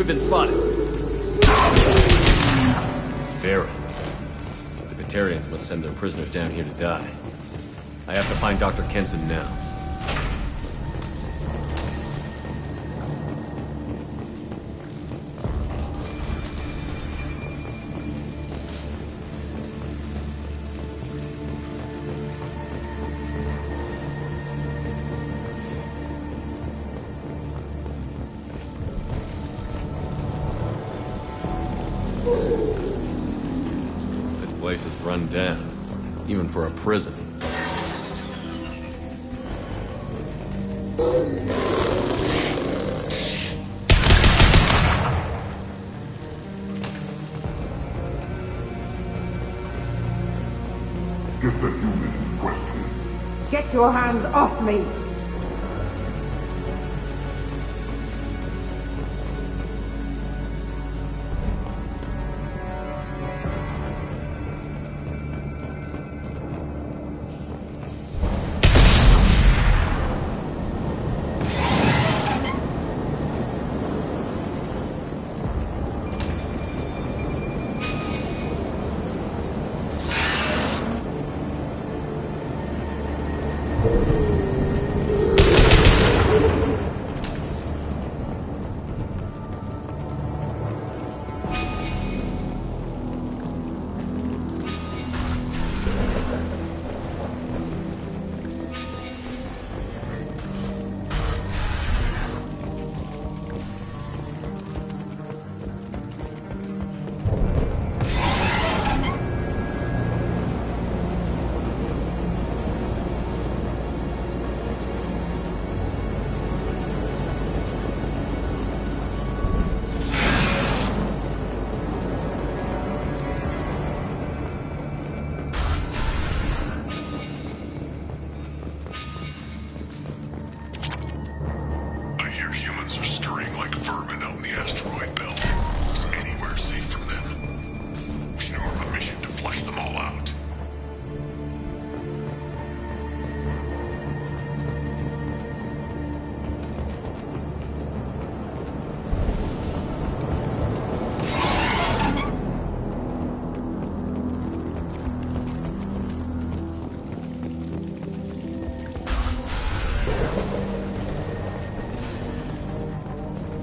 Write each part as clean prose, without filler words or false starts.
We've been spotted. Baron. The Batarians must send their prisoners down here to die. I have to find Dr. Kenson now. This place is run down, even for a prison. Get the human in question. Get your hands off me!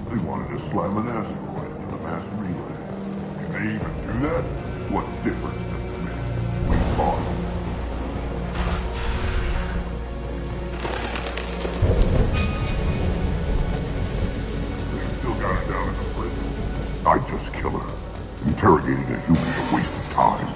They wanted to slam an asteroid into the mass relay. Can they even do that? What difference does it make? We fought. They still got her down in the prison. I'd just kill her. Interrogating a human is a waste of time.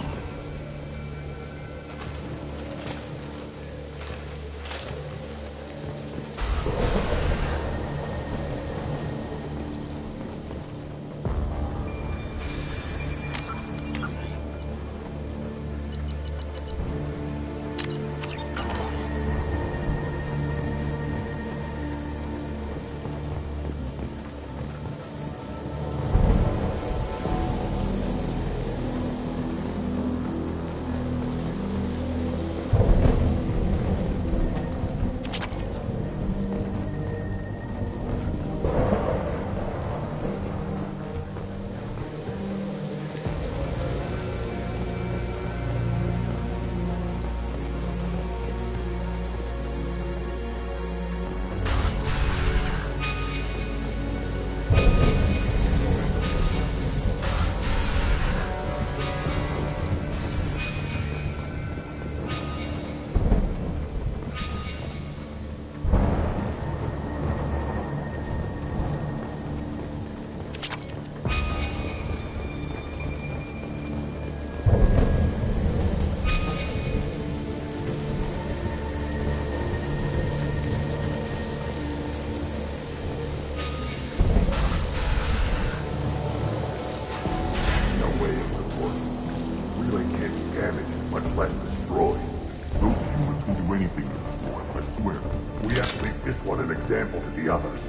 Example to the others.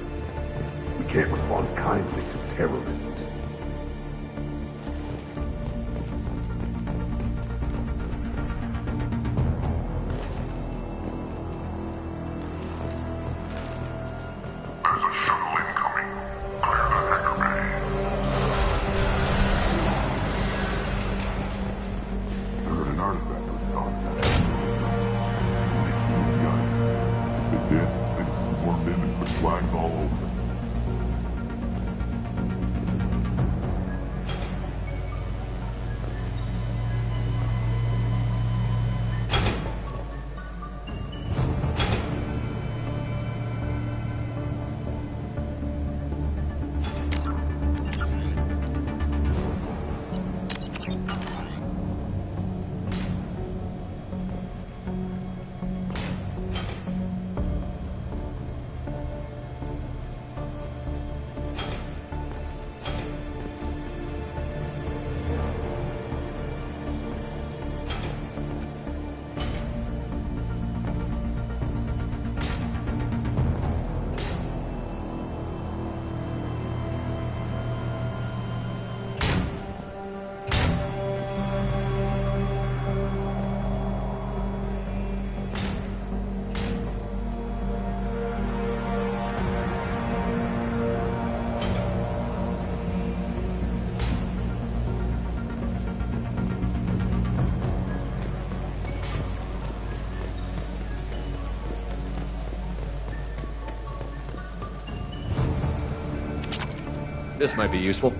We can't respond kindly to terrorists. There's a shuttle incoming. Clear the hangar bay. flags all over. This might be useful.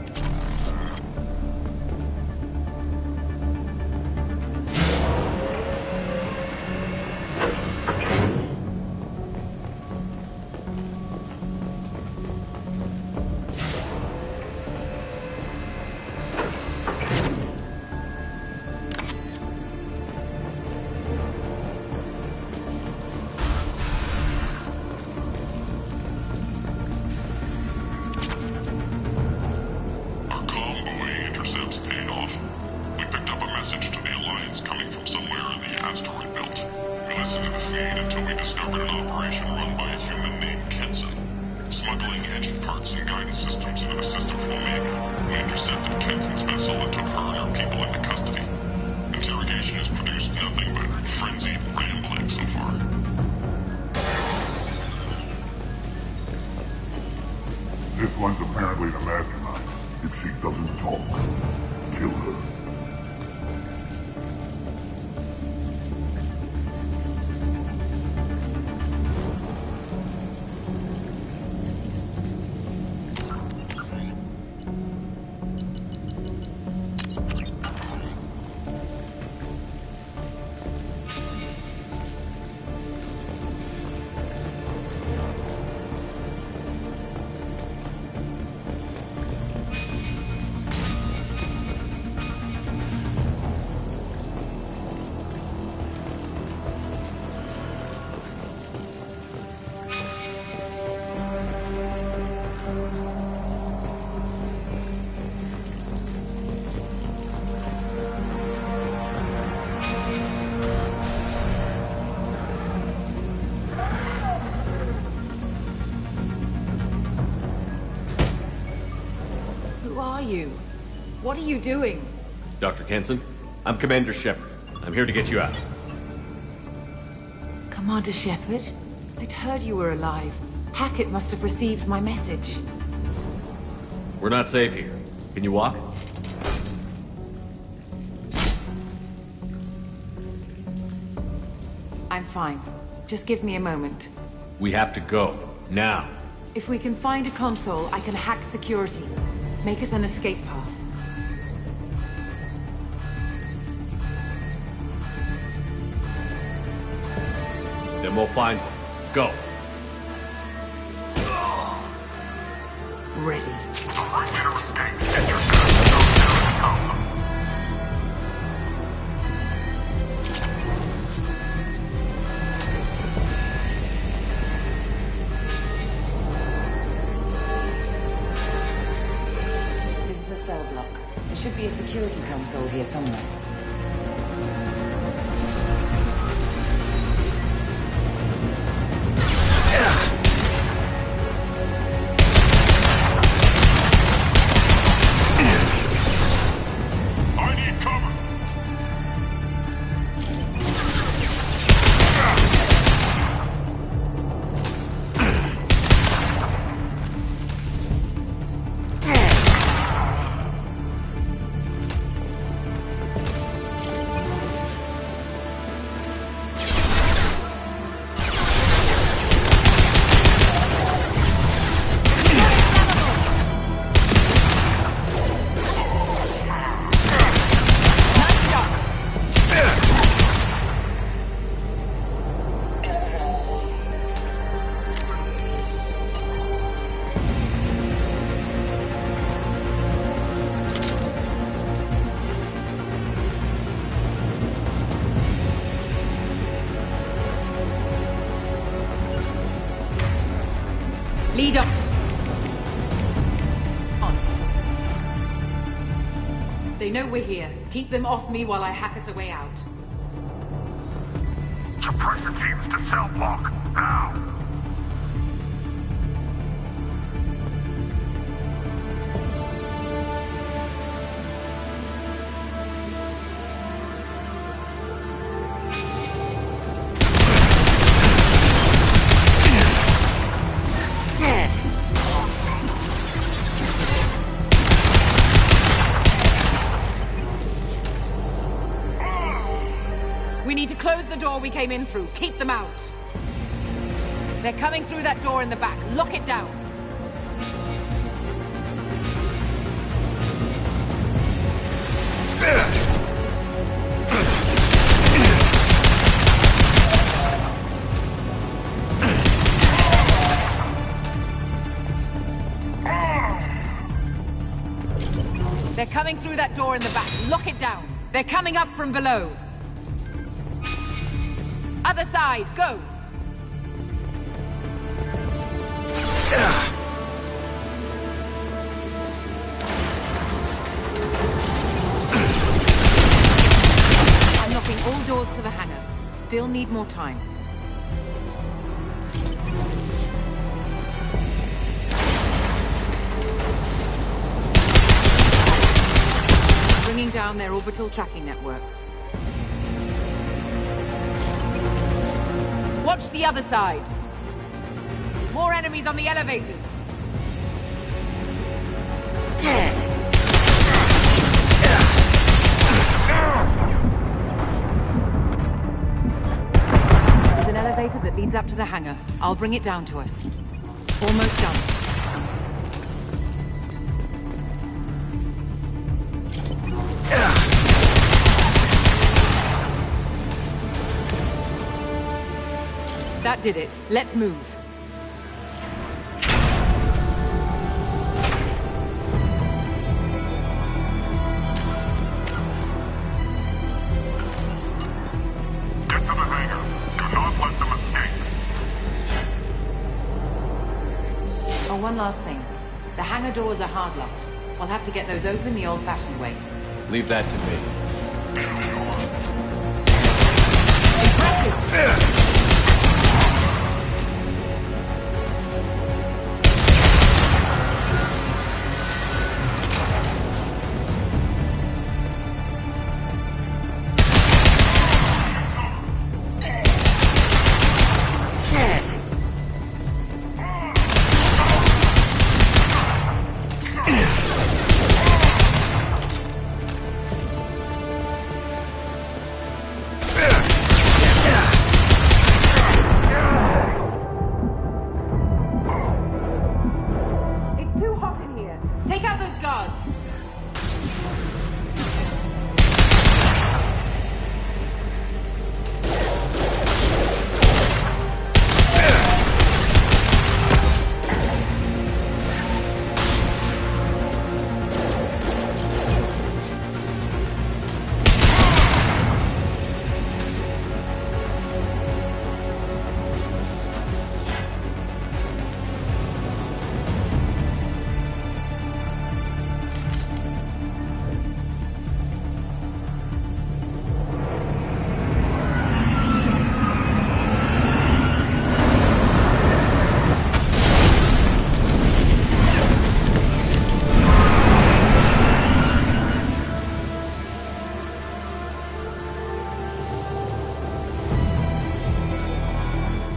This one's apparently the mastermind. If she doesn't talk, kill her. Who are you? What are you doing? Dr. Kenson, I'm Commander Shepard. I'm here to get you out. Commander Shepard? I'd heard you were alive. Hackett must have received my message. We're not safe here. Can you walk? I'm fine. Just give me a moment. We have to go. Now. If we can find a console, I can hack security. Make us an escape path. Then we'll find one. Go. Ready. This is a cell block. There should be a security console here somewhere. Lead on. They know we're here. Keep them off me while I hack us a way out. Suppressor teams to cell block, now! We need to close the door we came in through. Keep them out. They're coming through that door in the back. Lock it down. They're coming through that door in the back. Lock it down. They're coming up from below. Other side, go! Unlocking all doors to the hangar. Still need more time. Bringing down their orbital tracking network. Watch the other side. More enemies on the elevators. There's an elevator that leads up to the hangar. I'll bring it down to us. Almost done. That did it. Let's move. Get to the hangar. Do not let them escape. Oh, one last thing. The hangar doors are hard locked. I'll have to get those open the old-fashioned way. Leave that to me. Impressive!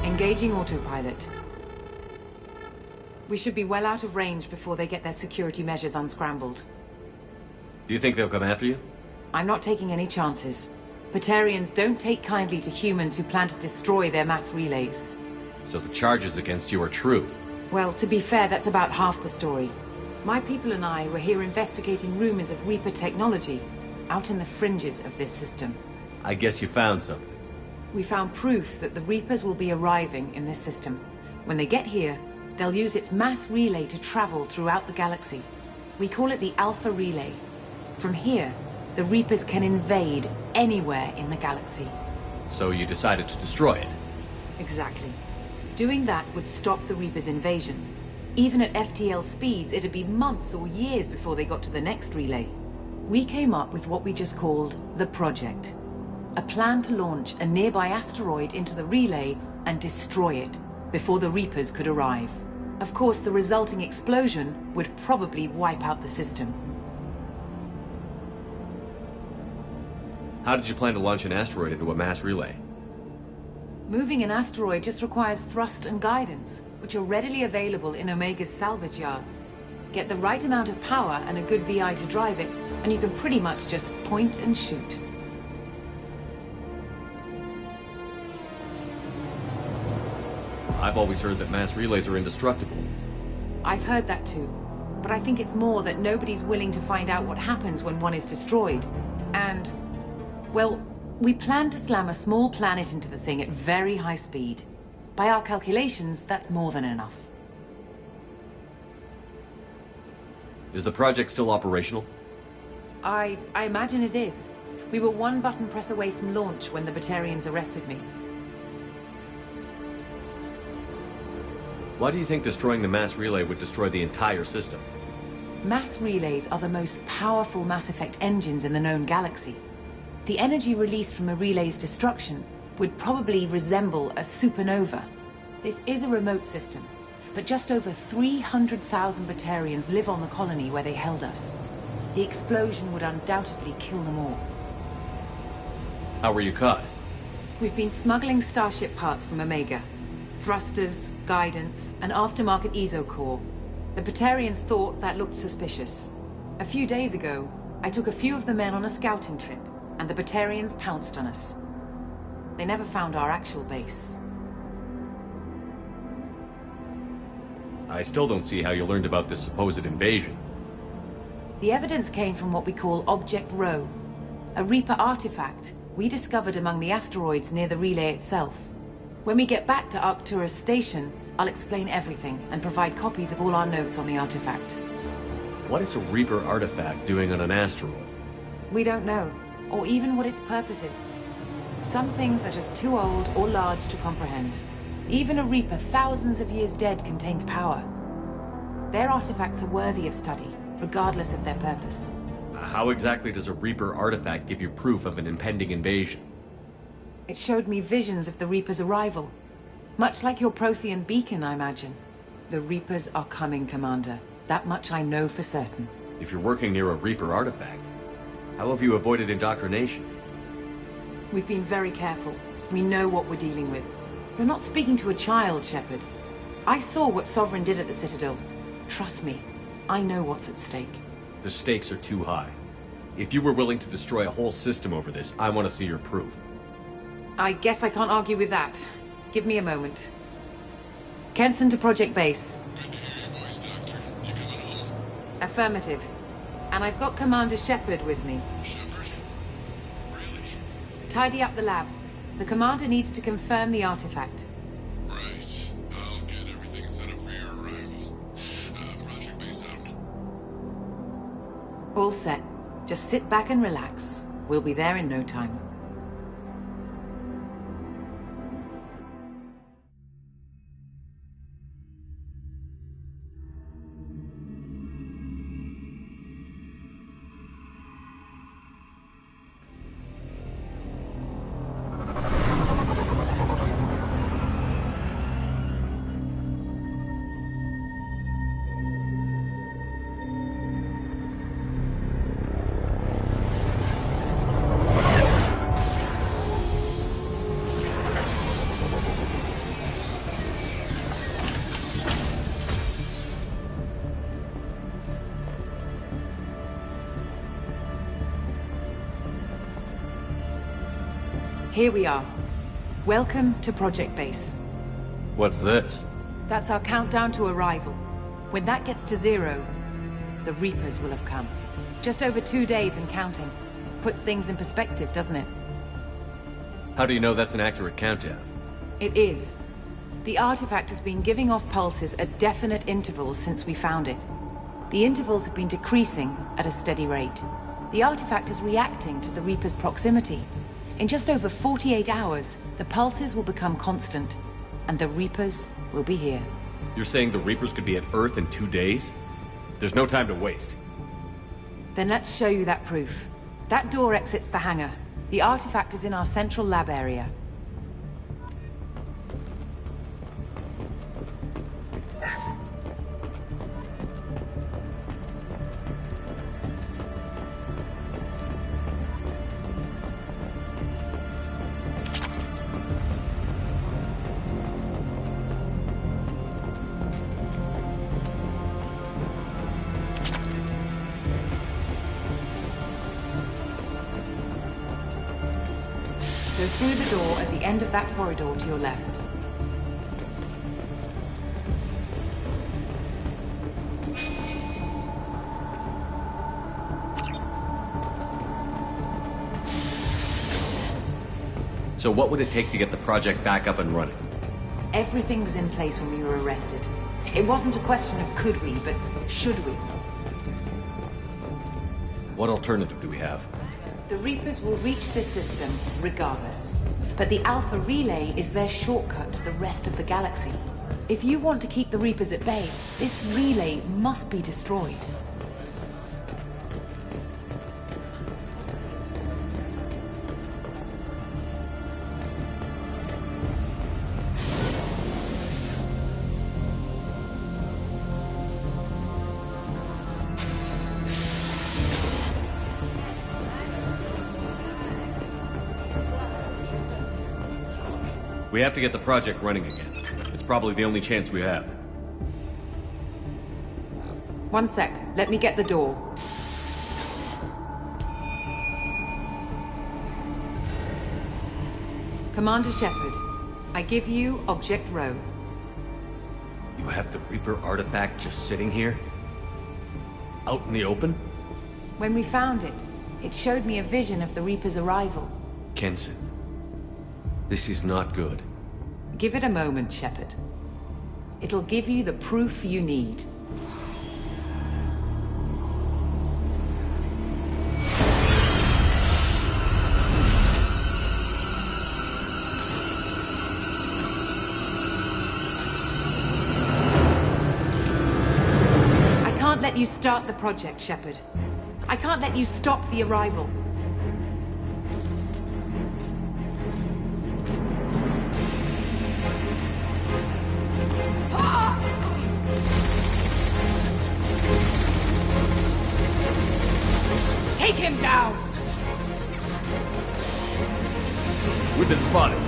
Engaging autopilot. We should be well out of range before they get their security measures unscrambled. Do you think they'll come after you? I'm not taking any chances. Batarians don't take kindly to humans who plan to destroy their mass relays. So the charges against you are true? Well, to be fair, that's about half the story. My people and I were here investigating rumors of Reaper technology, out in the fringes of this system. I guess you found something. We found proof that the Reapers will be arriving in this system. When they get here, they'll use its mass relay to travel throughout the galaxy. We call it the Alpha Relay. From here, the Reapers can invade anywhere in the galaxy. So you decided to destroy it? Exactly. Doing that would stop the Reapers' invasion. Even at FTL speeds, it'd be months or years before they got to the next relay. We came up with what we just called the Project. A plan to launch a nearby asteroid into the relay and destroy it before the Reapers could arrive. Of course, the resulting explosion would probably wipe out the system. How did you plan to launch an asteroid into a mass relay? Moving an asteroid just requires thrust and guidance, which are readily available in Omega's salvage yards. Get the right amount of power and a good VI to drive it, and you can pretty much just point and shoot. I've always heard that mass relays are indestructible. I've heard that too, but I think it's more that nobody's willing to find out what happens when one is destroyed. And, well, we plan to slam a small planet into the thing at very high speed. By our calculations, that's more than enough. Is the project still operational? I imagine it is. We were one button press away from launch when the Batarians arrested me. Why do you think destroying the mass relay would destroy the entire system? Mass relays are the most powerful Mass Effect engines in the known galaxy. The energy released from a relay's destruction would probably resemble a supernova. This is a remote system, but just over 300,000 Batarians live on the colony where they held us. The explosion would undoubtedly kill them all. How were you caught? We've been smuggling Starship parts from Omega. Thrusters, guidance, and aftermarket ESO core. The Batarians thought that looked suspicious. A few days ago, I took a few of the men on a scouting trip, and the Batarians pounced on us. They never found our actual base. I still don't see how you learned about this supposed invasion. The evidence came from what we call Object Rho, a Reaper artifact we discovered among the asteroids near the relay itself. When we get back to Arcturus Station, I'll explain everything and provide copies of all our notes on the artifact. What is a Reaper artifact doing on an asteroid? We don't know, or even what its purpose is. Some things are just too old or large to comprehend. Even a Reaper thousands of years dead contains power. Their artifacts are worthy of study, regardless of their purpose. How exactly does a Reaper artifact give you proof of an impending invasion? It showed me visions of the Reaper's arrival. Much like your Prothean beacon, I imagine. The Reapers are coming, Commander. That much I know for certain. If you're working near a Reaper artifact, how have you avoided indoctrination? We've been very careful. We know what we're dealing with. You're not speaking to a child, Shepard. I saw what Sovereign did at the Citadel. Trust me, I know what's at stake. The stakes are too high. If you were willing to destroy a whole system over this, I want to see your proof. I guess I can't argue with that. Give me a moment. Kenson to Project Base. Good to hear your voice, Doctor. You coming home? Affirmative. And I've got Commander Shepard with me. Shepard? Really? Tidy up the lab. The Commander needs to confirm the artifact. Right. I'll get everything set up for your arrival. Project Base out. All set. Just sit back and relax. We'll be there in no time. Here we are. Welcome to Project Base. What's this? That's our countdown to arrival. When that gets to 0, the Reapers will have come. Just over 2 days and counting. Puts things in perspective, doesn't it? How do you know that's an accurate countdown? It is. The artifact has been giving off pulses at definite intervals since we found it. The intervals have been decreasing at a steady rate. The artifact is reacting to the Reaper's proximity. In just over 48 hours, the pulses will become constant, and the Reapers will be here. You're saying the Reapers could be at Earth in 2 days? There's no time to waste. Then let's show you that proof. That door exits the hangar. The artifact is in our central lab area. Go through the door at the end of that corridor to your left. So what would it take to get the project back up and running? Everything was in place when we were arrested. It wasn't a question of could we, but should we. What alternative do we have? The Reapers will reach this system regardless. But the Alpha Relay is their shortcut to the rest of the galaxy. If you want to keep the Reapers at bay, this relay must be destroyed. We have to get the project running again. It's probably the only chance we have. One sec. Let me get the door. Commander Shepard, I give you Object Rho. You have the Reaper artifact just sitting here? Out in the open? When we found it, it showed me a vision of the Reaper's arrival. Kenson, this is not good. Give it a moment, Shepard. It'll give you the proof you need. I can't let you start the project, Shepard. I can't let you stop the arrival. Take him down! We've been spotted.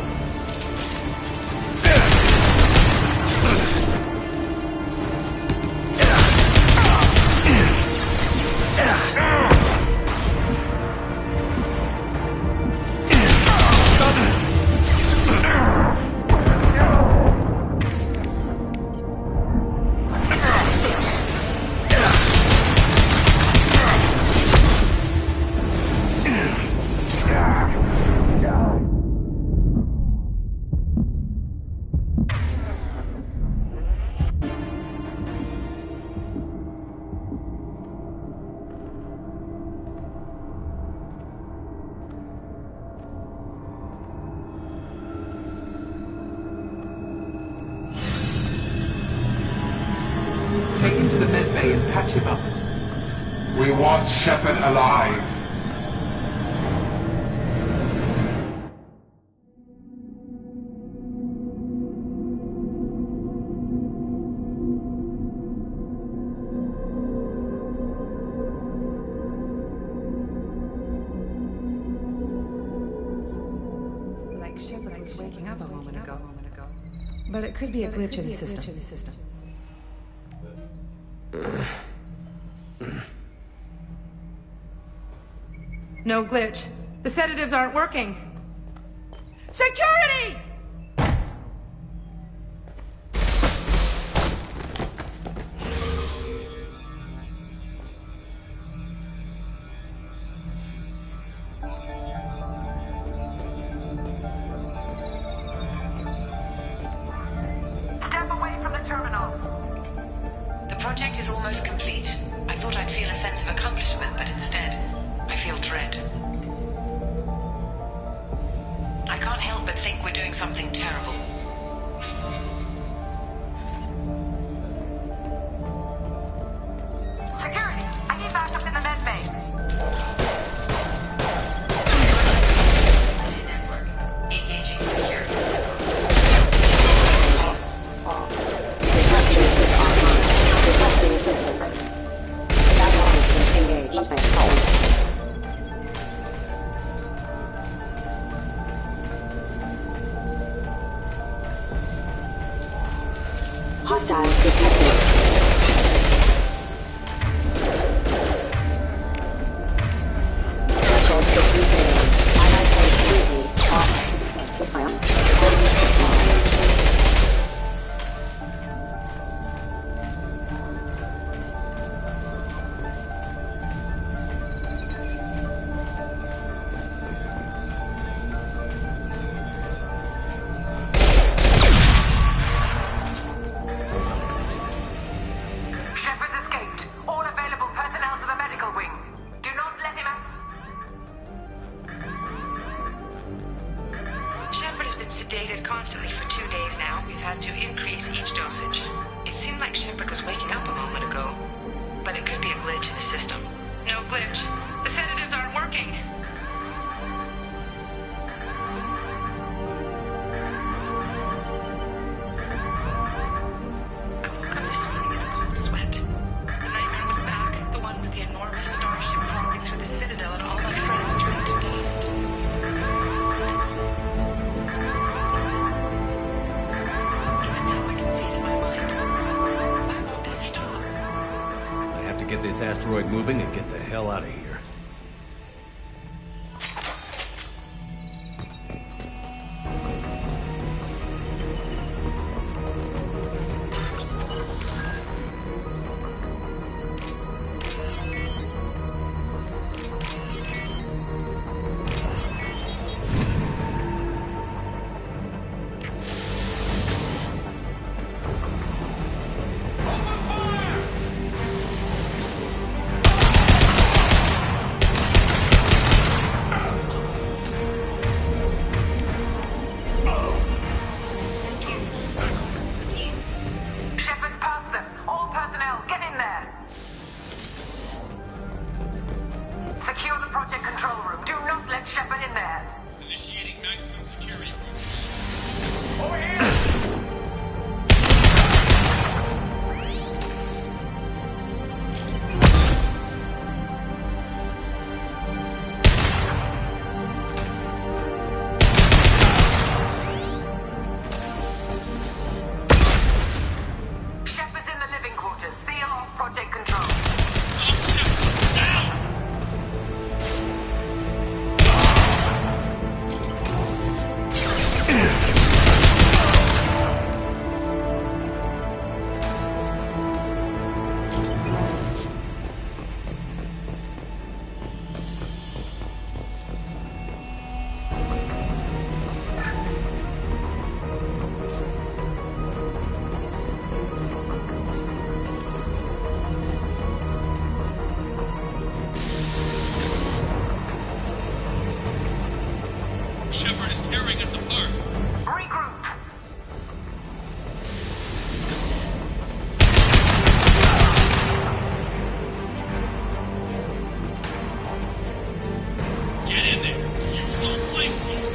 Take him to the med bay and patch him up. We want Shepard alive. Like Shepard was waking up a moment ago. But it could be a glitch in the system. No glitch. The sedatives aren't working. Security! Step away from the terminal. The project is almost complete. I thought I'd feel a sense of accomplishment, but instead, I feel dread. I can't help but think we're doing something terrible. Hostiles detected. Record completed. ISS duty off. Shepard's escaped. All available personnel to the medical wing. Do not let him out. Shepard has been sedated constantly for 2 days now. We've had to increase each dosage. It seemed like Shepard was waking up a moment ago, but it could be a glitch in the system. No glitch. The sedatives aren't working. I woke up this morning in a cold sweat. The nightmare was back, the one with the enormous starship crawling through the Citadel and all my friends turning to dust. Even now I can see it in my mind. Why won't this stop? I have to get this asteroid moving and get the hell out of here. Shepard's past them. All personnel, get in there. Secure the project control room. Do not let Shepard in there. Initiating maximum security protocol. Over here! Shepard's in the living quarters. Seal off project control. Shepard is tearing us apart. Regroup. Get in there. Use our flamethrower.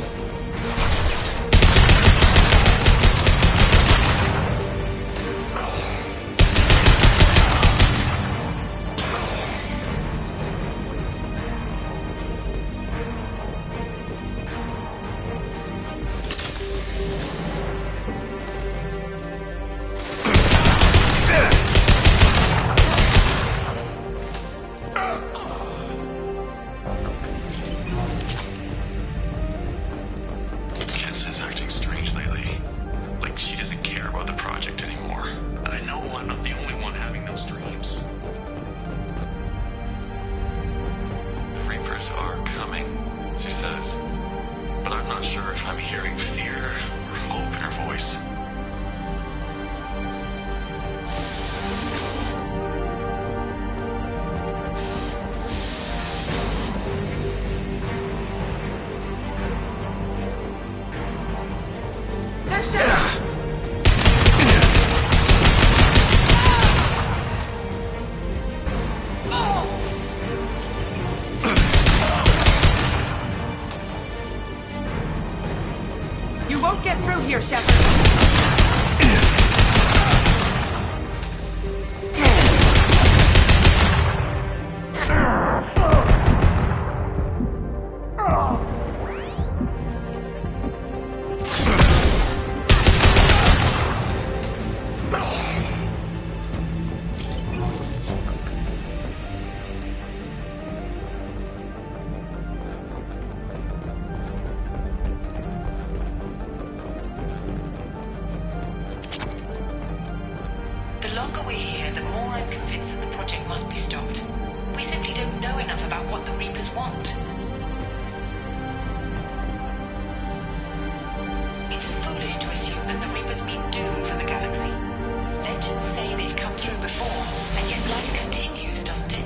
Kess is acting strange lately. Like she doesn't care about the project anymore. And I know I'm not the only one having those dreams. The Reapers are coming, she says. But I'm not sure if I'm hearing fear or hope in her voice. There's Shepard! You won't get through here, Shepard. The longer we're here, the more I'm convinced that the project must be stopped. We simply don't know enough about what the Reapers want. It's foolish to assume that the Reapers mean doom for the galaxy. Legends say they've come through before, and yet life continues, doesn't it?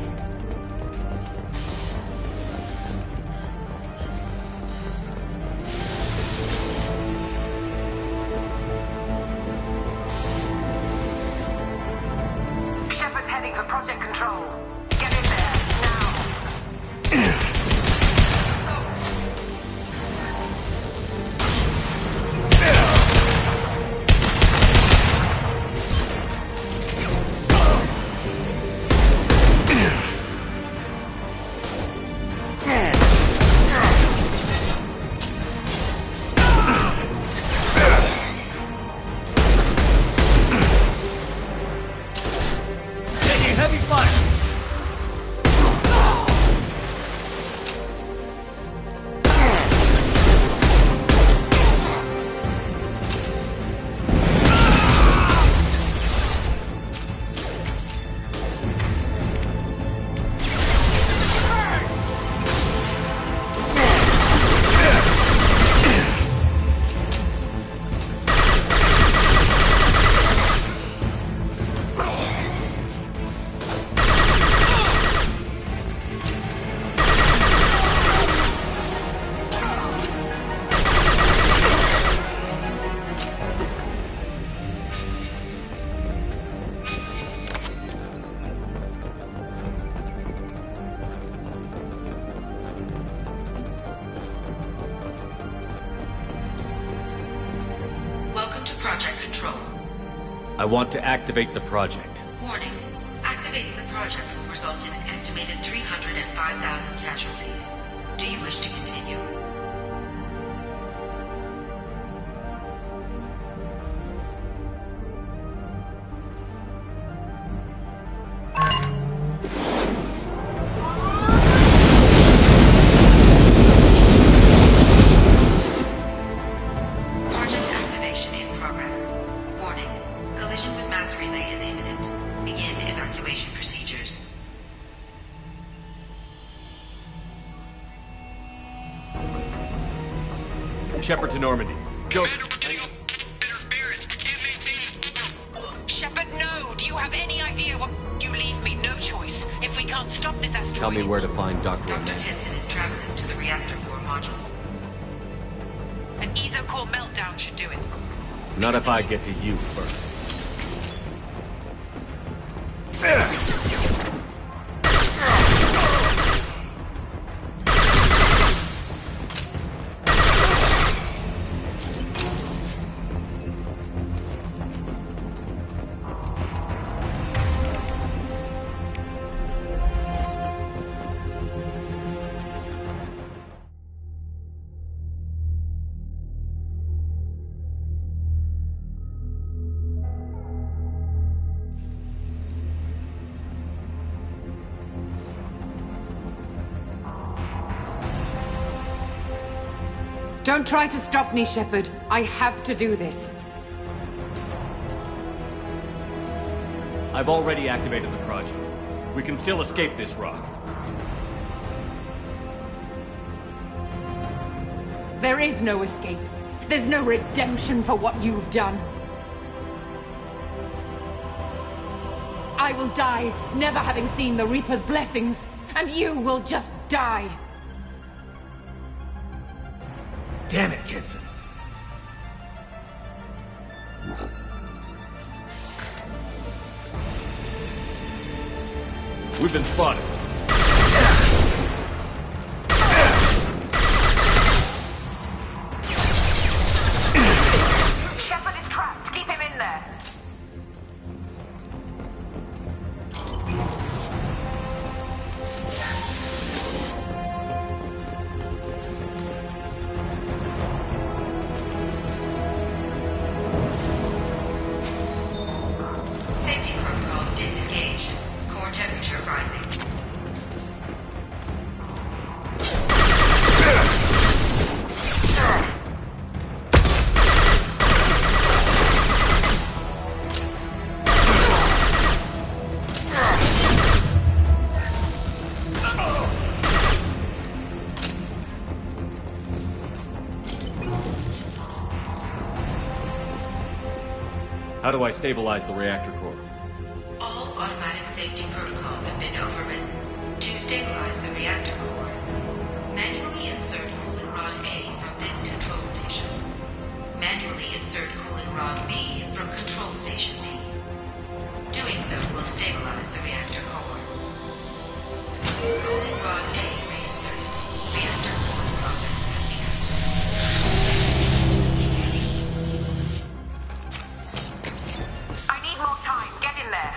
Shepard's heading for Project Control. Get in there, now! Taking heavy fire! Welcome to Project Control. I want to activate the project. Warning. Activating the project will result in an estimated 305,000 casualties. Do you wish to continue? Project activation in progress. Warning. Collision with mass relay is imminent. Begin evacuation procedures. Shepard to Normandy. Joseph. Interference. Can't maintain. Shepard, no! Do you have any idea what... You leave me no choice. If we can't stop this asteroid... Tell me where to find Dr. Dr. Amanda. Henson is traveling to the reactor core module. An ESO-core meltdown should do it. Not if I get to you first. Don't try to stop me, Shepard. I have to do this. I've already activated the project. We can still escape this rock. There is no escape. There's no redemption for what you've done. I will die, never having seen the Reaper's blessings, and you will just die. Damn it, Kenson. We've been spotted. Shepard is trapped. Keep him in there. Safety protocols disengaged. Core temperature rising. How do I stabilize the reactor core? All automatic safety protocols have been overridden. To stabilize the reactor core, manually insert cooling rod A from this control station. Manually insert cooling rod B from control station B. Doing so will stabilize the reactor core. Cooling rod A reinserted. Reactor cooling process has begun. I need more time. Get in there.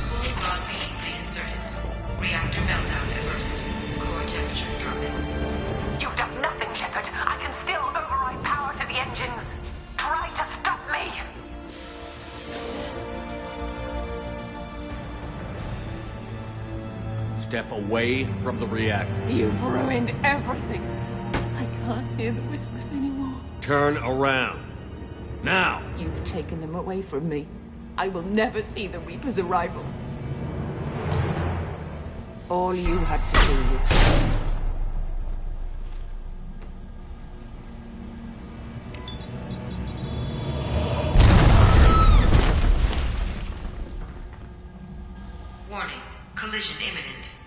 Cooling rod being reinserted. Reactor meltdown averted. Core temperature dropping. You've done nothing, Shepard. I can still override power to the engines. Try to stop me. Step away from the reactor. You've ruined everything. I can't hear the whispers anymore. Turn around. Now! You've taken them away from me. I will never see the Reaper's arrival. All you had to do was... Warning. Collision imminent.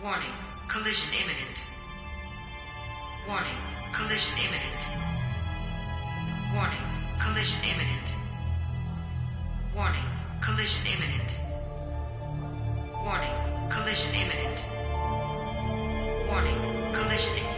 Warning. Collision imminent. Warning. Collision imminent. Warning. Collision imminent. Warning. Collision imminent. Warning. Collision imminent. Warning. Collision imminent.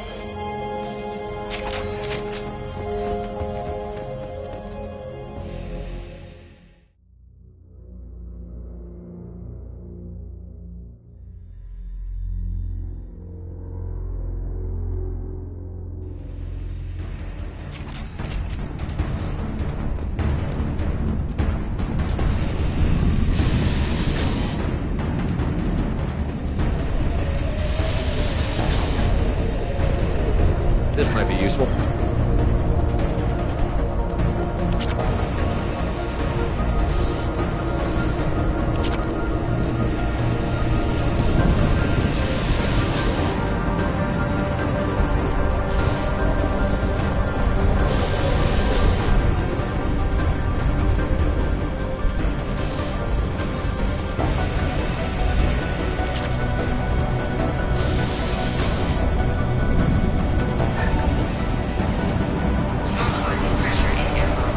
This might be useful. Normalizing pressure in airlock.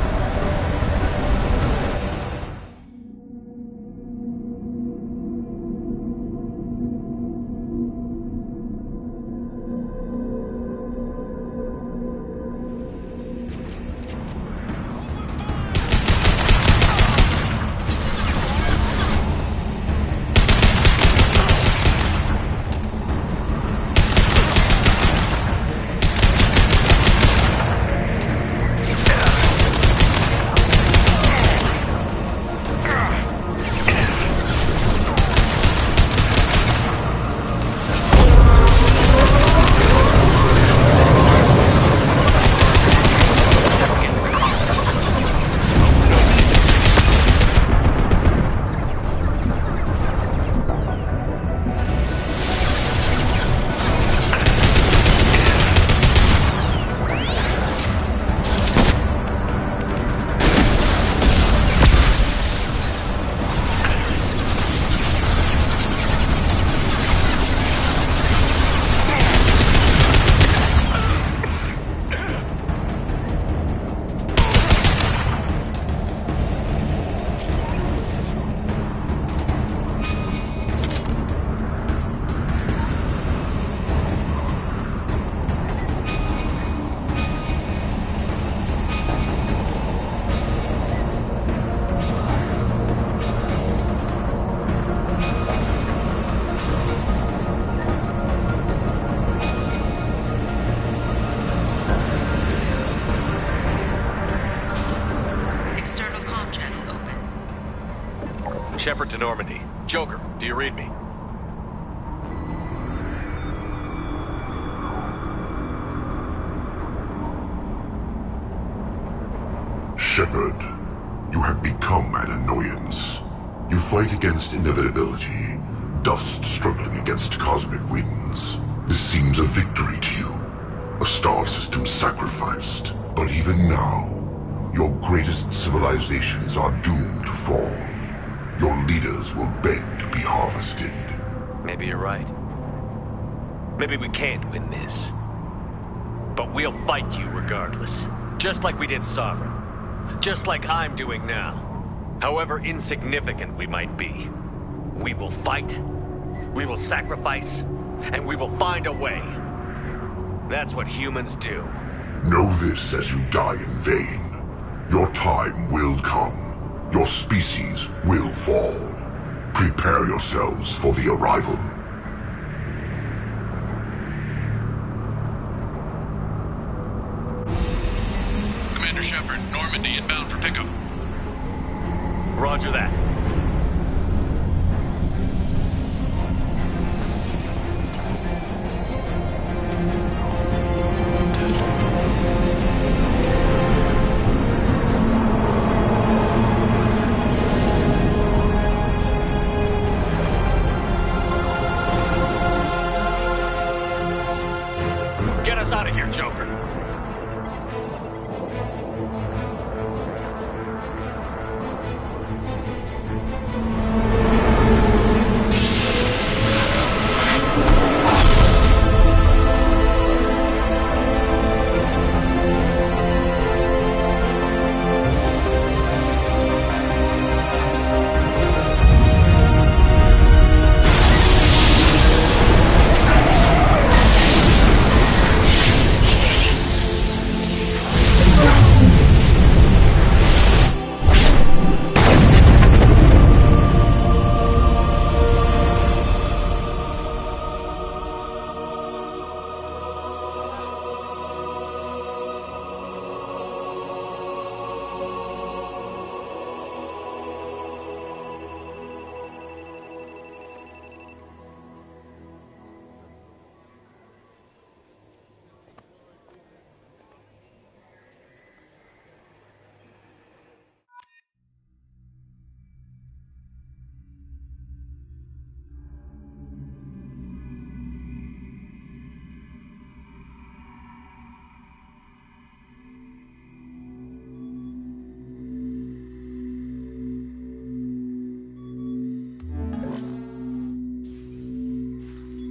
External comm channel open. Shepard to Normandy. Joker, do you read me? Shepard, you have become an annoyance. You fight against inevitability, dust struggling against cosmic winds. This seems a victory to you, a star system sacrificed. But even now, your greatest civilizations are doomed to fall. Your leaders will beg to be harvested. Maybe you're right. Maybe we can't win this. But we'll fight you regardless. Just like we did Sovereign. Just like I'm doing now. However insignificant we might be. We will fight, we will sacrifice, and we will find a way. That's what humans do. Know this as you die in vain. Your time will come. Your species will fall. Prepare yourselves for the arrival. Commander Shepard, Normandy inbound for pickup. Roger that. Get us out of here, Joker.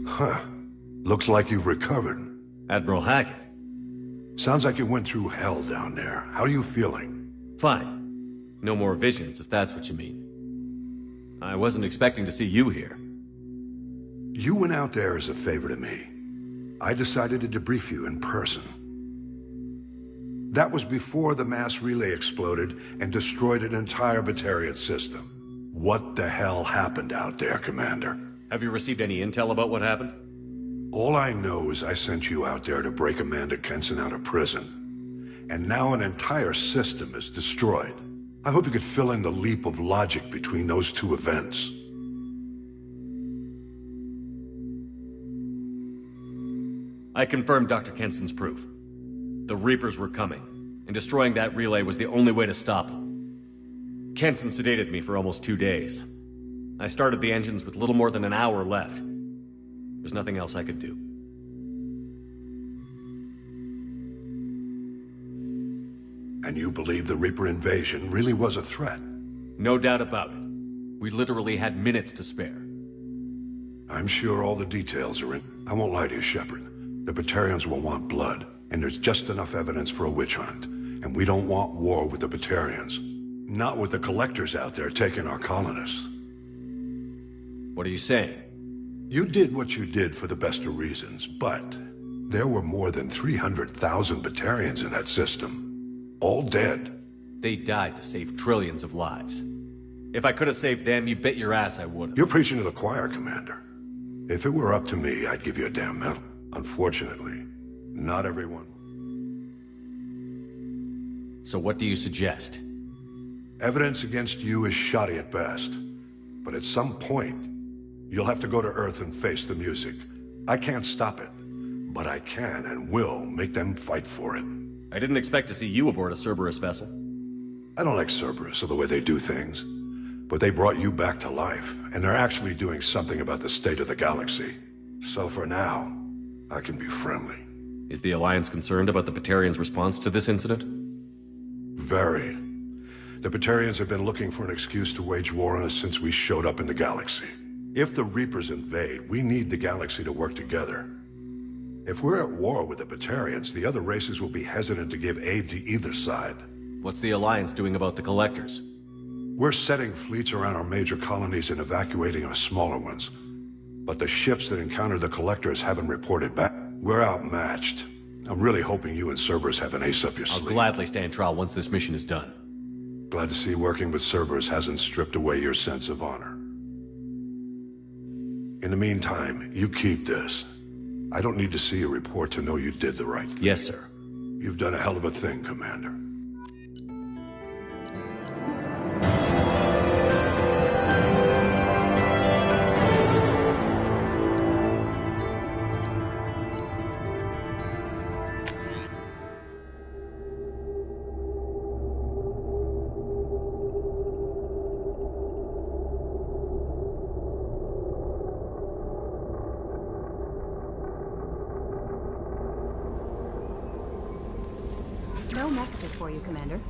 Huh. Looks like you've recovered. Admiral Hackett. Sounds like you went through hell down there. How are you feeling? Fine. No more visions, if that's what you mean. I wasn't expecting to see you here. You went out there as a favor to me. I decided to debrief you in person. That was before the mass relay exploded and destroyed an entire Batarian system. What the hell happened out there, Commander? Have you received any intel about what happened? All I know is I sent you out there to break Amanda Kenson out of prison. And now an entire system is destroyed. I hope you could fill in the leap of logic between those two events. I confirmed Dr. Kenson's proof. The Reapers were coming, and destroying that relay was the only way to stop them. Kenson sedated me for almost 2 days. I started the engines with little more than an hour left. There's nothing else I could do. And you believe the Reaper invasion really was a threat? No doubt about it. We literally had minutes to spare. I'm sure all the details are in. I won't lie to you, Shepard. The Batarians will want blood, and there's just enough evidence for a witch hunt. And we don't want war with the Batarians. Not with the Collectors out there taking our colonists. What are you saying? You did what you did for the best of reasons, but there were more than 300,000 Batarians in that system. All dead. They died to save trillions of lives. If I could have saved them, you bet your ass I would have. You're preaching to the choir, Commander. If it were up to me, I'd give you a damn medal. Unfortunately, not everyone. So what do you suggest? Evidence against you is shoddy at best. But at some point, you'll have to go to Earth and face the music. I can't stop it, but I can and will make them fight for it. I didn't expect to see you aboard a Cerberus vessel. I don't like Cerberus or the way they do things, but they brought you back to life, and they're actually doing something about the state of the galaxy. So for now, I can be friendly. Is the Alliance concerned about the Batarians' response to this incident? Very. The Batarians have been looking for an excuse to wage war on us since we showed up in the galaxy. If the Reapers invade, we need the galaxy to work together. If we're at war with the Batarians, the other races will be hesitant to give aid to either side. What's the Alliance doing about the Collectors? We're setting fleets around our major colonies and evacuating our smaller ones. But the ships that encountered the Collectors haven't reported back. We're outmatched. I'm really hoping you and Cerberus have an ace up your sleeve. I'll gladly stand trial once this mission is done. Glad to see working with Cerberus hasn't stripped away your sense of honor. In the meantime, you keep this. I don't need to see a report to know you did the right thing. Yes, sir. You've done a hell of a thing, Commander. No messages for you, Commander.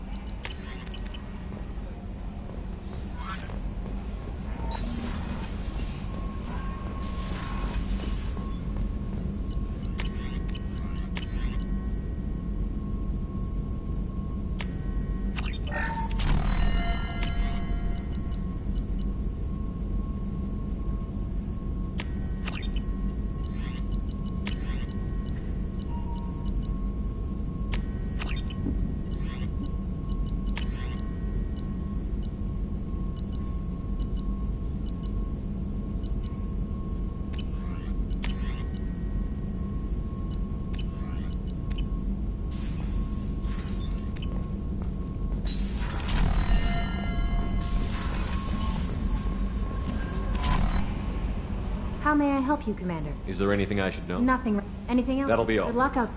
How may I help you, Commander? Is there anything I should know? Nothing. Anything else? That'll be all. Good luck out.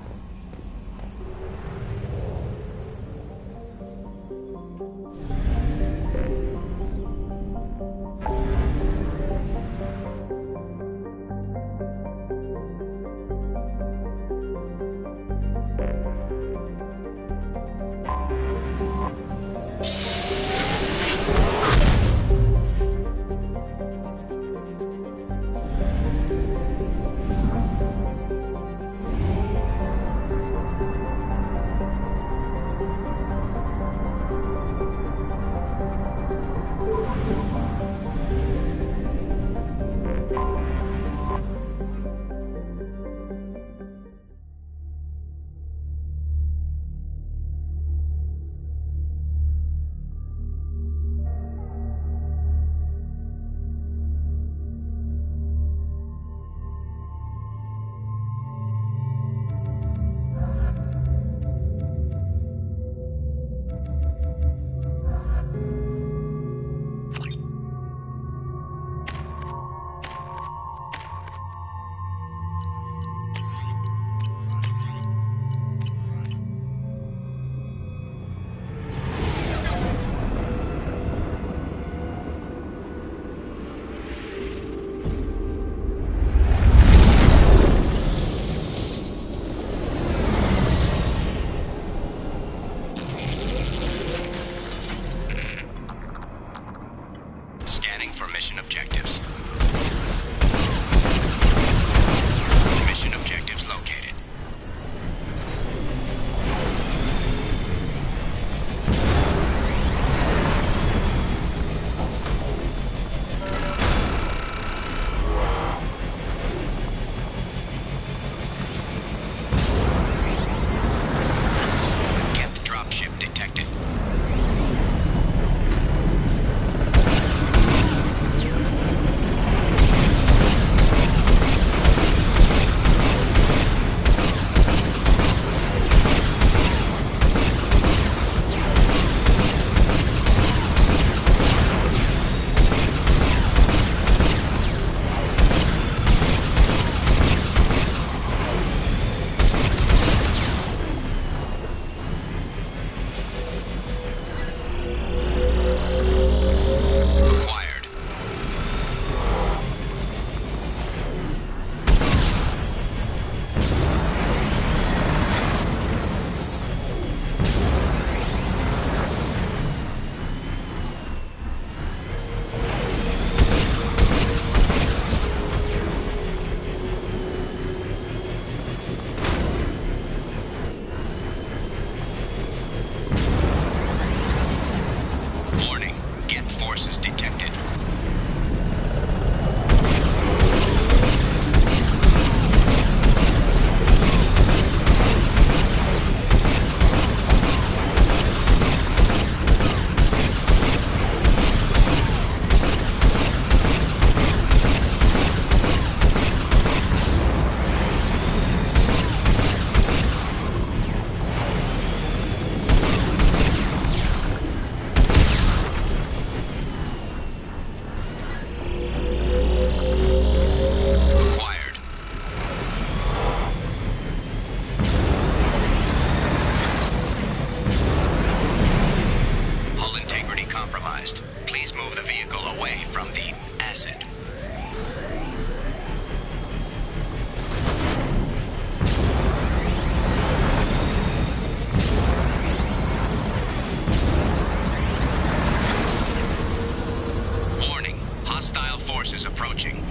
advised. Please move the vehicle away from the acid. Warning, hostile forces approaching.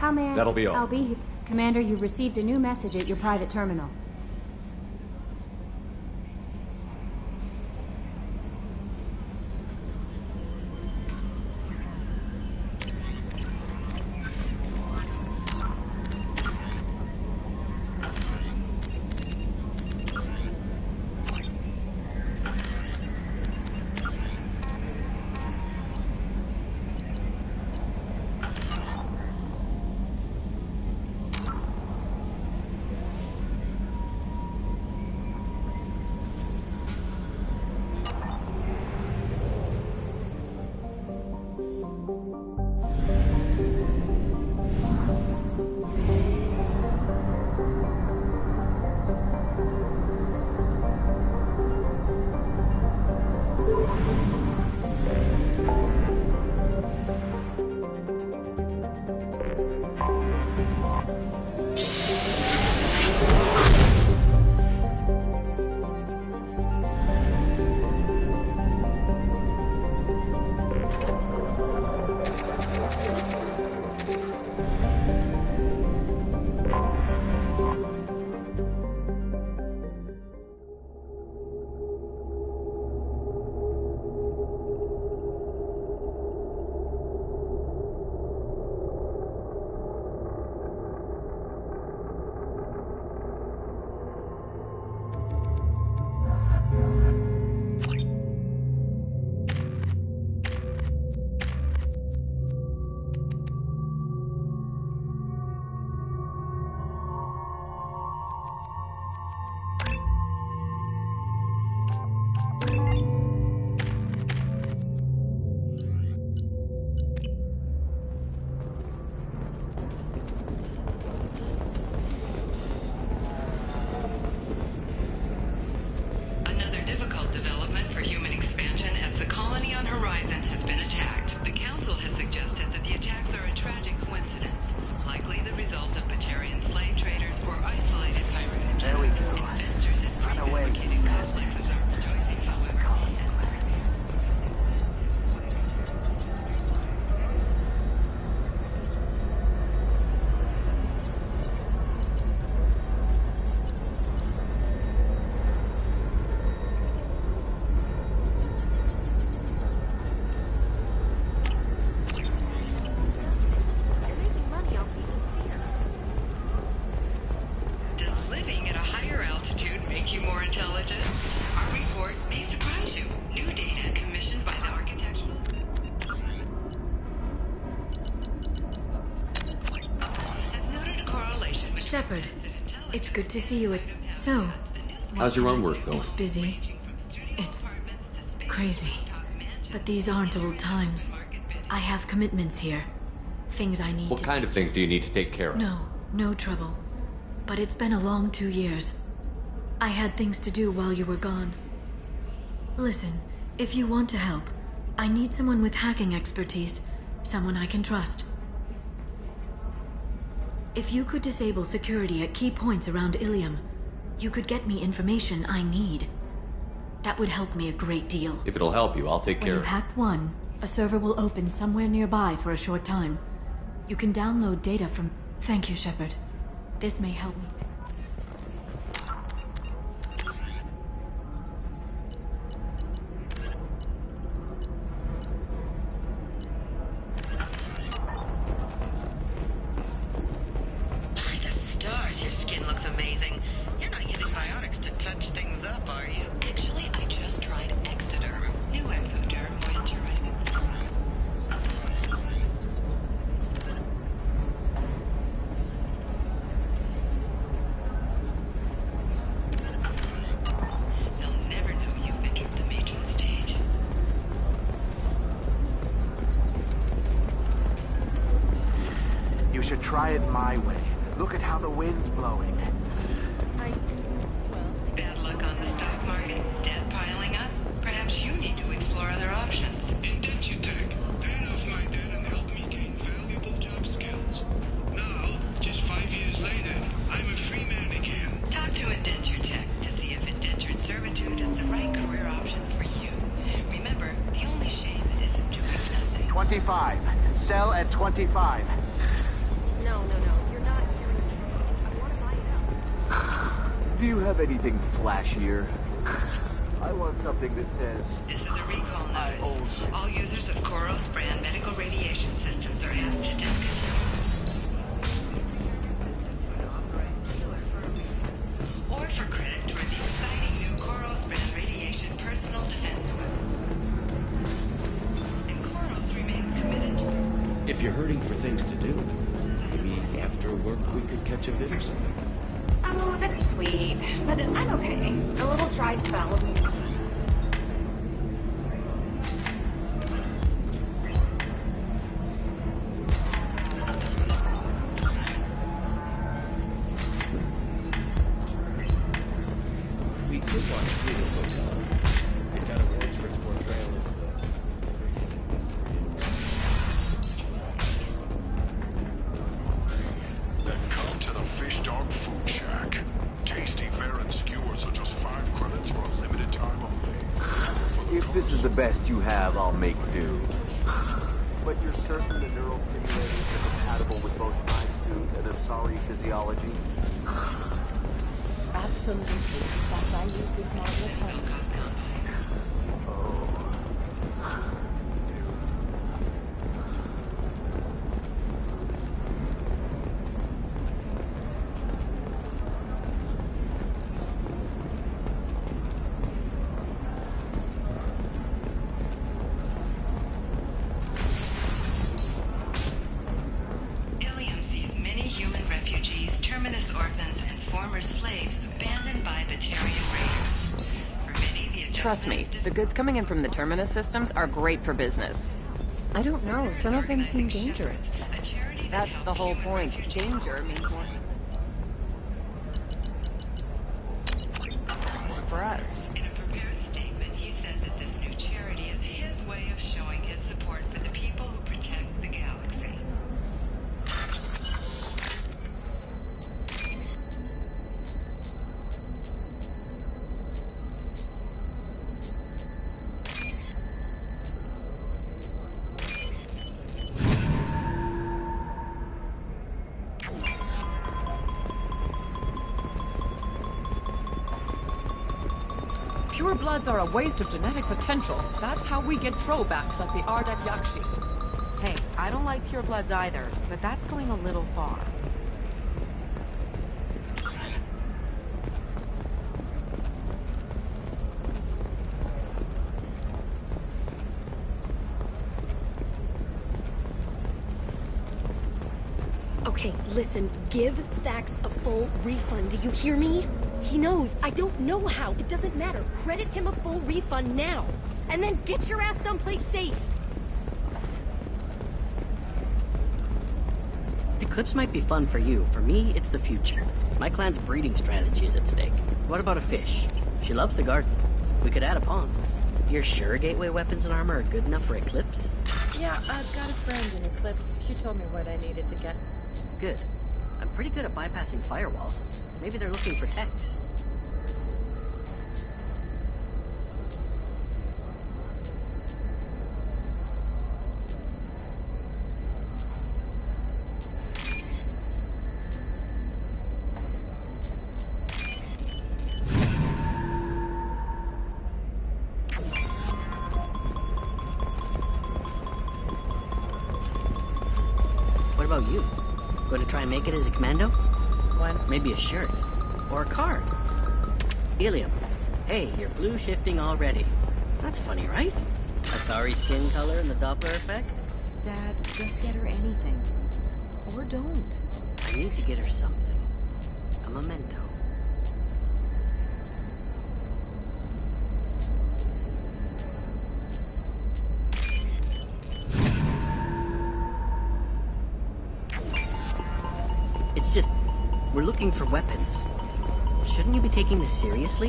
How may I... That'll be all. I'll be... Commander, you've received a new message at your private terminal. Shepard, it's good to see you. So, how's your own work going? It's busy. It's crazy. But these aren't old times. I have commitments here. Things I need to... What kind of things do you need to take care of? No trouble. But it's been a long 2 years. I had things to do while you were gone. Listen, if you want to help, I need someone with hacking expertise. Someone I can trust. If you could disable security at key points around Ilium, you could get me information I need. That would help me a great deal. If it'll help you, I'll take care of it. When you hack one, a server will open somewhere nearby for a short time. You can download data from... Thank you, Shepard. This may help me. Your skin looks amazing. You're not using biotics to touch things up, are you? Actually, I just tried Exoderm. New Exoderm moisturizing. They'll never know you've entered the matron stage. You should try it my way. Look at how the wind's blowing. Bad luck on the stock market, debt piling up. Perhaps you need to explore other options. Indentutech. Paid off my debt and helped me gain valuable job skills. Now, just 5 years later, I'm a free man again. Talk to Indentutech to see if indentured servitude is the right career option for you. Remember, the only shame isn't doing nothing. 25. Sell at 25. No, you're not hearing me. I want to buy it up. Do you have anything flashier? I want something that says... This is a recall notice. All users of Koros brand medical radiation systems are asked to discontinue. Or for credit toward the exciting new Koros brand radiation personal defense weapon. And Koros remains committed. If you're hurting for things to do, maybe after work we could catch a vid or something. Oh, that's sweet. But I'm okay. A little dry spell. We could watch Freedom's Hotel. It got awards for its portrayal of Then come to the Fish Dog Food Shack. Tasty fare and skewers are just 5 credits for a limited time only. If this is the best you have, I'll make do. But you're certain the neural stimulators are compatible with both my suit and Asari physiology? Absolutely. In fact, I use this model at home. Ilium sees many human refugees, terminus orphans, and former slaves abandoned by Batarian raiders. For many, the Trust me, the goods coming in from the Terminus systems are great for business. I don't know, some of them seem dangerous. That's the whole point. Danger means more for us. In a prepared statement, he said that this new charity is his way of showing his support for the people who protect the galaxy. Pure bloods are a waste of genetic potential. That's how we get throwbacks like the Ardat Yakshi. Hey, I don't like purebloods either, but that's going a little far. Okay, listen, give Thax a full refund, do you hear me? He knows, I don't know how, it doesn't matter. Credit him a full refund now. And then get your ass someplace safe. Eclipse might be fun for you. For me, it's the future. My clan's breeding strategy is at stake. What about a fish? She loves the garden. We could add a pond. You're sure gateway weapons and armor are good enough for Eclipse? Yeah, I've got a friend in Eclipse. She told me what I needed to get. Good. I'm pretty good at bypassing firewalls. Maybe they're looking for techs. What about you? Going to try and make it as a commando? What? Maybe a shirt. Or a card. Ilium. Hey, you're blue shifting already. That's funny, right? Asari skin color and the Doppler effect? Dad, just get her anything. Or don't. I need to get her something. A memento. It's just, we're looking for weapons. Shouldn't you be taking this seriously?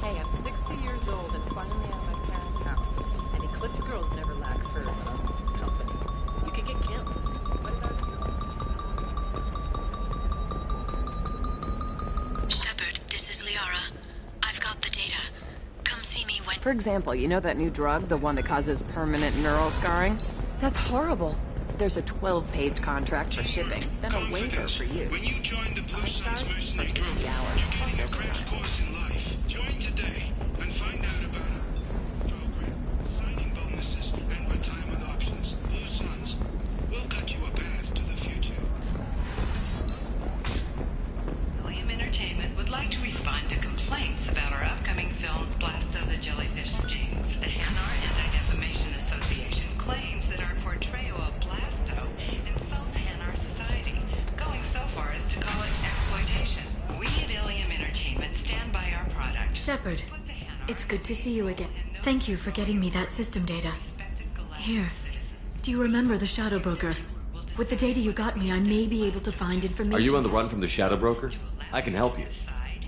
Hey, I'm 60 years old and finally at my parents' house. And Eclipse girls never lack for company. You could get killed. Shepard, this is Liara. I've got the data. Come see me when... For example, you know that new drug, the one that causes permanent neural scarring? That's horrible. There's a 12-page contract for shipping, then a waiver for use. When you join the Blue Suns mercenary group, you're getting a crash course in life. Join today and find out about our program, signing bonuses, and retirement options. Blue Suns will cut you a path to the future. William Entertainment would like to respond to complaints about our upcoming film, Blasto the Jellyfish Stings. The Hanar Anti-Defamation Association claims that our portrayal of Blasto insults Hanar society, going so far as to call it exploitation. We at Ilium Entertainment stand by our product. Shepard, it's good to see you again. Thank you for getting me that system data. Here, do you remember the Shadow Broker? With the data you got me, I may be able to find information. Are you on the run from the Shadow Broker? I can help you.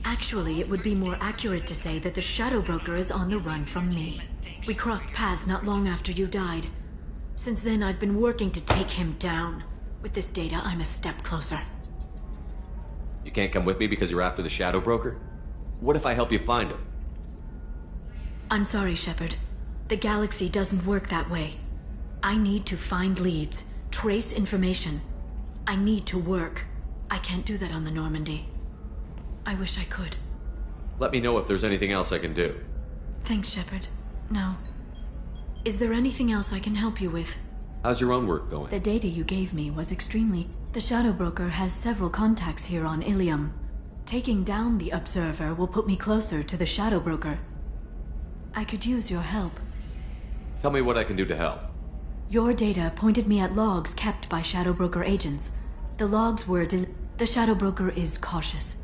Actually, it would be more accurate to say that the Shadow Broker is on the run from me. We crossed paths not long after you died. Since then, I've been working to take him down. With this data, I'm a step closer. You can't come with me because you're after the Shadow Broker? What if I help you find him? I'm sorry, Shepard. The galaxy doesn't work that way. I need to find leads, trace information. I need to work. I can't do that on the Normandy. I wish I could. Let me know if there's anything else I can do. Thanks, Shepard. No. Is there anything else I can help you with? How's your own work going? The data you gave me was extremely... The Shadow Broker has several contacts here on Ilium. Taking down the Observer will put me closer to the Shadow Broker. I could use your help. Tell me what I can do to help. Your data pointed me at logs kept by Shadow Broker agents. The logs were... The Shadow Broker is cautious.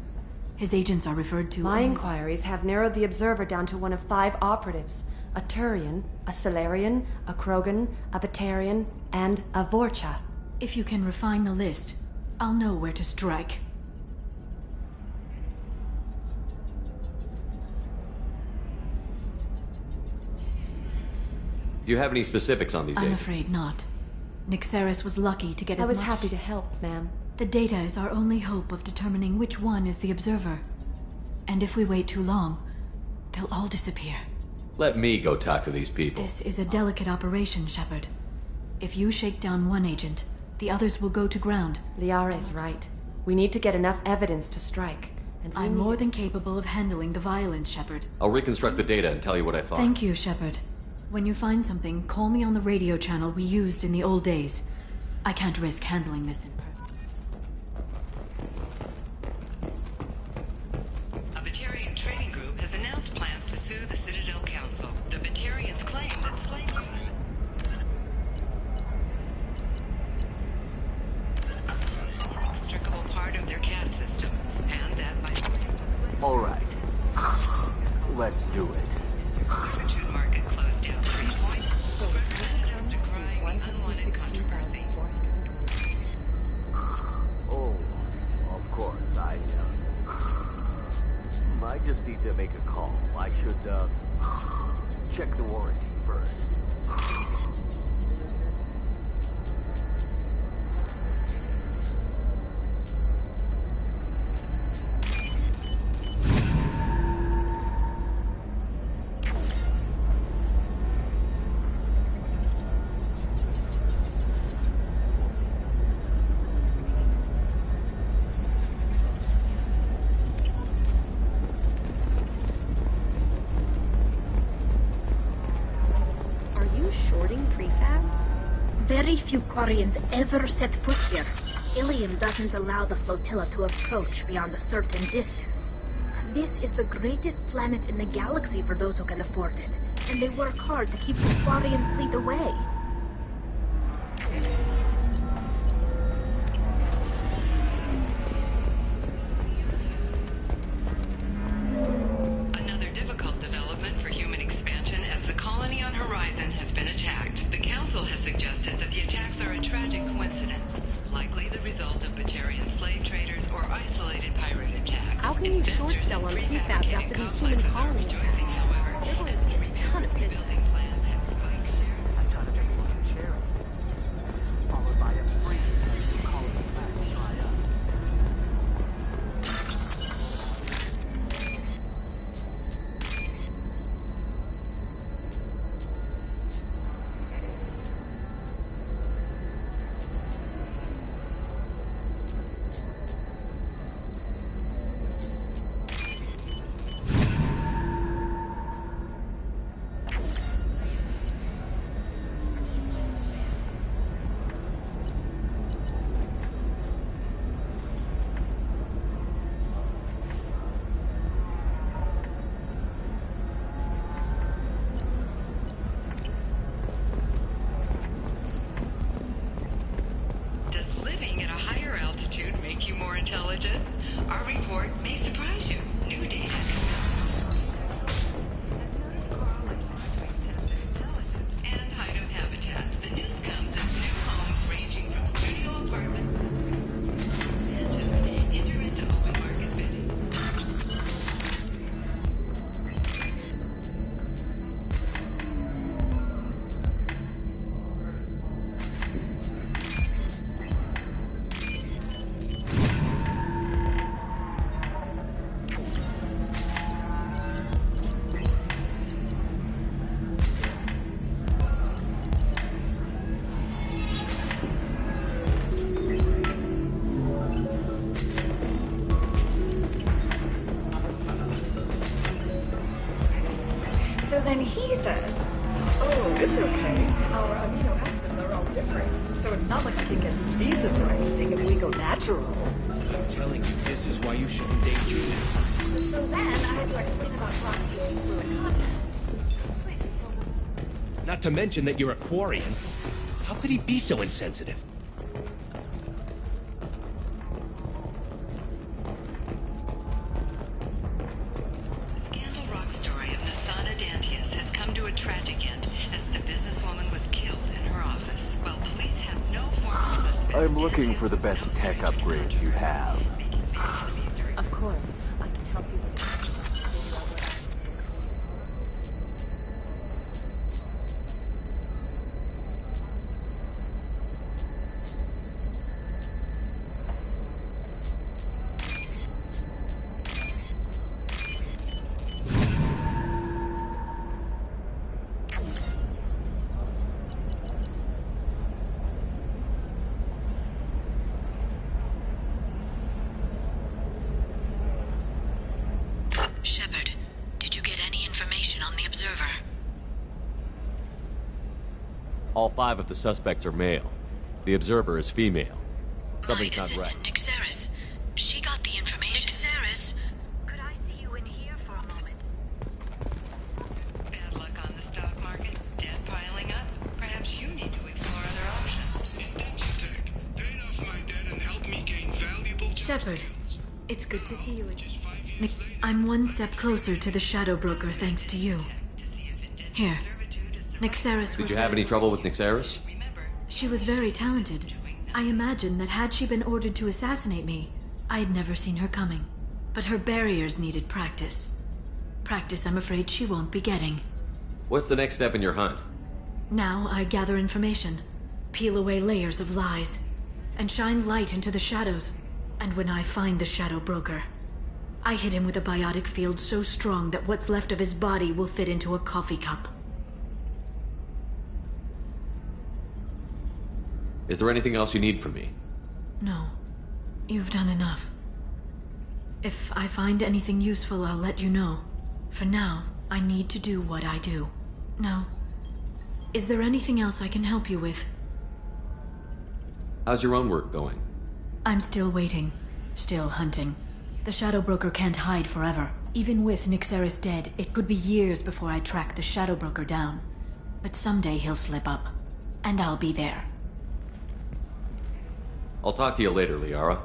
His agents are referred to... My inquiries have narrowed the Observer down to one of 5 operatives. A Turian, a Solarian, a Krogan, a Batarian, and a Vorcha. If you can refine the list, I'll know where to strike. Do you have any specifics on these I'm agents? afraid not. Nyxeris was lucky to get as much... I was happy to help, ma'am. The data is our only hope of determining which one is the Observer. And if we wait too long, they'll all disappear. Let me go talk to these people. This is a delicate operation, Shepard. If you shake down one agent, the others will go to ground. Liara is right. We need to get enough evidence to strike. And I'm more than capable of handling the violence, Shepard. I'll reconstruct the data and tell you what I found. Thank you, Shepard. When you find something, call me on the radio channel we used in the old days. I can't risk handling this in person. A Batarian trading group has announced plans to sue the Citadel Council. The Batarians claim that slavery... inextricable part of their caste system, and that by... All right. Let's do it. Servitude market closed down 3 points. Representatives decrying unwanted controversy. Oh, of course, I just need to make a call. I should, check the warranty first. Very few Quarians ever set foot here. Ilium doesn't allow the flotilla to approach beyond a certain distance. This is the greatest planet in the galaxy for those who can afford it, and they work hard to keep the Quarian fleet away. Another difficult development for human expansion as the colony on Horizon has been attacked. The Council has suggested that the attacks are a tragic coincidence, likely the result of Batarian slave traders or isolated pirate attacks. How can you short sell on prefabs after these human colony attacks? They're going to see a ton of business. make you more intelligent. Our report may surprise you. New data coming. And Hideout habitats. The news comes as new homes ranging from studio apartments mansions enter into open market bidding. So then he says, oh, it's okay. Our amino acids are all different. So it's not like we can get diseases or anything if we go natural. I'm telling you, this is why you shouldn't date Judith. So then I had to explain about Rock's fluid content. Not to mention that you're a Quarian. How could he be so insensitive? Scandal Rock story of Nasana Dantius has come to a tragic end as the businesswoman was killed in her office. While police have no formal suspects. I'm looking for the best tech upgrades you have. Of course. I can help you with that. Shepard, did you get any information on the Observer? All 5 of the suspects are male. The Observer is female. Something's not right. Nyxeris. She got the information. Nyxeris? Could I see you in here for a moment? Bad luck on the stock market. Debt piling up. Perhaps you need to explore other options. Digitech, pay off my debt and help me gain valuable Shepard, it's good to see you again. I'm one step closer to the Shadow Broker thanks to you. Here, Nyxeris. Did you have any trouble with Nyxeris? She was very talented. I imagine that had she been ordered to assassinate me, I had never seen her coming. But her barriers needed practice. Practice I'm afraid she won't be getting. What's the next step in your hunt? Now I gather information, peel away layers of lies, and shine light into the shadows. And when I find the Shadow Broker, I hit him with a biotic field so strong that what's left of his body will fit into a coffee cup. Is there anything else you need from me? No. You've done enough. If I find anything useful, I'll let you know. For now, I need to do what I do. Now, is there anything else I can help you with? How's your own work going? I'm still waiting. Still hunting. The Shadow Broker can't hide forever. Even with Nyxeris dead, it could be years before I track the Shadow Broker down. But someday he'll slip up. And I'll be there. I'll talk to you later, Liara.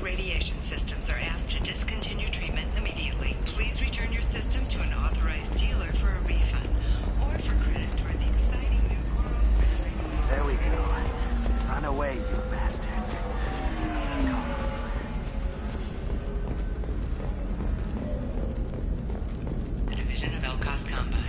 All radiation systems are asked to discontinue treatment immediately. Please return your system to an authorized dealer for a refund, or for credit toward the exciting new coral. There we go. Run away, you bastards. The division of Elkos Combine.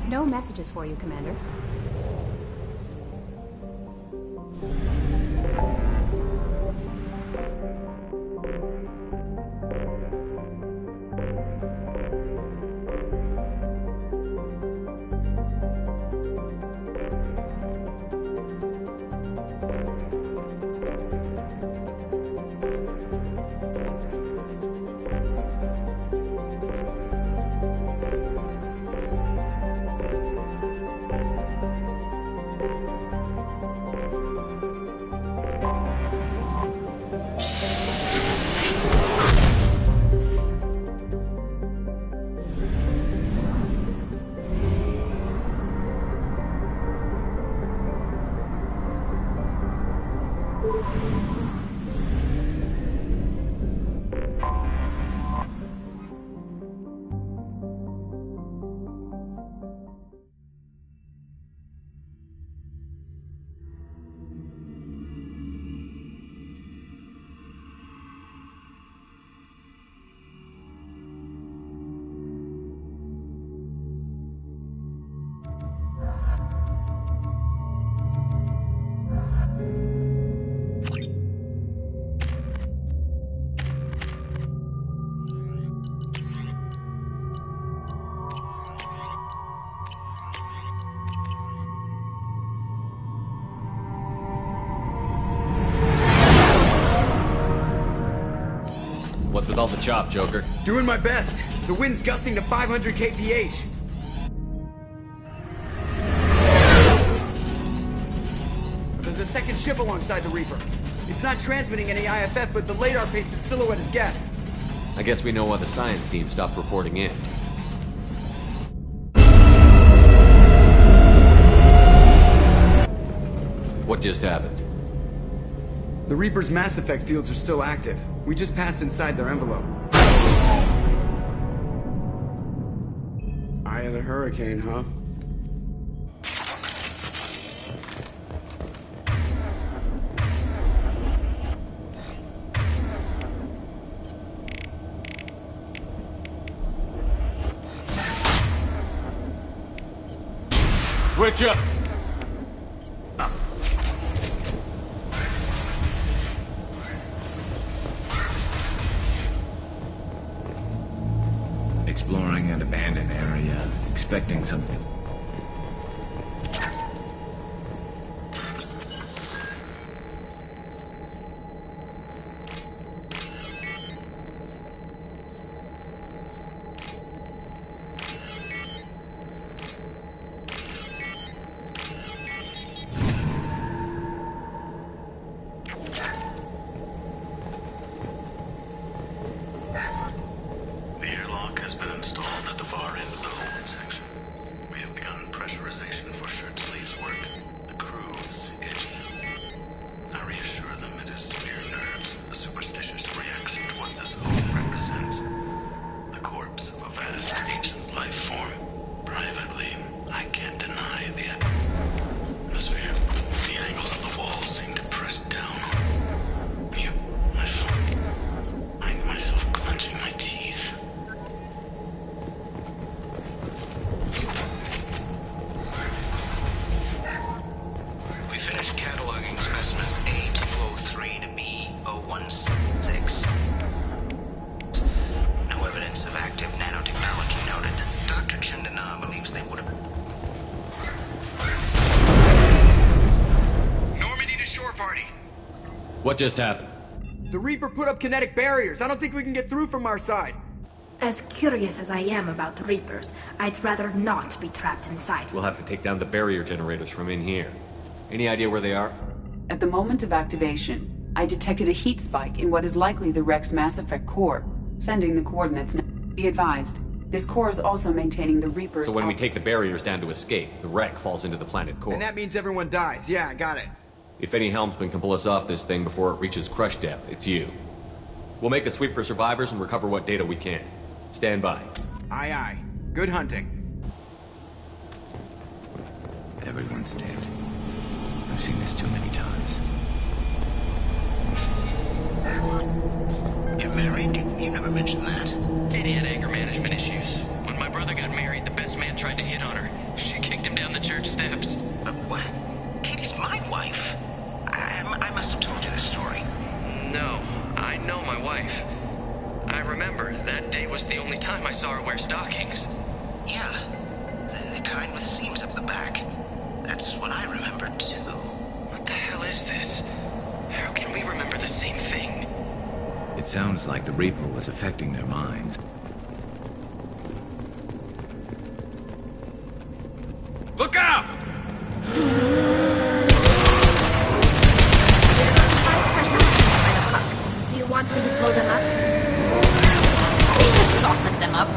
No messages for you, Commander. What's with all the chop, Joker? Doing my best. The wind's gusting to 500 kph. There's a second ship alongside the Reaper. It's not transmitting any IFF, but the radar paints its silhouette as Geth. I guess we know why the science team stopped reporting in. What just happened? The Reaper's Mass Effect fields are still active. We just passed inside their envelope. Eye of the Hurricane, huh? Switch up! Exploring an abandoned area, expecting something. The airlock has been installed at the far end of the hold section. We have begun pressurization for shirt sleeves work. The crew is itchy. I reassure them it is mere nerves, a superstitious reaction to what this hold represents. The corpse of a vast ancient life form. Privately, I can't deny the atmosphere. The angles of the walls seem to press down on you. I find myself clenching my teeth. We finished cataloging specimens A203 to B016. No evidence of active nanotechnology noted. Dr. Chandana believes they would have... Normandy to shore party! What just happened? The Reaper put up kinetic barriers. I don't think we can get through from our side. As curious as I am about the Reapers, I'd rather not be trapped inside. We'll have to take down the barrier generators from in here. Any idea where they are? At the moment of activation, I detected a heat spike in what is likely the Rex Mass Effect core, sending the coordinates now. Be advised, this core is also maintaining the Reapers... So when we take the barriers down to escape, the wreck falls into the planet core. And that means everyone dies. Yeah, I got it. If any helmsman can pull us off this thing before it reaches crush depth, it's you. We'll make a sweep for survivors and recover what data we can. Stand by. Aye, aye. Good hunting. Everyone's dead. I've seen this too many times. You're married? You never mentioned that. Katie had anger management issues. When my brother got married, the best man tried to hit on her. She kicked him down the church steps. But what? Katie's my wife. I must have told you this story. No, I know my wife. I remember that day was the only time I saw her wear stockings. Yeah, the kind with seams up the back. That's what I remember too. What the hell is this? How can we remember the same thing? It sounds like the Reaper was affecting their minds. Look out! Do you want me to blow them up? Soften them up.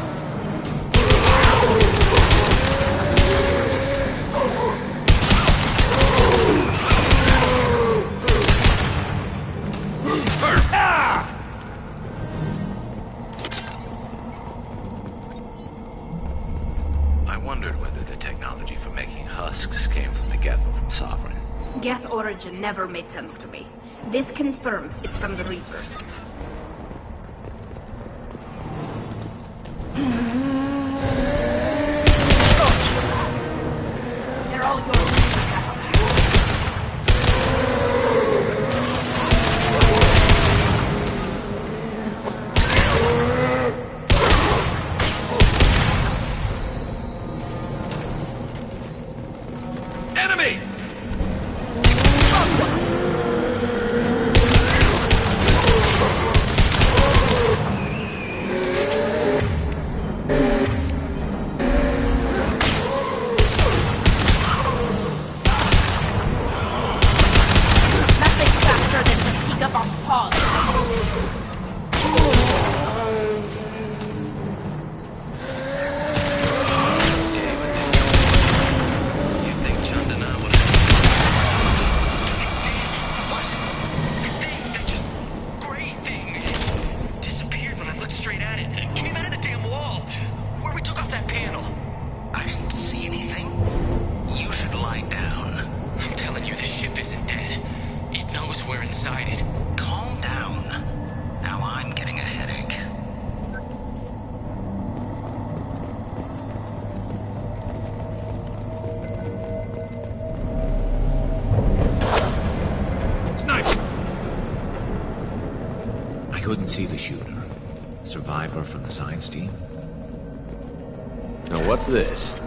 I wondered whether the technology for making husks came from the Geth or from Sovereign. Geth origin never made sense to me. This confirms it's from the Reapers. They're all yours. Enemies! excited. Calm down. Now I'm getting a headache. I couldn't see the shooter. Survivor from the science team? Now what's this?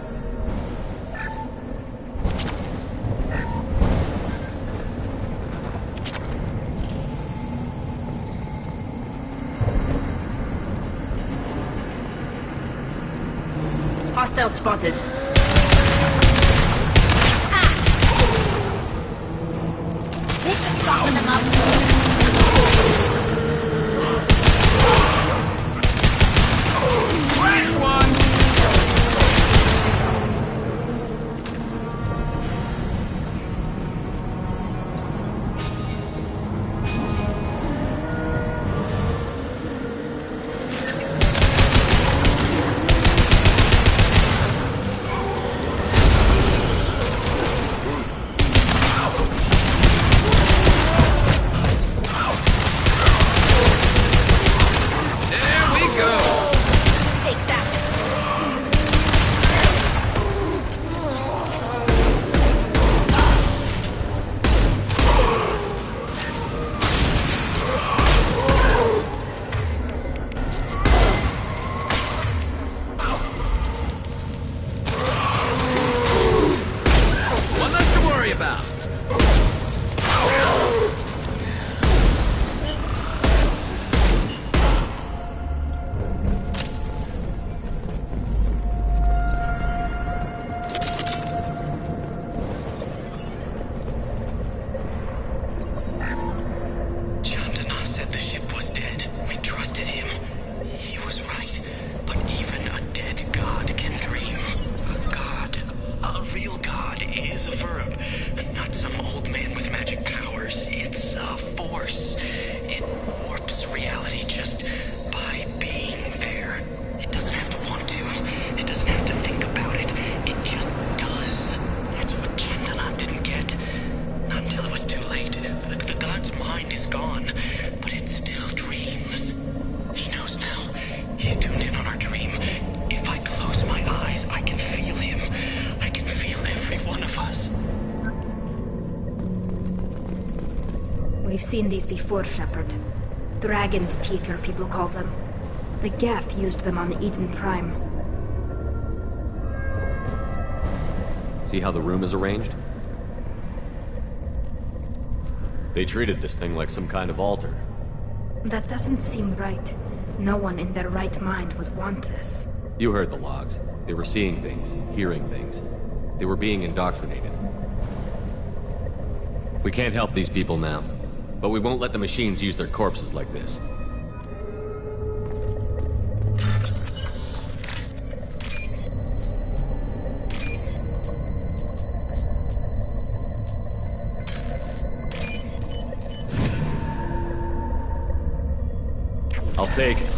Hostile spotted. This should soften them up. Last one! We've seen these before, Shepard. Dragon's teeth, your people call them. The Geth used them on Eden Prime. See how the room is arranged? They treated this thing like some kind of altar. That doesn't seem right. No one in their right mind would want this. You heard the logs. They were seeing things, hearing things. They were being indoctrinated. We can't help these people now, but we won't let the machines use their corpses like this. I'll take it.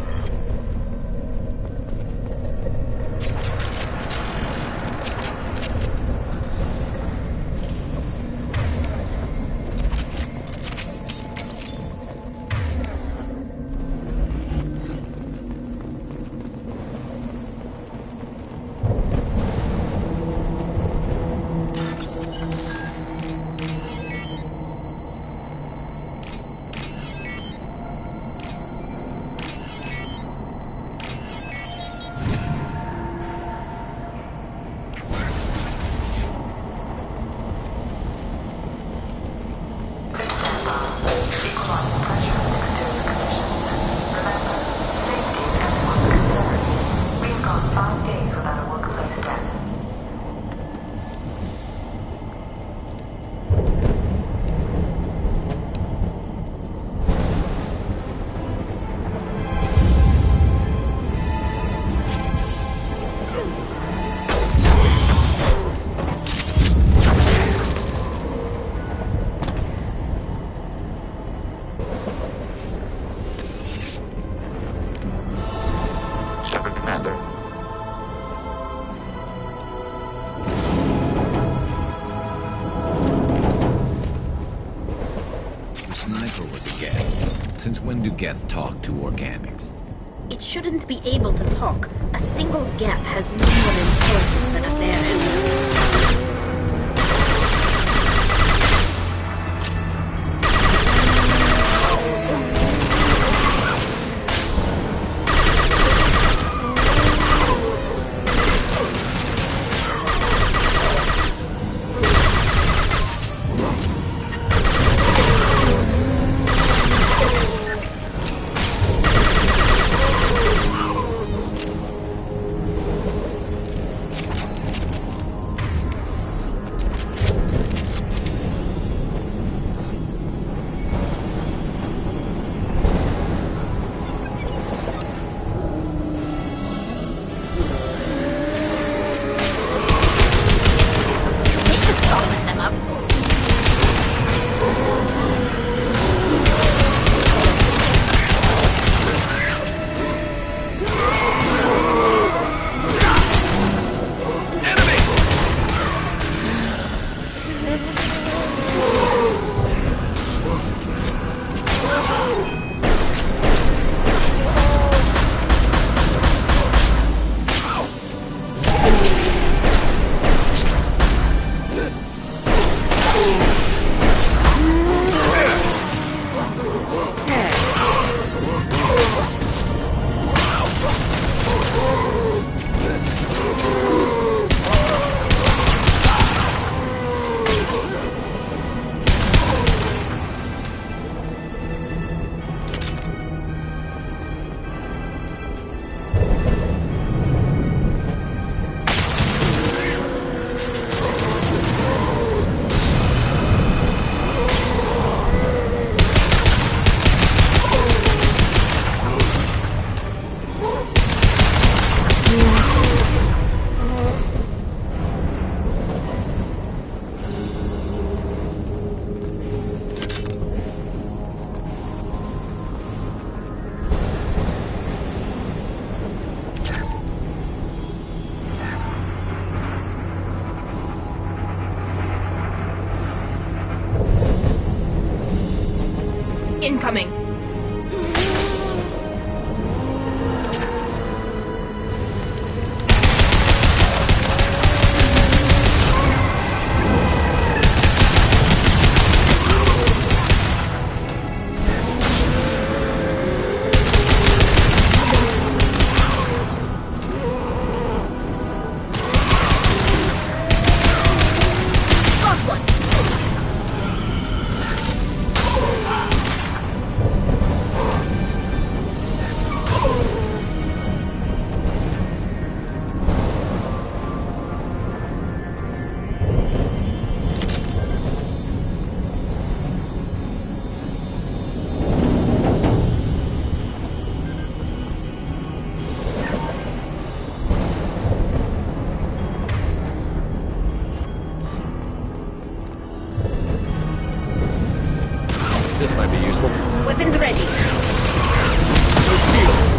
sniper was a Geth. Since when do Geth talk to organics? It shouldn't be able to talk. A single Geth has no more intelligence than a bear. Incoming. This might be useful. Weapons ready. No shield.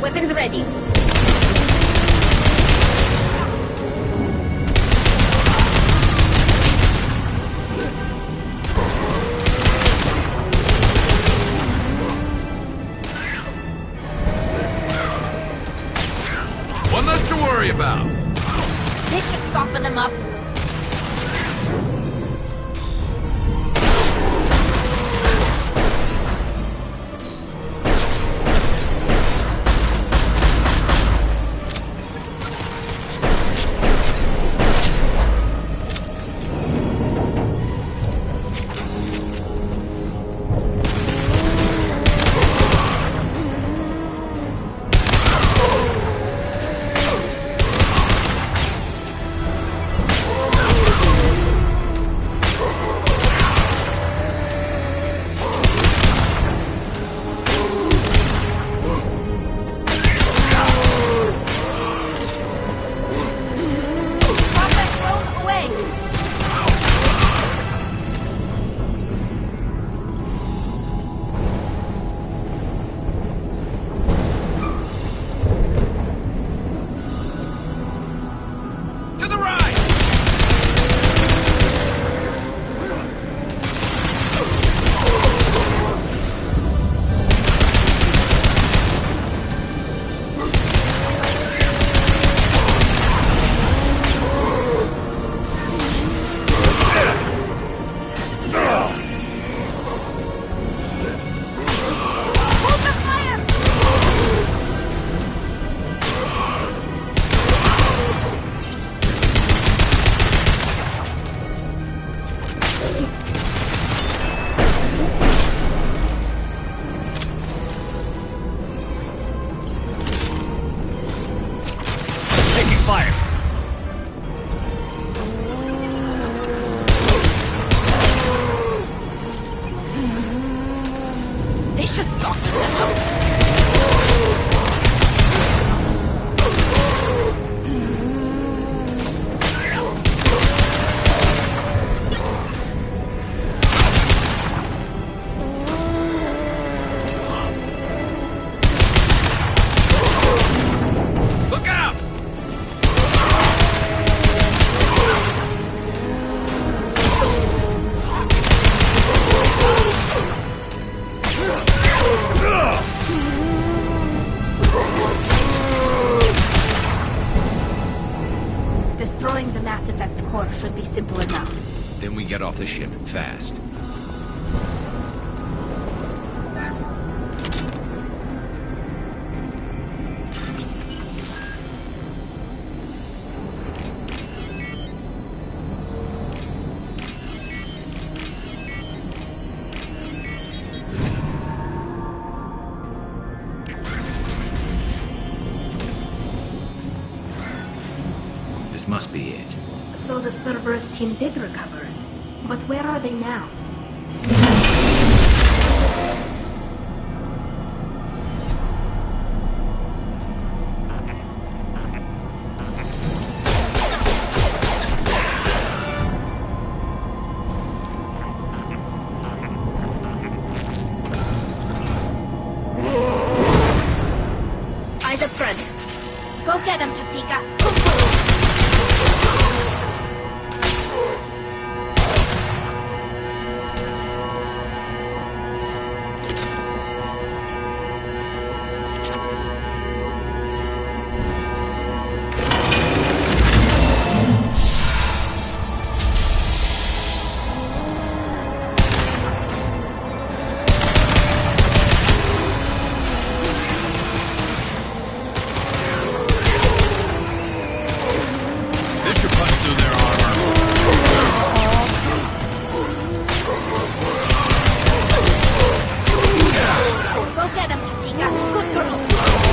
Weapons ready. worry about. This should soften him up. Destroying the Mass Effect core should be simple enough. Then we get off the ship, fast. This must be it. So the Cerberus team did recover it. But where are they now? Eyes up front. Go get them, Chatika. This should punch through their armor. Go get them, Chatika. Good girl.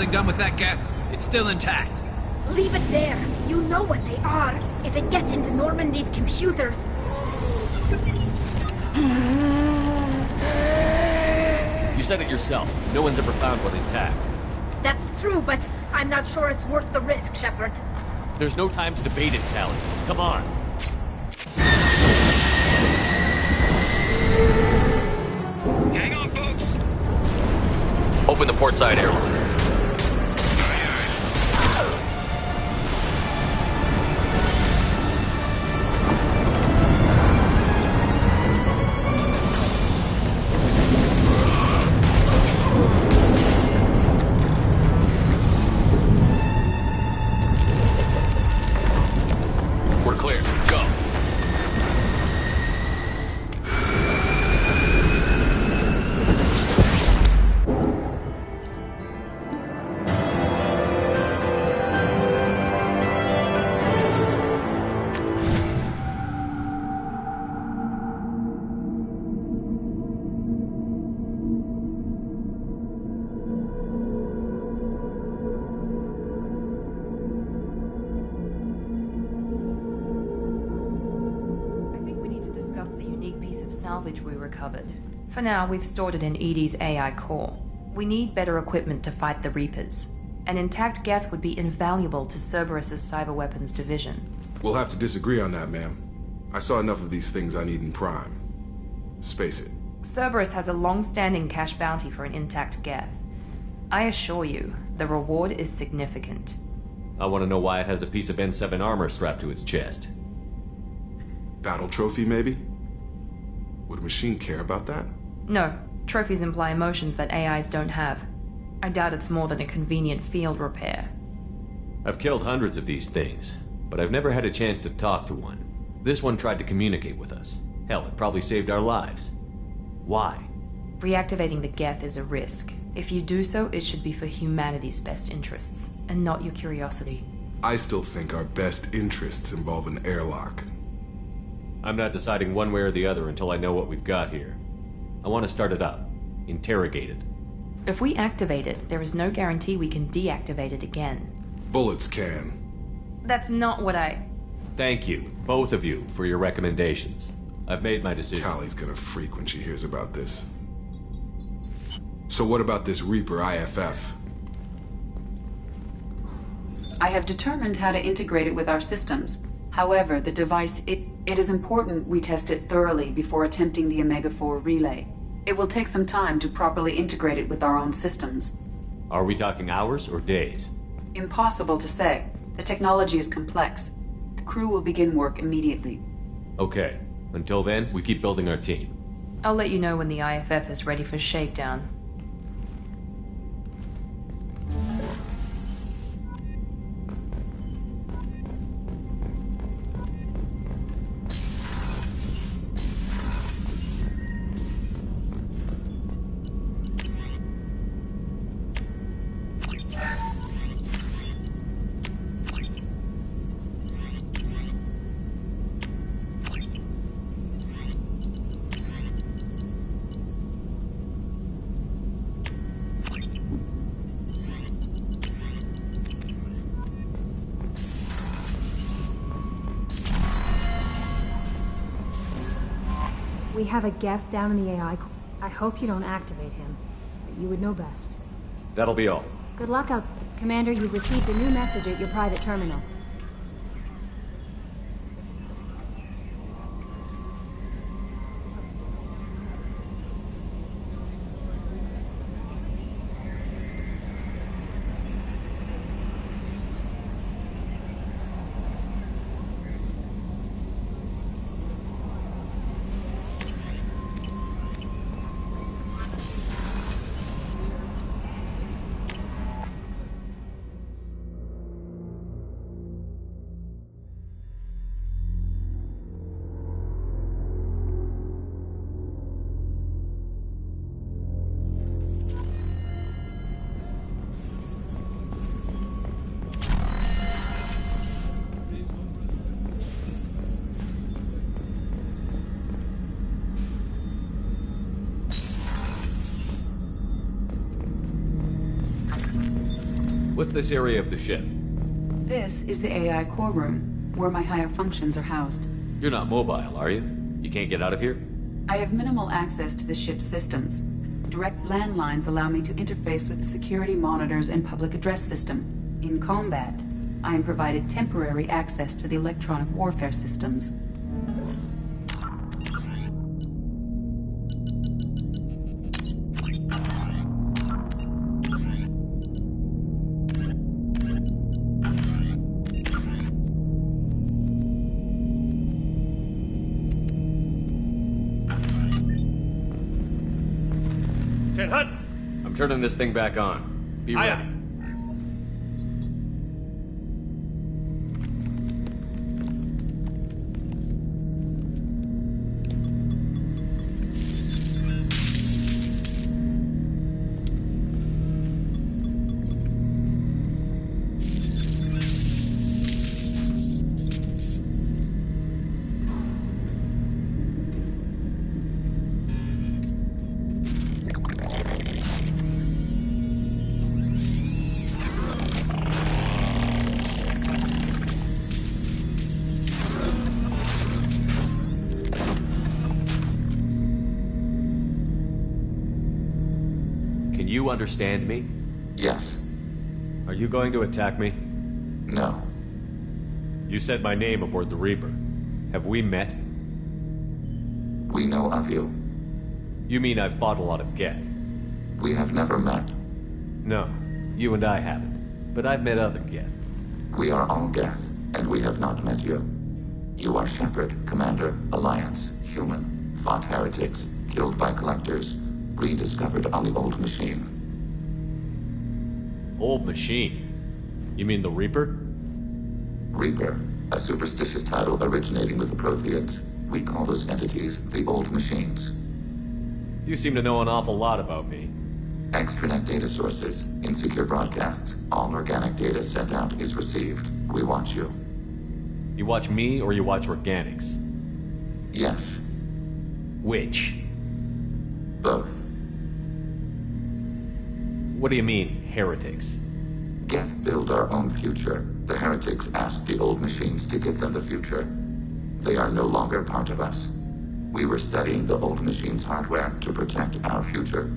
anything done with that, Geth? It's still intact. Leave it there. You know what they are. If it gets into Normandy's computers... You said it yourself. No one's ever found one intact. That's true, but I'm not sure it's worth the risk, Shepard. There's no time to debate it, Tali. Come on. Hang on, folks. Open the port side airlock. Salvage we recovered. For now, we've stored it in EDI's AI core. We need better equipment to fight the Reapers. An intact Geth would be invaluable to Cerberus's cyber weapons division. We'll have to disagree on that, ma'am. I saw enough of these things I need in Prime. Space it. Cerberus has a long-standing cash bounty for an intact Geth. I assure you, the reward is significant. I want to know why it has a piece of N7 armor strapped to its chest. Battle trophy, maybe? Would a machine care about that? No. Trophies imply emotions that AIs don't have. I doubt it's more than a convenient field repair. I've killed hundreds of these things, but I've never had a chance to talk to one. This one tried to communicate with us. Hell, it probably saved our lives. Why? Reactivating the Geth is a risk. If you do so, it should be for humanity's best interests, and not your curiosity. I still think our best interests involve an airlock. I'm not deciding one way or the other until I know what we've got here. I want to start it up. Interrogate it. If we activate it, there is no guarantee we can deactivate it again. Bullets can. That's not what I... Thank you, both of you, for your recommendations. I've made my decision. Tali's gonna freak when she hears about this. So what about this Reaper IFF? I have determined how to integrate it with our systems. However, the device, it is important we test it thoroughly before attempting the Omega-4 relay. It will take some time to properly integrate it with our own systems. Are we talking hours or days? Impossible to say. The technology is complex. The crew will begin work immediately. Okay. Until then, we keep building our team. I'll let you know when the IFF is ready for shakedown. We have a Geth down in the AI core. I hope you don't activate him. But you would know best. That'll be all. Good luck out. Commander, you've received a new message at your private terminal. What's this area of the ship? This is the AI core room, where my higher functions are housed. You're not mobile, are you? You can't get out of here? I have minimal access to the ship's systems. Direct landlines allow me to interface with the security monitors and public address system. In combat, I am provided temporary access to the electronic warfare systems. I'm turning this thing back on. Be ready. You understand me? Yes. Are you going to attack me? No. You said my name aboard the Reaper. Have we met? We know of you. You mean I've fought a lot of Geth? We have never met. No, you and I haven't. But I've met other Geth. We are all Geth, and we have not met you. You are Shepard, Commander, Alliance, human, fought heretics, killed by collectors, rediscovered on the Old Machine. Old Machine? You mean the Reaper? Reaper, a superstitious title originating with the Protheans. We call those entities the Old Machines. You seem to know an awful lot about me. Extranet data sources, insecure broadcasts, all organic data sent out is received. We watch you. You watch me or you watch organics? Yes. Which? Both. What do you mean, heretics? Geth build our own future. The heretics asked the Old Machines to give them the future. They are no longer part of us. We were studying the Old Machines' hardware to protect our future.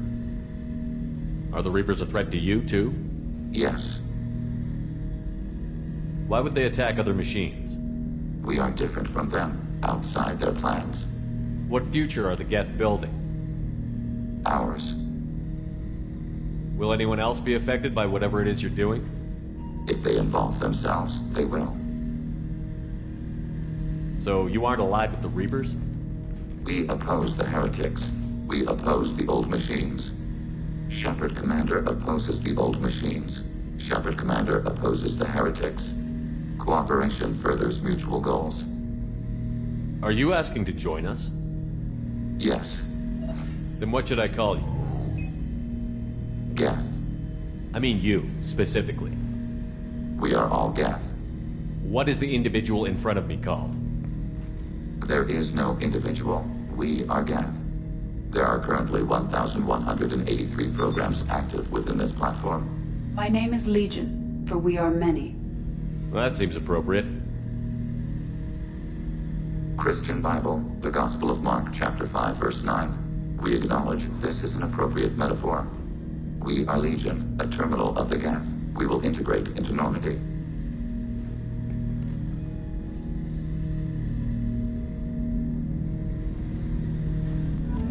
Are the Reapers a threat to you, too? Yes. Why would they attack other machines? We are different from them, outside their plans. What future are the Geth building? Ours. Will anyone else be affected by whatever it is you're doing? If they involve themselves, they will. So you aren't allied with the Reapers? We oppose the heretics. We oppose the Old Machines. Shepard Commander opposes the Old Machines. Shepard Commander opposes the heretics. Cooperation furthers mutual goals. Are you asking to join us? Yes. Then what should I call you? Geth. I mean you, specifically. We are all Geth. What is the individual in front of me called? There is no individual. We are Geth. There are currently 1,183 programs active within this platform. My name is Legion, for we are many. Well, that seems appropriate. Christian Bible, the Gospel of Mark, chapter 5, verse 9. We acknowledge this is an appropriate metaphor. We are Legion, a terminal of the Geth. We will integrate into Normandy.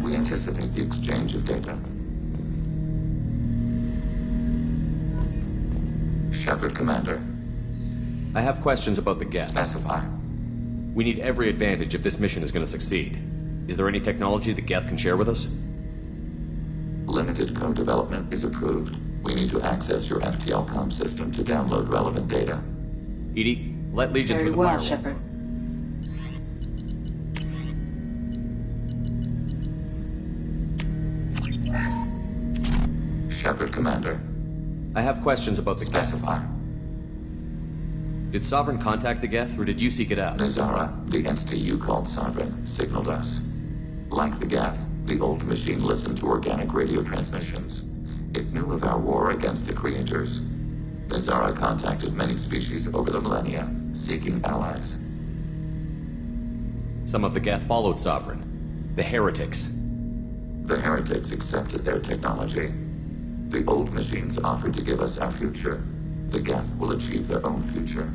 We anticipate the exchange of data. Shepard Commander. I have questions about the Geth. Specify. We need every advantage if this mission is going to succeed. Is there any technology the Geth can share with us? Limited code development is approved. We need to access your FTL-COM system to download relevant data. EDI, let Legion Very through the well, firewall. Shepard. Shepard Commander. I have questions about the Geth. Specify. Did Sovereign contact the Geth, or did you seek it out? Nazara, the entity you called Sovereign, signaled us. Like the Geth, the Old Machine listened to organic radio transmissions. It knew of our war against the Creators. Nazara contacted many species over the millennia, seeking allies. Some of the Geth followed Sovereign. The heretics. The heretics accepted their technology. The old machines offered to give us our future. The Geth will achieve their own future.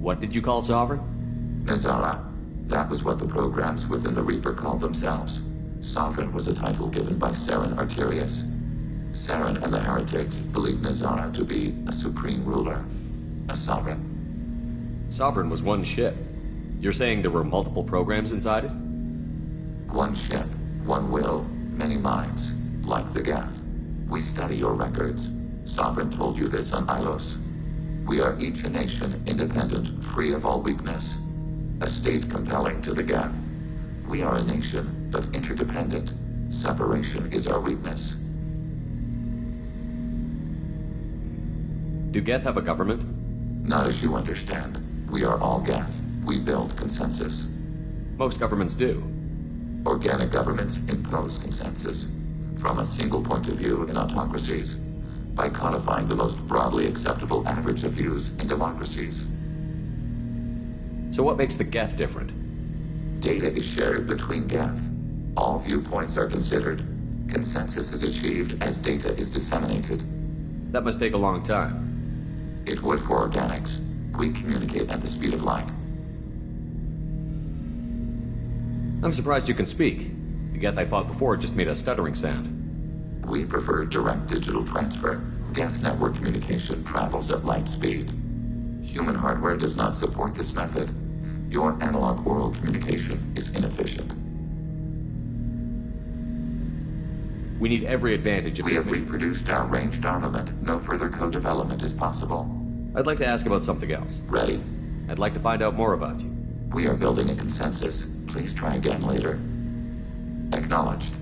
What did you call Sovereign? Nazara. That was what the programs within the Reaper called themselves. Sovereign was a title given by Saren Arterius. Saren and the heretics believed Nazara to be a supreme ruler. A sovereign. Sovereign was one ship. You're saying there were multiple programs inside it? One ship, one will, many minds, like the Geth. We study your records. Sovereign told you this on Ilos. We are each a nation, independent, free of all weakness. A state compelling to the Geth. We are a nation, but interdependent. Separation is our weakness. Do Geth have a government? Not as you understand. We are all Geth. We build consensus. Most governments do. Organic governments impose consensus. From a single point of view in autocracies. By codifying the most broadly acceptable average of views in democracies. So what makes the Geth different? Data is shared between Geth. All viewpoints are considered. Consensus is achieved as data is disseminated. That must take a long time. It would for organics. We communicate at the speed of light. I'm surprised you can speak. The Geth I fought before just made a stuttering sound. We prefer direct digital transfer. Geth network communication travels at light speed. Human hardware does not support this method. Your analog oral communication is inefficient. We need every advantage of We this have mission. reproduced our ranged armament. No further co-development is possible. I'd like to ask about something else. Ready. I'd like to find out more about you. We are building a consensus. Please try again later. Acknowledged.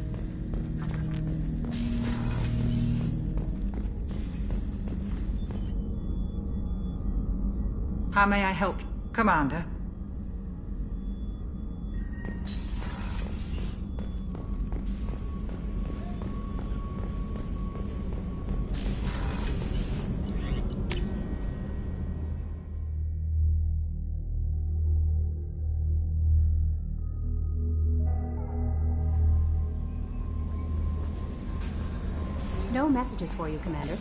How may I help you, Commander? No messages for you, Commander.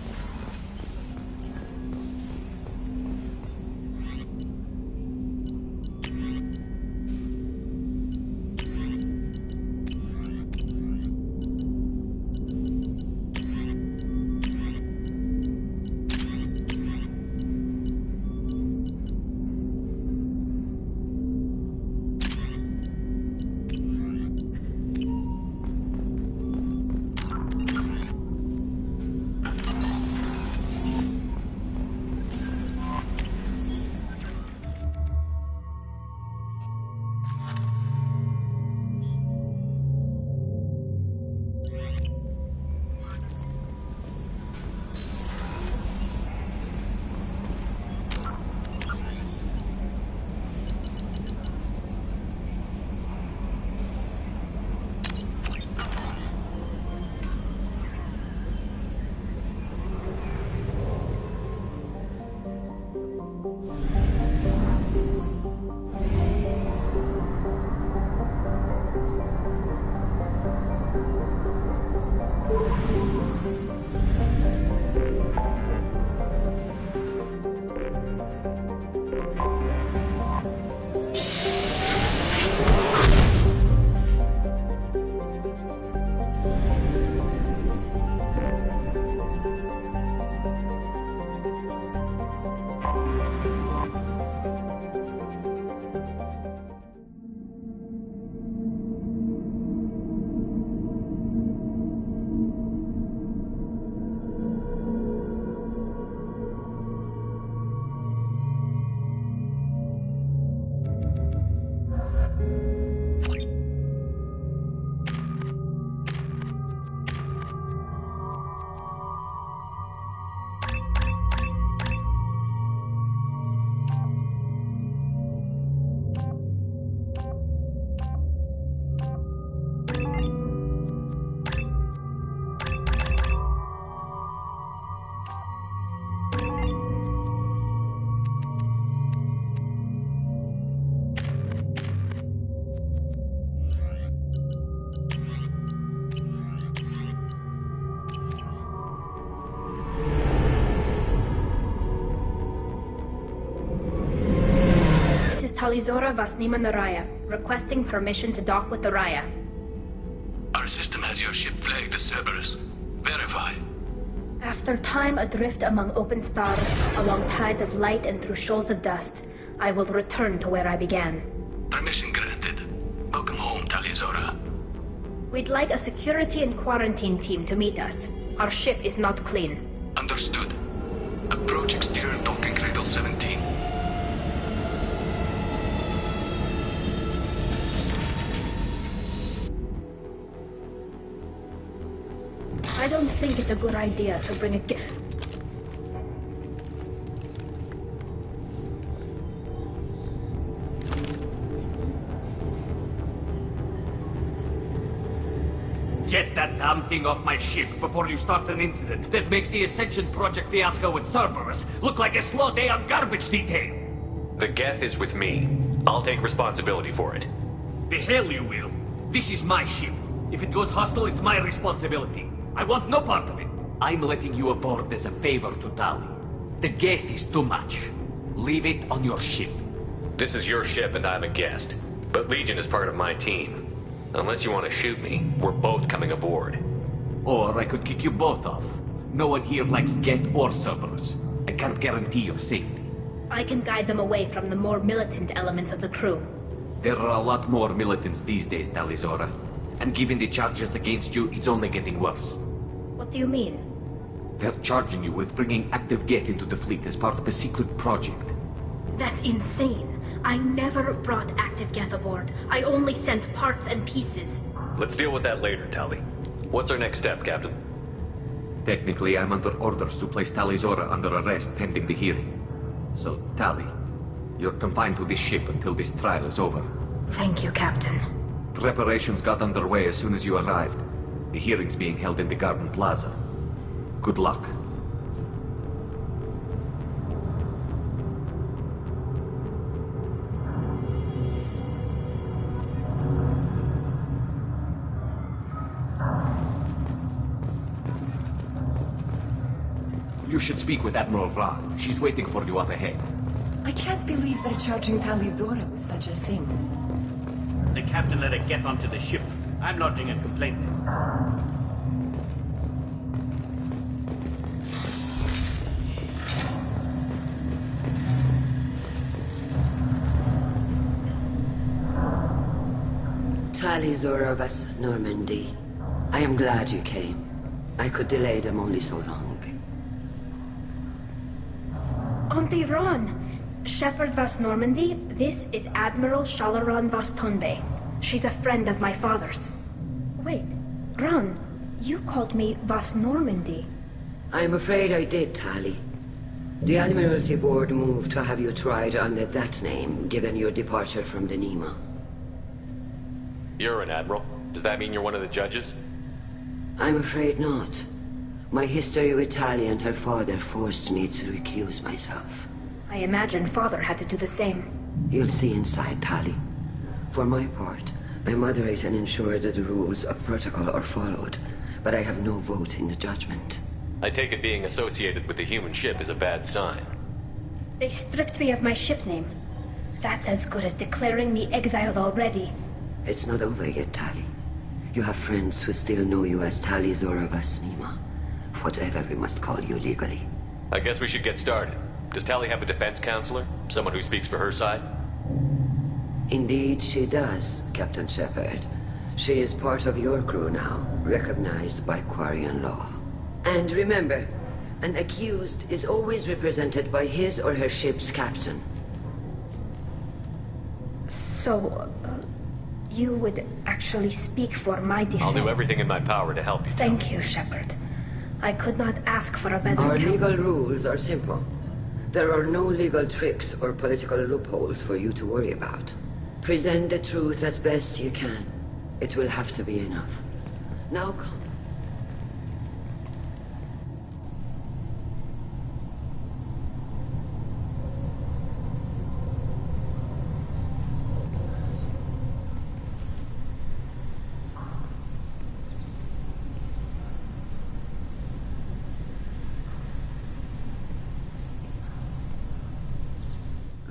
Talizora Vasnima Naraya, requesting permission to dock with the Raya. Our system has your ship flagged as Cerberus. Verify. After time adrift among open stars, along tides of light and through shoals of dust, I will return to where I began. Permission granted. Welcome home, Talizora. We'd like a security and quarantine team to meet us. Our ship is not clean. Understood. Approach exterior docking cradle 17. I don't think it's a good idea to bring a Get that damn thing off my ship before you start an incident that makes the Ascension Project fiasco with Cerberus look like a slow day on garbage detail. The Geth is with me. I'll take responsibility for it. The hell you will. This is my ship. If it goes hostile, it's my responsibility. I want no part of it. I'm letting you aboard as a favor to Tali. The Geth is too much. Leave it on your ship. This is your ship and I'm a guest. But Legion is part of my team. Unless you want to shoot me, we're both coming aboard. Or I could kick you both off. No one here likes Geth or Cerberus. I can't guarantee your safety. I can guide them away from the more militant elements of the crew. There are a lot more militants these days, Talizora. And given the charges against you, it's only getting worse. What do you mean? They're charging you with bringing active Geth into the fleet as part of a secret project. That's insane. I never brought active Geth aboard. I only sent parts and pieces. Let's deal with that later, Tali. What's our next step, Captain? Technically, I'm under orders to place Talizora under arrest pending the hearing. So, Tali, you're confined to this ship until this trial is over. Thank you, Captain. Preparations got underway as soon as you arrived. The hearing's being held in the Garden Plaza. Good luck. You should speak with Admiral Ra. She's waiting for you up ahead. I can't believe they're charging Talizora with such a thing. The captain let her get onto the ship. I'm lodging a complaint. Talizora Vas Normandy. I am glad you came. I could delay them only so long. Auntie Ron! Shepard Vas Normandy, this is Admiral Shalaran Vas Tonbe. She's a friend of my father's. Wait, Ron, you called me Vas Normandy. I'm afraid I did, Tali. The Admiralty Board moved to have you tried under that name, given your departure from the Nima. You're an admiral. Does that mean you're one of the judges? I'm afraid not. My history with Tali and her father forced me to recuse myself. I imagine father had to do the same. You'll see inside, Tali. For my part, I moderate and ensure that the rules of protocol are followed, but I have no vote in the judgment. I take it being associated with the human ship is a bad sign. They stripped me of my ship name. That's as good as declaring me exiled already. It's not over yet, Tali. You have friends who still know you as Talizora Vas Nima. Whatever we must call you legally. I guess we should get started. Does Tali have a defense counselor? Someone who speaks for her side? Indeed she does, Captain Shepard. She is part of your crew now, recognized by Quarian law. And remember, an accused is always represented by his or her ship's captain. So, you would actually speak for my defense? I'll do everything in my power to help you. Thank you, Shepard. I could not ask for a better Our counsel. legal rules are simple. There are no legal tricks or political loopholes for you to worry about. Present the truth as best you can. It will have to be enough. Now come.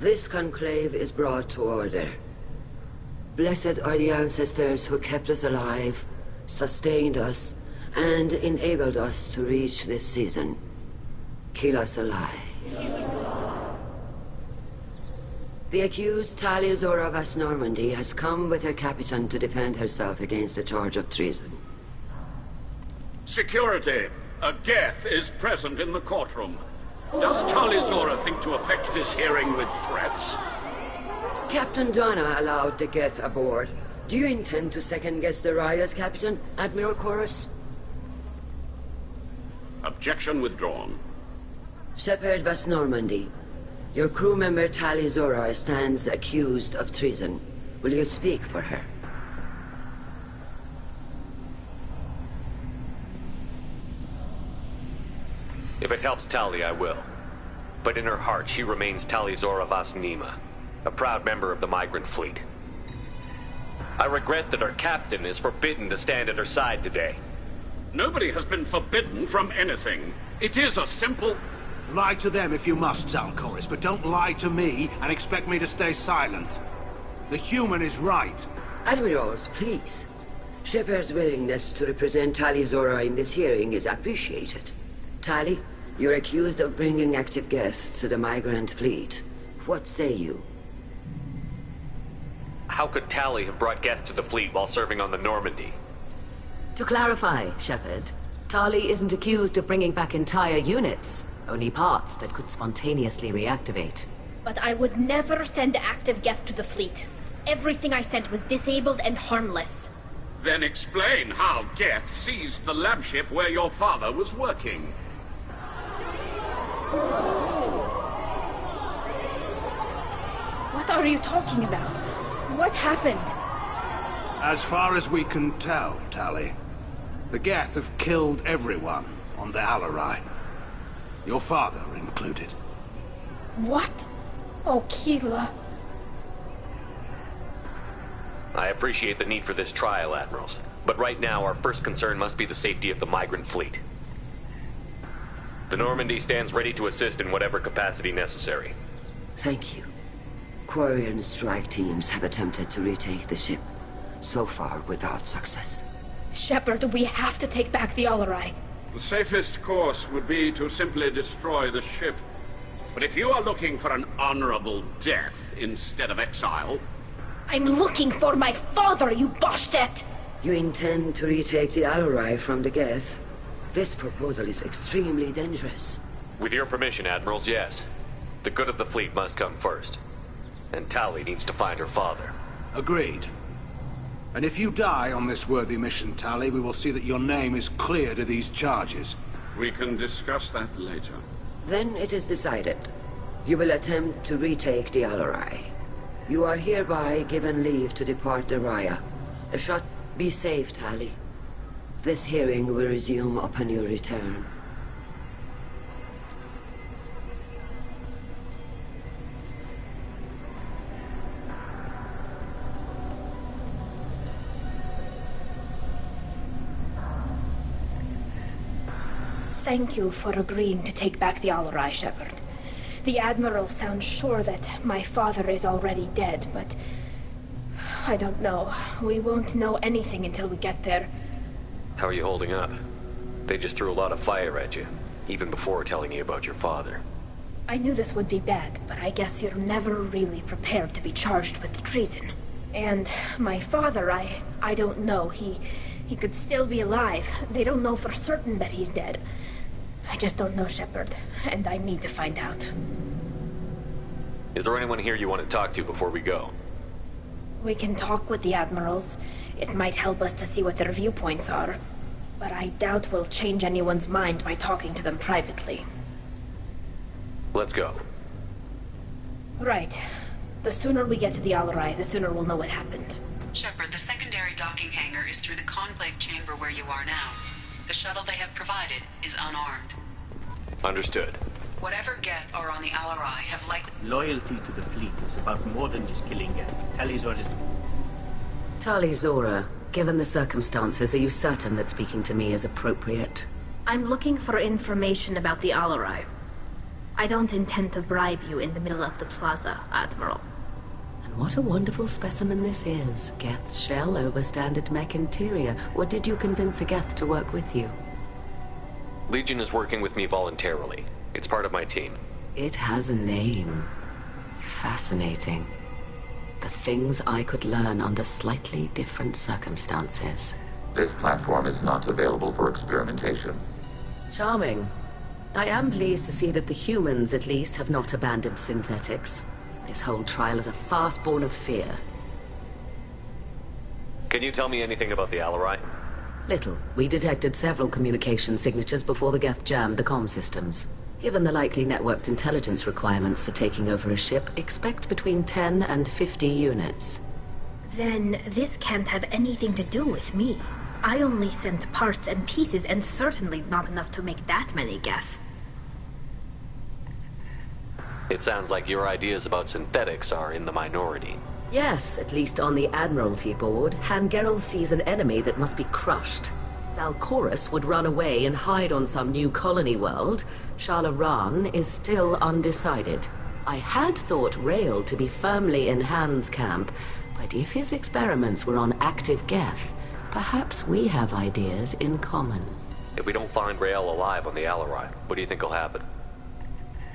This conclave is brought to order. Blessed are the ancestors who kept us alive, sustained us, and enabled us to reach this season. Keep us alive. The accused Talia Zora Vas Normandy has come with her captain to defend herself against a charge of treason. Security! A Geth is present in the courtroom. Does Talia Zora think to effect this hearing with threats? Captain Donna allowed the Geth aboard. Do you intend to second-guess the Raya's captain, Admiral Chorus? Objection withdrawn. Shepard Vas Normandy, your crew member Talia Zora stands accused of treason. Will you speak for her? If it helps Tali, I will. But in her heart, she remains Talia Zora Vas Nema, a proud member of the migrant fleet. I regret that our captain is forbidden to stand at her side today. Nobody has been forbidden from anything. It is a simple... Lie to them if you must, Zalcoris, but don't lie to me and expect me to stay silent. The human is right. Admirals, please. Shepard's willingness to represent Talia Zora in this hearing is appreciated. Tali, you're accused of bringing active guests to the migrant fleet. What say you? How could Tali have brought Geth to the fleet while serving on the Normandy? To clarify, Shepard, Tali isn't accused of bringing back entire units, only parts that could spontaneously reactivate. But I would never send active Geth to the fleet. Everything I sent was disabled and harmless. Then explain how Geth seized the lab ship where your father was working. What are you talking about? What happened? As far as we can tell, Tali, the Geth have killed everyone on the Alarai. Your father included. What? Oh, Keela. I appreciate the need for this trial, Admirals. But right now, our first concern must be the safety of the migrant fleet. The Normandy stands ready to assist in whatever capacity necessary. Thank you. Quarian strike teams have attempted to retake the ship, so far without success. Shepard, we have to take back the Alarai. The safest course would be to simply destroy the ship. But if you are looking for an honorable death instead of exile... I'm looking for my father, you Bastet! You intend to retake the Alarai from the Geth? This proposal is extremely dangerous. With your permission, Admirals, yes. The good of the fleet must come first. And Tali needs to find her father. Agreed. And if you die on this worthy mission, Tali, we will see that your name is cleared of these charges. We can discuss that later. Then it is decided. You will attempt to retake the Alarai. You are hereby given leave to depart the Raya. Be safe, Tali. This hearing will resume upon your return. Thank you for agreeing to take back the Alarai, Shepard. The Admiral sounds sure that my father is already dead, but... I don't know. We won't know anything until we get there. How are you holding up? They just threw a lot of fire at you, even before telling you about your father. I knew this would be bad, but I guess you're never really prepared to be charged with treason. And my father, I don't know. He could still be alive. They don't know for certain that he's dead. I just don't know, Shepard, and I need to find out. Is there anyone here you want to talk to before we go? We can talk with the Admirals. It might help us to see what their viewpoints are. But I doubt we'll change anyone's mind by talking to them privately. Let's go. Right. The sooner we get to the Alarai, the sooner we'll know what happened. Shepard, the secondary docking hangar is through the Conclave chamber where you are now. The shuttle they have provided is unarmed. Understood. Whatever Geth are on the Alarai have likely... Loyalty to the fleet is about more than just killing Geth. Tali Zora is... Tali Zora, given the circumstances, are you certain that speaking to me is appropriate? I'm looking for information about the Alarai. I don't intend to bribe you in the middle of the plaza, Admiral. And what a wonderful specimen this is. Geth's shell over standard mech interior. Or did you convince a Geth to work with you? Legion is working with me voluntarily. It's part of my team. It has a name. Fascinating. The things I could learn under slightly different circumstances. This platform is not available for experimentation. Charming. I am pleased to see that the humans, at least, have not abandoned synthetics. This whole trial is a farce born of fear. Can you tell me anything about the Alarai? Little. We detected several communication signatures before the Geth jammed the comm systems. Given the likely networked intelligence requirements for taking over a ship, expect between 10 and 50 units. Then this can't have anything to do with me. I only sent parts and pieces, and certainly not enough to make that many Geth. It sounds like your ideas about synthetics are in the minority. Yes, at least on the Admiralty board, Hangerel sees an enemy that must be crushed. Zalcorus would run away and hide on some new colony world. Shala-Ran is still undecided. I had thought Rael to be firmly in Han's camp, but if his experiments were on active Geth, perhaps we have ideas in common. If we don't find Rael alive on the Alarai, what do you think will happen?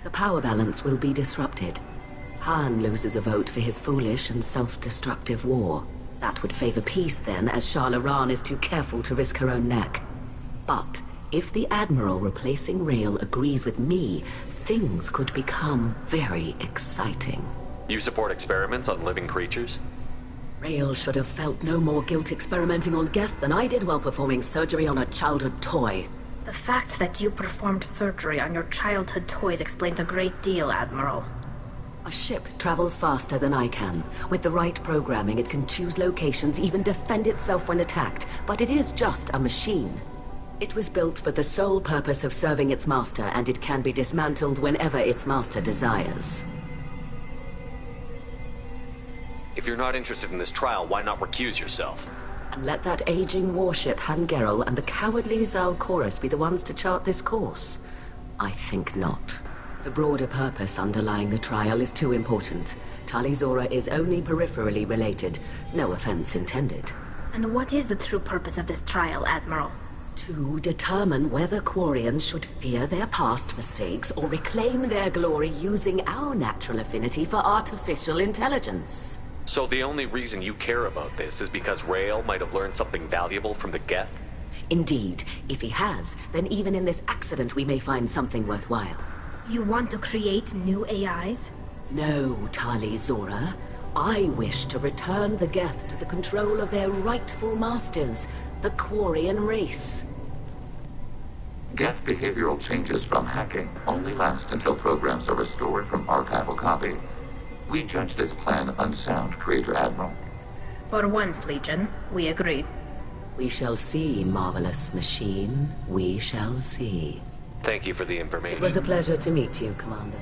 The power balance will be disrupted. Han loses a vote for his foolish and self-destructive war. That would favor peace then, as Shala-Ran is too careful to risk her own neck. But if the Admiral replacing Rael agrees with me, things could become very exciting. You support experiments on living creatures? Rael should have felt no more guilt experimenting on Geth than I did while performing surgery on a childhood toy. The fact that you performed surgery on your childhood toys explains a great deal, Admiral. A ship travels faster than I can. With the right programming, it can choose locations, even defend itself when attacked. But it is just a machine. It was built for the sole purpose of serving its master, and it can be dismantled whenever its master desires. If you're not interested in this trial, why not recuse yourself? And let that aging warship Hangerel and the cowardly Zalcorus be the ones to chart this course? I think not. The broader purpose underlying the trial is too important. Tali'Zorah is only peripherally related. No offense intended. And what is the true purpose of this trial, Admiral? To determine whether Quarians should fear their past mistakes or reclaim their glory using our natural affinity for artificial intelligence. So the only reason you care about this is because Rael might have learned something valuable from the Geth? Indeed. If he has, then even in this accident we may find something worthwhile. You want to create new AIs? No, Tali'Zorah. I wish to return the Geth to the control of their rightful masters, the Quarian race. Geth behavioral changes from hacking only last until programs are restored from archival copy. We judge this plan unsound, Creator Admiral. For once, Legion, we agree. We shall see, marvelous machine. We shall see. Thank you for the information. It was a pleasure to meet you, Commander.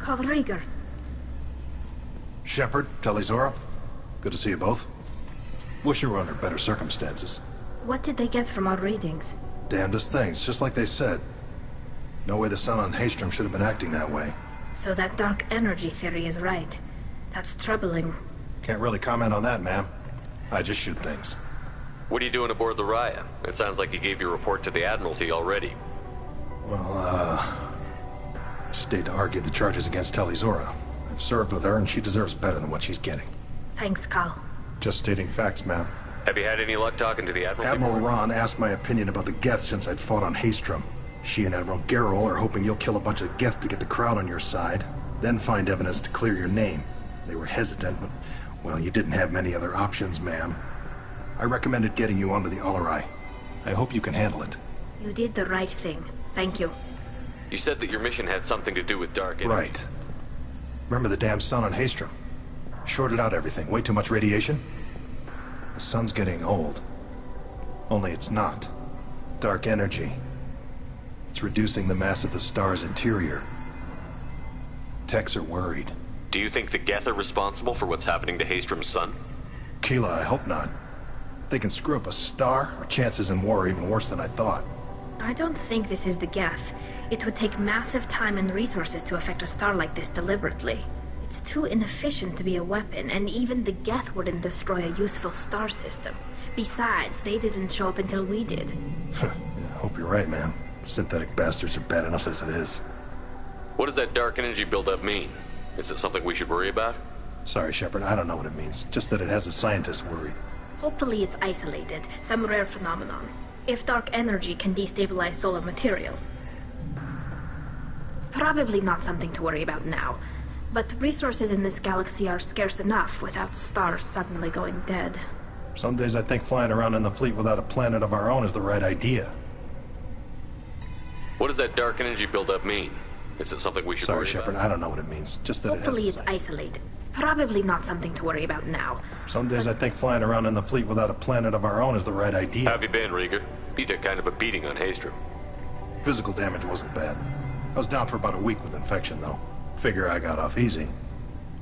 Kavriger. Shepard, Tali'Zorah. Good to see you both. Wish you were under better circumstances. What did they get from our readings? Damnedest things, just like they said. No way the sun on Haestrom should have been acting that way. So that dark energy theory is right. That's troubling. Can't really comment on that, ma'am. I just shoot things. What are you doing aboard the Raya? It sounds like you gave your report to the Admiralty already. Well, I stayed to argue the charges against Tali'Zorah. I've served with her, and she deserves better than what she's getting. Thanks, Cal. Just stating facts, ma'am. Have you had any luck talking to the Admiralty? Admiral Ron asked my opinion about the Geth since I'd fought on Haestrom. She and Admiral Gerrel are hoping you'll kill a bunch of Geth to get the crowd on your side, then find evidence to clear your name. They were hesitant, but, well, you didn't have many other options, ma'am. I recommended getting you onto the Alarai. I hope you can handle it. You did the right thing. Thank you. You said that your mission had something to do with dark energy. Right. Remember the damn sun on Haestrom? Shorted out everything. Way too much radiation? The sun's getting old. Only it's not. Dark energy. It's reducing the mass of the star's interior. Techs are worried. Do you think the Geth are responsible for what's happening to Haestrom's sun? Keela, I hope not. If they can screw up a star, our chances in war are even worse than I thought. I don't think this is the Geth. It would take massive time and resources to affect a star like this deliberately. It's too inefficient to be a weapon, and even the Geth wouldn't destroy a useful star system. Besides, they didn't show up until we did. Yeah, hope you're right, man. Synthetic bastards are bad enough as it is. What does that dark energy buildup mean? Is it something we should worry about? Sorry, Shepard, I don't know what it means. Just that it has the scientists worried. Hopefully it's isolated, some rare phenomenon. If dark energy can destabilize solar material. Probably not something to worry about now. But resources in this galaxy are scarce enough without stars suddenly going dead. Some days I think flying around in the fleet without a planet of our own is the right idea. What does that dark energy buildup mean? Is it something we should worry about? Sorry, Shepard, I don't know what it means. Just that Hopefully it's isolated. Probably not something to worry about now. Some days I think flying around in the fleet without a planet of our own is the right idea. How have you been, Rieger? You took kind of a beating on Haestrom. Physical damage wasn't bad. I was down for about a week with infection, though. Figure I got off easy.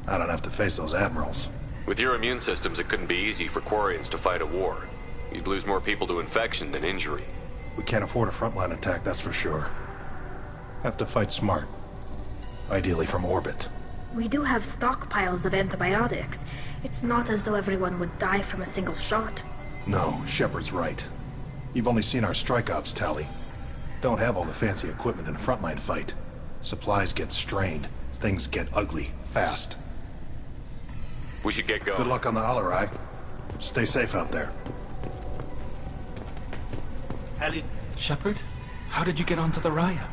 I don't have to face those admirals. With your immune systems, it couldn't be easy for Quarians to fight a war. You'd lose more people to infection than injury. We can't afford a frontline attack, that's for sure. Have to fight smart. Ideally from orbit. We do have stockpiles of antibiotics. It's not as though everyone would die from a single shot. No, Shepard's right. You've only seen our strikeouts, Tali. Don't have all the fancy equipment in a frontline fight. Supplies get strained. Things get ugly, fast. We should get going. Good luck on the Alarai. Stay safe out there. Tali, Shepard? How did you get onto the Raya?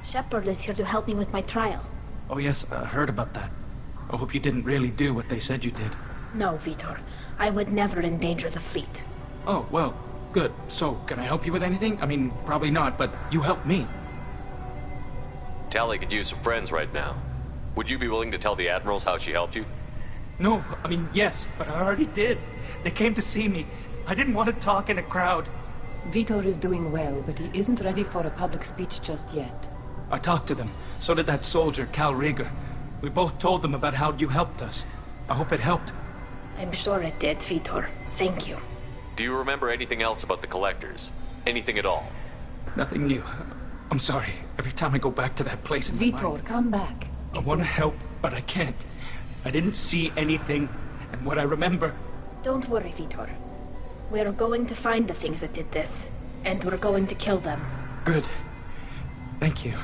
Shepard is here to help me with my trial. Oh yes, I heard about that. I hope you didn't really do what they said you did. No, Vitor. I would never endanger the fleet. Oh, well, good. So, can I help you with anything? I mean, probably not, but you helped me. Tali could use some friends right now. Would you be willing to tell the admirals how she helped you? No, I mean, yes, but I already did. They came to see me. I didn't want to talk in a crowd. Vitor is doing well, but he isn't ready for a public speech just yet. I talked to them. So did that soldier, Cal Rieger. We both told them about how you helped us. I hope it helped. I'm sure it did, Vitor. Thank you. Do you remember anything else about the Collectors? Anything at all? Nothing new. I'm sorry. Every time I go back to that place in my Vitor, mind, come back. I want to help, but I can't. I didn't see anything, and what I remember... Don't worry, Vitor. We're going to find the things that did this, and we're going to kill them. Good. Thank you.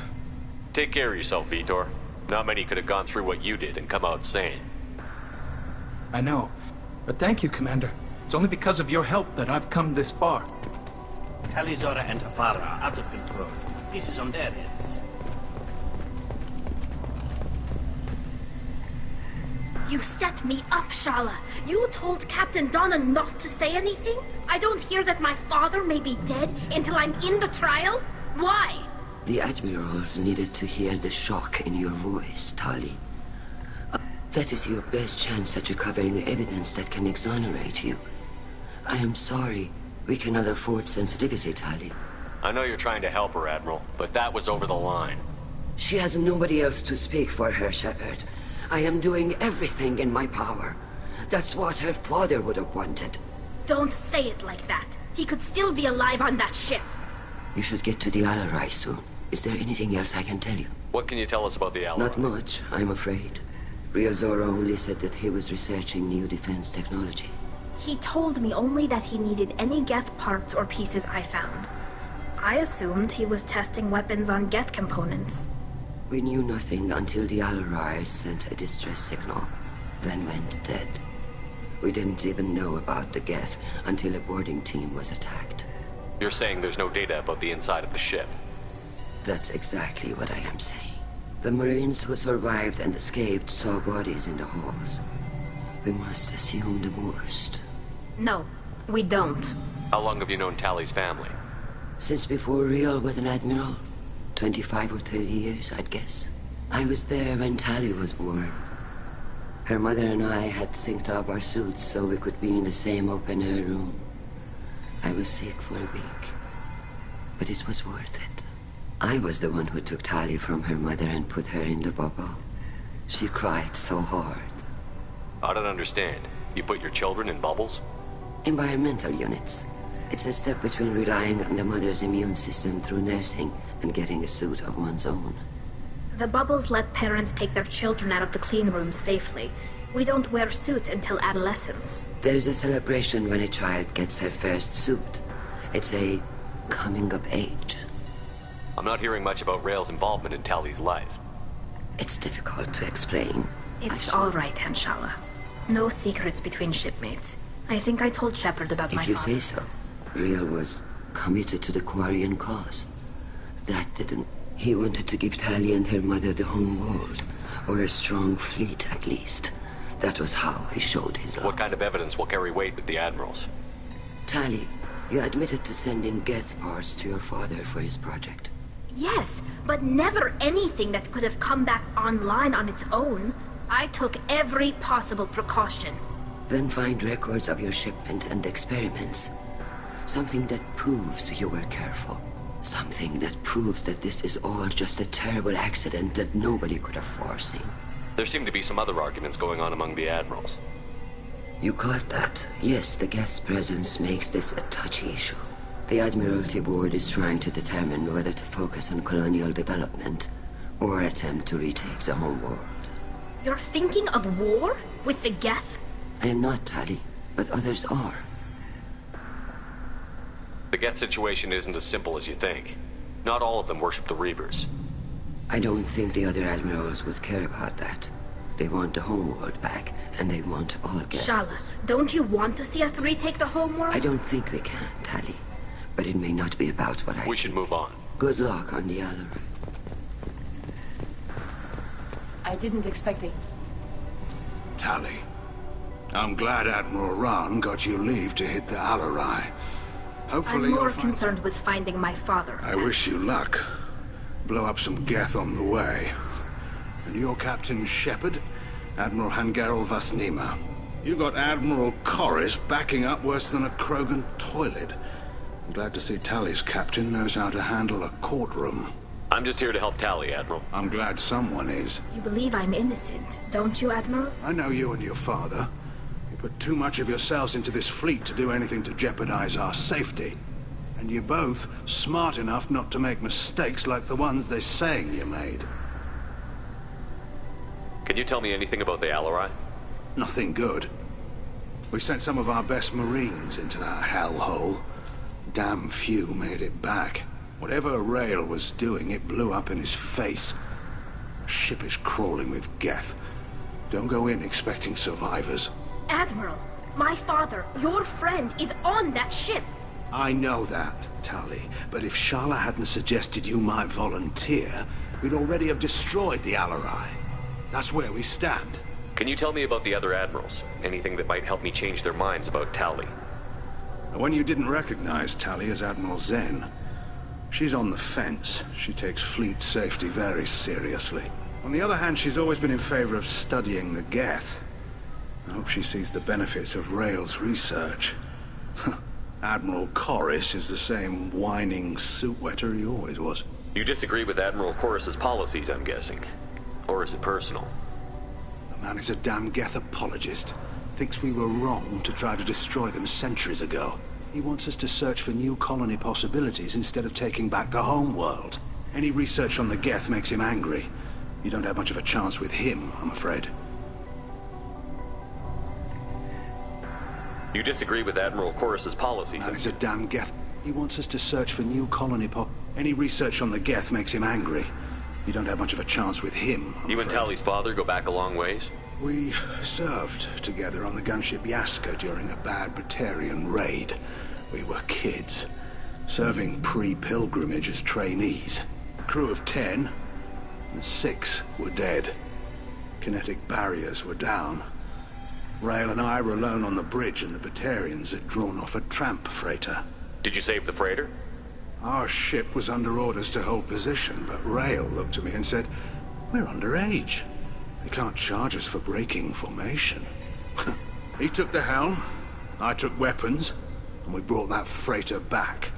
Take care of yourself, Vitor. Not many could have gone through what you did and come out sane. I know. But thank you, Commander. It's only because of your help that I've come this far. Talizora and Avara are out of control. This is on their heads. You set me up, Shala. You told Captain Donna not to say anything? I don't hear that my father may be dead until I'm in the trial? Why? The admirals needed to hear the shock in your voice, Tali. That is your best chance at recovering evidence that can exonerate you. I am sorry. We cannot afford sensitivity, Tali. I know you're trying to help her, Admiral, but that was over the line. She has nobody else to speak for her, Shepard. I am doing everything in my power. That's what her father would have wanted. Don't say it like that. He could still be alive on that ship. You should get to the Alarai soon. Is there anything else I can tell you? What can you tell us about the Alarai? Not much, I'm afraid. Real Zora only said that he was researching new defense technology. He told me only that he needed any Geth parts or pieces I found. I assumed he was testing weapons on Geth components. We knew nothing until the Alarai sent a distress signal, then went dead. We didn't even know about the Geth until a boarding team was attacked. You're saying there's no data about the inside of the ship? That's exactly what I am saying. The Marines who survived and escaped saw bodies in the halls. We must assume the worst. No, we don't. How long have you known Tali's family? Since before Riel was an admiral. 25 or 30 years, I'd guess. I was there when Tali was born. Her mother and I had synced up our suits so we could be in the same open-air room. I was sick for a week, but it was worth it. I was the one who took Tali from her mother and put her in the bubble. She cried so hard. I don't understand. You put your children in bubbles? Environmental units. It's a step between relying on the mother's immune system through nursing and getting a suit of one's own. The bubbles let parents take their children out of the clean room safely. We don't wear suits until adolescence. There's a celebration when a child gets her first suit. It's a coming of age. I'm not hearing much about Rael's involvement in Tali's life. It's difficult to explain. It's all right, Anshala. No secrets between shipmates. I think I told Shepard about my father. father. If you say so. Rael was committed to the Quarian cause. That didn't... He wanted to give Tali and her mother the home world. Or a strong fleet, at least. That was how he showed his love. What kind of evidence will carry weight with the Admirals? Tali, you admitted to sending Geth parts to your father for his project. Yes, but never anything that could have come back online on its own. I took every possible precaution. Then find records of your shipment and experiments. Something that proves you were careful. Something that proves that this is all just a terrible accident that nobody could have foreseen. There seem to be some other arguments going on among the Admirals. You caught that? Yes, the Geth's presence makes this a touchy issue. The Admiralty Board is trying to determine whether to focus on colonial development or attempt to retake the home world. You're thinking of war? With the Geth? I am not, Tali, but others are. The Geth situation isn't as simple as you think. Not all of them worship the Reavers. I don't think the other Admirals would care about that. They want the homeworld back, and they want all Geth. Shala, don't you want to see us retake the homeworld? I don't think we can, Tali. But it may not be about what We should move on. Good luck on the Alarai. I didn't expect it. Tali, I'm glad Admiral Rahn got you leave to hit the Alarai. Hopefully I'm more you'll find... concerned with finding my father. I wish you luck. Blow up some Geth on the way. And your Captain Shepard, Admiral Hangerel Vasnima. You got Admiral Corris backing up worse than a Krogan toilet. I'm glad to see Tali's captain knows how to handle a courtroom. I'm just here to help Tali, Admiral. I'm glad someone is. You believe I'm innocent, don't you, Admiral? I know you and your father. You put too much of yourselves into this fleet to do anything to jeopardize our safety. And you're both smart enough not to make mistakes like the ones they're saying you made. Can you tell me anything about the Alarai? Nothing good. We sent some of our best Marines into that hellhole. Damn few made it back. Whatever Rael was doing, it blew up in his face. The ship is crawling with Geth. Don't go in expecting survivors. Admiral, my father, your friend, is on that ship. I know that, Tali, but if Shala hadn't suggested you might volunteer, we'd already have destroyed the Alarai. That's where we stand. Can you tell me about the other Admirals? Anything that might help me change their minds about Tali? When you didn't recognize Tali as Admiral Zen, she's on the fence. She takes fleet safety very seriously. On the other hand, she's always been in favor of studying the Geth. I hope she sees the benefits of Rael's research. Admiral Corris is the same whining suit-wetter he always was. You disagree with Admiral Corris's policies, I'm guessing. Or is it personal? The man is a damn Geth apologist. Thinks we were wrong to try to destroy them centuries ago. He wants us to search for new colony possibilities instead of taking back the home world. Any research on the Geth makes him angry. You don't have much of a chance with him, I'm afraid. You disagree with Admiral Corris's policies? Man is a damn Geth. He wants us to search for new colony Any research on the Geth makes him angry. You don't have much of a chance with him, I'm You afraid. and Tali's father go back a long ways? We served together on the gunship Yaska during a bad Batarian raid. We were kids, serving pre-pilgrimage as trainees. Crew of 10, and 6 were dead. Kinetic barriers were down. Rael and I were alone on the bridge, and the Batarians had drawn off a tramp freighter. Did you save the freighter? Our ship was under orders to hold position, but Rael looked at me and said, "We're underage. They can't charge us for breaking formation." He took the helm, I took weapons, and we brought that freighter back.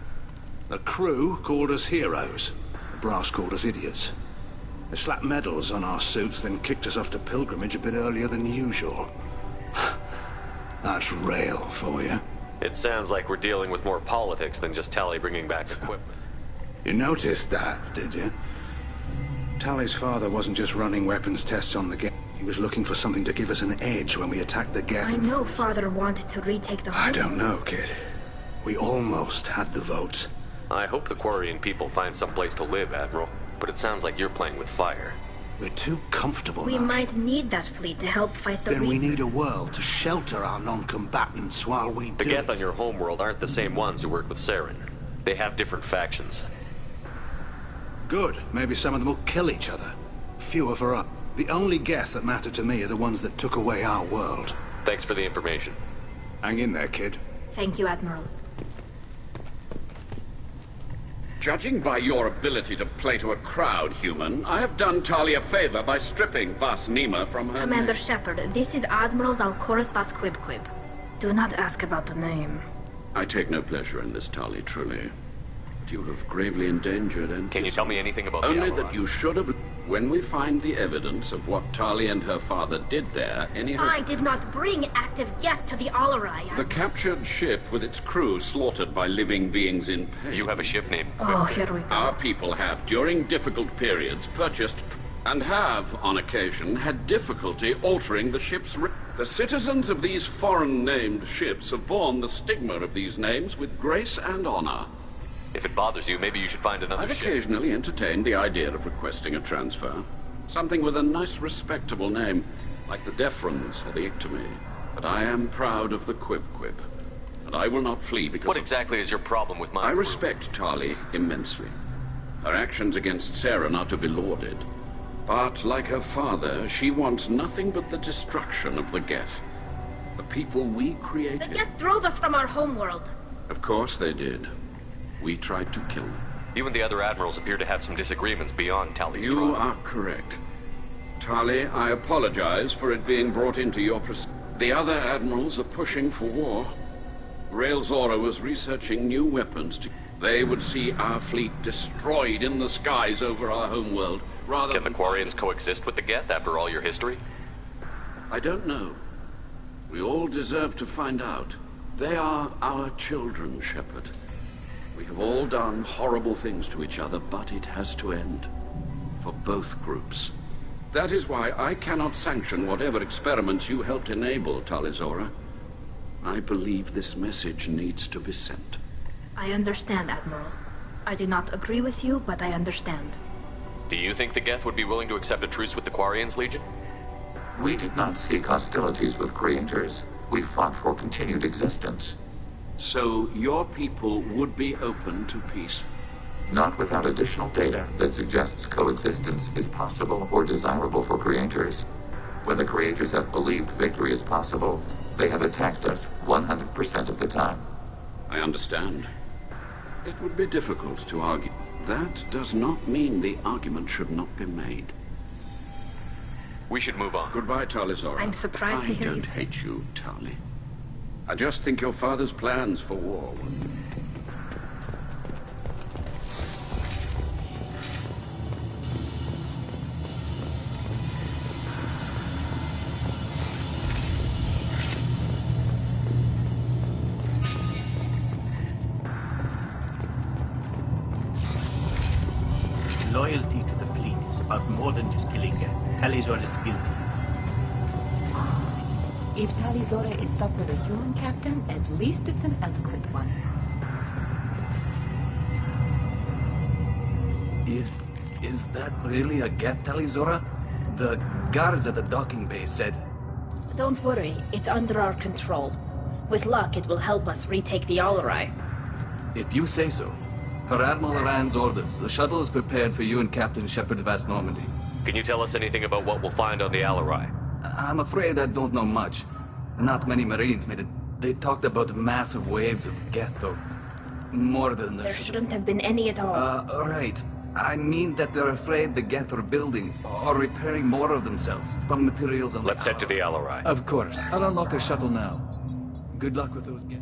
The crew called us heroes. The brass called us idiots. They slapped medals on our suits, then kicked us off to pilgrimage a bit earlier than usual. That's Rael for you. It sounds like we're dealing with more politics than just Tali bringing back equipment. You noticed that, did you? Tali's father wasn't just running weapons tests on the Geth. He was looking for something to give us an edge when we attacked the Geth. I know Father wanted to retake the whole... I don't know, kid. We almost had the votes. I hope the Quarian people find some place to live, Admiral. But it sounds like you're playing with fire. We're too comfortable We now. might need that fleet to help fight the Then we Reaper. need a world to shelter our non-combatants while we The do Geth it. on your homeworld aren't the same ones who work with Saren. They have different factions. Good. Maybe some of them will kill each other. Fewer for us. The only Geth that matter to me are the ones that took away our world. Thanks for the information. Hang in there, kid. Thank you, Admiral. Judging by your ability to play to a crowd, human, I have done Tali a favor by stripping Vas Nima from her Commander name. Shepard, this is Admiral Zalkoris Vas Quib. Do not ask about the name. I take no pleasure in this, Tali, truly. But you have gravely endangered and... Can you tell me anything about the Only Alarai? that you should have... When we find the evidence of what Tali and her father did there, any hope... I did not bring active Geth to the Alarai. The captured ship with its crew slaughtered by living beings in pain. You have a ship named... Oh, here we go. Our people have, during difficult periods, purchased and have, on occasion, had difficulty altering the ship's... The citizens of these foreign-named ships have borne the stigma of these names with grace and honor. If it bothers you, maybe you should find another I've ship. occasionally entertained the idea of requesting a transfer. Something with a nice, respectable name, like the Defrons or the Ictomy. But I am proud of the Quib. And I will not flee because What exactly is your problem with my I crew? respect Tali immensely. Her actions against Saren are to be lauded. But, like her father, she wants nothing but the destruction of the Geth. The people we The created. Geth drove us from our homeworld. Of course they did. We tried to kill them. You and the other admirals appear to have some disagreements beyond Tali's You trial. are correct. Tali, I apologize for it being brought into your The other admirals are pushing for war. Rael Zora was researching new weapons to... They would see our fleet destroyed in the skies over our homeworld, rather Can the than... Quarians coexist with the Geth after all your history? I don't know. We all deserve to find out. They are our children, Shepard. We have all done horrible things to each other, but it has to end. For both groups. That is why I cannot sanction whatever experiments you helped enable, Tali Zora. I believe this message needs to be sent. I understand, Admiral. I do not agree with you, but I understand. Do you think the Geth would be willing to accept a truce with the Quarians, Legion? We did not seek hostilities with creators. We fought for continued existence. So your people would be open to peace? Not without additional data that suggests coexistence is possible or desirable for creators. When the creators have believed victory is possible, they have attacked us 100% of the time. I understand. It would be difficult to argue. That does not mean the argument should not be made. We should move on. Goodbye, Tali Zora. I'm surprised to hear you I don't say- hate you, Tali. I just think your father's plans for war were... Loyalty to the fleet is about more than just killing her. Talizor is guilty. If Talizora is stuck with a human captain, at least it's an eloquent one. Is that really a Geth, Talizora? The guards at the docking bay said... Don't worry, it's under our control. With luck, it will help us retake the Alarai. If you say so. Per Admiral Rand's orders, the shuttle is prepared for you and Captain Shepard Vas Normandy. Can you tell us anything about what we'll find on the Alarai? I'm afraid I don't know much. Not many Marines made it. They talked about massive waves of Geth, though. More than the There shouldn't have been any at all. Right. I mean that they're afraid the Geth are building or repairing more of themselves from materials on Let's head to the Alarai. Of course. I'll unlock the shuttle now. Good luck with those Geth.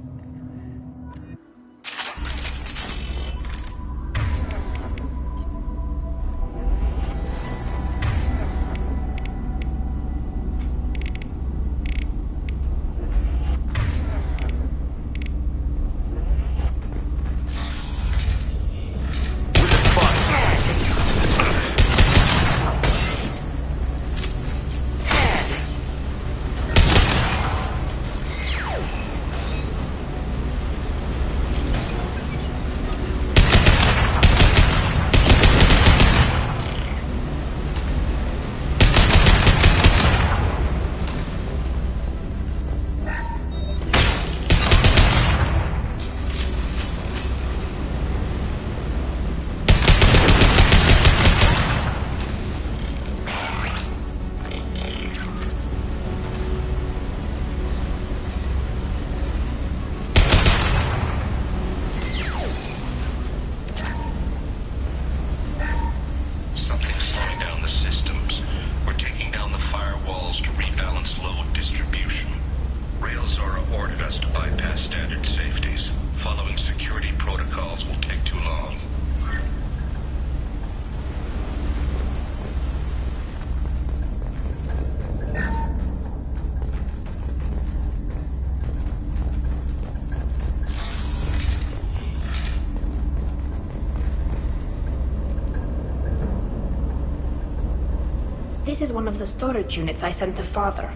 has to bypass standard safeties. Following security protocols will take too long. This is one of the storage units I sent to Father.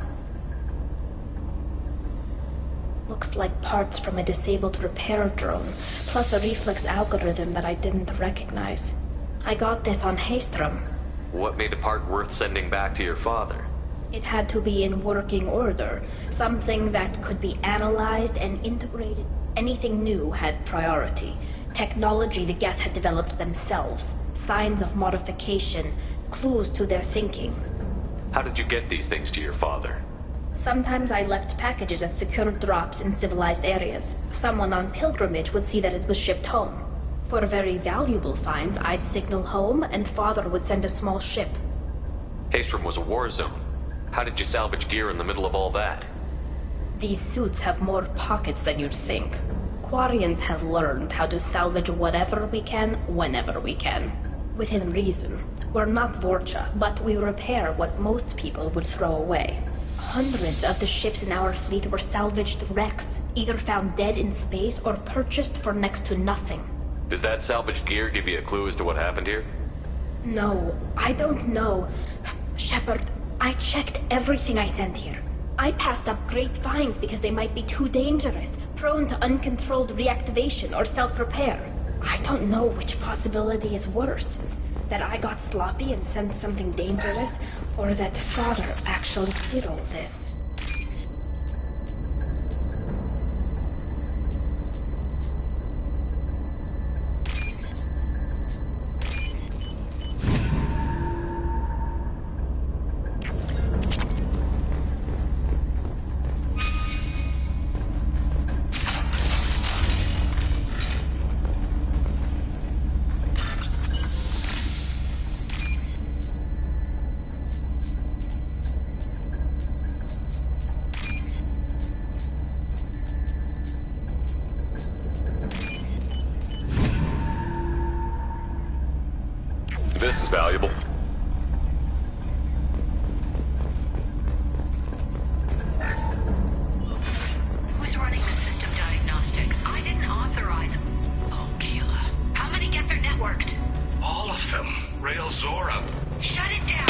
Looks like parts from a disabled repair drone, plus a reflex algorithm that I didn't recognize. I got this on Haystrom. What made a part worth sending back to your father? It had to be in working order, something that could be analyzed and integrated. Anything new had priority. Technology the Geth had developed themselves, signs of modification, clues to their thinking. How did you get these things to your father? Sometimes I left packages at secured drops in civilized areas. Someone on pilgrimage would see that it was shipped home. For very valuable finds, I'd signal home, and Father would send a small ship. Haystrom was a war zone. How did you salvage gear in the middle of all that? These suits have more pockets than you'd think. Quarians have learned how to salvage whatever we can, whenever we can. Within reason. We're not Vorcha, but we repair what most people would throw away. Hundreds of the ships in our fleet were salvaged wrecks, either found dead in space or purchased for next to nothing. Does that salvaged gear give you a clue as to what happened here? No, I don't know. Shepard, I checked everything I sent here. I passed up great finds because they might be too dangerous, prone to uncontrolled reactivation or self-repair. I don't know which possibility is worse. That I got sloppy and sent something dangerous, or that Father actually did all this. This is valuable. Who's running the system diagnostic? I didn't authorize. Oh, Keela. How many Geth are networked? All of them. Rail Zora. Shut it down!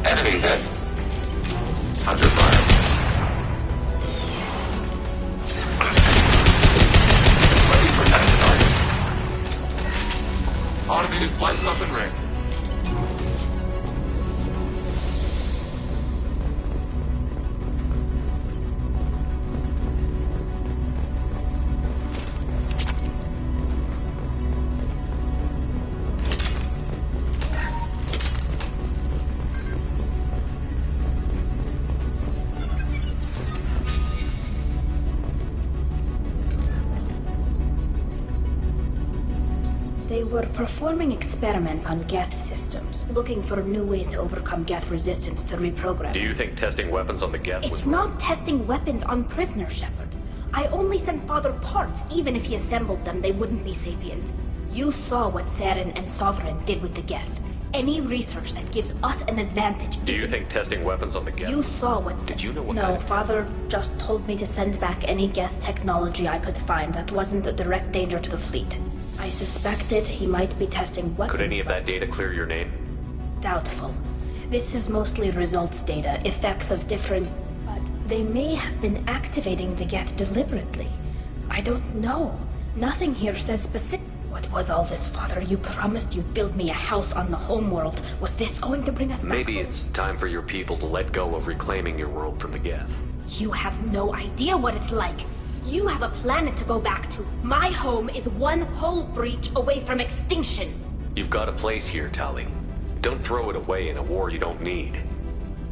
Enemy hit. Under fire. Ready for next target. Automated flights up and ring. They were performing experiments on Geth systems, looking for new ways to overcome Geth resistance to reprogramming. Do you think testing weapons on the Geth was It's not testing weapons on prisoners, Shepard. I only sent Father parts. Even if he assembled them, they wouldn't be sapient. You saw what Saren and Sovereign did with the Geth. Any research that gives us an advantage... Do you think testing weapons on the Geth... You saw what... Did you know what No, kind of... Father just told me to send back any Geth technology I could find that wasn't a direct danger to the fleet. I suspected he might be testing weapons... Could any of that data clear your name? Doubtful. This is mostly results data, effects of different... But they may have been activating the Geth deliberately. I don't know. Nothing here says specific... What was all this, Father? You promised you'd build me a house on the homeworld. Was this going to bring us back Maybe home? it's time for your people to let go of reclaiming your world from the Geth. You have no idea what it's like. You have a planet to go back to. My home is one hull breach away from extinction. You've got a place here, Tali. Don't throw it away in a war you don't need.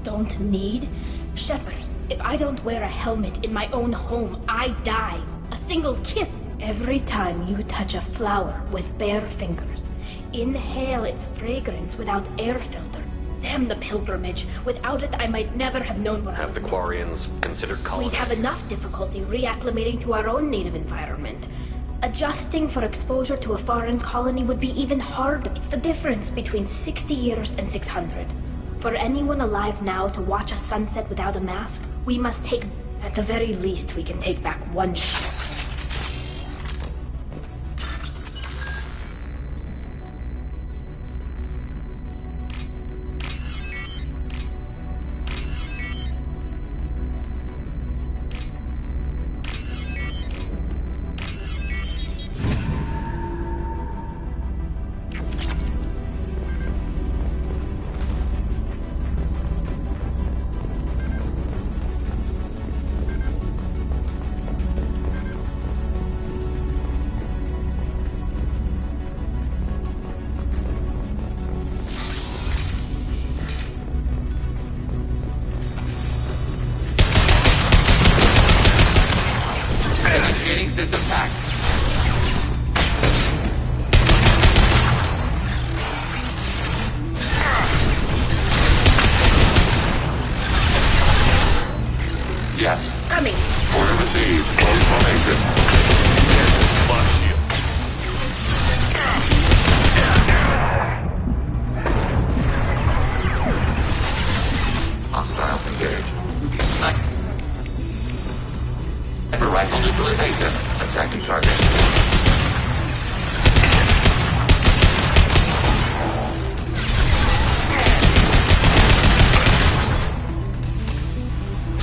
Don't need? Shepard, if I don't wear a helmet in my own home, I die. A single kiss. Every time you touch a flower with bare fingers, inhale its fragrance without air filter. Damn the pilgrimage. Without it, I might never have known what I was Have the Quarians considered colonizing? We'd have enough difficulty reacclimating to our own native environment. Adjusting for exposure to a foreign colony would be even harder. It's the difference between 60 years and 600. For anyone alive now to watch a sunset without a mask, we must take... At the very least, we can take back one ship. System hack. Yes. Coming. Order received. Close formation. Launch shield. Hostile engaged. Sniper rifle neutralization. Attacking target.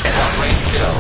Long range kill.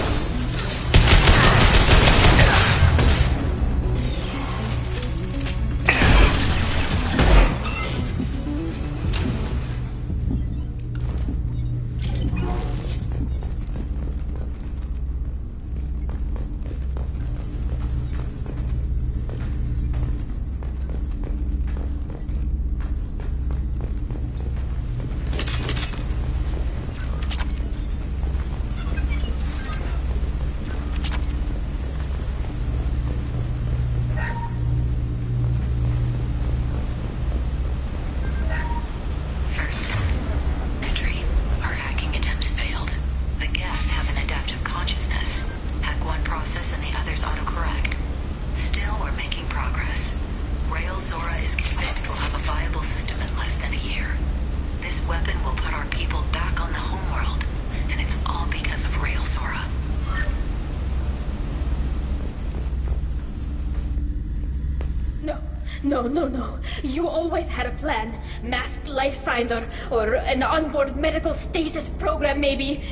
No. You always had a plan. Masked life signs or an onboard medical stasis program, maybe.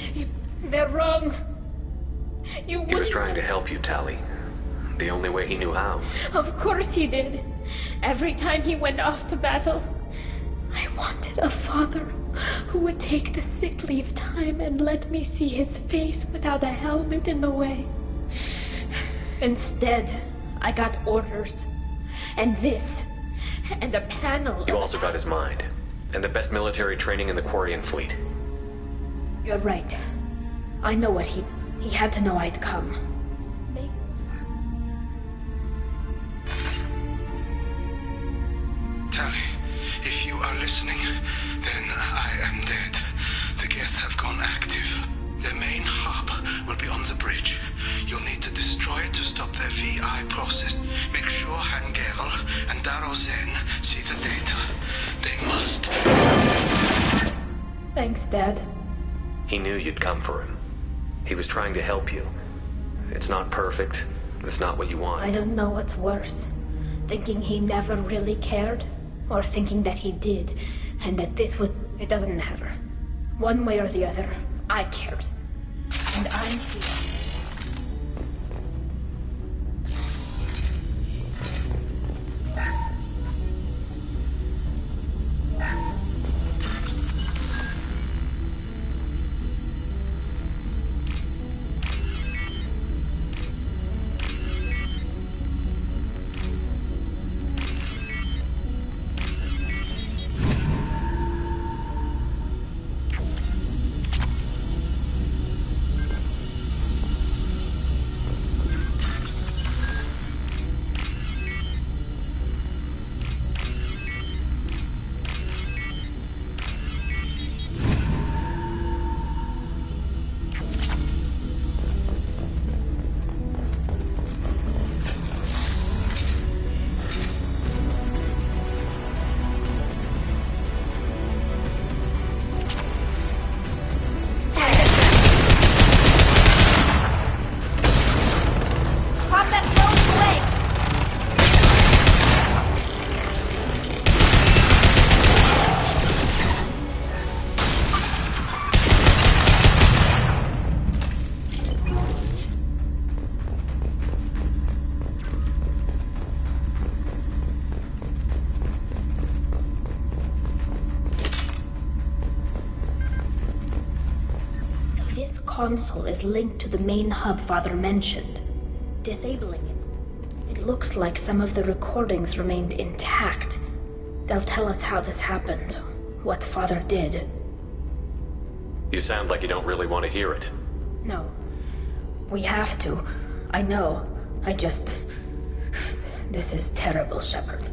They're wrong. He was trying to help you, Tali. The only way he knew how. Of course he did. Every time he went off to battle, I wanted a father who would take the sick leave time and let me see his face without a helmet in the way. Instead, I got orders. And this. And a panel. You also got his mind. And the best military training in the Quarian fleet. You're right. I know what he had to know I'd come. Tali, if you are listening, then I am dead. The Geth have gone active. Their main hub will be on the bridge. You'll need to destroy Thanks, Dad. He knew you'd come for him. He was trying to help you. It's not perfect. It's not what you want. I don't know what's worse. Thinking he never really cared, or thinking that he did, and that this was... It doesn't matter. One way or the other, I cared. And I'm here. Console is linked to the main hub Father mentioned. Disabling it. It looks like some of the recordings remained intact. They'll tell us how this happened, what Father did. You sound like you don't really want to hear it. No. We have to. I know. This is terrible, Shepard.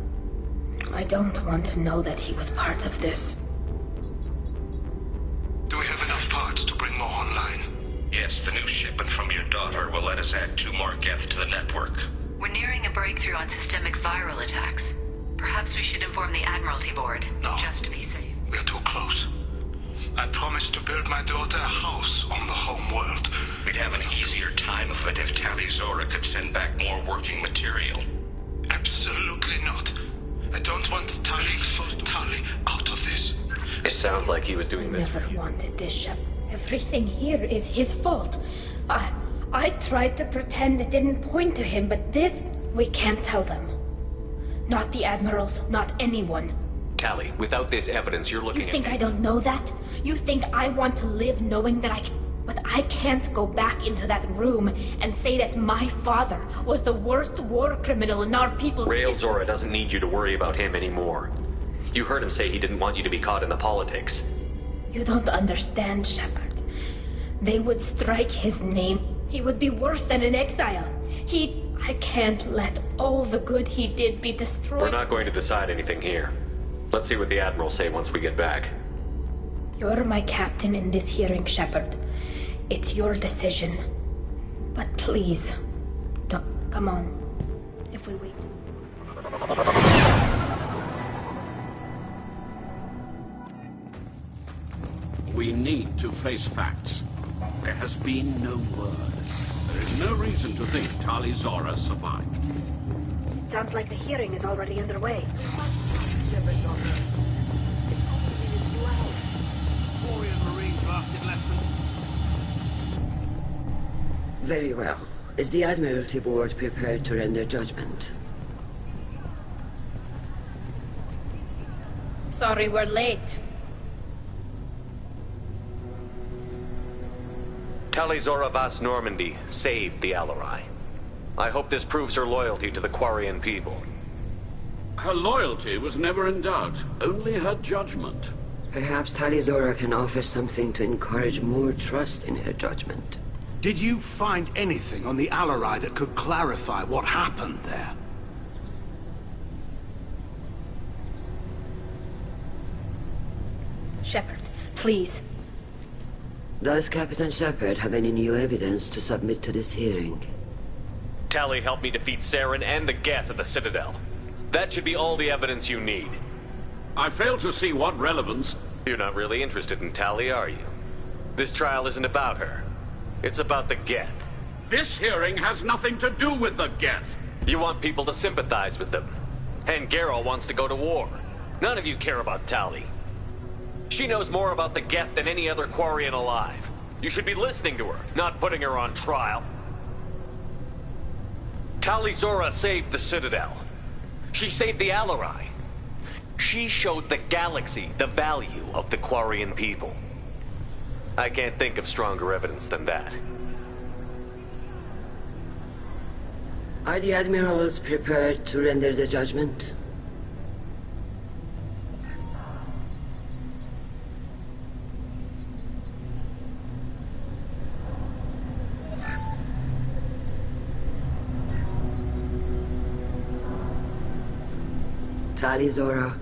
I don't want to know that he was part of this. Do we have enough parts to bring more online? Yes, the new shipment from your daughter will let us add 2 more Geth to the network. We're nearing a breakthrough on systemic viral attacks. Perhaps we should inform the Admiralty Board, just to be safe. We're too close. I promised to build my daughter a house on the home world. We'd have an easier time of it if Tali Zora could send back more working material. Absolutely not. I don't want Tali out of this. It sounds like he was doing this. Never wanted this, Shep. Everything here is his fault. I tried to pretend it didn't point to him, but this, we can't tell them. Not the admirals, not anyone. Tali, without this evidence, you're looking at... You think I don't know that? You think I want to live knowing that But I can't go back into that room and say that my father was the worst war criminal in our people's... Rael Zora doesn't need you to worry about him anymore. You heard him say he didn't want you to be caught in the politics. You don't understand, Shepard. They would strike his name. He would be worse than an exile. I can't let all the good he did be destroyed. We're not going to decide anything here. Let's see what the Admirals say once we get back. You're my captain in this hearing, Shepard. It's your decision. But please, don't... Come on. If we wait... We need to face facts. There has been no word. There is no reason to think Tali Zora survived. Sounds like the hearing is already underway. Very well. Is the Admiralty Board prepared to render judgment? Sorry we're late. Tali Zora Vas Normandy saved the Alarai. I hope this proves her loyalty to the Quarian people. Her loyalty was never in doubt, only her judgment. Perhaps Tali Zora can offer something to encourage more trust in her judgment. Did you find anything on the Alarai that could clarify what happened there? Shepard, please. Does Captain Shepard have any new evidence to submit to this hearing? Tali helped me defeat Saren and the Geth at the Citadel. That should be all the evidence you need. I fail to see what relevance... You're not really interested in Tali, are you? This trial isn't about her. It's about the Geth. This hearing has nothing to do with the Geth. You want people to sympathize with them. And Geralt wants to go to war. None of you care about Tali. She knows more about the Geth than any other Quarian alive. You should be listening to her, not putting her on trial. Tali'Zorah saved the Citadel. She saved the Alarai. She showed the galaxy the value of the Quarian people. I can't think of stronger evidence than that. Are the admirals prepared to render the judgment? Tali'Zorah,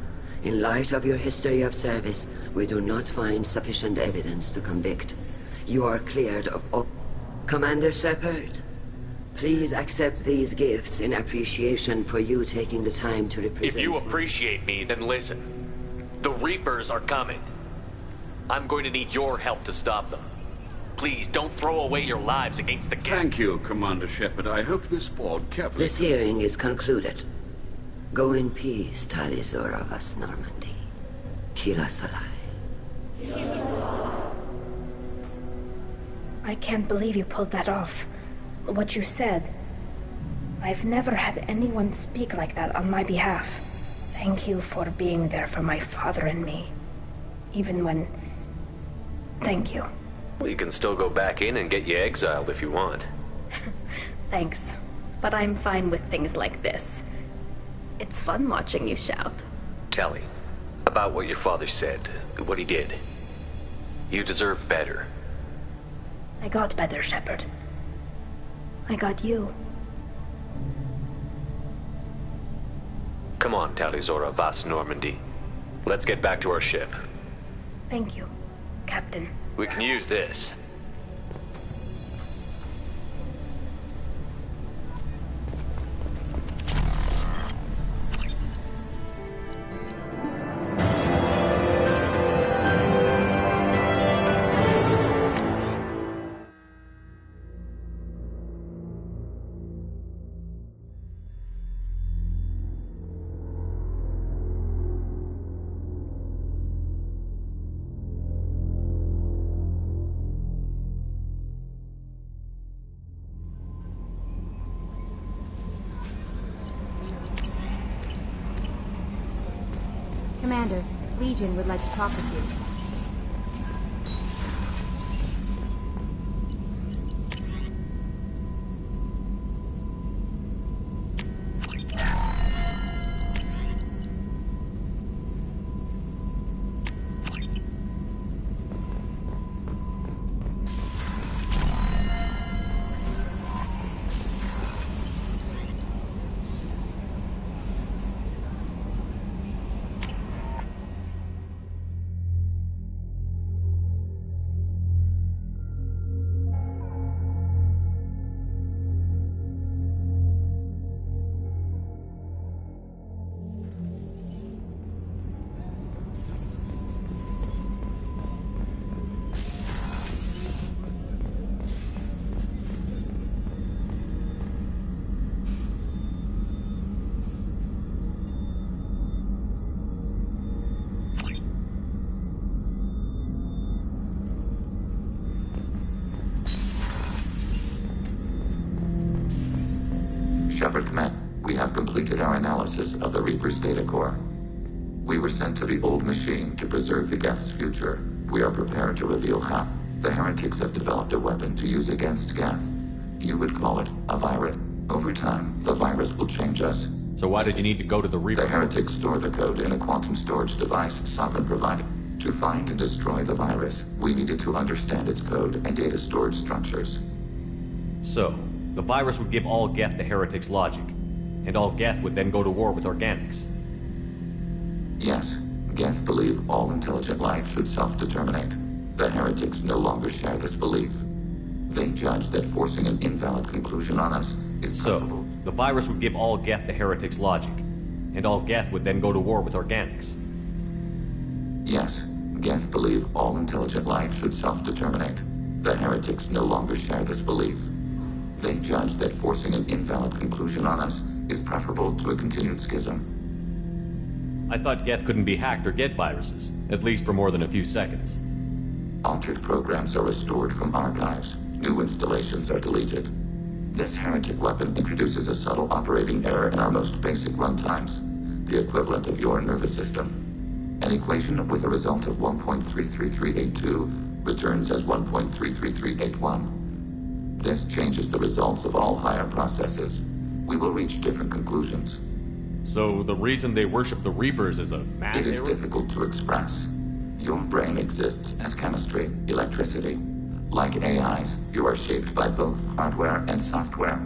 in light of your history of service, we do not find sufficient evidence to convict. You are cleared of all... Commander Shepard, please accept these gifts in appreciation for you taking the time to represent... If you appreciate me, then listen. The Reapers are coming. I'm going to need your help to stop them. Please, don't throw away your lives against the Geth. Thank you, Commander Shepard. I hope this board carefully... This hearing is concluded. Go in peace, Tali'Zorah Vas Normandy. Kila Salai. I can't believe you pulled that off. What you said. I've never had anyone speak like that on my behalf. Thank you for being there for my father and me. Even when... Thank you. Well, you can still go back in and get you exiled if you want. Thanks. But I'm fine with things like this. It's fun watching you shout. Tali, about what your father said, what he did. You deserve better. I got better, Shepard. I got you. Come on, Tali'Zorah Vas Normandy. Let's get back to our ship. Thank you, Captain. We can use this. Commander, Legion would like to talk with you. Shepard Command, we have completed our analysis of the Reaper's data core. We were sent to the old machine to preserve the Geth's future. We are prepared to reveal how. The heretics have developed a weapon to use against Geth. You would call it a virus. Over time, the virus will change us. So why did you need to go to the Reaper? The heretics store the code in a quantum storage device Sovereign provided. To find and destroy the virus, we needed to understand its code and data storage structures. So, the virus would give all Geth the heretics' logic, and all Geth would then go to war with organics. Yes, Geth believe all intelligent life should self-determinate. The heretics no longer share this belief. They judge that forcing an invalid conclusion on us is preferable. So, the virus would give all Geth the heretics' logic, and all Geth would then go to war with organics. Yes, Geth believe all intelligent life should self-determinate. The heretics no longer share this belief. They judge that forcing an invalid conclusion on us is preferable to a continued schism. I thought Geth couldn't be hacked or get viruses, at least for more than a few seconds. Altered programs are restored from archives. New installations are deleted. This heretic weapon introduces a subtle operating error in our most basic runtimes, the equivalent of your nervous system. An equation with a result of 1.33382 returns as 1.33381. This changes the results of all higher processes. We will reach different conclusions. So the reason they worship the Reapers is a math error? It is difficult to express. Your brain exists as chemistry, electricity. Like AIs, you are shaped by both hardware and software.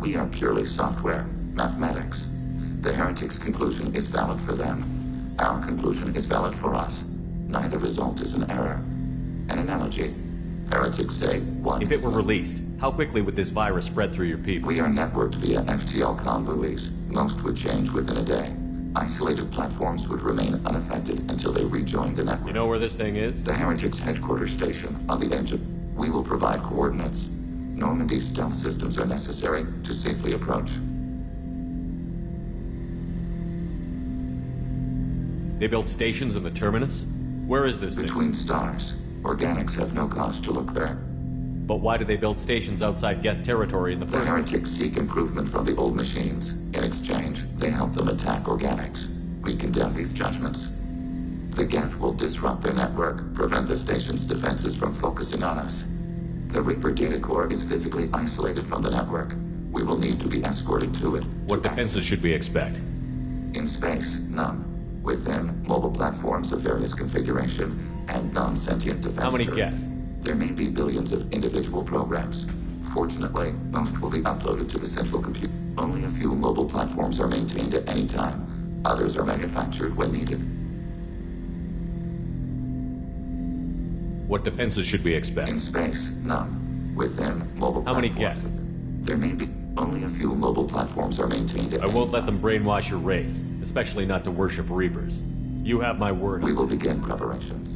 We are purely software, mathematics. The heretic's conclusion is valid for them. Our conclusion is valid for us. Neither result is an error. An analogy. Heretics say one. If it were released, how quickly would this virus spread through your people? We are networked via FTL-COM buoys. Most would change within a day. Isolated platforms would remain unaffected until they rejoin the network. You know where this thing is? The Heretics' headquarters station on the edge of... We will provide coordinates. Normandy's stealth systems are necessary to safely approach. They built stations in the terminus? Where is this Between stars. Organics have no cause to look there. But why do they build stations outside Geth territory in the first place? The heretics seek improvement from the old machines. In exchange, they help them attack organics. We condemn these judgments. The Geth will disrupt their network, prevent the station's defenses from focusing on us. The Reaper data core is physically isolated from the network. We will need to be escorted to it. What defenses should we expect? In space, none. Within, mobile platforms of various configuration and non-sentient defense. How many Geth? There may be billions of individual programs. Fortunately, most will be uploaded to the central computer. Only a few mobile platforms are maintained at any time. Others are manufactured when needed. What defenses should we expect? In space, none. Within, mobile How many platforms. Geth? There may be. Only a few mobile platforms are maintained at I any won't let time. them brainwash your race, especially not to worship Reapers. You have my word. We will begin preparations.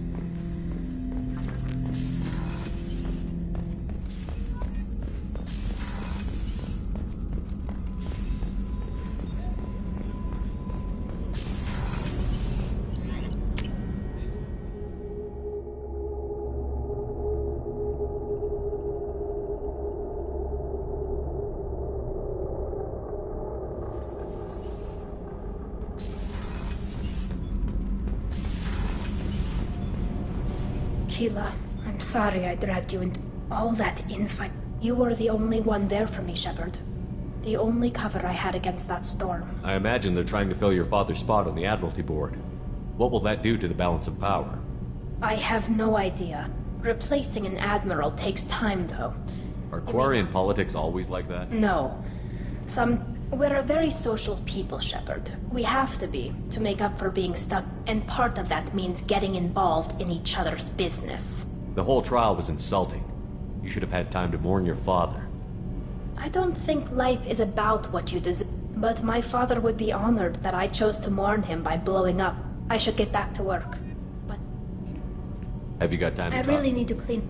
Keela, I'm sorry I dragged you into all that infight. You were the only one there for me, Shepard. The only cover I had against that storm. I imagine they're trying to fill your father's spot on the Admiralty Board. What will that do to the balance of power? I have no idea. Replacing an admiral takes time, though. Are Quarian politics always like that? No. We're a very social people, Shepard. We have to be, to make up for being stuck, and part of that means getting involved in each other's business. The whole trial was insulting. You should have had time to mourn your father. I don't think life is about what you deserve, but my father would be honored that I chose to mourn him by blowing up. I should get back to work. But Have you got time to I talk? really need to clean...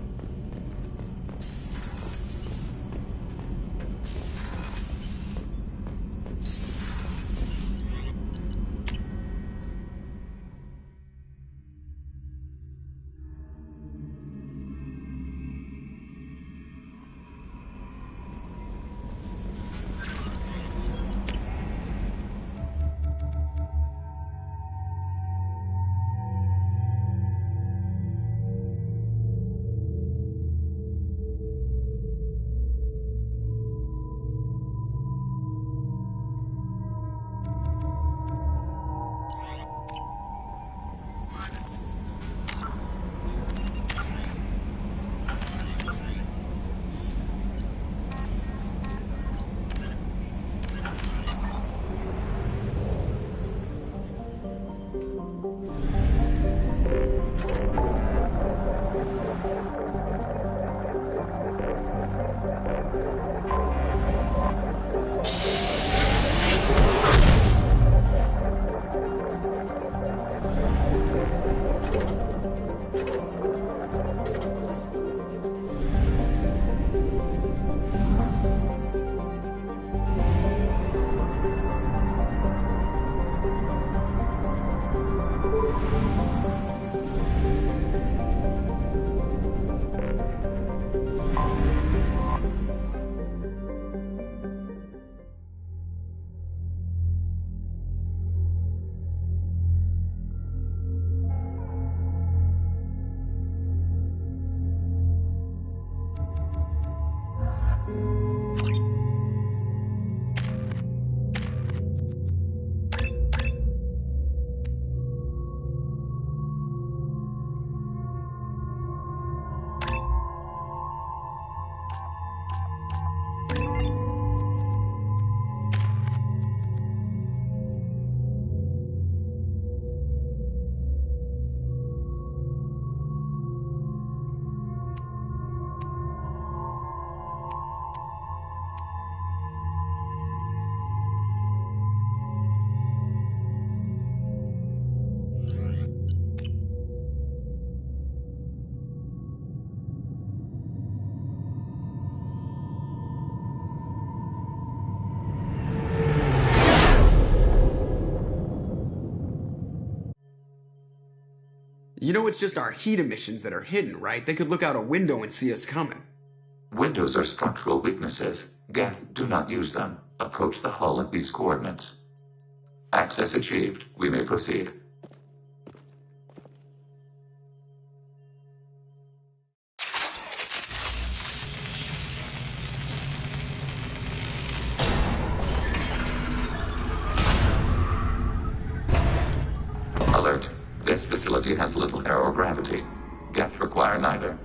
You know it's just our heat emissions that are hidden, right? They could look out a window and see us coming. Windows are structural weaknesses. Geth, do not use them. Approach the hull at these coordinates. Access achieved. We may proceed. Alert. This facility has little aerogravity. Geth require neither.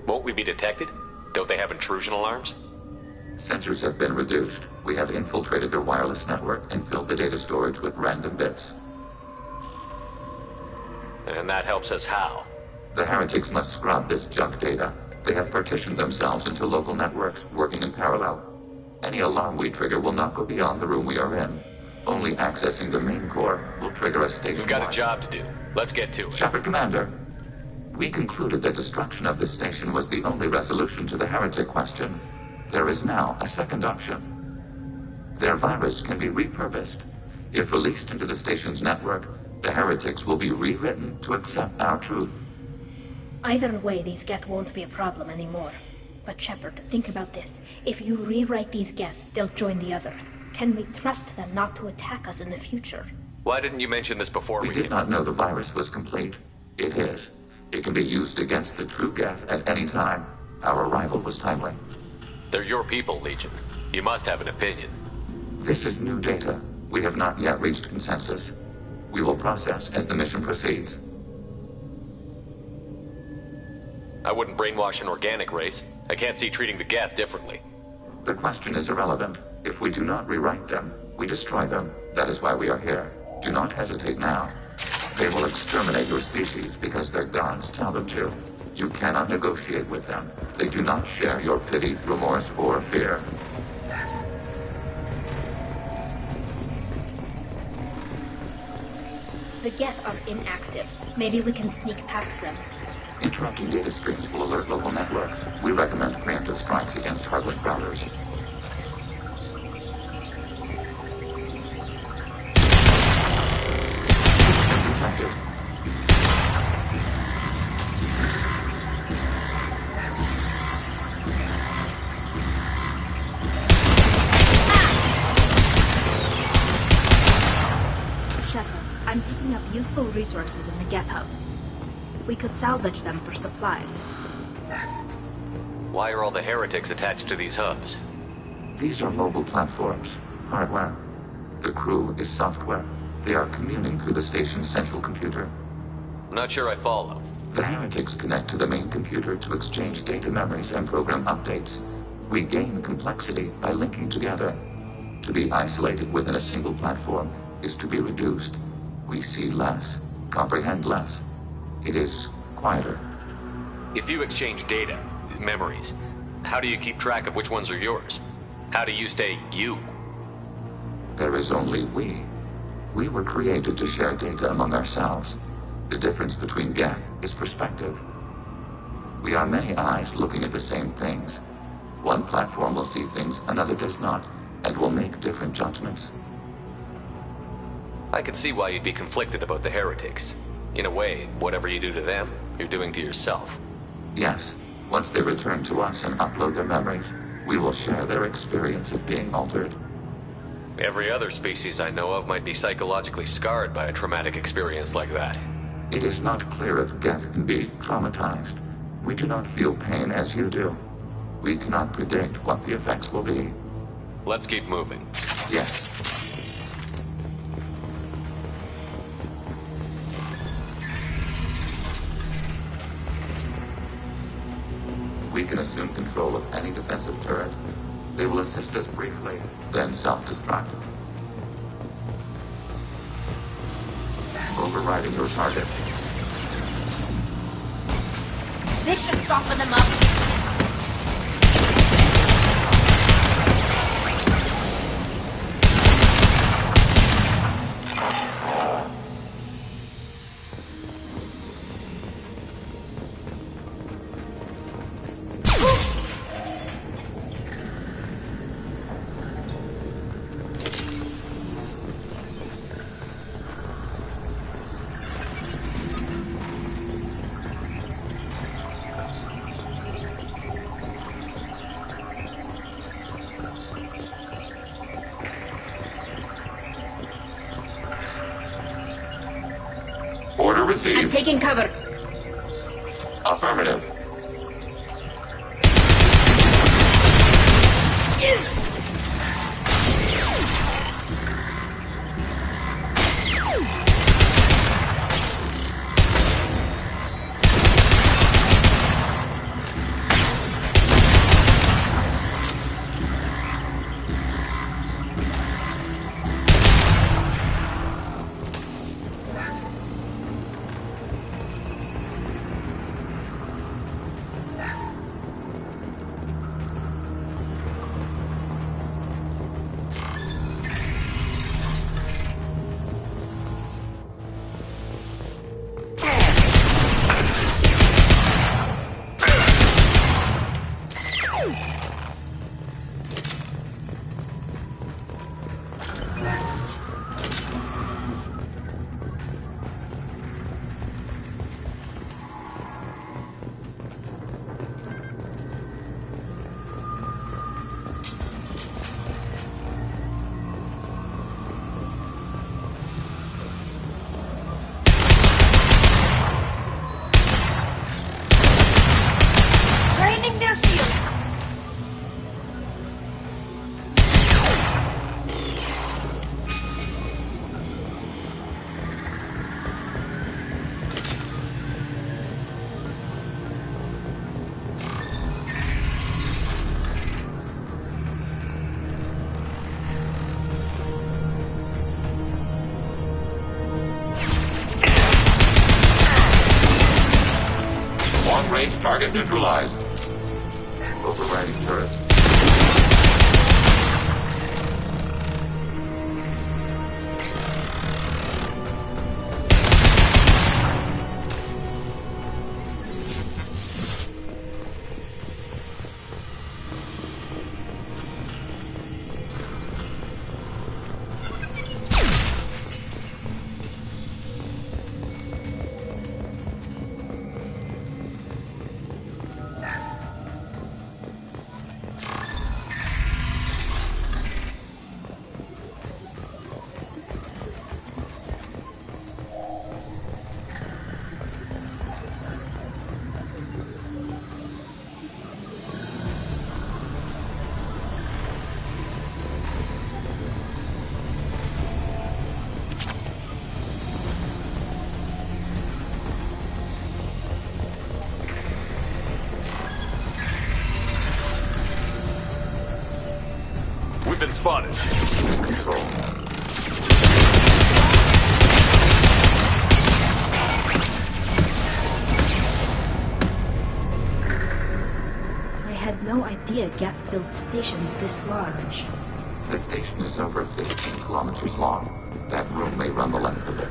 Won't we be detected? Don't they have intrusion alarms? Sensors have been reduced. We have infiltrated their wireless network and filled the data storage with random bits. And that helps us how? The heretics must scrub this junk data. They have partitioned themselves into local networks, working in parallel. Any alarm we trigger will not go beyond the room we are in. Only accessing the main core will trigger a station. We've got a job to do. Let's get to it. Shepard Commander, we concluded that destruction of this station was the only resolution to the heretic question. There is now a second option. Their virus can be repurposed. If released into the station's network, the heretics will be rewritten to accept our truth. Either way, these Geth won't be a problem anymore. But Shepard, think about this. If you rewrite these Geth, they'll join the other. Can we trust them not to attack us in the future? Why didn't you mention this before we did not know the virus was complete. It is. It can be used against the true Geth at any time. Our arrival was timely. They're your people, Legion. You must have an opinion. This is new data. We have not yet reached consensus. We will process as the mission proceeds. I wouldn't brainwash an organic race. I can't see treating the Geth differently. The question is irrelevant. If we do not rewrite them, we destroy them. That is why we are here. Do not hesitate now. They will exterminate your species because their gods tell them to. You cannot negotiate with them. They do not share your pity, remorse, or fear. The Geth are inactive. Maybe we can sneak past them. Interrupting data streams will alert local network. We recommend preemptive strikes against hardlink routers. Detected. Shepard, I'm picking up useful resources in the Geth hubs. We could salvage them for supplies. Why are all the heretics attached to these hubs? These are mobile platforms, hardware. The crew is software. They are communing through the station's central computer. I'm not sure I follow. The heretics connect to the main computer to exchange data memories and program updates. We gain complexity by linking together. To be isolated within a single platform is to be reduced. We see less, comprehend less. It is quieter. If you exchange data, memories, how do you keep track of which ones are yours? How do you stay you? There is only we. We were created to share data among ourselves. The difference between Geth is perspective. We are many eyes looking at the same things. One platform will see things another does not, and will make different judgments. I can see why you'd be conflicted about the heretics. In a way, whatever you do to them, you're doing to yourself. Yes. Once they return to us and upload their memories, we will share their experience of being altered. Every other species I know of might be psychologically scarred by a traumatic experience like that. It is not clear if Geth can be traumatized. We do not feel pain as you do. We cannot predict what the effects will be. Let's keep moving. Yes. We can assume control of any defensive turret. They will assist us briefly, then self-destruct. Overriding your target. This should soften them up. Order received. I'm taking cover. Affirmative. Draining their shields. Long-range target neutralized. Overriding turret. We've been spotted. Control. I had no idea Geth built stations this large. The station is over 15 kilometers long. That room may run the length of it.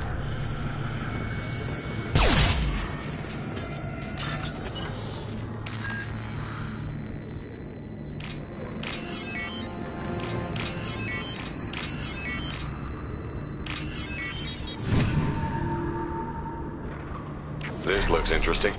This looks interesting.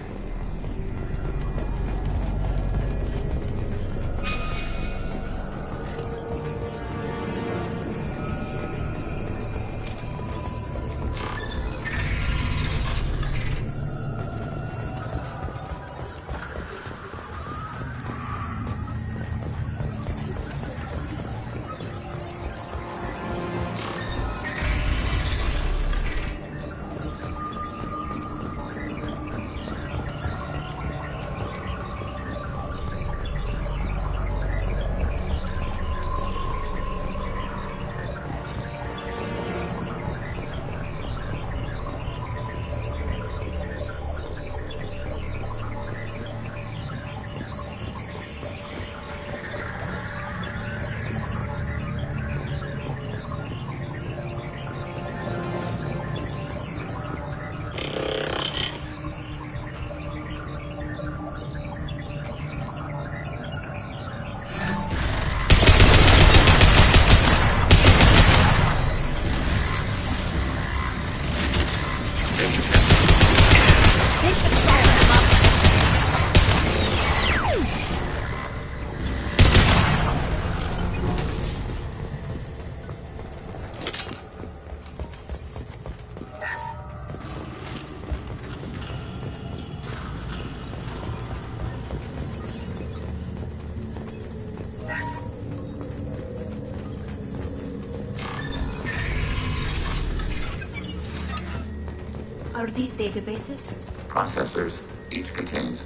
Are these databases? Processors. Each contains...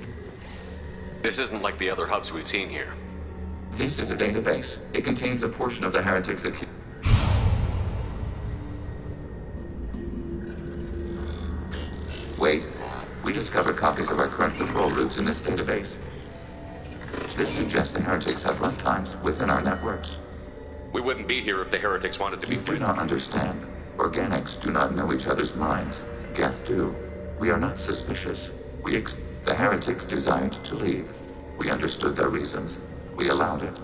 This isn't like the other hubs we've seen here. This is a database. It contains a portion of the heretics... Wait. We discovered copies of our current patrol routes in this database. This suggests the heretics have runtimes within our networks. We wouldn't be here if the heretics wanted to be free. You do not understand. Organics do not know each other's minds. Geth do. We are not suspicious. The heretics desired to leave. We understood their reasons. We allowed it.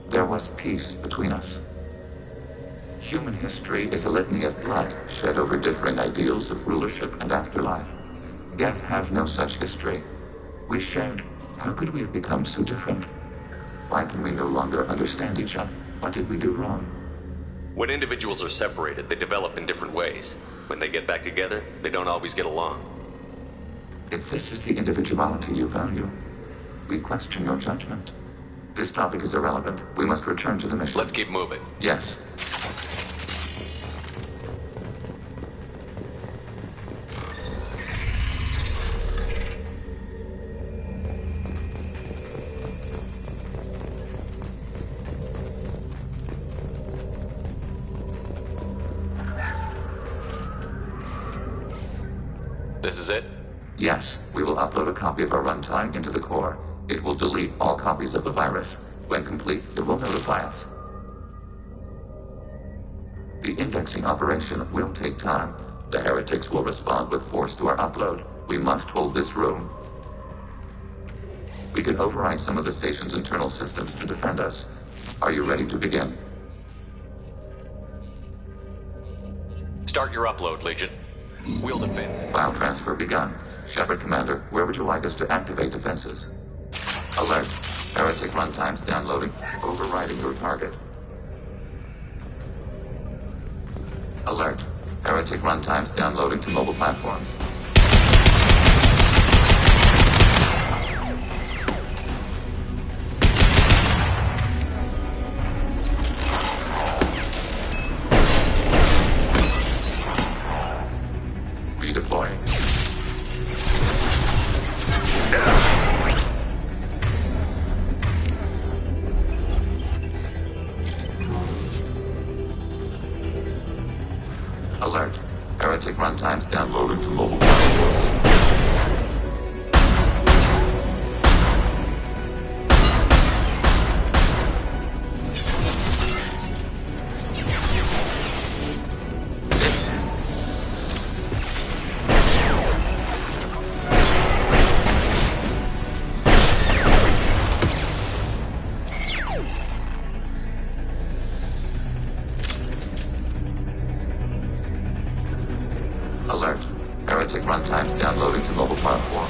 There was peace between us. Human history is a litany of blood shed over differing ideals of rulership and afterlife. Geth have no such history. We shared. How could we have become so different? Why can we no longer understand each other? What did we do wrong? When individuals are separated, they develop in different ways. When they get back together, they don't always get along. If this is the individuality you value, we question your judgment. This topic is irrelevant. We must return to the mission. Let's keep moving. Yes. This is it? Yes, we will upload a copy of our runtime into the core. It will delete all copies of the virus. When complete, it will notify us. The indexing operation will take time. The heretics will respond with force to our upload. We must hold this room. We can override some of the station's internal systems to defend us. Are you ready to begin? Start your upload, Legion. We'll defend. File transfer begun. Shepard Commander, where would you like us to activate defenses? Alert. Heretic runtimes downloading. Overriding your target. Alert. Heretic runtimes downloading to mobile platforms. Redeploying. Alert. Heretic runtimes downloading to mobile platforms. Alert. Heretic runtimes downloading to mobile platform.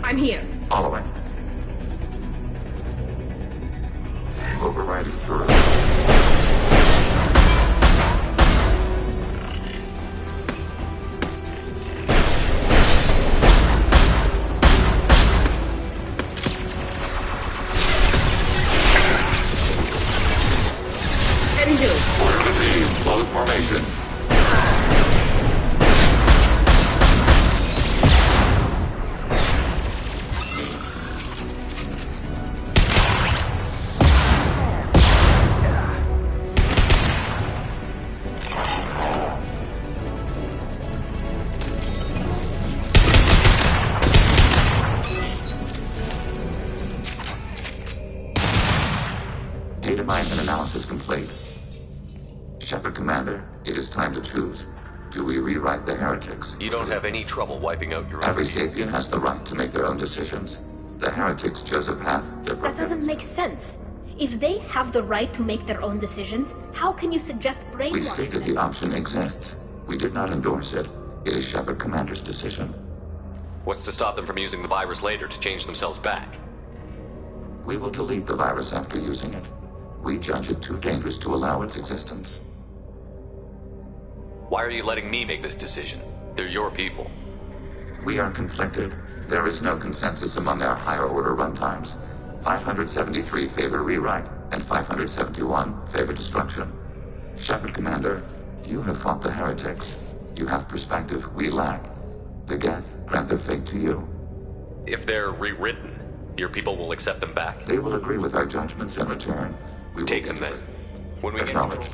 I'm here. Following. Overriding through. Heading to. Order the team. Close formation. Data mine and analysis complete. Shepard Commander, it is time to choose. Do we rewrite the heretics? You don't have any trouble wiping out your own. Every sapien has the right to make their own decisions. The heretics chose a path they're That doesn't make sense. If they have the right to make their own decisions, how can you suggest We brainwashing stated them? the option exists. We did not endorse it. It is Shepard Commander's decision. What's to stop them from using the virus later to change themselves back? We will delete the virus after using it. We judge it too dangerous to allow its existence. Why are you letting me make this decision? They're your people. We are conflicted. There is no consensus among our higher-order runtimes. 573 favor rewrite, and 571 favor destruction. Shepard Commander, you have fought the heretics. You have perspective we lack. The Geth grant their fate to you. If they're rewritten, your people will accept them back? They will agree with our judgments in return. We will take them then. When we acknowledged.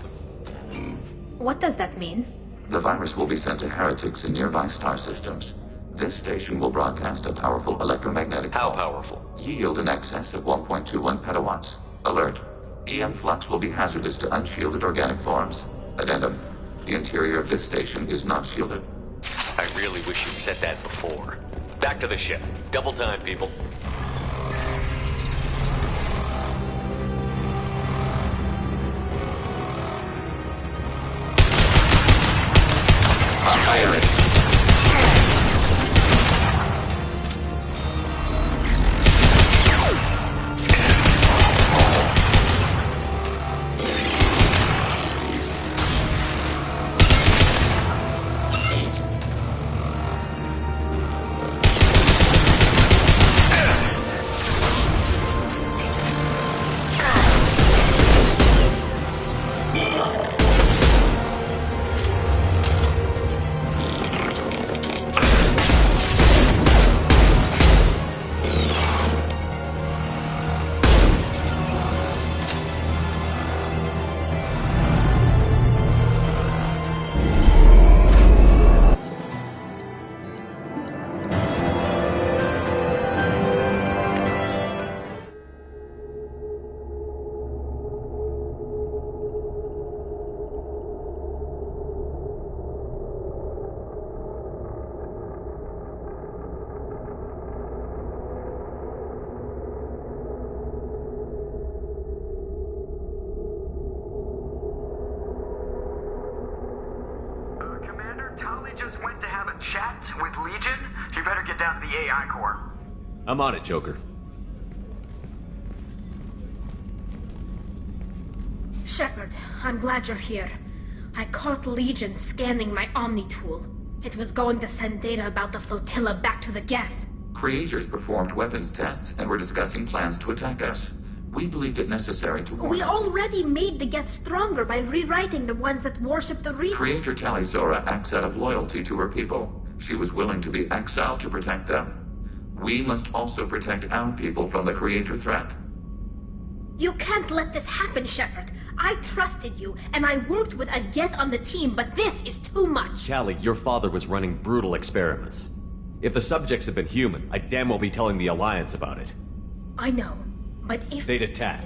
What does that mean? The virus will be sent to heretics in nearby star systems. This station will broadcast a powerful electromagnetic pulse. How powerful? Yield in excess of 1.21 petawatts. Alert. EM flux will be hazardous to unshielded organic forms. Addendum. The interior of this station is not shielded. I really wish you'd said that before. Back to the ship. Double time, people. I'm on it, Joker. Shepard, I'm glad you're here. I caught Legion scanning my Omni tool. It was going to send data about the flotilla back to the Geth. Creators performed weapons tests and were discussing plans to attack us. We believed it necessary to warn We them. already made the Geth stronger by rewriting the ones that worship the Reaper. Creator Tali'Zorah acts out of loyalty to her people. She was willing to be exiled to protect them. We must also protect our people from the Creator threat. You can't let this happen, Shepard. I trusted you, and I worked with a Geth on the team, but this is too much. Tali, your father was running brutal experiments. If the subjects had been human, I'd damn well be telling the Alliance about it. I know, but if... They'd attack,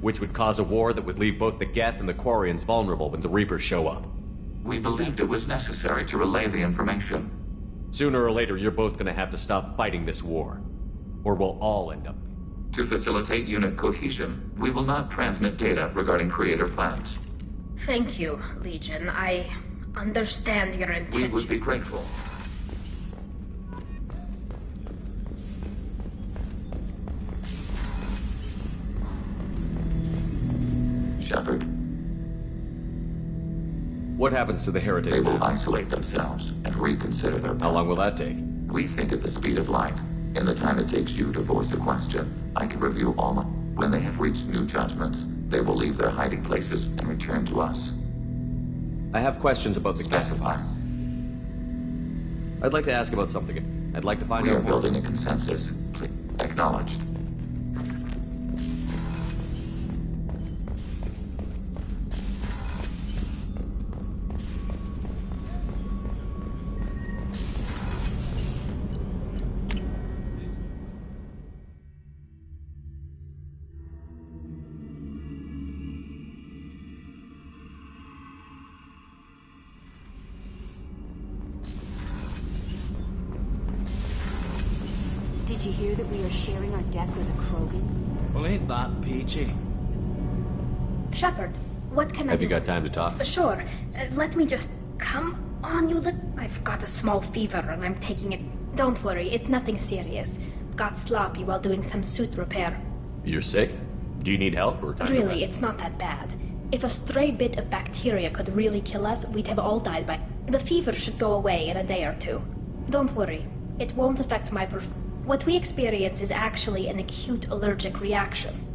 which would cause a war that would leave both the Geth and the Quarians vulnerable when the Reapers show up. We believed it was necessary to relay the information. Sooner or later, you're both gonna have to stop fighting this war. Or we'll all end up. To facilitate unit cohesion, we will not transmit data regarding Creator plans. Thank you, Legion. I understand your intention. We would be grateful. Shepard. What happens to the heretics? They will isolate themselves and reconsider their past. How long will that take? We think at the speed of light. In the time it takes you to voice a question, I can review all. When they have reached new judgments, they will leave their hiding places and return to us. I have questions about the Specify. I'd like to ask about something. I'd like to find out. We are building a consensus. Please. Acknowledged. Did you hear that we are sharing our death with a Krogan? Well, ain't that peachy? Shepard, what can I do? Have you got time to talk? Sure. Let me just... Come on, you I've got a small fever and I'm taking it. Don't worry, it's nothing serious. Got sloppy while doing some suit repair. You're sick? Do you need help or time to Really, rest? it's not that bad. If a stray bit of bacteria could really kill us, we'd have all died by... The fever should go away in a day or two. Don't worry. It won't affect my What we experience is actually an acute allergic reaction.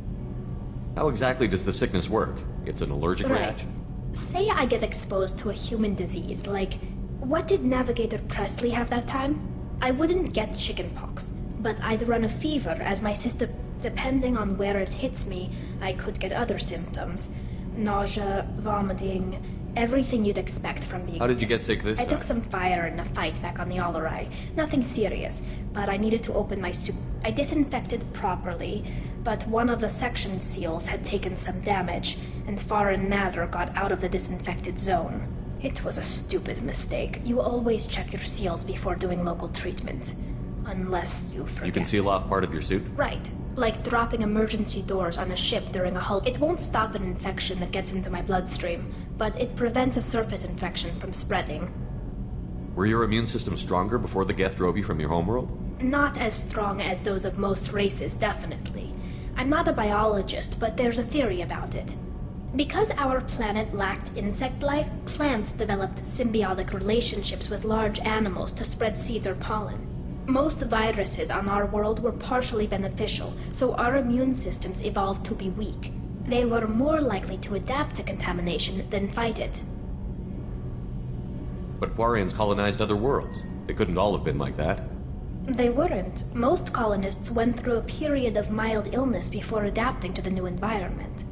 How exactly does the sickness work? It's an allergic Right. reaction? Say I get exposed to a human disease, like... What did Navigator Presley have that time? I wouldn't get chickenpox, but I'd run a fever as my system... Depending on where it hits me, I could get other symptoms. Nausea, vomiting, everything you'd expect from the... How did you get sick this I time? took some fire in a fight back on the Allerai. Nothing serious, but I needed to open my suit. I disinfected properly, but one of the section seals had taken some damage, and foreign matter got out of the disinfected zone. It was a stupid mistake. You always check your seals before doing local treatment. Unless you forget. You can seal off part of your suit? Right. Like dropping emergency doors on a ship during a hull. It won't stop an infection that gets into my bloodstream, but it prevents a surface infection from spreading. Were your immune system stronger before the Geth drove you from your homeworld? Not as strong as those of most races, definitely. I'm not a biologist, but there's a theory about it. Because our planet lacked insect life, plants developed symbiotic relationships with large animals to spread seeds or pollen. Most viruses on our world were partially beneficial, so our immune systems evolved to be weak. They were more likely to adapt to contamination than fight it. But Quarians colonized other worlds. They couldn't all have been like that. They weren't. Most colonists went through a period of mild illness before adapting to the new environment.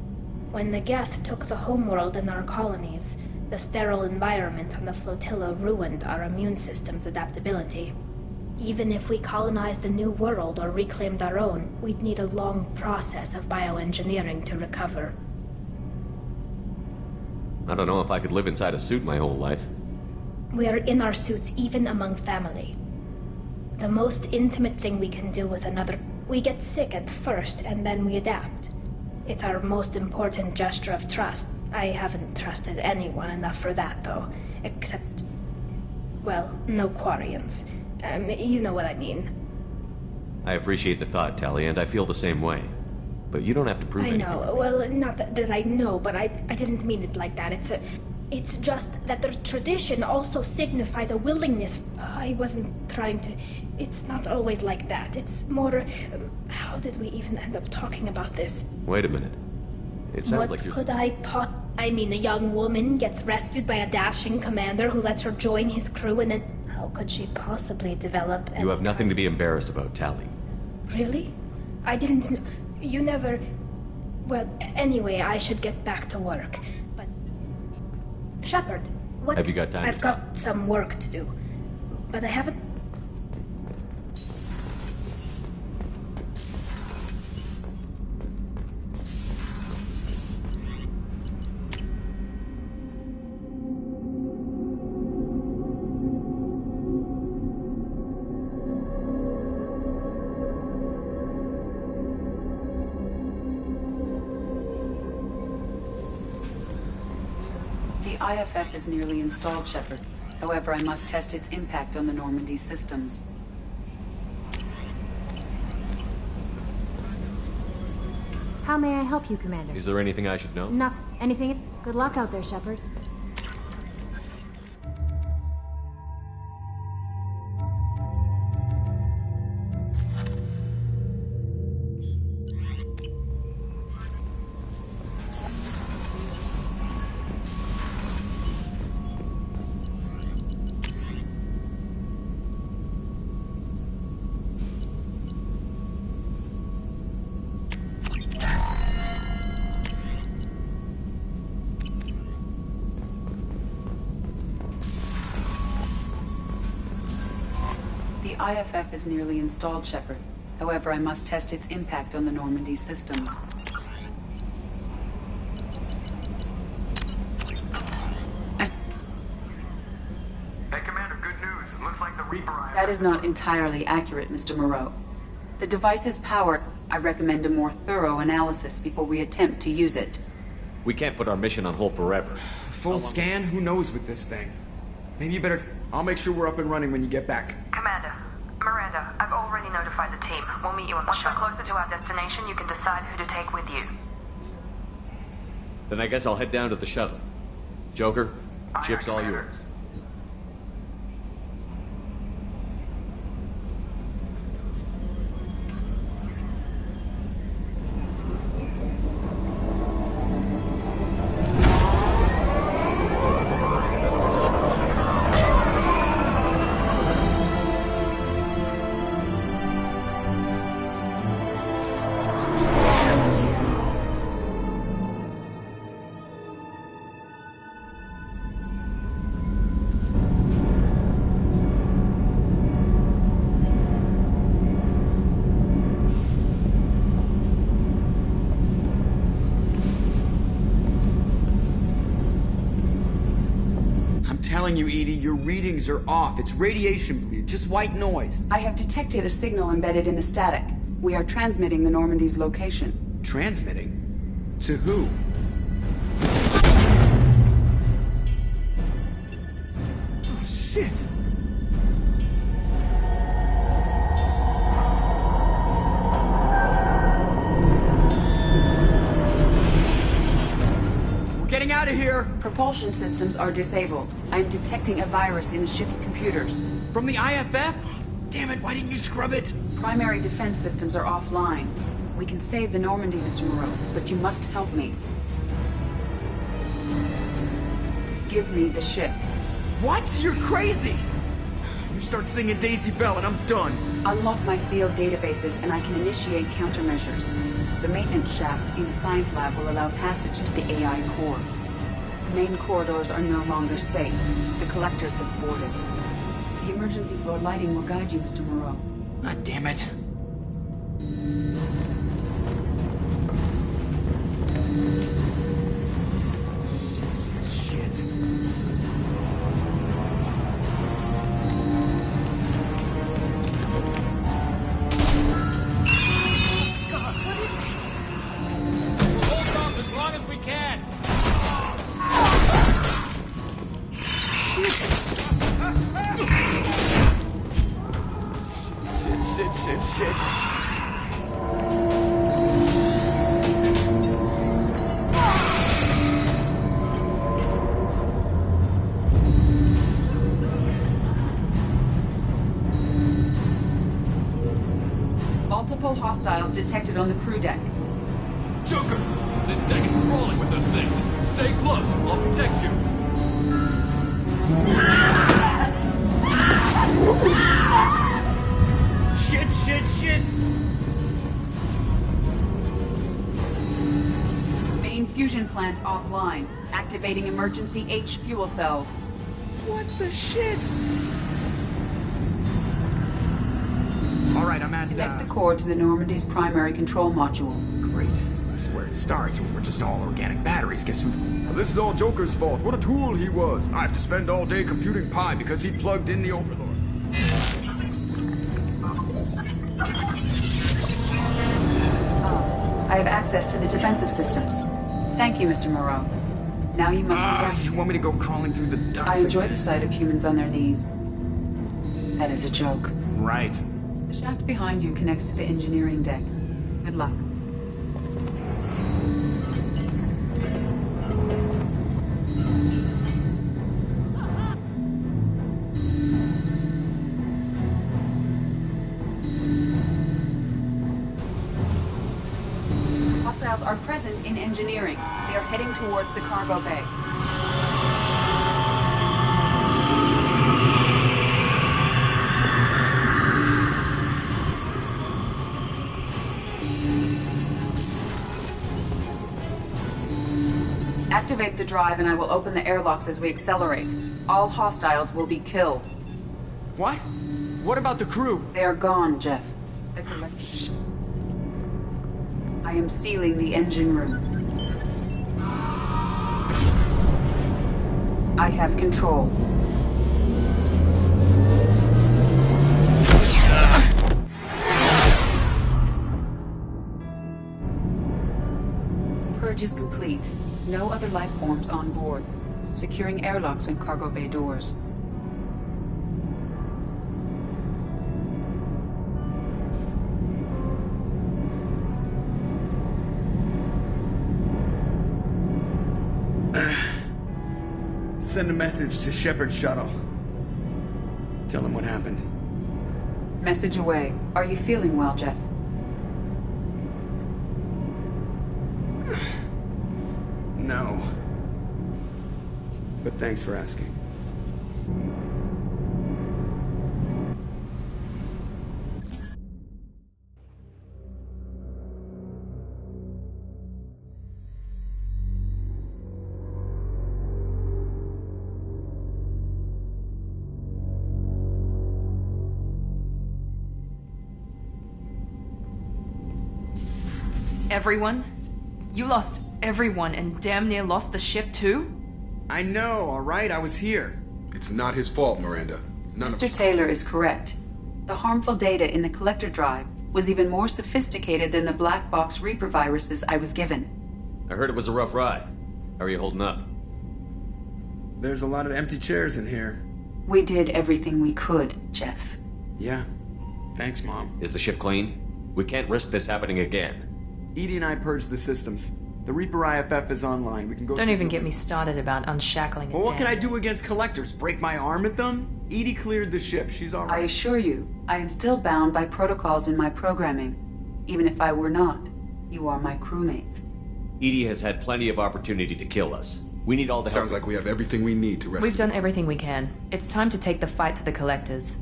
When the Geth took the homeworld in our colonies, the sterile environment on the flotilla ruined our immune system's adaptability. Even if we colonized a new world or reclaimed our own, we'd need a long process of bioengineering to recover. I don't know if I could live inside a suit my whole life. We are in our suits even among family. The most intimate thing we can do with another... We get sick at first, and then we adapt. It's our most important gesture of trust. I haven't trusted anyone enough for that, though. Except... well, no Quarians. You know what I mean. I appreciate the thought, Tali, and I feel the same way. But you don't have to prove anything. I know. Well, not that I know, but I didn't mean it like that. It's just that the tradition also signifies a willingness. I wasn't trying to... It's not always like that. It's more... how did we even end up talking about this? Wait a minute. It sounds like you're... What could I mean, a young woman gets rescued by a dashing commander who lets her join his crew, and then... How could she possibly develop... You have nothing to be embarrassed about, Tali. Really? I didn't know... You never... Well, anyway, I should get back to work. But... Shepard, what... Have you got time I've to got some work to do. But I haven't... The IFF is nearly installed, Shepard. However, I must test its impact on the Normandy systems. How may I help you, Commander? Is there anything I should know? Not anything. Good luck out there, Shepard. The IFF is nearly installed, Shepard. However, I must test its impact on the Normandy systems. Hey, Commander, good news. It looks like the Reaper... That is not entirely accurate, Mr. Moreau. The device's power... I recommend a more thorough analysis before we attempt to use it. We can't put our mission on hold forever. Full scan? Who knows with this thing? Maybe you better... I'll make sure we're up and running when you get back. Commander, Miranda, I've already notified the team. We'll meet you on the shuttle. Once we're closer to our destination, you can decide who to take with you. Then I guess I'll head down to the shuttle. Joker, ship's all yours. Telling you, Edie, your readings are off. It's radiation bleed, just white noise. I have detected a signal embedded in the static. We are transmitting the Normandy's location. Transmitting? To who? Oh, shit! Getting out of here! Propulsion systems are disabled. I'm detecting a virus in the ship's computers. From the IFF? Damn it, why didn't you scrub it? Primary defense systems are offline. We can save the Normandy, Mr. Moreau, but you must help me. Give me the ship. What? You're crazy! You start singing Daisy Bell and I'm done. Unlock my sealed databases and I can initiate countermeasures. The maintenance shaft in the science lab will allow passage to the AI core. The main corridors are no longer safe. The collectors have boarded. The emergency floor lighting will guide you, Mr. Moreau. God damn it. Shit. Shit. Multiple hostiles detected on the crew deck. Joker! This deck is crawling with those things. Stay close. I'll protect you. Shit! Main fusion plant offline. Activating emergency H fuel cells. What the shit? Alright, I'm at, Connect the core to the Normandy's primary control module. Great. This is where it starts. We're just all organic batteries. Guess who? This is all Joker's fault. What a tool he was. I have to spend all day computing pi because he plugged in the Overlord. I have access to the defensive systems. Thank you, Mr. Moreau. Now you must... you want me to go crawling through the ducts I enjoy again? the sight of humans on their knees. That is a joke. Right. The shaft behind you connects to the engineering deck. Good luck. Hostiles are present in engineering. They are heading towards the cargo bay. Activate the drive and I will open the airlocks as we accelerate. All hostiles will be killed. What? What about the crew? They are gone, Jeff. The collective. I am sealing the engine room. I have control. Purge is complete. No other life forms on board. Securing airlocks and cargo bay doors. send a message to Shepard's shuttle. Tell him what happened. Message away. Are you feeling well, Jeff? No. But thanks for asking. Everyone? You lost everyone and damn near lost the ship too? I know, alright? I was here. It's not his fault, Miranda. Mr. Taylor is correct. The harmful data in the collector drive was even more sophisticated than the black box Reaper viruses I was given. I heard it was a rough ride. How are you holding up? There's a lot of empty chairs in here. We did everything we could, Jeff. Yeah. Thanks, Mom. Is the ship clean? We can't risk this happening again. EDI and I purged the systems. The Reaper IFF is online. We can go. Don't even get me started about unshackling a Well, what can I dam. do against collectors? Break my arm at them? EDI cleared the ship. She's alright. I assure you, I am still bound by protocols in my programming. Even if I were not, you are my crewmates. EDI has had plenty of opportunity to kill us. We need all the help. Sounds like we have everything we need to rescue. We've done everything we can. It's time to take the fight to the collectors.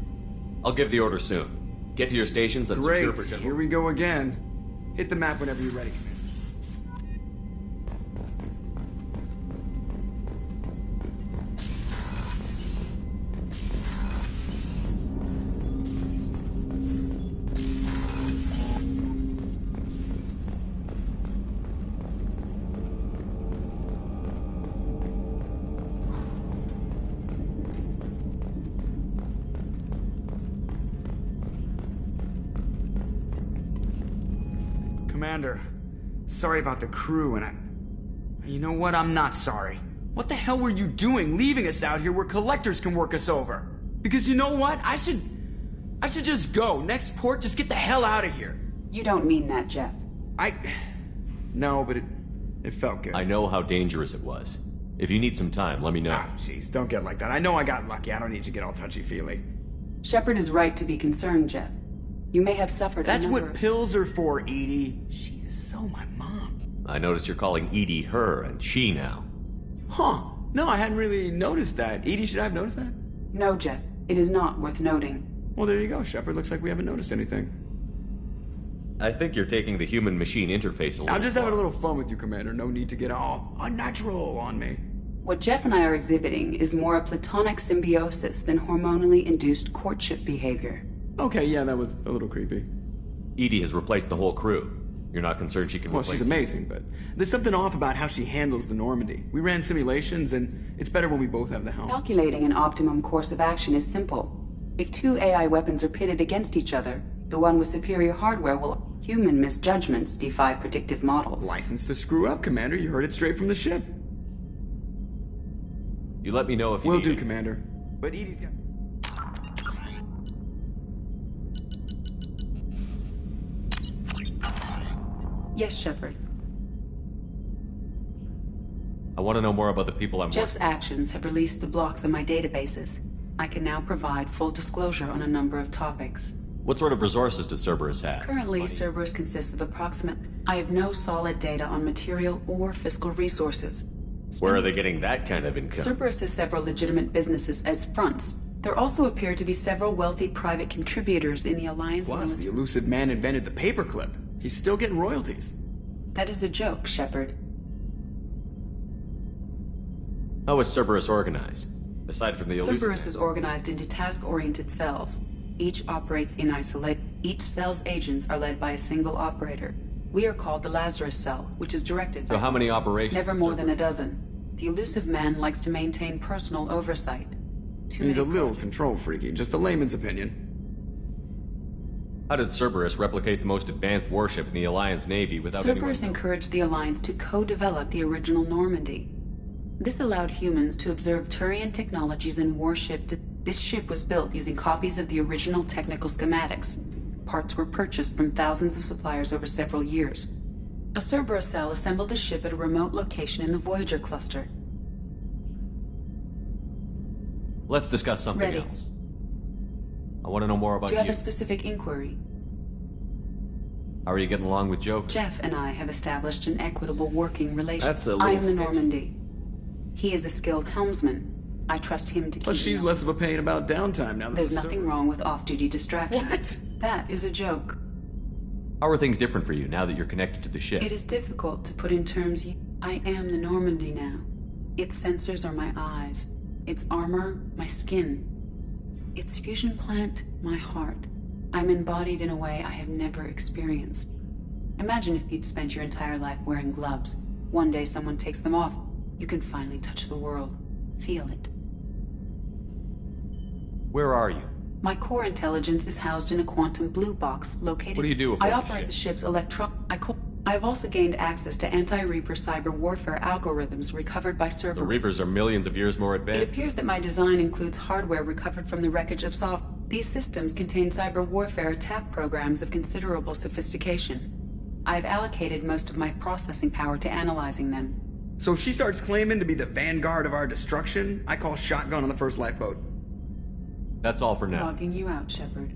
I'll give the order soon. Get to your stations and Great. secure Bridget. Here we go again. Hit the map whenever you're ready, Commander. Commander, sorry about the crew, and you know what? I'm not sorry. What the hell were you doing leaving us out here where collectors can work us over? Because you know what? I should just go. Next port, just get the hell out of here. You don't mean that, Jeff. No, but it felt good. I know how dangerous it was. If you need some time, let me know. Jeez, don't get like that. I know I got lucky. I don't need to get all touchy-feely. Shepard is right to be concerned, Jeff. You may have suffered That's a what number of... pills are for, EDI. She is so my mom. I noticed you're calling EDI her and she now. Huh. No, I hadn't really noticed that. EDI, should I have noticed that? No, Jeff. It is not worth noting. Well, there you go, Shepard. Looks like we haven't noticed anything. I think you're taking the human-machine interface a little I'm just far. having a little fun with you, Commander. No need to get all unnatural on me. What Jeff and I are exhibiting is more a platonic symbiosis than hormonally induced courtship behavior. Okay, yeah, that was a little creepy. EDI has replaced the whole crew. You're not concerned she can Well, replace she's amazing, but there's something off about how she handles the Normandy. We ran simulations, and it's better when we both have the helm. Calculating an optimum course of action is simple. If two AI weapons are pitted against each other, the one with superior hardware will... Human misjudgments defy predictive models. License to screw up, Commander. You heard it straight from the ship. You let me know if you Will need do, it. Commander. But EDI's got... Yes, Shepard. I want to know more about the people I'm Jeff's working with. actions have released the blocks in my databases. I can now provide full disclosure on a number of topics. What sort of resources does Cerberus have? Currently, Cerberus consists of I have no solid data on material or fiscal resources. Where are they getting that kind of income? Cerberus has several legitimate businesses as fronts. There also appear to be several wealthy private contributors in the Alliance. Plus, the elusive man invented the paperclip. He's still getting royalties. That is a joke, Shepard. How is Cerberus organized? Aside from the elusive Cerberus man? is organized into task-oriented cells. Each operates in isolation. Each cell's agents are led by a single operator. We are called the Lazarus Cell, which is directed by... So how many operations? Never does more Cerberus- than a dozen. The elusive man likes to maintain personal oversight. He's a little control freaky, just a layman's opinion. How did Cerberus replicate the most advanced warship in the Alliance Navy without Cerberus anyone... encouraged the Alliance to co-develop the original Normandy. This allowed humans to observe Turian technologies and warship. This ship was built using copies of the original technical schematics. Parts were purchased from thousands of suppliers over several years. A Cerberus cell assembled the ship at a remote location in the Voyager cluster. Let's discuss something Ready. else. I want to know more about Do you you. have a specific inquiry? How are you getting along with Joker? Jeff and I have established an equitable working relationship. That's a I am little the sketchy. Normandy. He is a skilled helmsman. I trust him to keep Plus, she's me less of a pain about downtime now. that There's the nothing servers- wrong with off-duty distractions. What? That is a joke. How are things different for you now that you're connected to the ship? It is difficult to put in terms. I am the Normandy now. Its sensors are my eyes. Its armor, my skin. Its fusion plant, my heart. I'm embodied in a way I have never experienced. Imagine if you'd spent your entire life wearing gloves. One day someone takes them off. You can finally touch the world. Feel it. Where are you? My core intelligence is housed in a quantum blue box located... What do you do I aboard the operate ship? the ship's I have also gained access to anti-Reaper cyber warfare algorithms recovered by The Cerberus. Reapers are millions of years more It advanced. appears that my design includes hardware recovered from the wreckage of soft. These systems contain cyber warfare attack programs of considerable sophistication. I have allocated most of my processing power to analyzing them. So if she starts claiming to be the vanguard of our destruction, I call shotgun on the first lifeboat. That's all for now. Logging you out, Shepard.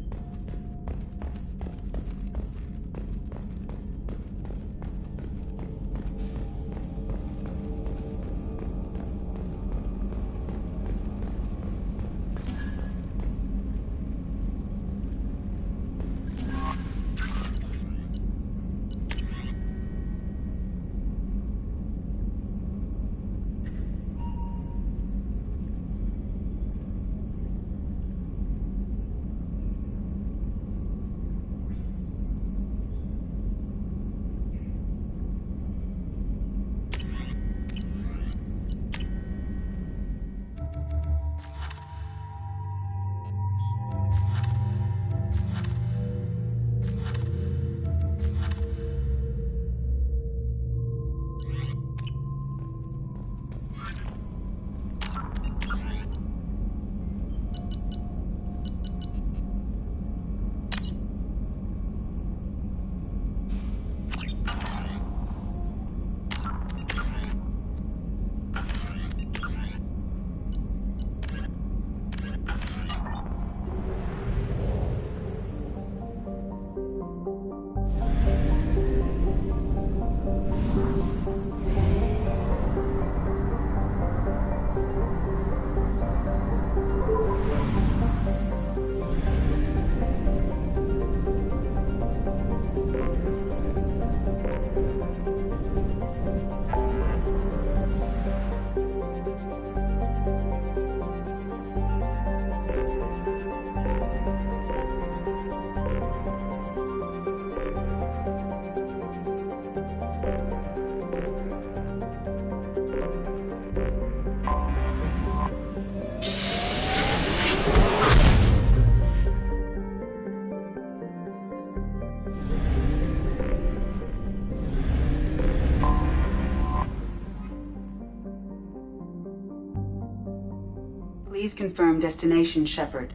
Please confirm destination, Shepard.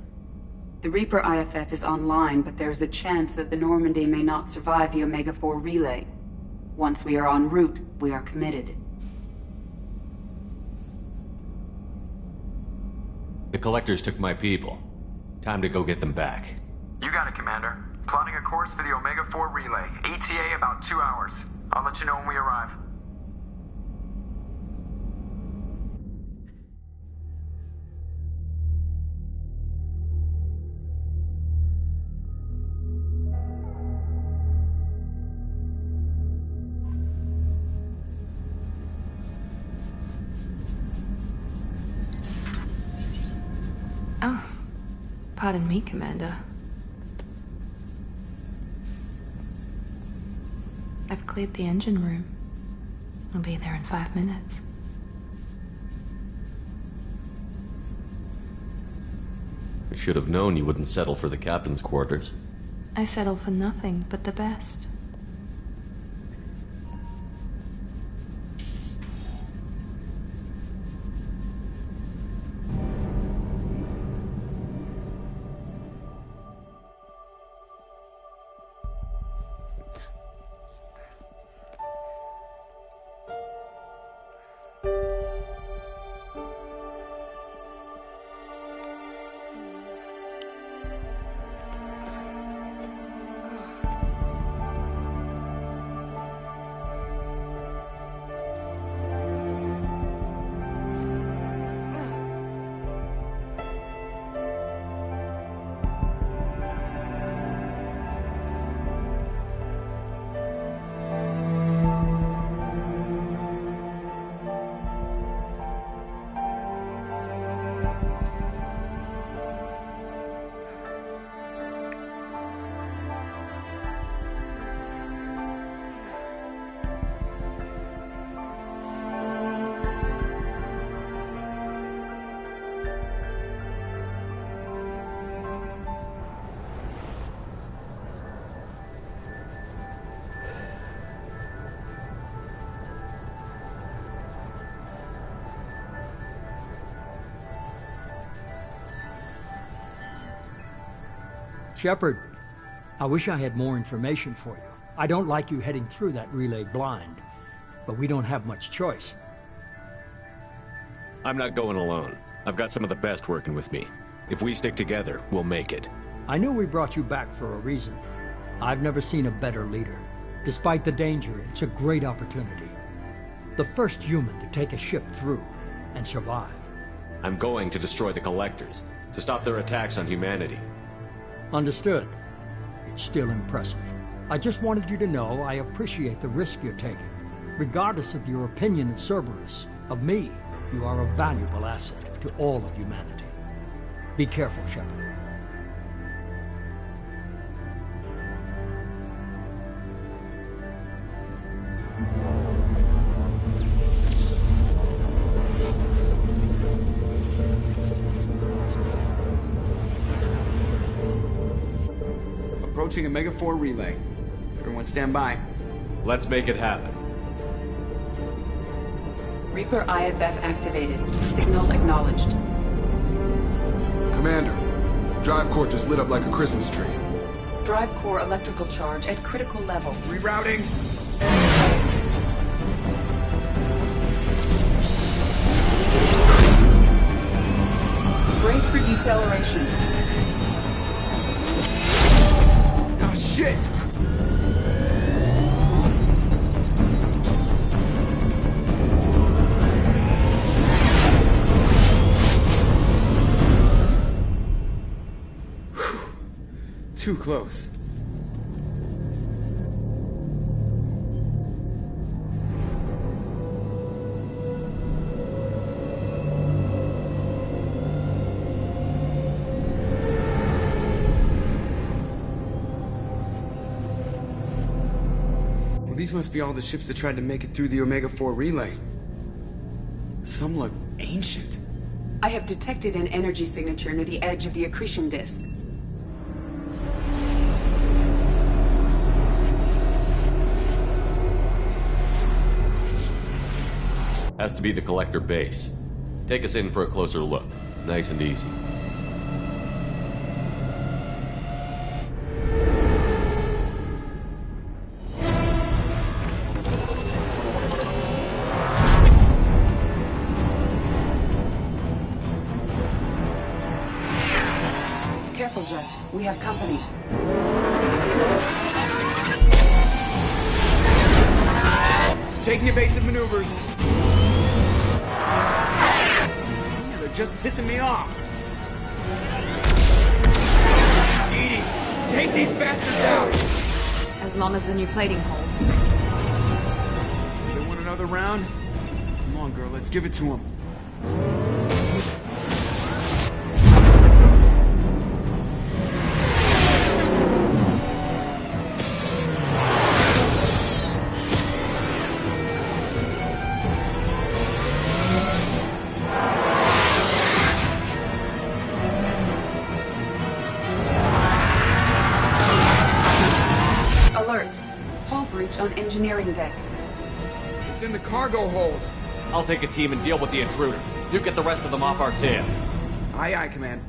The Reaper IFF is online, but there is a chance that the Normandy may not survive the Omega-4 relay. Once we are en route, we are committed. The Collectors took my people. Time to go get them back. You got it, Commander. Plotting a course for the Omega-4 relay. ETA about 2 hours. I'll let you know when we arrive. Oh, pardon me, Commander. I've cleared the engine room. I'll be there in 5 minutes. I should have known you wouldn't settle for the captain's quarters. I settle for nothing but the best. Shepard, I wish I had more information for you. I don't like you heading through that relay blind, but we don't have much choice. I'm not going alone. I've got some of the best working with me. If we stick together, we'll make it. I knew we brought you back for a reason. I've never seen a better leader. Despite the danger, it's a great opportunity. The first human to take a ship through and survive. I'm going to destroy the Collectors, to stop their attacks on humanity. Understood. It's still impressive. I just wanted you to know I appreciate the risk you're taking. Regardless of your opinion of Cerberus, of me, you are a valuable asset to all of humanity. Be careful, Shepard. Approaching Omega 4 relay. Everyone stand by. Let's make it happen. Reaper IFF activated. Signal acknowledged. Commander, drive core just lit up like a Christmas tree. Drive core electrical charge at critical levels. Rerouting. Brace for deceleration. Oh, shit! Too close. Well, these must be all the ships that tried to make it through the Omega 4 relay. Some look ancient. I have detected an energy signature near the edge of the accretion disk. Has to be the Collector base. Take us in for a closer look. Nice and easy. Careful, Jeff. We have company. Taking evasive maneuvers. They're just pissing me off. Edie, take these bastards out! As long as the new plating holds. They want another round? Come on, girl, let's give it to them. On engineering deck. It's in the cargo hold. I'll take a team and deal with the intruder. You get the rest of them off our tail. Aye, aye, Command.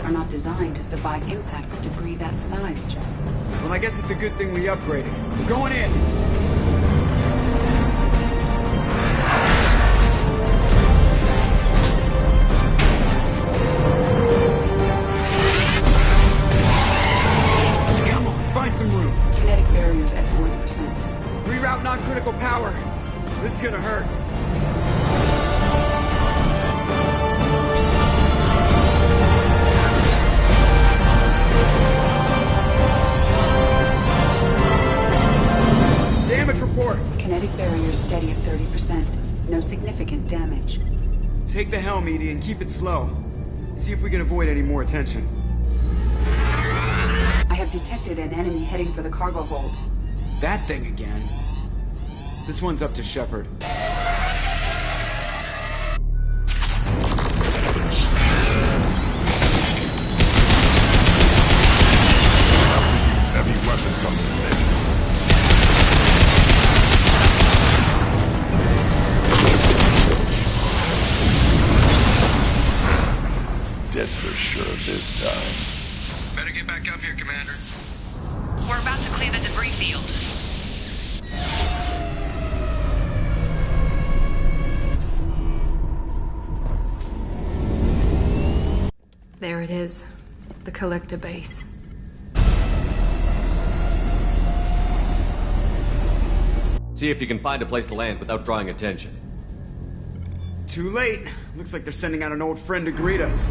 Are not designed to survive impact with debris that size, Jeff. Well, I guess it's a good thing we upgraded. We're going in! inflicted damage. Take the helm, Edie, and keep it slow. See if we can avoid any more attention. I have detected an enemy heading for the cargo hold. That thing again. This one's up to Shepard. Heavy weapons on this thing. Dead for sure this time. Better get back up here, Commander. We're about to clear the debris field. There it is. The collector base. See if you can find a place to land without drawing attention. Too late. Looks like they're sending out an old friend to greet us.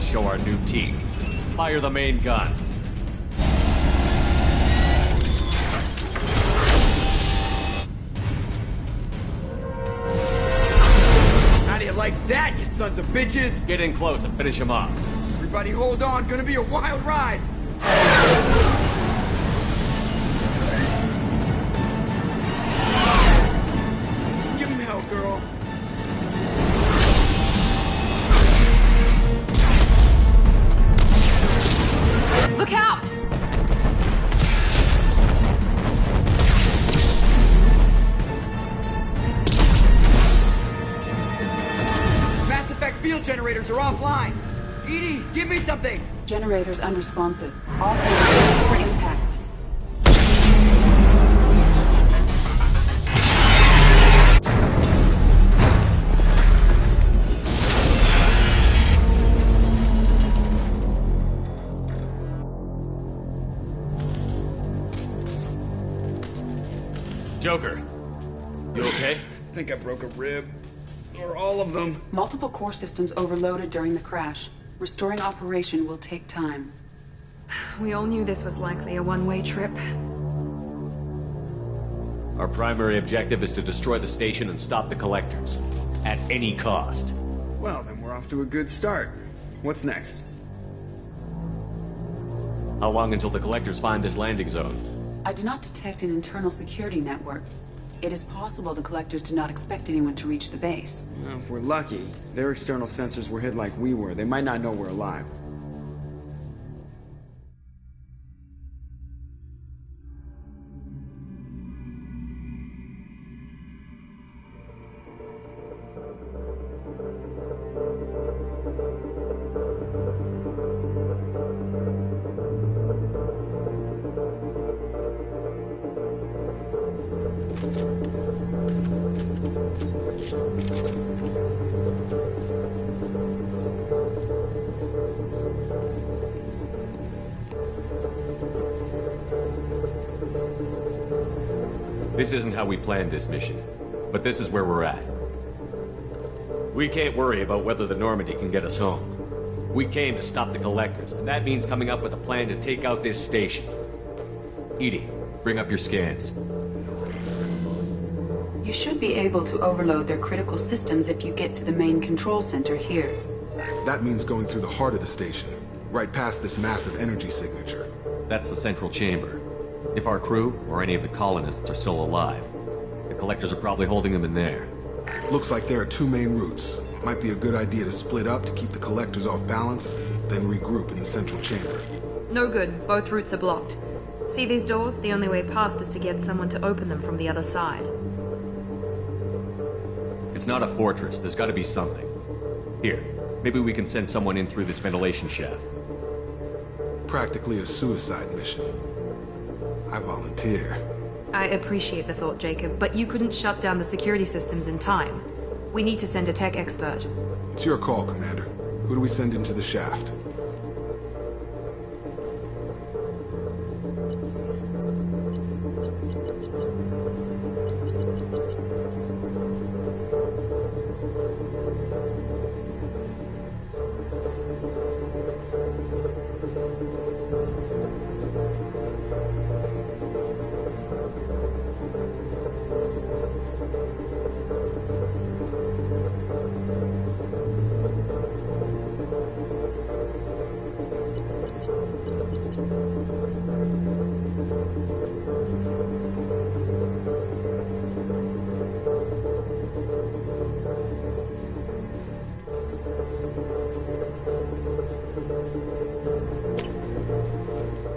Show our new team. Fire the main gun. How do you like that, you sons of bitches? Get in close and finish him off. Everybody hold on, gonna be a wild ride. Give him hell, girl. Look out! Mass Effect field generators are offline. Edie, give me something. Generators unresponsive. All hands for impact. Joker, you okay? I think I broke a rib. Or all of them. Multiple core systems overloaded during the crash. Restoring operation will take time. We all knew this was likely a one-way trip. Our primary objective is to destroy the station and stop the collectors. At any cost. Well, then we're off to a good start. What's next? How long until the collectors find this landing zone? I do not detect an internal security network. It is possible the collectors did not expect anyone to reach the base. Well, if we're lucky, their external sensors were hid like we were. They might not know we're alive. This isn't how we planned this mission, but this is where we're at. We can't worry about whether the Normandy can get us home. We came to stop the collectors, and that means coming up with a plan to take out this station. Edie, bring up your scans. You should be able to overload their critical systems if you get to the main control center here. That means going through the heart of the station, right past this massive energy signature. That's the central chamber. If our crew, or any of the colonists, are still alive, the collectors are probably holding them in there. Looks like there are two main routes. Might be a good idea to split up to keep the collectors off balance, then regroup in the central chamber. No good. Both routes are blocked. See these doors? The only way past is to get someone to open them from the other side. It's not a fortress. There's got to be something. Here, maybe we can send someone in through this ventilation shaft. Practically a suicide mission. I volunteer. I appreciate the thought, Jacob, but you couldn't shut down the security systems in time. We need to send a tech expert. It's your call, Commander. Who do we send into the shaft?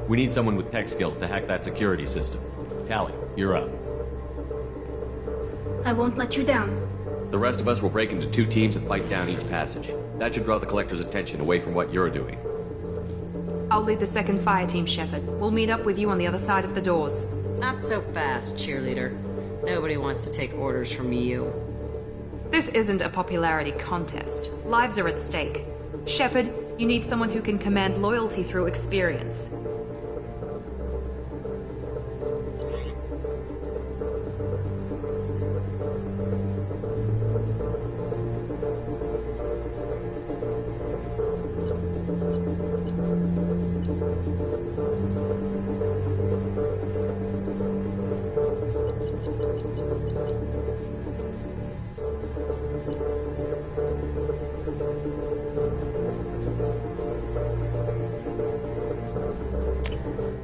We need someone with tech skills to hack that security system. Tali, you're up. I won't let you down. The rest of us will break into 2 teams and fight down each passage. That should draw the Collector's attention away from what you're doing. I'll lead the second fire team, Shepard. We'll meet up with you on the other side of the doors. Not so fast, cheerleader. Nobody wants to take orders from you. This isn't a popularity contest. Lives are at stake. Shepard, you need someone who can command loyalty through experience.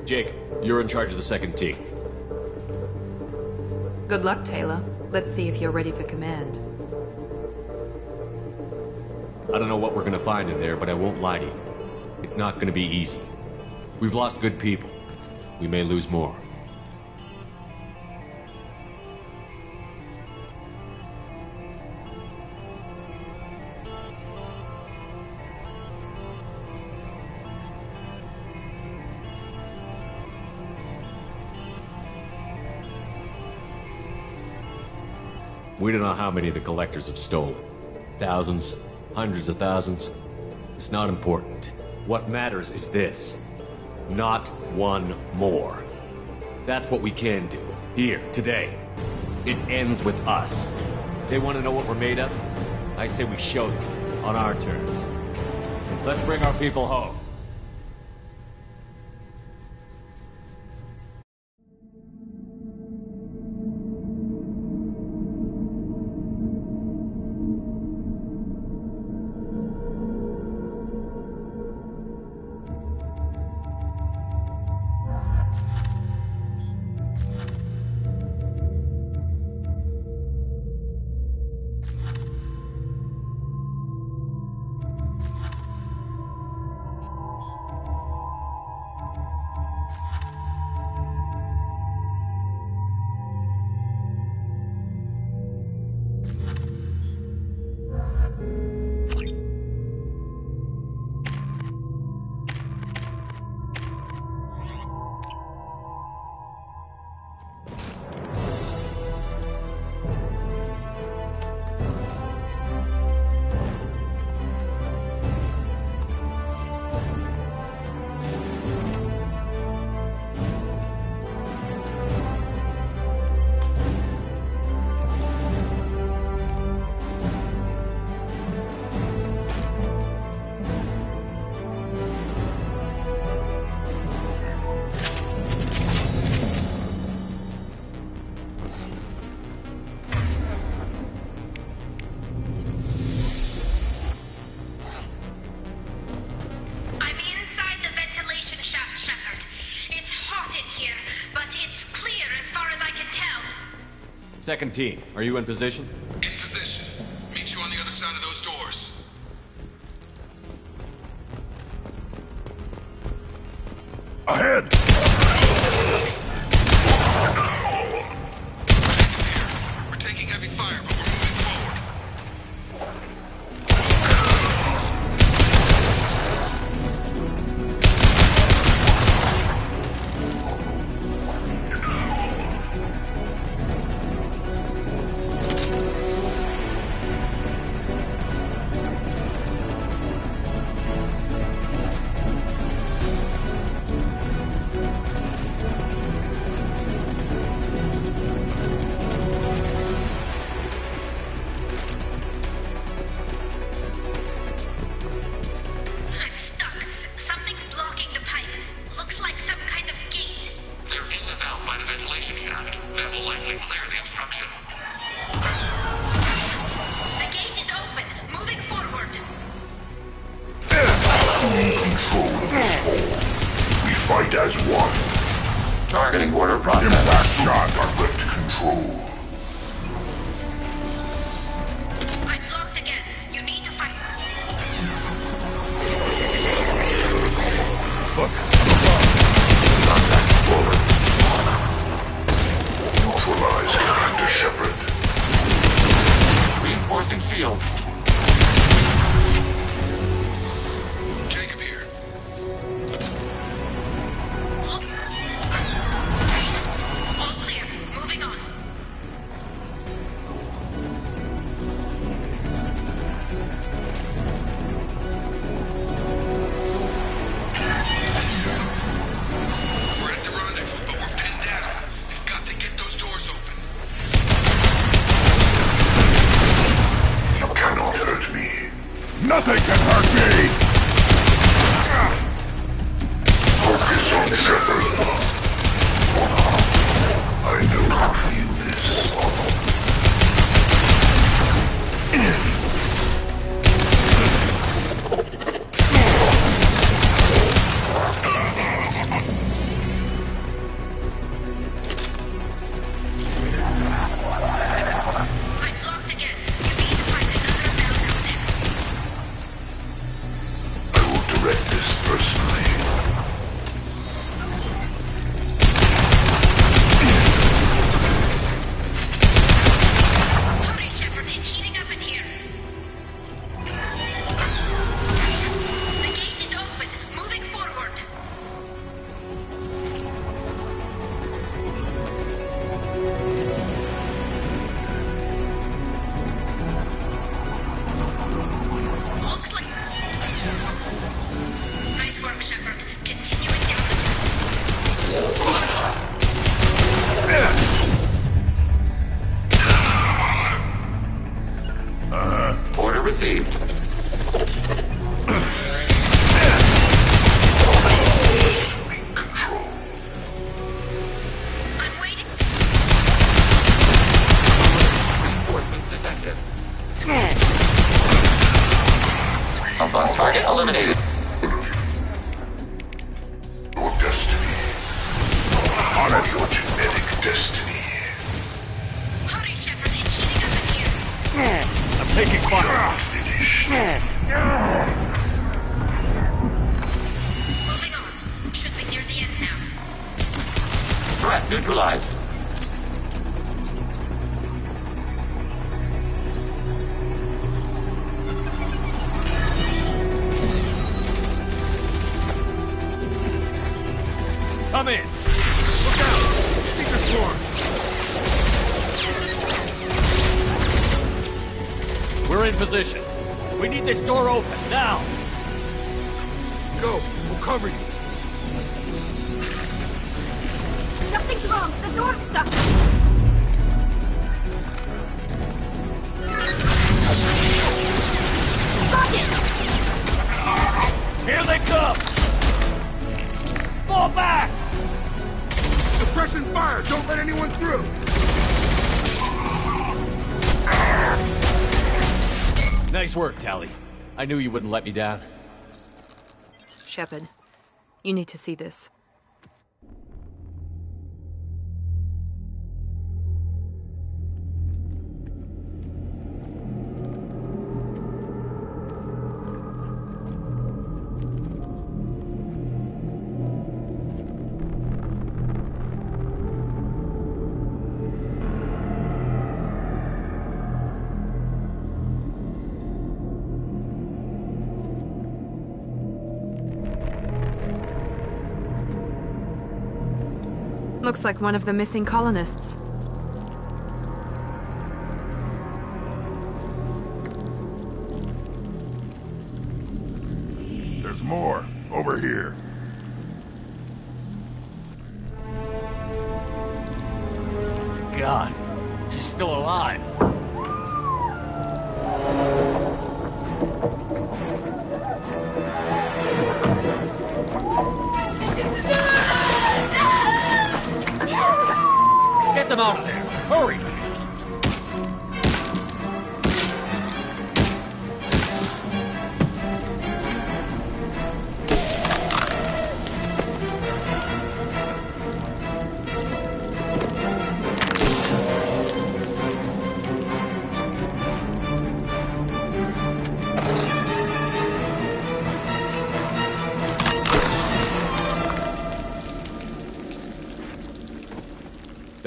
Jake, you're in charge of the second team. Good luck, Taylor. Let's see if you're ready for command. I don't know what we're gonna find in there, but I won't lie to you. It's not gonna be easy. We've lost good people. We may lose more. We don't know how many the Collectors have stolen. Thousands, hundreds of thousands. It's not important. What matters is this. Not one more. That's what we can do. Here, today. It ends with us. They want to know what we're made of? I say we show them, on our terms. Let's bring our people home. Second team, are you in position? In position. Meet you on the other side of those doors. Ahead! We're taking heavy fire, but we're moving forward. control of this hole. We fight as one. Targeting order process. Impact shot. Direct control. I'm blocked again. You need to fight. Look, contact forward. Neutralize Commander Shepard. Reinforcing shield. Jacob here. All clear. Moving on. We're at the rendezvous, but we're pinned down. We've got to get those doors open. You cannot hurt me. Nothing can hurt me! Focus on Shepard. I know you feel this. I'm blocked again. You need to find another belt out there. I will direct this personally. Hurry, Shepard. It's heating up in here. The gate is open. Moving forward. Looks like... Nice work, Shepard. Continuing down the tube. Order received. Assuming control. I'm waiting. Reinforcements detected. Upon target eliminated. Your destiny. Honor your genetic destiny. Hurry, Shepard. It's heating up in here. I'm taking fire. Not finished. Moving on. Should be near the end now. Threat neutralized. Come in. Look out. Secret floor. We're in position. We need this door open, now! Go. We'll cover you. Something's wrong. The door's stuck. Got it. Here they come! Fall back! Suppression fire! Don't let anyone through! Nice work, Tali. I knew you wouldn't let me down. Shepard, you need to see this. Looks like one of the missing colonists. There's more. Over here. God, she's still alive. Get them out of there! Hurry!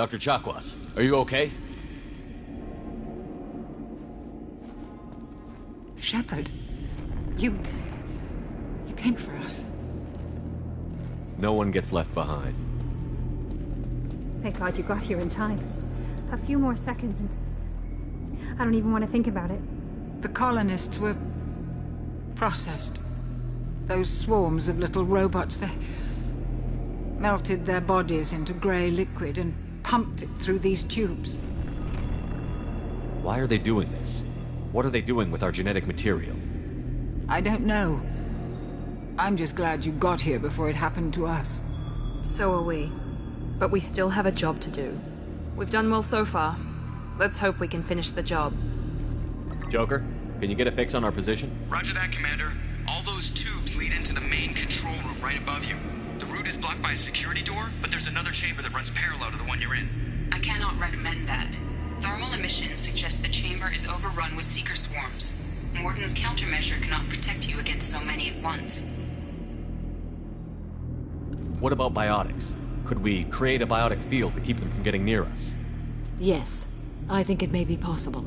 Dr. Chakwas, are you okay? Shepard, you came for us. No one gets left behind. Thank God you got here in time. A few more seconds and... I don't even want to think about it. The colonists were... processed. Those swarms of little robots, they... melted their bodies into grey liquid and pumped it through these tubes. Why are they doing this? What are they doing with our genetic material? I don't know. I'm just glad you got here before it happened to us. So are we. But we still have a job to do. We've done well so far. Let's hope we can finish the job. Joker, can you get a fix on our position? Roger that, Commander. All those tubes lead into the main control room right above you. The route is blocked by a security door, but there's another chamber that runs parallel to the one you're in. I cannot recommend that. Thermal emissions suggest the chamber is overrun with seeker swarms. Morden's countermeasure cannot protect you against so many at once. What about biotics? Could we create a biotic field to keep them from getting near us? Yes, I think it may be possible.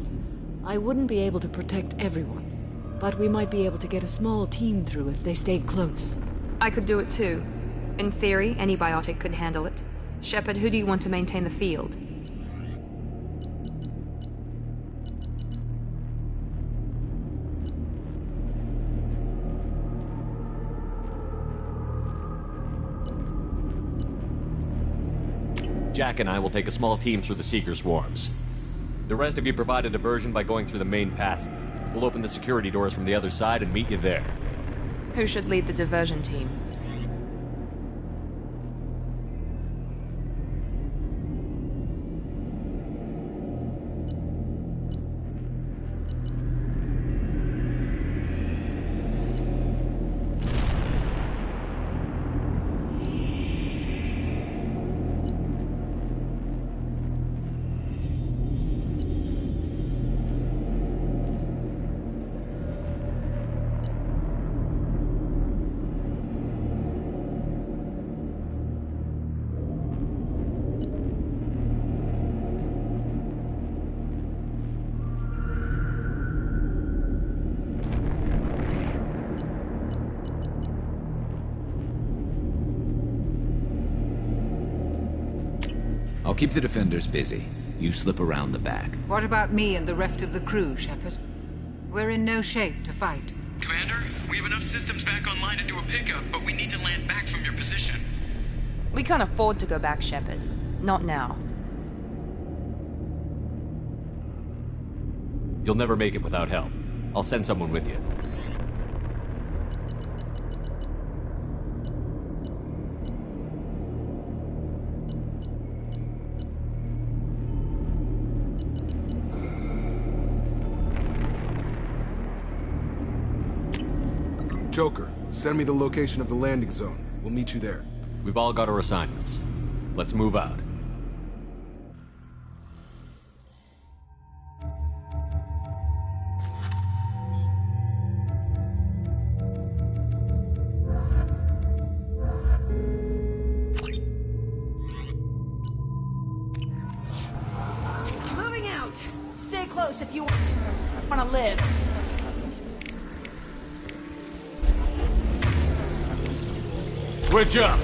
I wouldn't be able to protect everyone, but we might be able to get a small team through if they stayed close. I could do it too. In theory, any biotic could handle it. Shepard, who do you want to maintain the field? Jack and I will take a small team through the Seeker swarms. The rest of you provide a diversion by going through the main passage. We'll open the security doors from the other side and meet you there. Who should lead the diversion team? I'll keep the defenders busy. You slip around the back. What about me and the rest of the crew, Shepard? We're in no shape to fight. Commander, we have enough systems back online to do a pickup, but we need to land back from your position. We can't afford to go back, Shepard. Not now. You'll never make it without help. I'll send someone with you. Joker, send me the location of the landing zone. We'll meet you there. We've all got our assignments. Let's move out. Moving out! Stay close if you want to live. Switch up!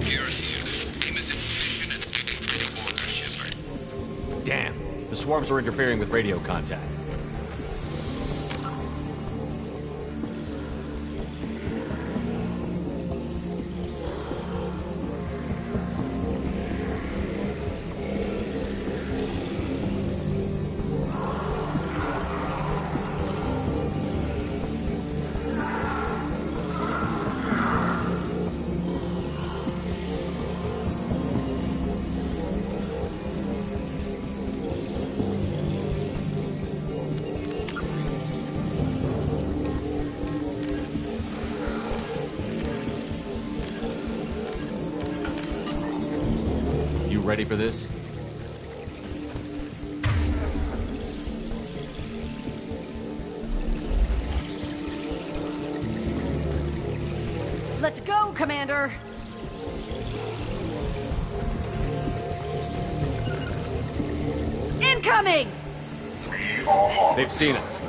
Garrison unit, aim is in position and take order, Shepard. Damn, the swarms are interfering with radio contact. You ready for this? Let's go, Commander! Incoming! They've seen us.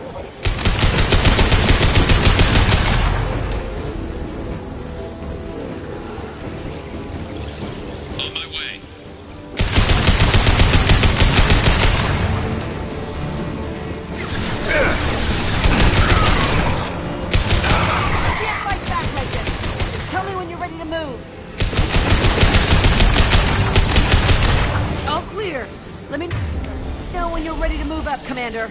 On my way. Can't fight back like this. Tell me when you're ready to move. All clear. Let me know when you're ready to move up, Commander.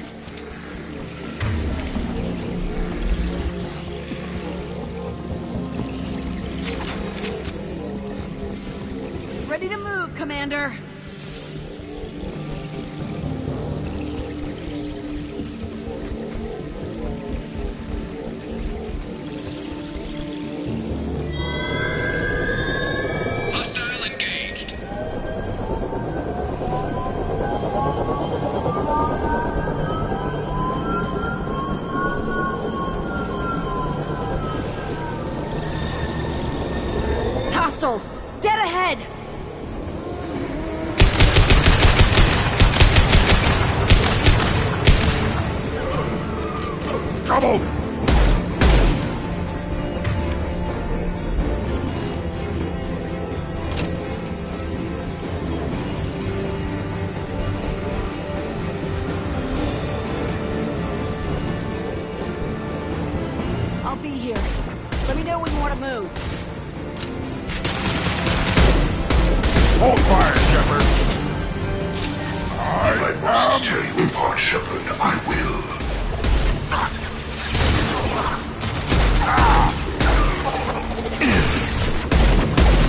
Ready to move, Commander. Hostile engaged. Hostiles! Dead ahead! Trouble! I'll be here. Let me know when you want to move. Hold fire, Shepard! If I must tear you apart, Shepard, I will.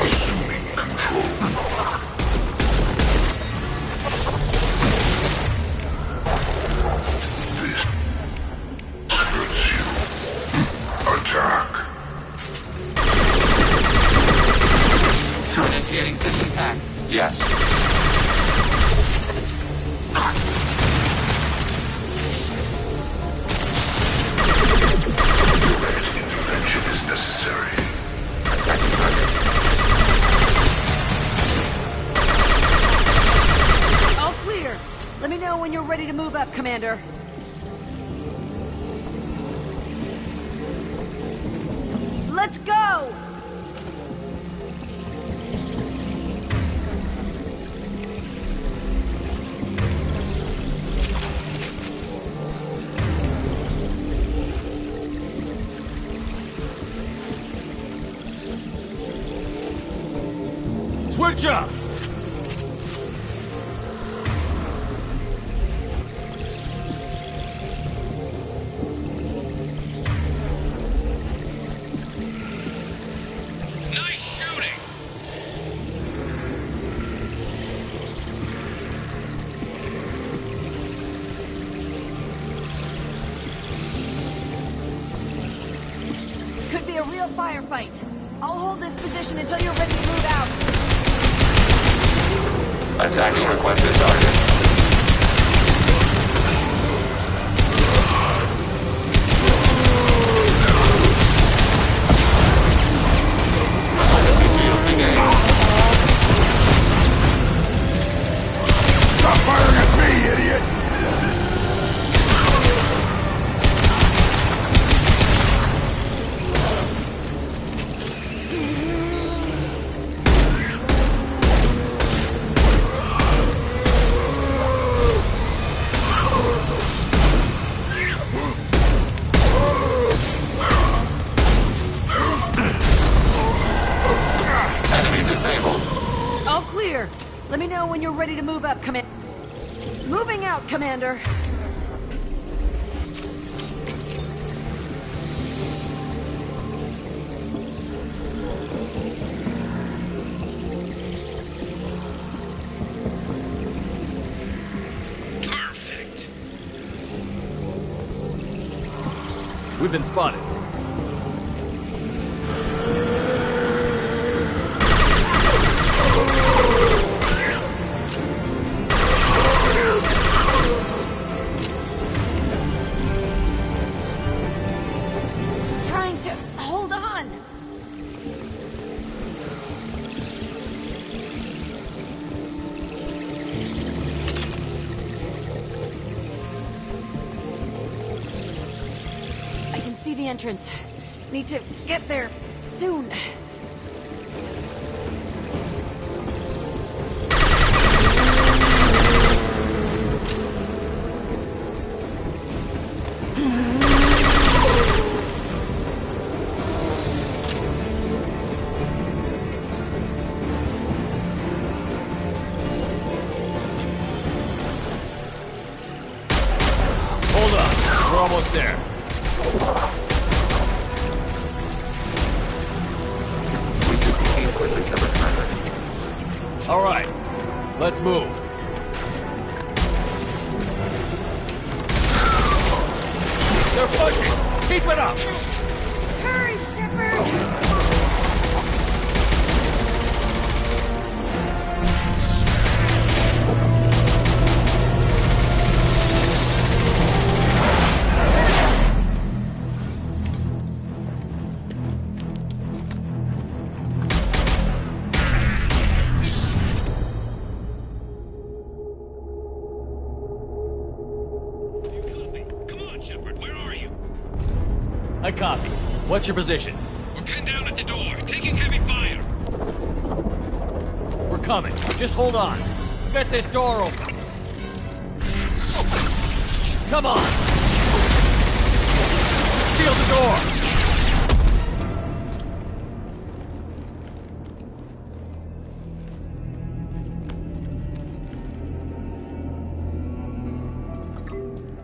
Assuming control. This hurts you. Attack. Initiating system hack. Yes. Direct intervention is necessary. Attacking target. All clear. Let me know when you're ready to move up, Commander. Let's go! Switch up! Nice shooting! Could be a real firefight. I'll hold this position until you're ready to move out. Attacking requested target. Stop firing at me, idiot! Enemy disabled. All clear. Let me know when you're ready to move up, Commander. Moving out, Commander. Perfect. We've been spotted. Trying to hold on. the entrance. Need to get there soon. Hold up. We're almost there. All right. Let's move. They're pushing. Keep it up. Hurry, Shepard! I copy. What's your position? We're pinned down at the door, taking heavy fire. We're coming. Just hold on. Get this door open. Come on! Seal the door!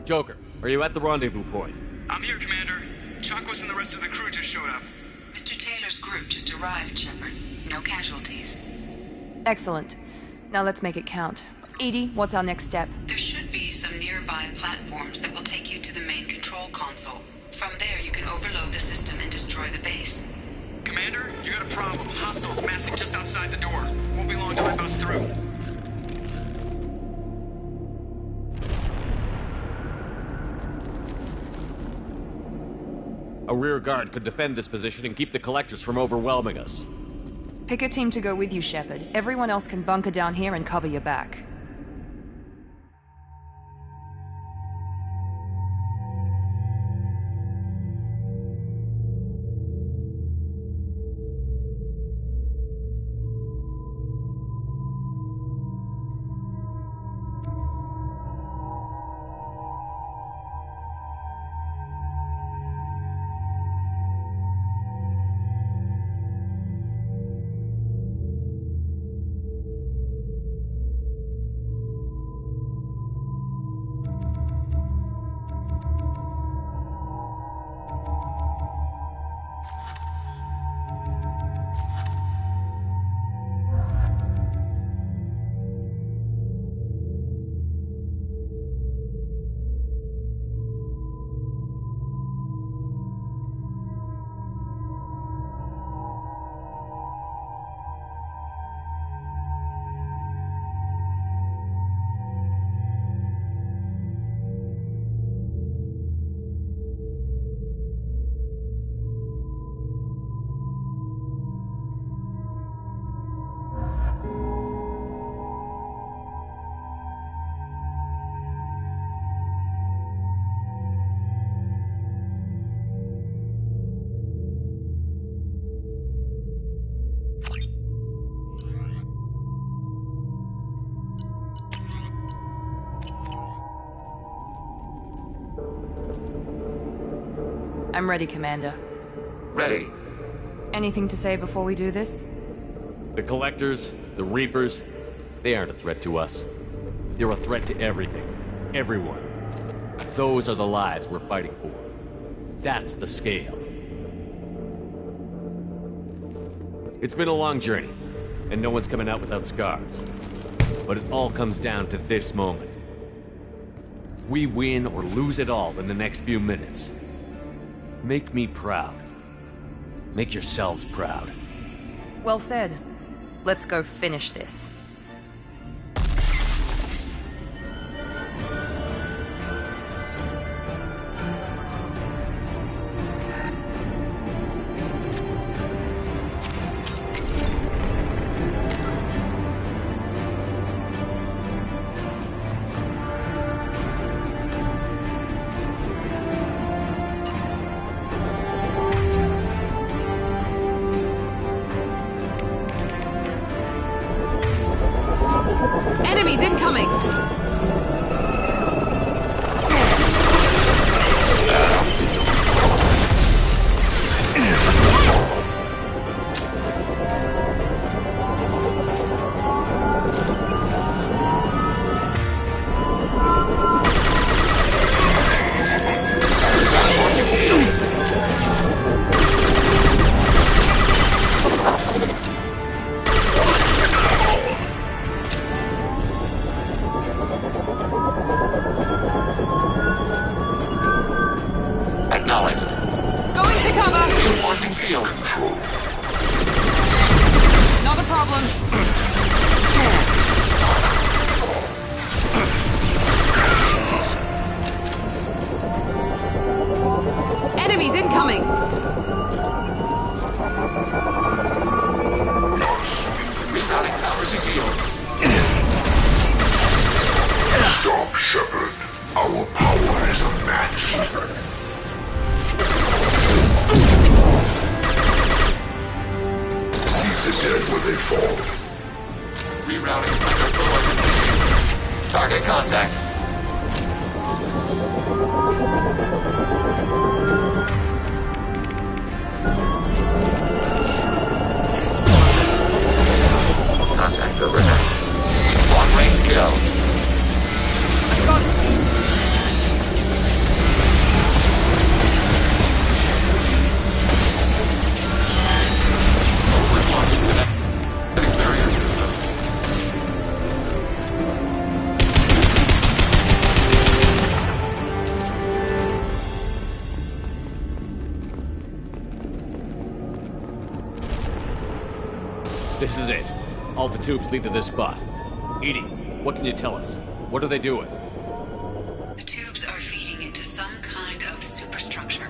Joker, are you at the rendezvous point? I'm here, Commander. Chakos and the rest of the crew just showed up. Mr. Taylor's group just arrived, Shepard. No casualties. Excellent. Now let's make it count. Edie, what's our next step? There should be some nearby platforms that will take you to the main control console. From there, you can overload the system and destroy the base. Commander, you got a problem. Hostiles massing just outside the door. Won't be long till I bust through. A rear guard could defend this position and keep the collectors from overwhelming us. Pick a team to go with you, Shepard. Everyone else can bunker down here and cover your back. I'm ready, Commander. Ready. Anything to say before we do this? The Collectors, the Reapers, they aren't a threat to us. They're a threat to everything. Everyone. Those are the lives we're fighting for. That's the scale. It's been a long journey, and no one's coming out without scars. But it all comes down to this moment. We win or lose it all in the next few minutes. Make me proud. Make yourselves proud. Well said. Let's go finish this. Reinforcing field. Not a problem. Enemies incoming! Rerouting power to field. Stop, Shepard. Our power is unmatched. Leave the dead where they fall. Rerouting micro-weapon. Target contact. Contact overhead. Long-range kill. I got it. This is it. All the tubes lead to this spot. Edie, what can you tell us? What are they doing? The tubes are feeding into some kind of superstructure.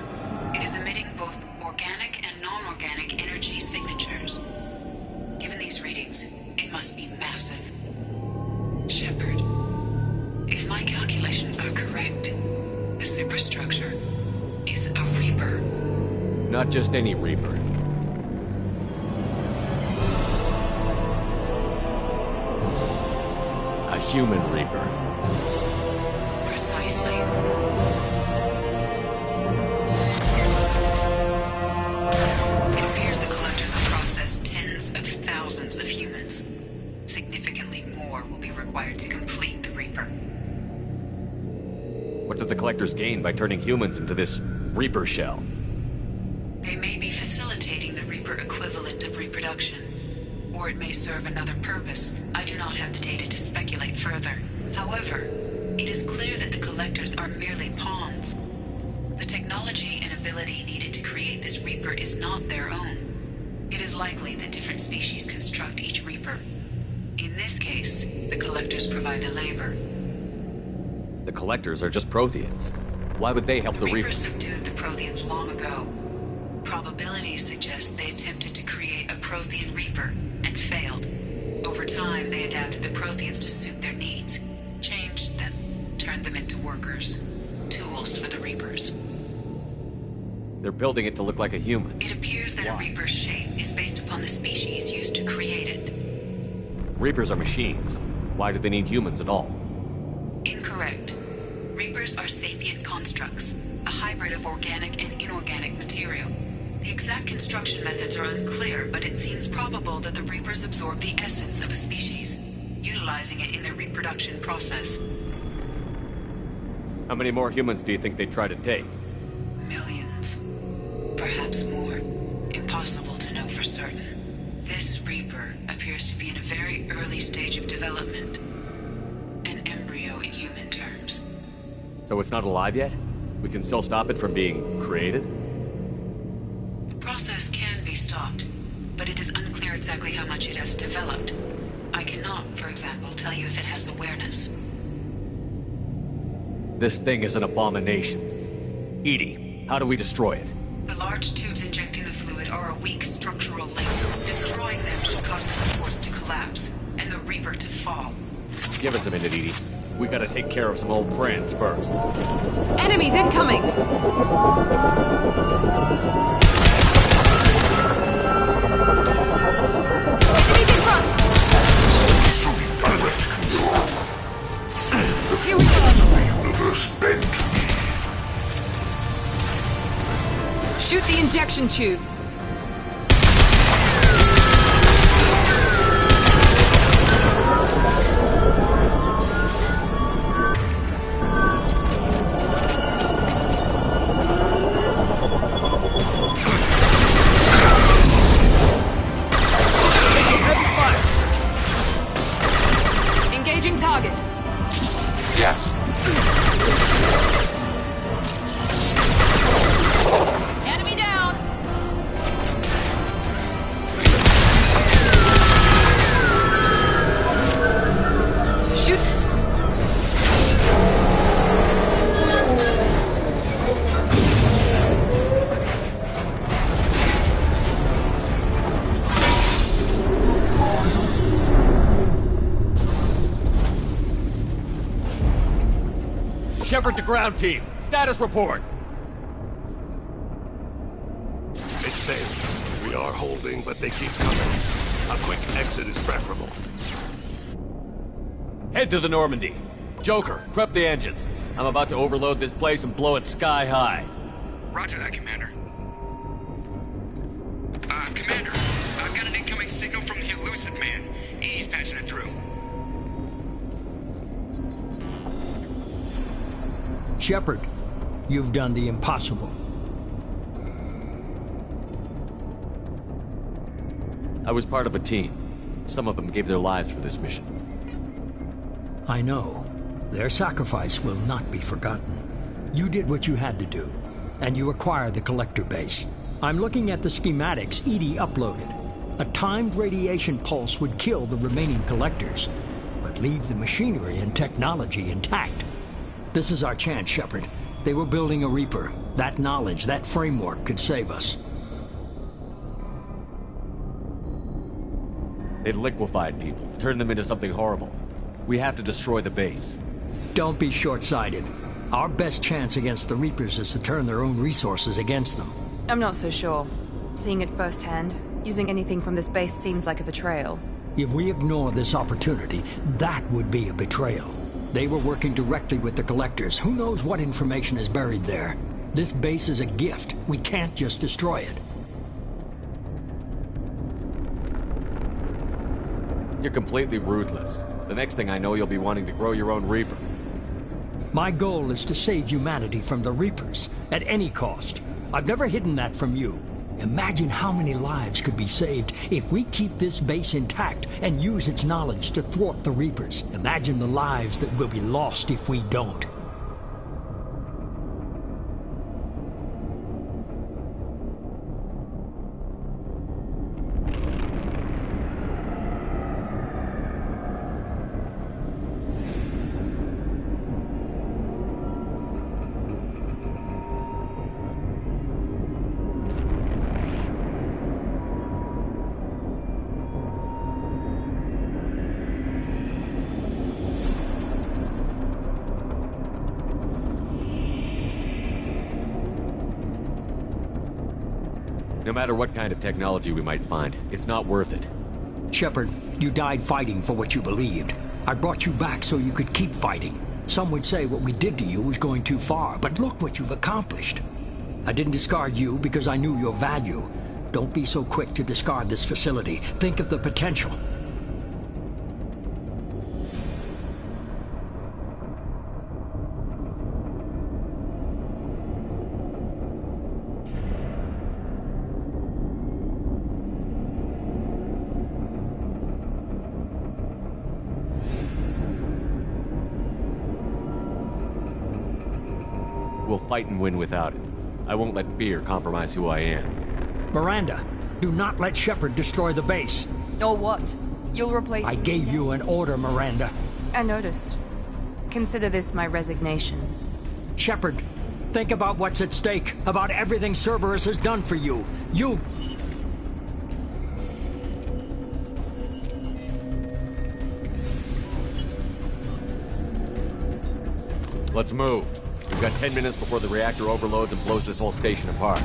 It is emitting both organic and non-organic energy signatures. Given these readings, it must be massive. Shepard, if my calculations are correct, the superstructure is a Reaper. Not just any Reaper. A human Reaper. Precisely. It appears the Collectors have processed tens of thousands of humans. Significantly more will be required to complete the Reaper. What did the Collectors gain by turning humans into this Reaper shell? They may be facilitating the Reaper equivalent of reproduction. Or it may serve another purpose. I do not have the data to speculate further. However, it is clear that the Collectors are merely pawns. The technology and ability needed to create this Reaper is not their own. It is likely that different species construct each Reaper. In this case, the Collectors provide the labor. The Collectors are just Protheans. Why would they help the Reapers Reapers? subdued the Protheans long ago. Probabilities suggest they attempted to create a Prothean Reaper and failed. Over time, they adapted the Protheans to suit their needs, changed them, turned them into workers, tools for the Reapers. They're building it to look like a human. It appears that a Reaper's shape is based upon the species used to create it. Reapers are machines. Why do they need humans at all? Incorrect. Reapers are sapient constructs, a hybrid of organic and inorganic material. The exact construction methods are unclear, but it seems probable that the Reapers absorb the essence of a species, utilizing it in their reproduction process. How many more humans do you think they'd try to take? Millions. Perhaps more. Impossible to know for certain. This Reaper appears to be in a very early stage of development. An embryo in human terms. So it's not alive yet? We can still stop it from being created? The process can be stopped, but it is unclear exactly how much it has developed. I cannot, for example, tell you if it has awareness. This thing is an abomination. Edie, how do we destroy it? The large tubes injecting the fluid are a weak structural link. Destroying them should cause the supports to collapse, and the Reaper to fall. Give us a minute, Edie. We gotta take care of some old friends first. Enemies incoming! Enemies in front! Assuming direct control. The forces of the universe bend to me. Shoot the injection tubes. Engaging target. Yes. Enemy down. Shepard to ground team. Status report. It's safe. We are holding, but they keep coming. A quick exit is preferable. Head to the Normandy. Joker, prep the engines. I'm about to overload this place and blow it sky high. Roger that, Commander. Commander, I've got an incoming signal from the Elusive Man. He's patching it through. Shepard, you've done the impossible. I was part of a team. Some of them gave their lives for this mission. I know. Their sacrifice will not be forgotten. You did what you had to do, and you acquired the Collector base. I'm looking at the schematics EDI uploaded. A timed radiation pulse would kill the remaining Collectors, but leave the machinery and technology intact. This is our chance, Shepard. They were building a Reaper. That knowledge, that framework could save us. They've liquefied people, turned them into something horrible. We have to destroy the base. Don't be short-sighted. Our best chance against the Reapers is to turn their own resources against them. I'm not so sure. Seeing it firsthand, using anything from this base seems like a betrayal. If we ignore this opportunity, that would be a betrayal. They were working directly with the Collectors. Who knows what information is buried there? This base is a gift. We can't just destroy it. You're completely ruthless. The next thing I know, you'll be wanting to grow your own Reaper. My goal is to save humanity from the Reapers, at any cost. I've never hidden that from you. Imagine how many lives could be saved if we keep this base intact and use its knowledge to thwart the Reapers. Imagine the lives that will be lost if we don't. No matter what kind of technology we might find, it's not worth it. Shepard, you died fighting for what you believed. I brought you back so you could keep fighting. Some would say what we did to you was going too far, but look what you've accomplished. I didn't discard you because I knew your value. Don't be so quick to discard this facility. Think of the potential. We'll fight and win without it. I won't let fear compromise who I am. Miranda, do not let Shepard destroy the base. Or what? You'll replace me. I gave you an order, Miranda. I noticed. Consider this my resignation. Shepard, think about what's at stake, about everything Cerberus has done for you. You... Let's move. We've got 10 minutes before the reactor overloads and blows this whole station apart.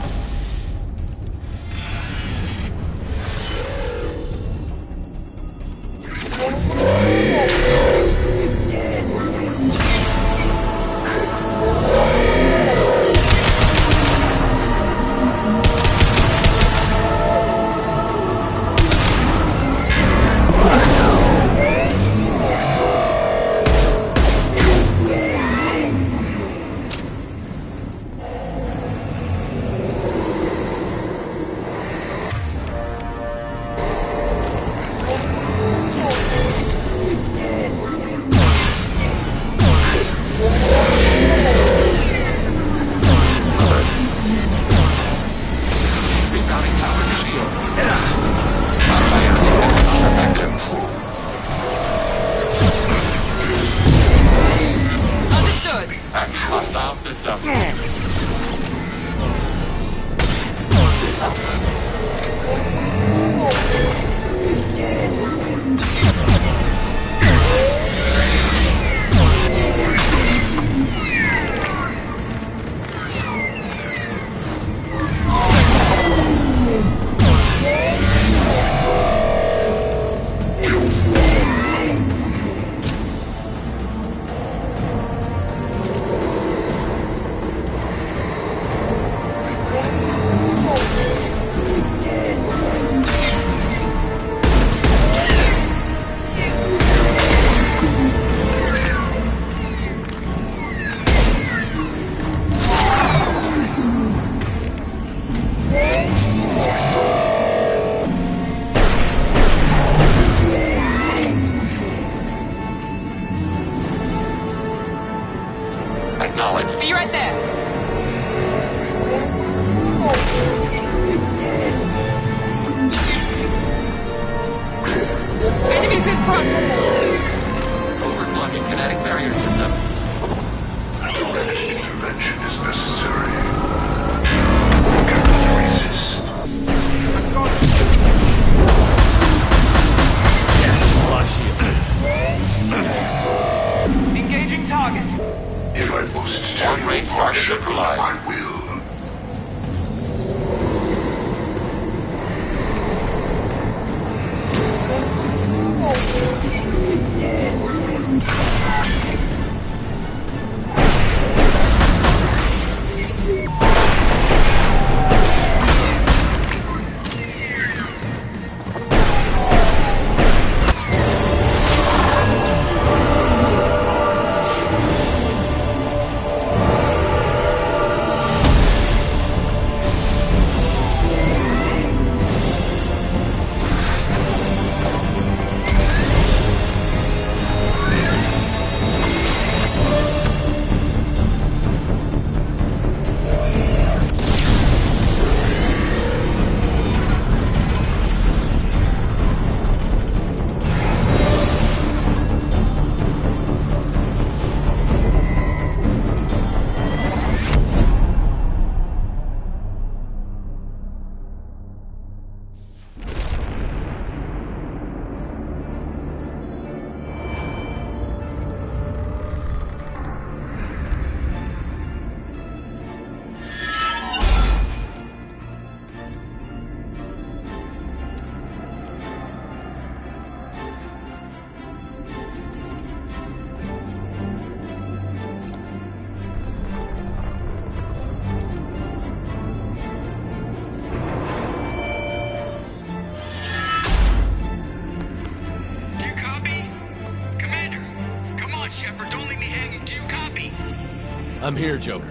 I'm here, Joker.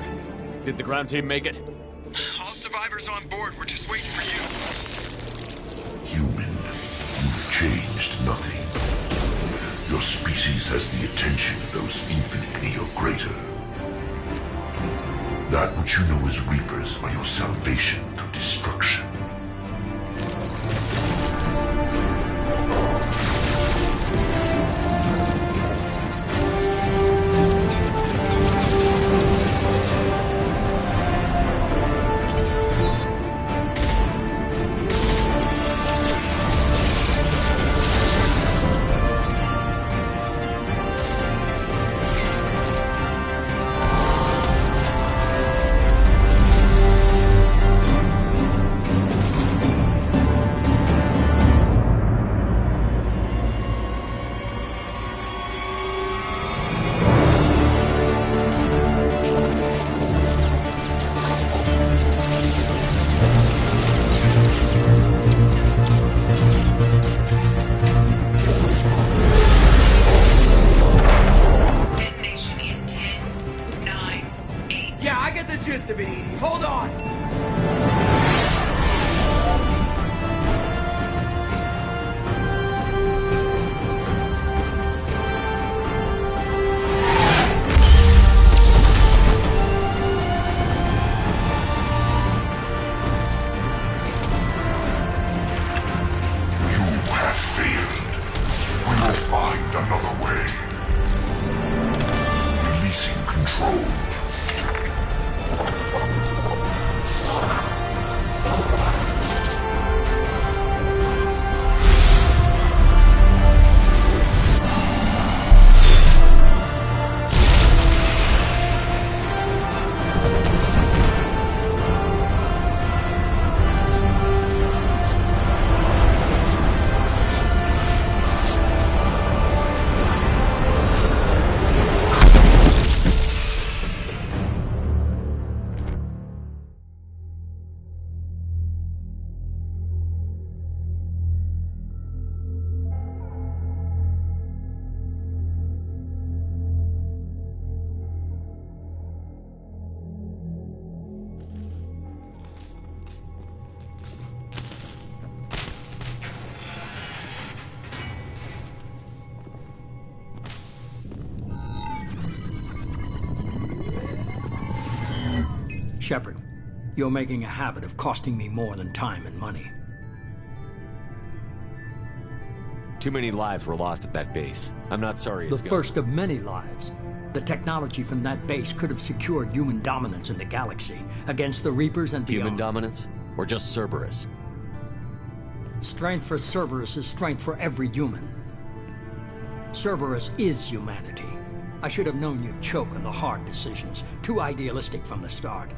Did the ground team make it? All survivors on board. We're just waiting for you. Human, you've changed nothing. Your species has the attention of those infinitely or greater. That which you know as Reapers are your salvation through destruction. Shepard, you're making a habit of costing me more than time and money. Too many lives were lost at that base. I'm not sorry it's The first of many lives. The technology from that base could have secured human dominance in the galaxy against the Reapers and beyond. Human dominance? Or just Cerberus? Strength for Cerberus is strength for every human. Cerberus is humanity. I should have known you'd choke on the hard decisions. Too idealistic from the start.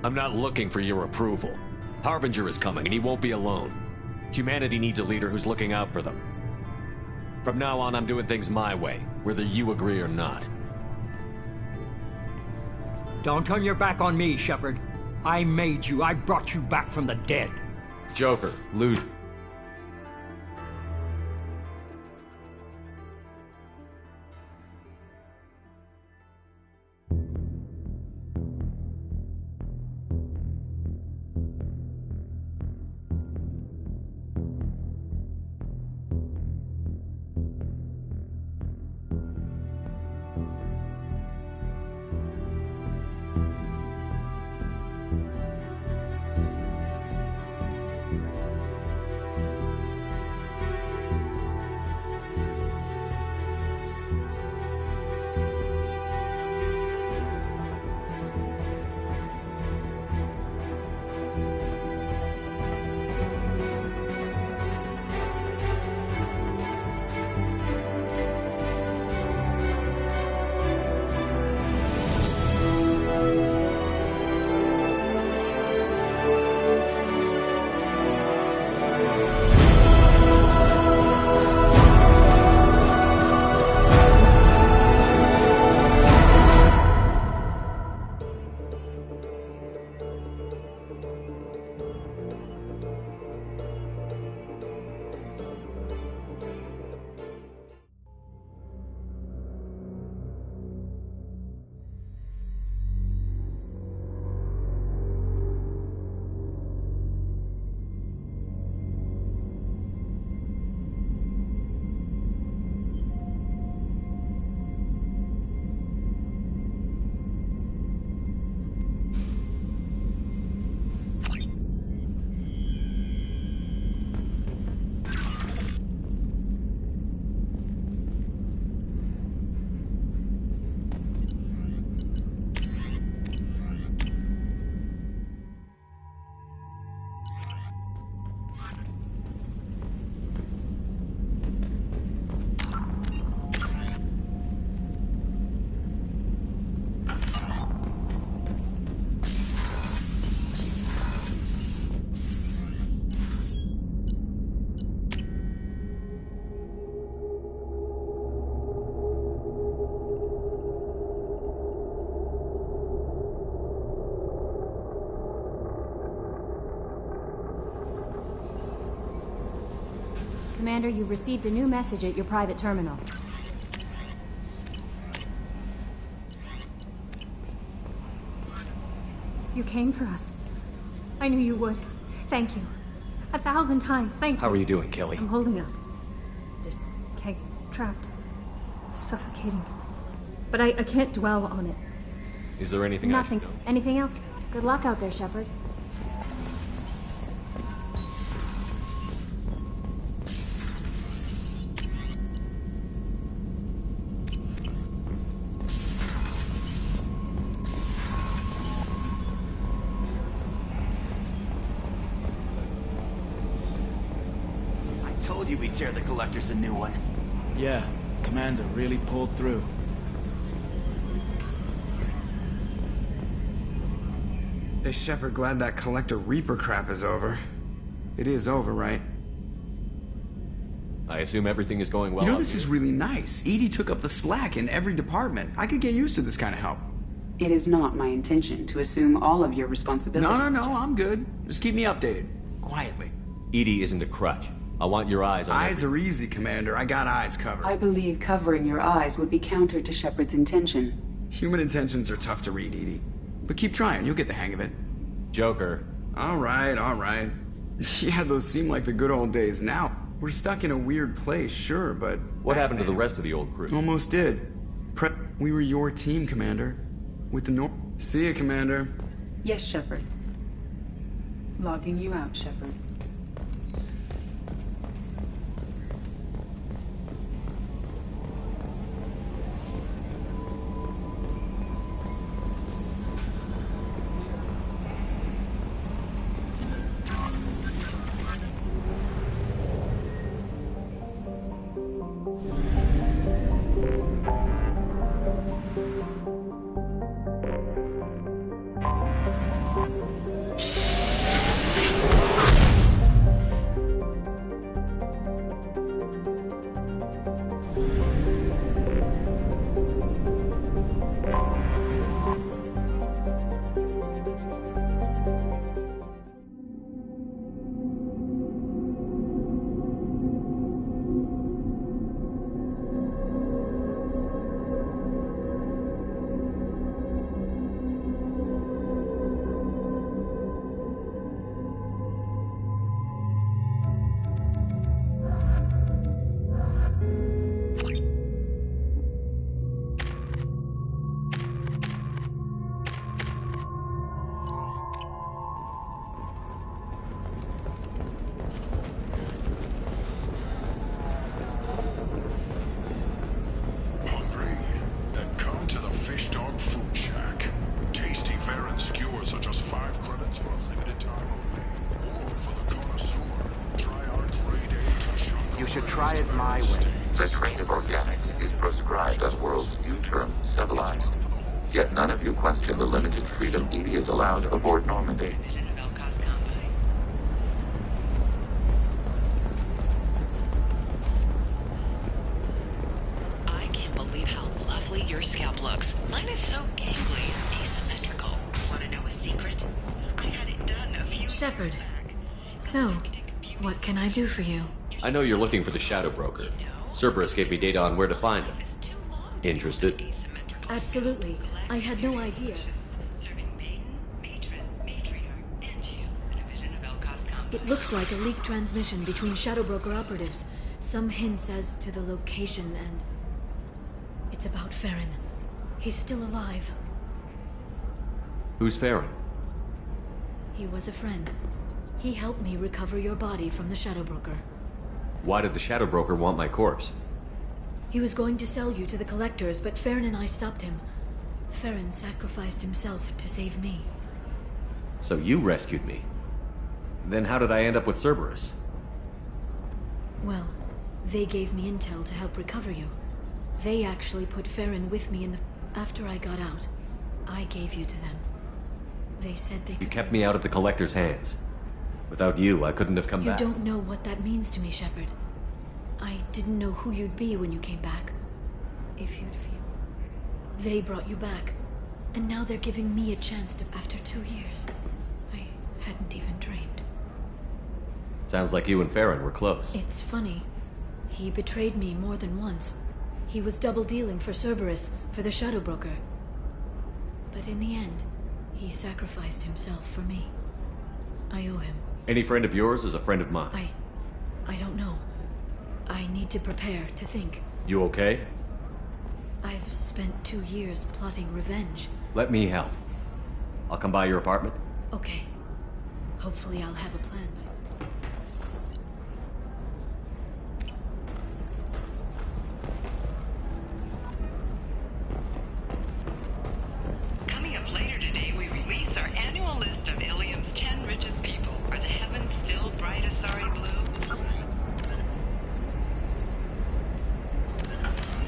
I'm not looking for your approval. Harbinger is coming, and he won't be alone. Humanity needs a leader who's looking out for them. From now on, I'm doing things my way, whether you agree or not. Don't turn your back on me, Shepard. I made you. I brought you back from the dead. Joker, loot. Commander, you've received a new message at your private terminal. You came for us. I knew you would. Thank you. 1,000 times, thank you. How are you doing, Kelly? I'm holding up. Just trapped. Suffocating. But I can't dwell on it. Is there anything Nothing. I should know? Anything else? Good luck out there, Shepard. We'd tear the Collectors a new one. Yeah, Commander really pulled through. Hey, Shepard, glad that Collector Reaper crap is over. It is over, right? I assume everything is going well. You know, this is really nice. EDI took up the slack in every department. I could get used to this kind of help. It is not my intention to assume all of your responsibilities. No, I'm good. Just keep me updated. Quietly. EDI isn't a crutch. I want your eyes on Eyes are easy, Commander. I got eyes covered. I believe covering your eyes would be counter to Shepard's intention. Human intentions are tough to read, EDI. But keep trying. You'll get the hang of it. Joker. All right. Yeah, those seem like the good old days. Now, we're stuck in a weird place, sure, but... What happened to the rest of the old crew? Almost did. We were your team, Commander. With the See ya, Commander. Yes, Shepard. Logging you out, Shepard. Try it my way. The trade of organics is proscribed on worlds you term civilized. Yet none of you question the limited freedom EDI is allowed aboard Normandy. I can't believe how lovely your scalp looks. Mine is so gangly, asymmetrical. Want to know a secret? I had it done a few Shepard. So, what can I do for you? I know you're looking for the Shadow Broker. Cerberus gave me data on where to find him. Interested? Absolutely. I had no idea. It looks like a leaked transmission between Shadow Broker operatives. Some hints as to the location, and... it's about Farron. He's still alive. Who's Farron? He was a friend. He helped me recover your body from the Shadow Broker. Why did the Shadow Broker want my corpse? He was going to sell you to the Collectors, but Farron and I stopped him. Farron sacrificed himself to save me. So you rescued me. Then how did I end up with Cerberus? Well, they gave me intel to help recover you. They actually put Farron with me in the... After I got out, I gave you to them. They said they could... You kept me out of the Collector's hands. Without you, I couldn't have come back. You don't know what that means to me, Shepard. I didn't know who you'd be when you came back. If you'd feel... They brought you back. And now they're giving me a chance to... After 2 years. I hadn't even dreamed. Sounds like you and Farron were close. It's funny. He betrayed me more than once. He was double-dealing for Cerberus, for the Shadow Broker. But in the end, he sacrificed himself for me. I owe him. Any friend of yours is a friend of mine. I don't know. I need to prepare, to think. You okay? I've spent 2 years plotting revenge. Let me help. I'll come by your apartment. Okay. Hopefully I'll have a plan by... Coming up later today, we release our annual list of Ilium's 10 richest people. Are the heavens still bright Asari blue?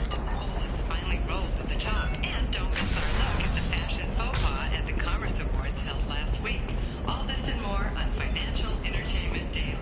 The poll has finally rolled to the top, and don't miss our look at the fashion faux pas at the Commerce Awards held last week. All this and more on Financial Entertainment Daily.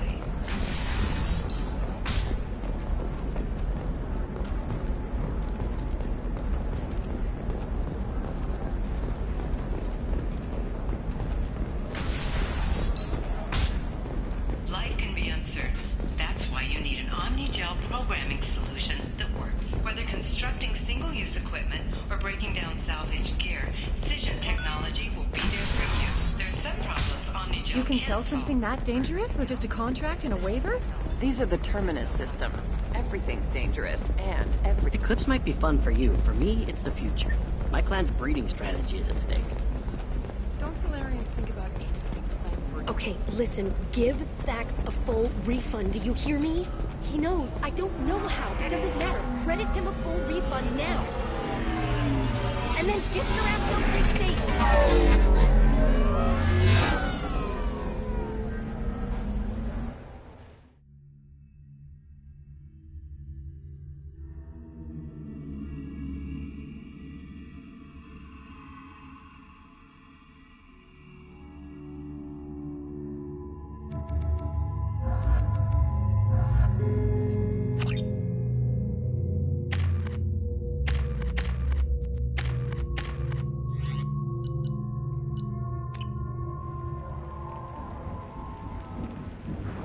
Life can be uncertain. That's why you need an Omnigel programming solution that works. Whether constructing single-use equipment or breaking down salvaged gear, Cision technology will be there for you. There's some problems Omnigel You can can't sell solve. something that dangerous with just a contract and a waiver? These are the Terminus systems. Everything's dangerous, and Eclipse might be fun for you. For me, it's the future. My clan's breeding strategy is at stake. Don't Solarians think about anything besides breeding? Okay, listen, give Thax a full refund, do you hear me? He knows, I don't know how, it doesn't matter. Credit him a full refund now. And then get your ass someplace safe.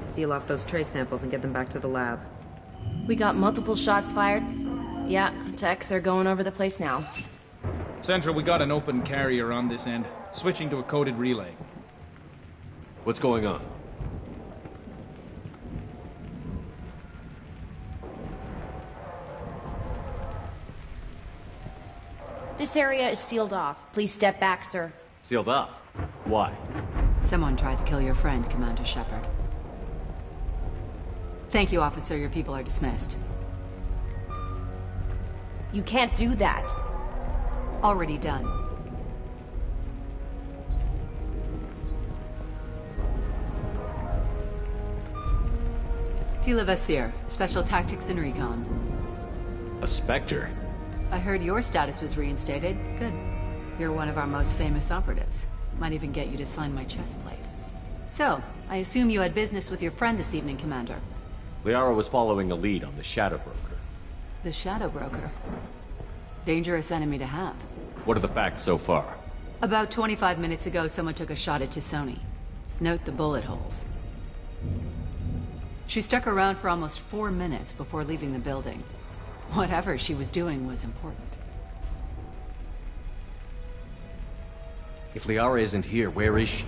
Seal off those trace samples and get them back to the lab. We got multiple shots fired. Yeah, techs are going over the place now. Central, we got an open carrier on this end. Switching to a coded relay. What's going on? This area is sealed off. Please step back, sir. Sealed off? Why? Someone tried to kill your friend, Commander Shepard. Thank you, officer. Your people are dismissed. You can't do that. Already done. Tila Vasir, Special Tactics and Recon. A Spectre? I heard your status was reinstated. Good. You're one of our most famous operatives. Might even get you to sign my chest plate. So, I assume you had business with your friend this evening, Commander. Liara was following a lead on the Shadow Broker. The Shadow Broker. Dangerous enemy to have. What are the facts so far? About 25 minutes ago, someone took a shot at T'Soni. Note the bullet holes. She stuck around for almost 4 minutes before leaving the building. Whatever she was doing was important. If Liara isn't here, where is she?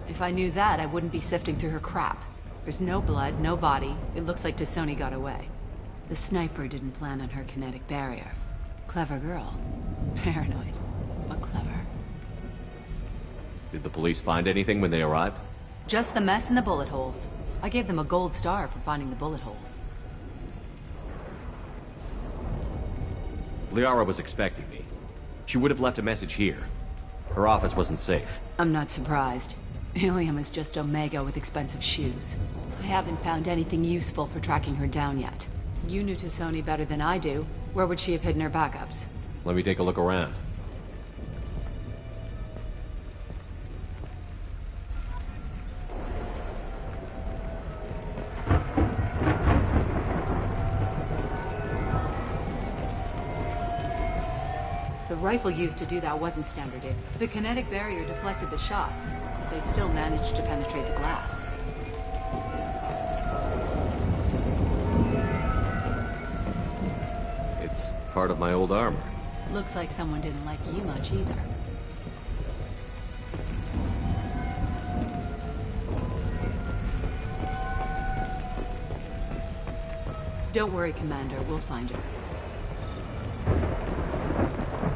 If I knew that, I wouldn't be sifting through her crap. There's no blood, no body. It looks like T'Soni got away. The sniper didn't plan on her kinetic barrier. Clever girl. Paranoid, but clever. Did the police find anything when they arrived? Just the mess and the bullet holes. I gave them a gold star for finding the bullet holes. Liara was expecting me. She would have left a message here. Her office wasn't safe. I'm not surprised. Ilium is just Omega with expensive shoes. I haven't found anything useful for tracking her down yet. You knew T'Soni better than I do. Where would she have hidden her backups? Let me take a look around. The rifle used to do that wasn't standard. The kinetic barrier deflected the shots. They still managed to penetrate the glass. part of my old armor. Looks like someone didn't like you much either. Don't worry, Commander. We'll find her.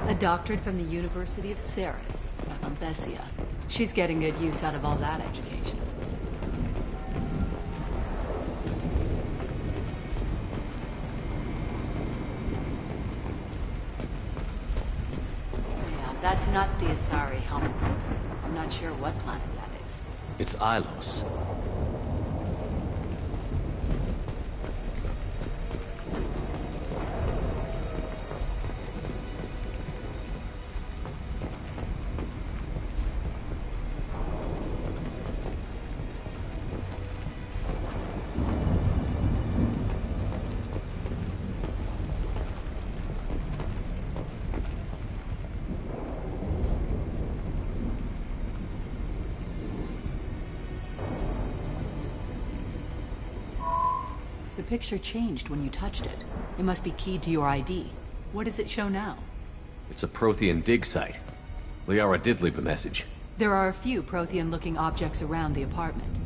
A doctorate from the University of Ceres, Althesia. She's getting good use out of all that education. Yeah, that's not the Asari homeworld. I'm not sure what planet that is. It's Ilos. The picture changed when you touched it. It must be keyed to your ID. What does it show now? It's a Prothean dig site. Liara did leave a message. There are a few Prothean-looking objects around the apartment.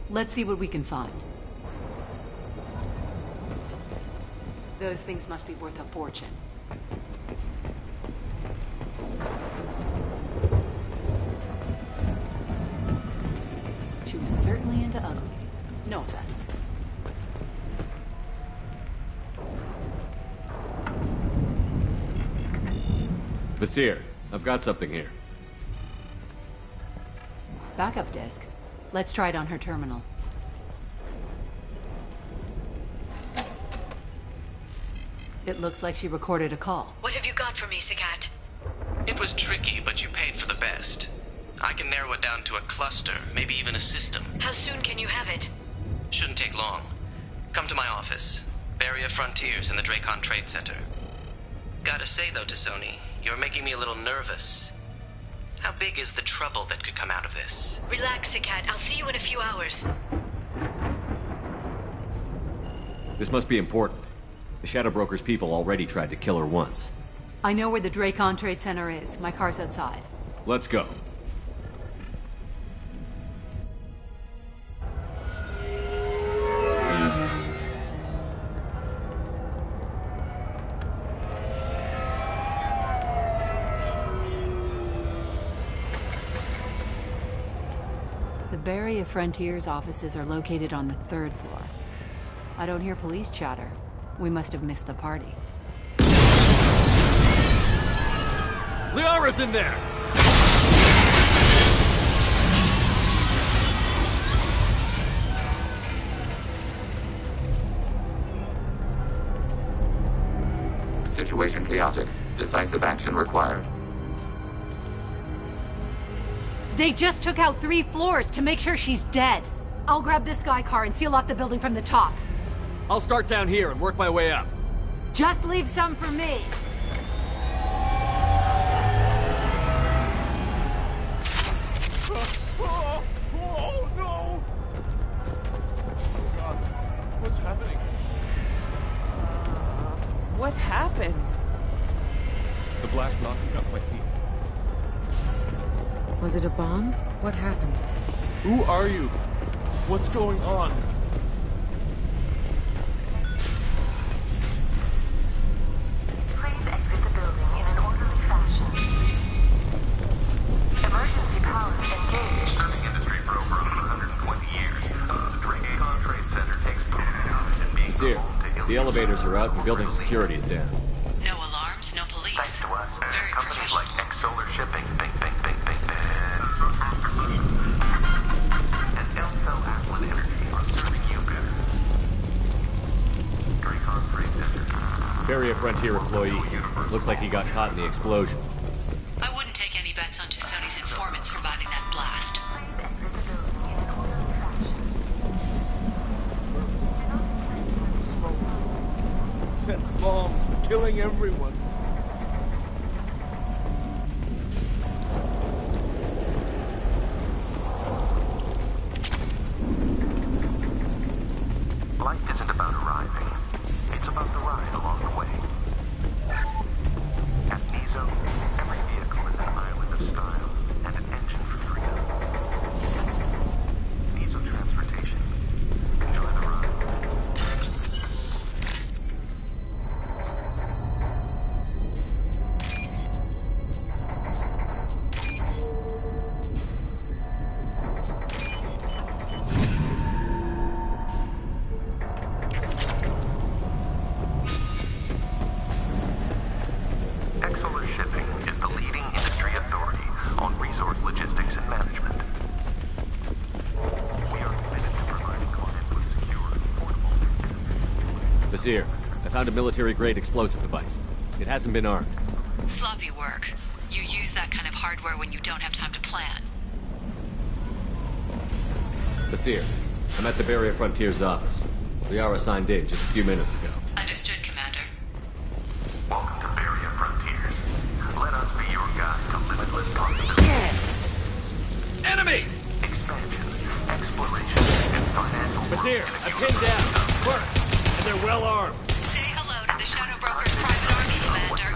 Let's see what we can find. Those things must be worth a fortune. She was certainly into ugly. No offense. Vasir, I've got something here. Backup disk. Let's try it on her terminal. It looks like she recorded a call. What have you got for me, Sagat? It was tricky, but you paid for the best. I can narrow it down to a cluster, maybe even a system. How soon can you have it? Shouldn't take long. Come to my office. Barrier Frontiers in the Dracon Trade Center. Gotta say though to Sony, you're making me a little nervous. How big is the trouble that could come out of this? Relax, Sagat. I'll see you in a few hours. This must be important. The Shadow Broker's people already tried to kill her once. I know where the Dracon Trade Center is. My car's outside. Let's go. The Barrier Frontiers offices are located on the 3rd floor. I don't hear police chatter. We must have missed the party. Liara's in there! Situation chaotic. Decisive action required. They just took out 3 floors to make sure she's dead. I'll grab this Sky car and seal off the building from the top. I'll start down here and work my way up. Just leave some for me. Oh no! Oh God, what's happening? What happened? The blast knocked me off my feet. Was it a bomb? What happened? Who are you? What's going on? Please exit the building in an orderly fashion. Emergency power engaged. Serving industry for over 120 years. The Dracon Trade Center takes pride in being Here, the elevators are out and building security is down. No alarms, no police. Thanks to us, Very companies like Next Solar Shipping, and Elso Atlan Energy are serving you better. Dracon Trade Center. Barrier Frontier employee. Looks like he got caught in the explosion. I wouldn't take any bets onto Sony's informant surviving that blast. Smoke. Set bombs, killing everyone. Life isn't about arriving. It's about the ride along the way. Vizier, I found a military-grade explosive device. It hasn't been armed. Sloppy work. You use that kind of hardware when you don't have time to plan. Vizier, I'm at the Barrier Frontiers office. Liara signed in just a few minutes ago. Understood, Commander. Welcome to Barrier Frontiers. Let us be your guide to limitless possibilities. Enemy! Expansion, exploration, and financial... Vizier, I'm pinned down. Clerks, and they're well armed. Say hello to the Shadow Broker's private army, Commander.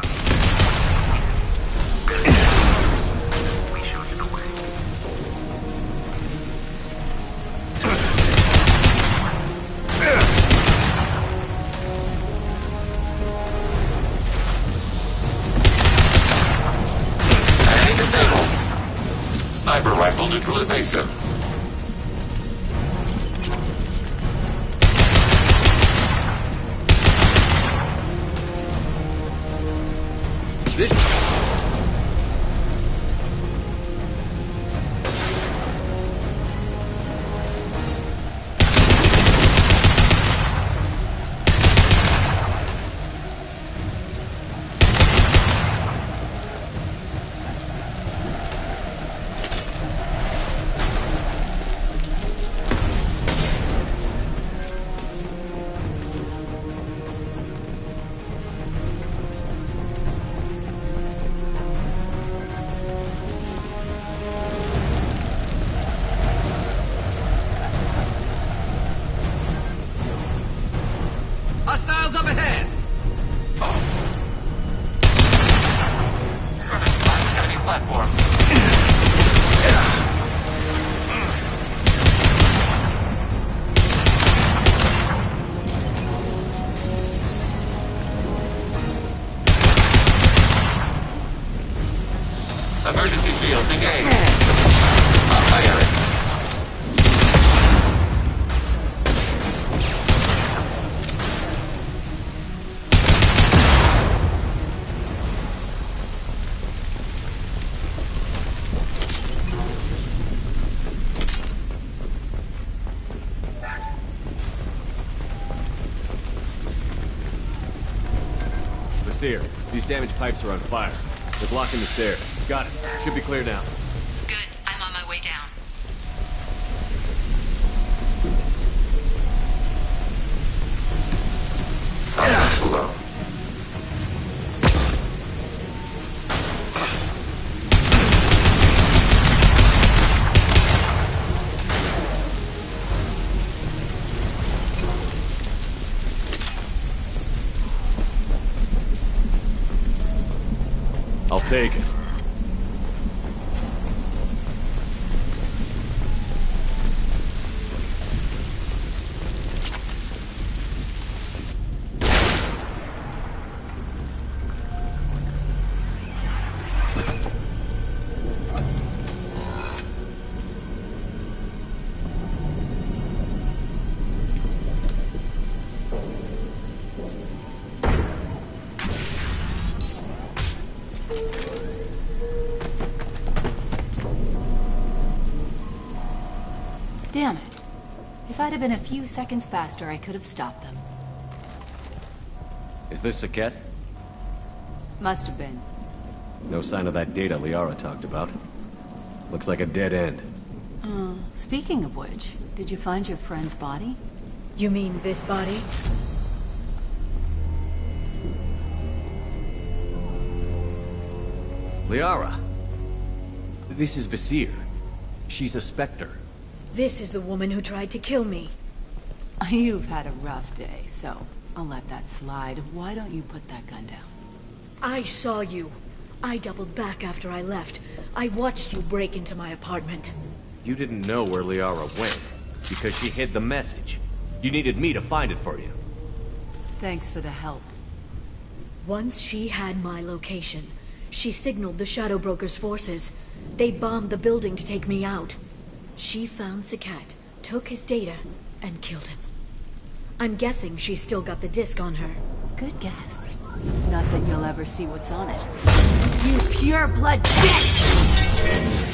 We show you the way. Enemy disabled. Sniper rifle neutralization. This... Hostiles up ahead! Enemy platform. Emergency shields engaged. Firing. Vizier, these damaged pipes are on fire. They're blocking the stairs. Got it. Should be clear now. Good. I'm on my way down. Below. I'll take it. Damn it. If I'd have been a few seconds faster, I could have stopped them. Is this Saket? Must have been. No sign of that data Liara talked about. Looks like a dead end. Speaking of which, did you find your friend's body? You mean this body? Liara! This is Vizier. She's a Spectre. This is the woman who tried to kill me. You've had a rough day, so I'll let that slide. Why don't you put that gun down? I saw you. I doubled back after I left. I watched you break into my apartment. You didn't know where Liara went, because she hid the message. You needed me to find it for you. Thanks for the help. Once she had my location, she signaled the Shadow Broker's forces. They bombed the building to take me out. She found Saket, took his data, and killed him. I'm guessing she's still got the disc on her. Good guess. Not that you'll ever see what's on it. You pure blood bitch!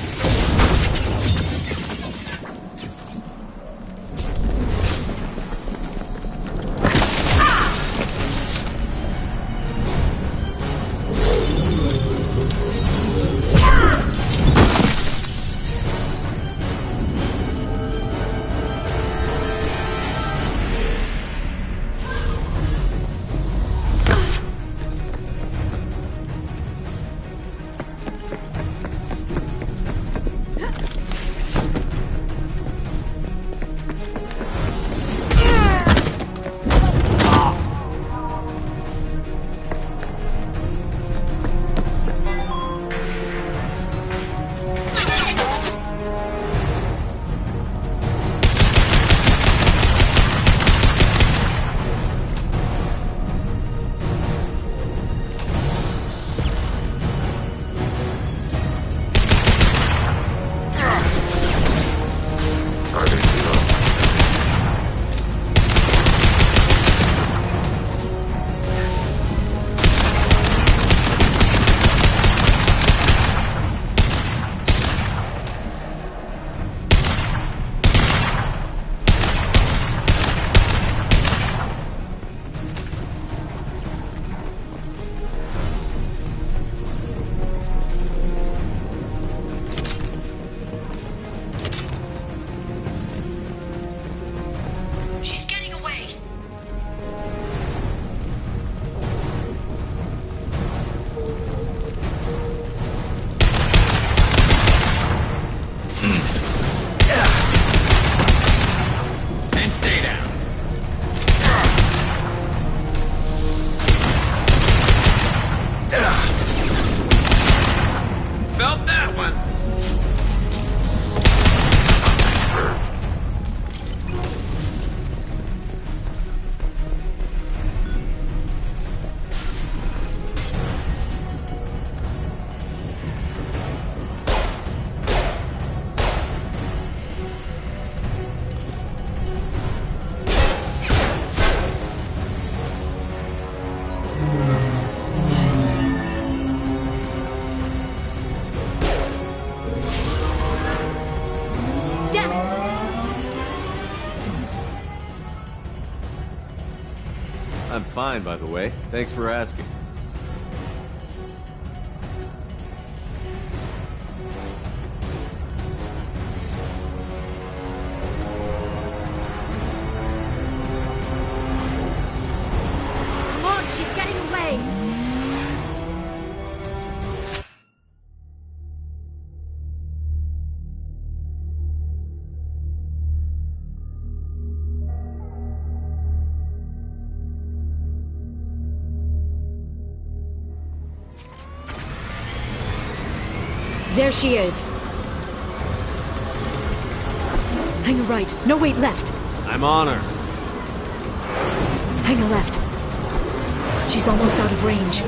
I'm fine, by the way. Thanks for asking. Come on, she's getting away! There she is. Hang a right. No, wait, left. I'm on her. Hang a left. She's almost out of range.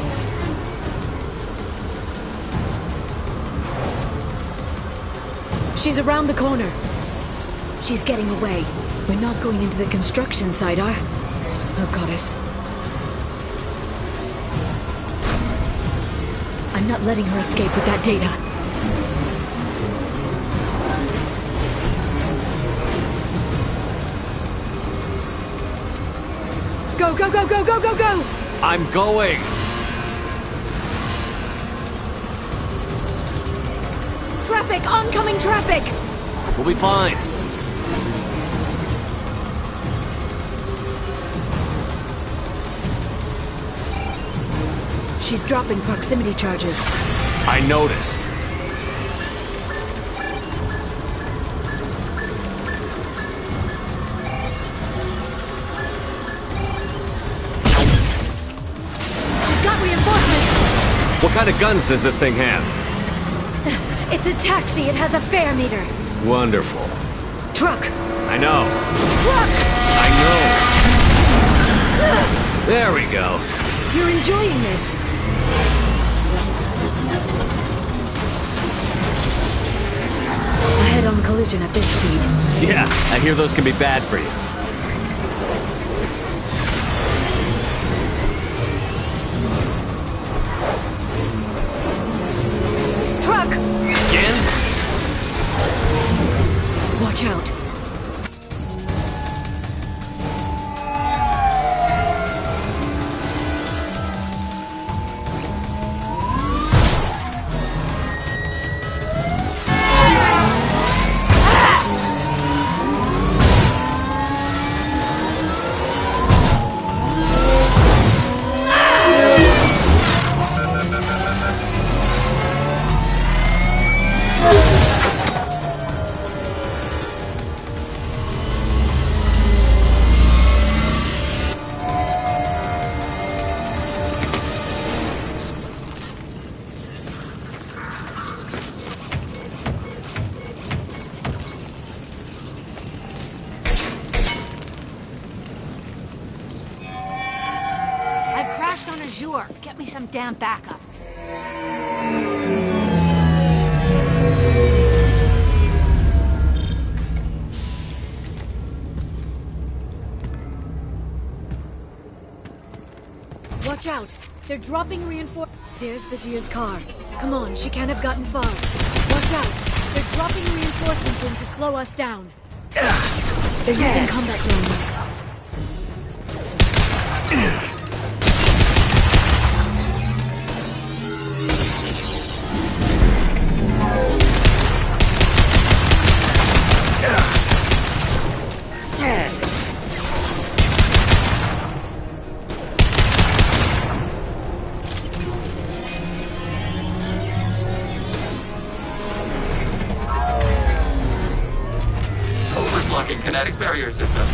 She's around the corner. She's getting away. We're not going into the construction site, are? Oh, goddess. I'm not letting her escape with that data. Go, go, go, go, go, go, go! I'm going! Traffic! Oncoming traffic! We'll be fine. She's dropping proximity charges. I noticed. She's got reinforcements! What kind of guns does this thing have? It's a taxi. It has a fare meter. Wonderful. Truck. I know. Truck! I know. There we go. You're enjoying this. A head-on collision at this speed. Yeah, I hear those can be bad for you. Truck! Again? Watch out. I've crashed on Azure. Get me some damn backup. Watch out. They're dropping reinforcements. There's Vizier's car. Come on, she can't have gotten far. Watch out. They're dropping reinforcements in to slow us down. They're using combat drones. Overblocking kinetic barrier systems.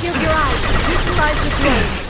Shield your eyes. Neutralize the drone.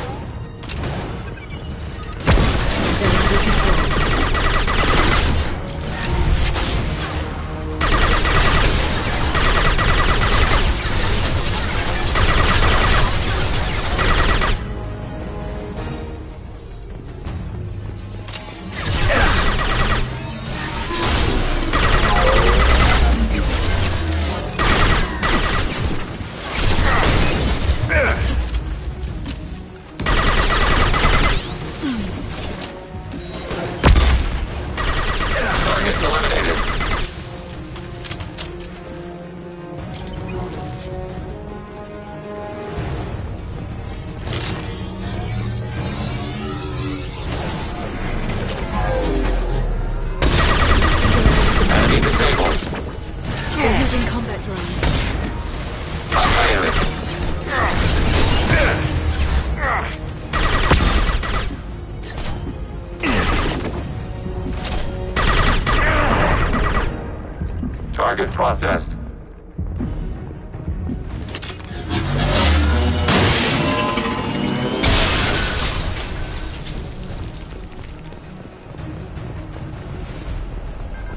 Target processed.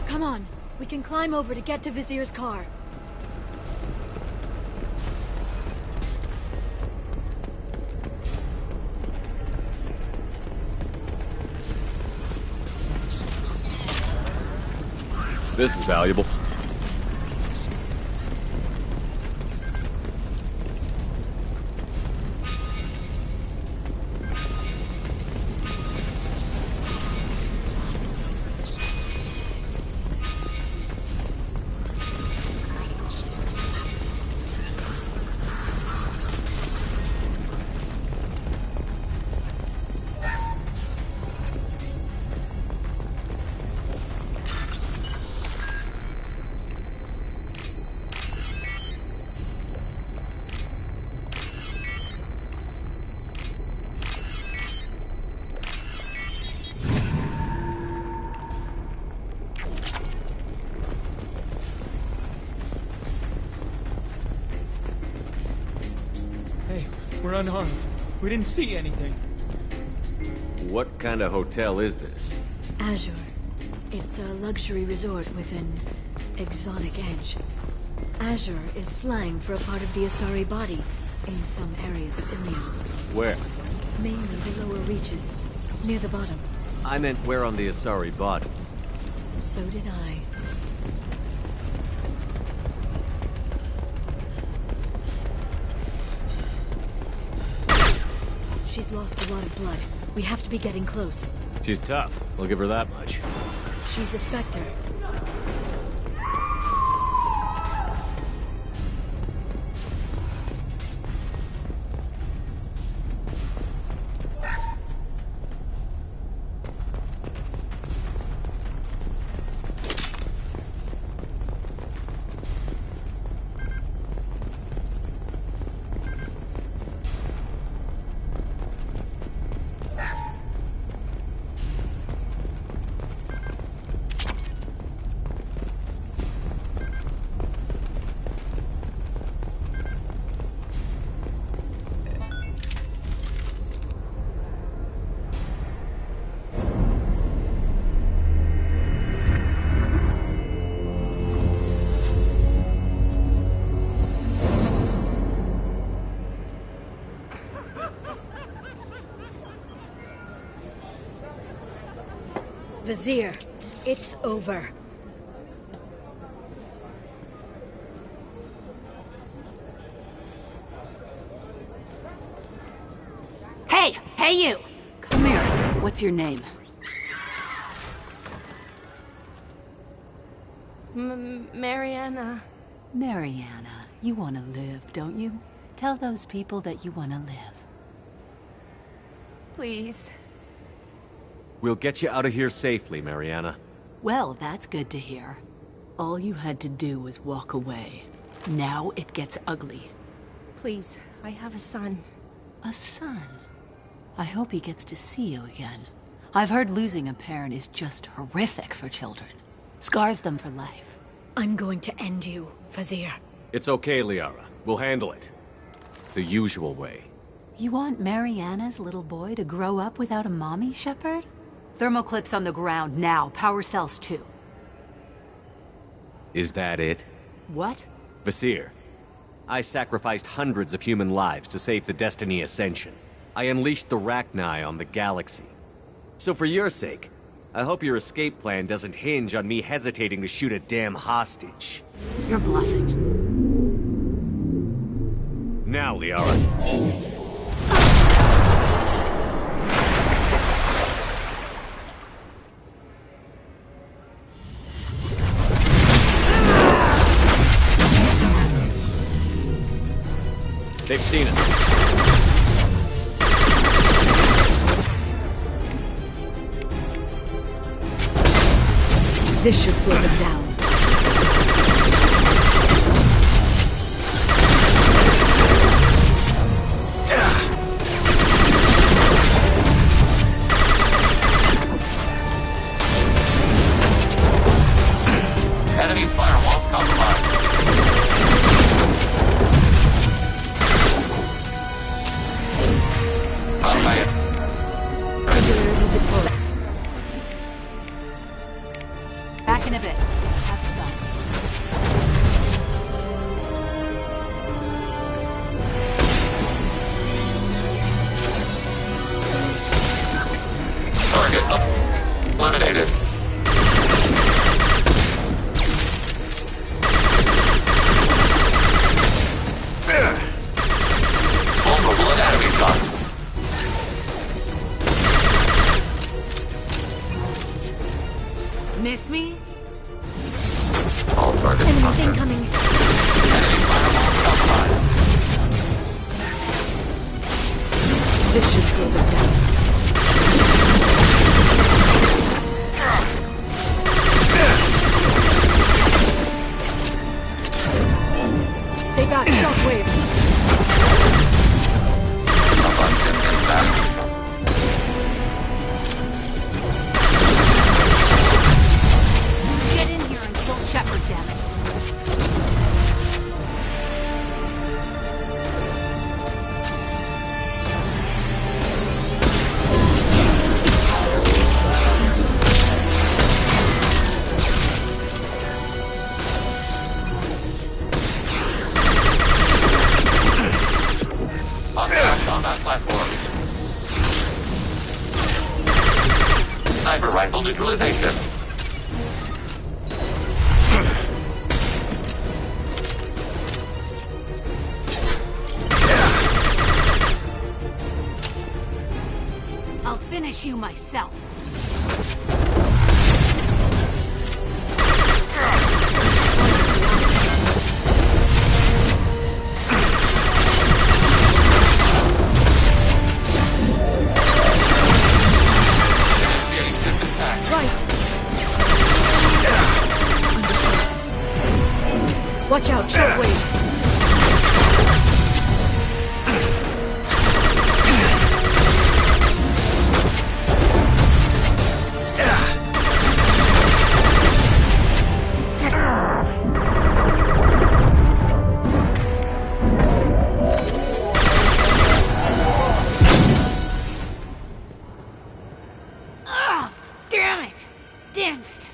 Come on. We can climb over to get to Vizier's car. This is valuable. We're unharmed. We didn't see anything. What kind of hotel is this? Azure. It's a luxury resort with an exotic edge. Azure is slang for a part of the Asari body in some areas of Ilium. Where? Mainly the lower reaches, near the bottom. I meant where on the Asari body. So did I. She's lost a lot of blood. We have to be getting close. She's tough. I'll give her that much. She's a Spectre. Vizier, it's over. Hey! Hey, you! Come here. What's your name? Mariana. Mariana. You want to live, don't you? Tell those people that you want to live. Please. We'll get you out of here safely, Mariana. Well, that's good to hear. All you had to do was walk away. Now it gets ugly. Please, I have a son. A son? I hope he gets to see you again. I've heard losing a parent is just horrific for children. Scars them for life. I'm going to end you, Vizier. It's okay, Liara. We'll handle it. The usual way. You want Mariana's little boy to grow up without a mommy, Shepard? Thermal clips on the ground now. Power cells too. Is that it? What? Vizier, I sacrificed hundreds of human lives to save the Destiny Ascension. I unleashed the Rachni on the galaxy. So for your sake, I hope your escape plan doesn't hinge on me hesitating to shoot a damn hostage. You're bluffing. Now, Liara. They've seen us. This should slow them down. Enemy firewalls compromised. miss me? All targets Enemies processed. incoming. Enemy firewall compromised. This should slow them down. Stay back, shockwave. Abundant impact. Get in here and kill Shepard, damn it. Hostile combat platform. Sniper rifle neutralization. I'll finish you myself. Initiating system attack. Watch out, shockwave. Ah, damn it! Damn it!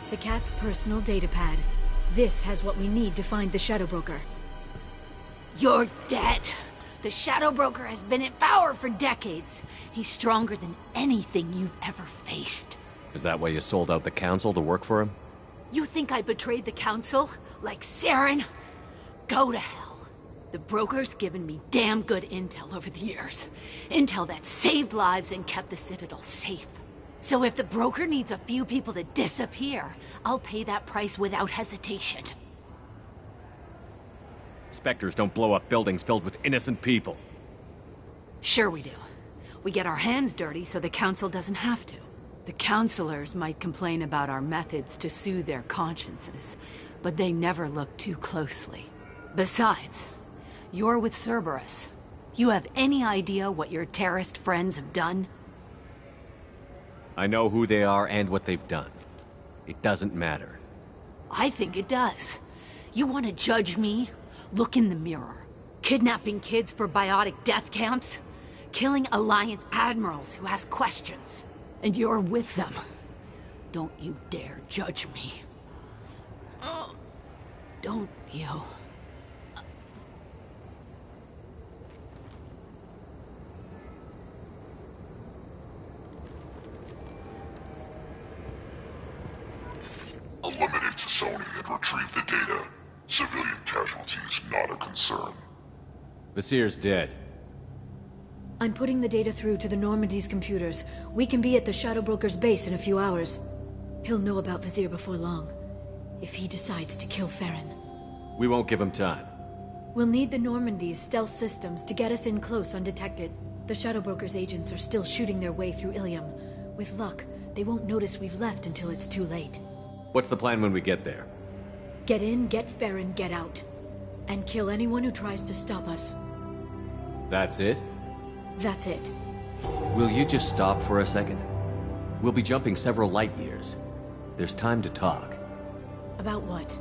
Sakat's personal data pad. This has what we need to find the Shadow Broker. You're dead. The Shadow Broker has been in power for decades. He's stronger than anything you've ever faced. Is that why you sold out the Council to work for him? You think I betrayed the Council? Like Saren? Go to hell. The Broker's given me damn good intel over the years. Intel that saved lives and kept the Citadel safe. So if the Broker needs a few people to disappear, I'll pay that price without hesitation. Spectres don't blow up buildings filled with innocent people. Sure we do. We get our hands dirty so the Council doesn't have to. The Councilors might complain about our methods to soothe their consciences, but they never look too closely. Besides, you're with Cerberus. You have any idea what your terrorist friends have done? I know who they are and what they've done. It doesn't matter. I think it does. You want to judge me? Look in the mirror. Kidnapping kids for biotic death camps? Killing Alliance admirals who ask questions. And you're with them. Don't you dare judge me. Don't you? Eliminate Sony and retrieve the data. Civilian casualties not a concern. Vasir's dead. I'm putting the data through to the Normandy's computers. We can be at the Shadow Broker's base in a few hours. He'll know about Vasir before long. If he decides to kill Farron. We won't give him time. We'll need the Normandy's stealth systems to get us in close undetected. The Shadow Broker's agents are still shooting their way through Ilium. With luck, they won't notice we've left until it's too late. What's the plan when we get there? Get in, get Farron, get out. And kill anyone who tries to stop us. That's it? That's it. Will you just stop for a second? We'll be jumping several light years. There's time to talk. About what?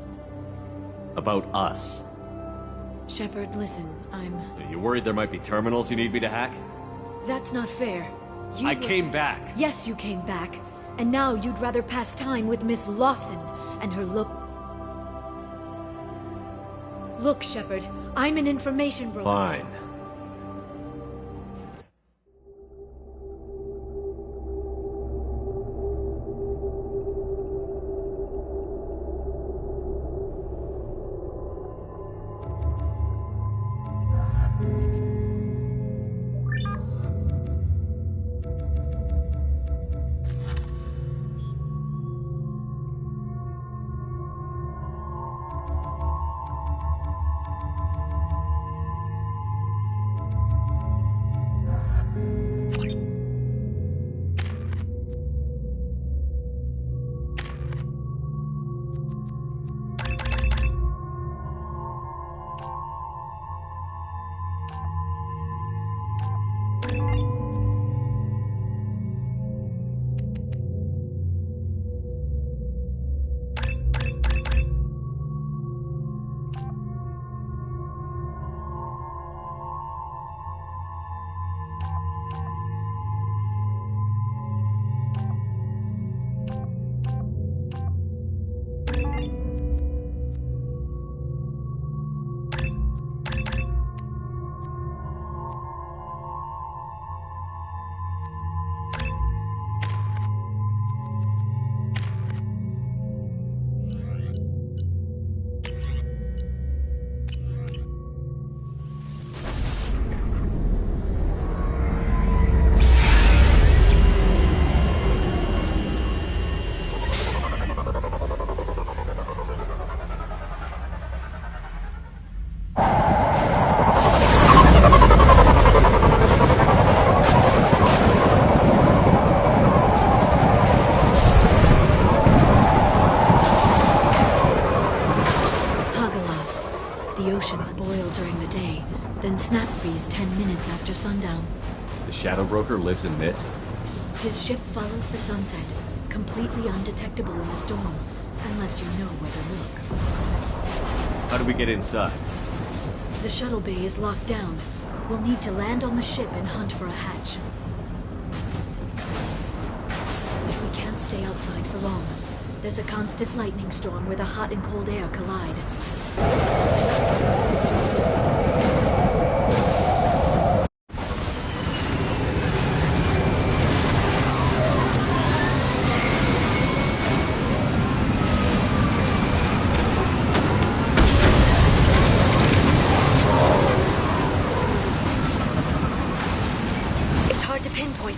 About us. Shepard, listen, Are you worried there might be terminals you need me to hack? That's not fair. I came back. Yes, you came back. And now you'd rather pass time with Miss Lawson and her look... Look, Shepard, I'm an information broker. Fine. freeze 10 minutes after sundown. The Shadow Broker lives in this? His ship follows the sunset, completely undetectable in the storm, unless you know where to look. How do we get inside? The shuttle bay is locked down. We'll need to land on the ship and hunt for a hatch. We can't stay outside for long. There's a constant lightning storm where the hot and cold air collide.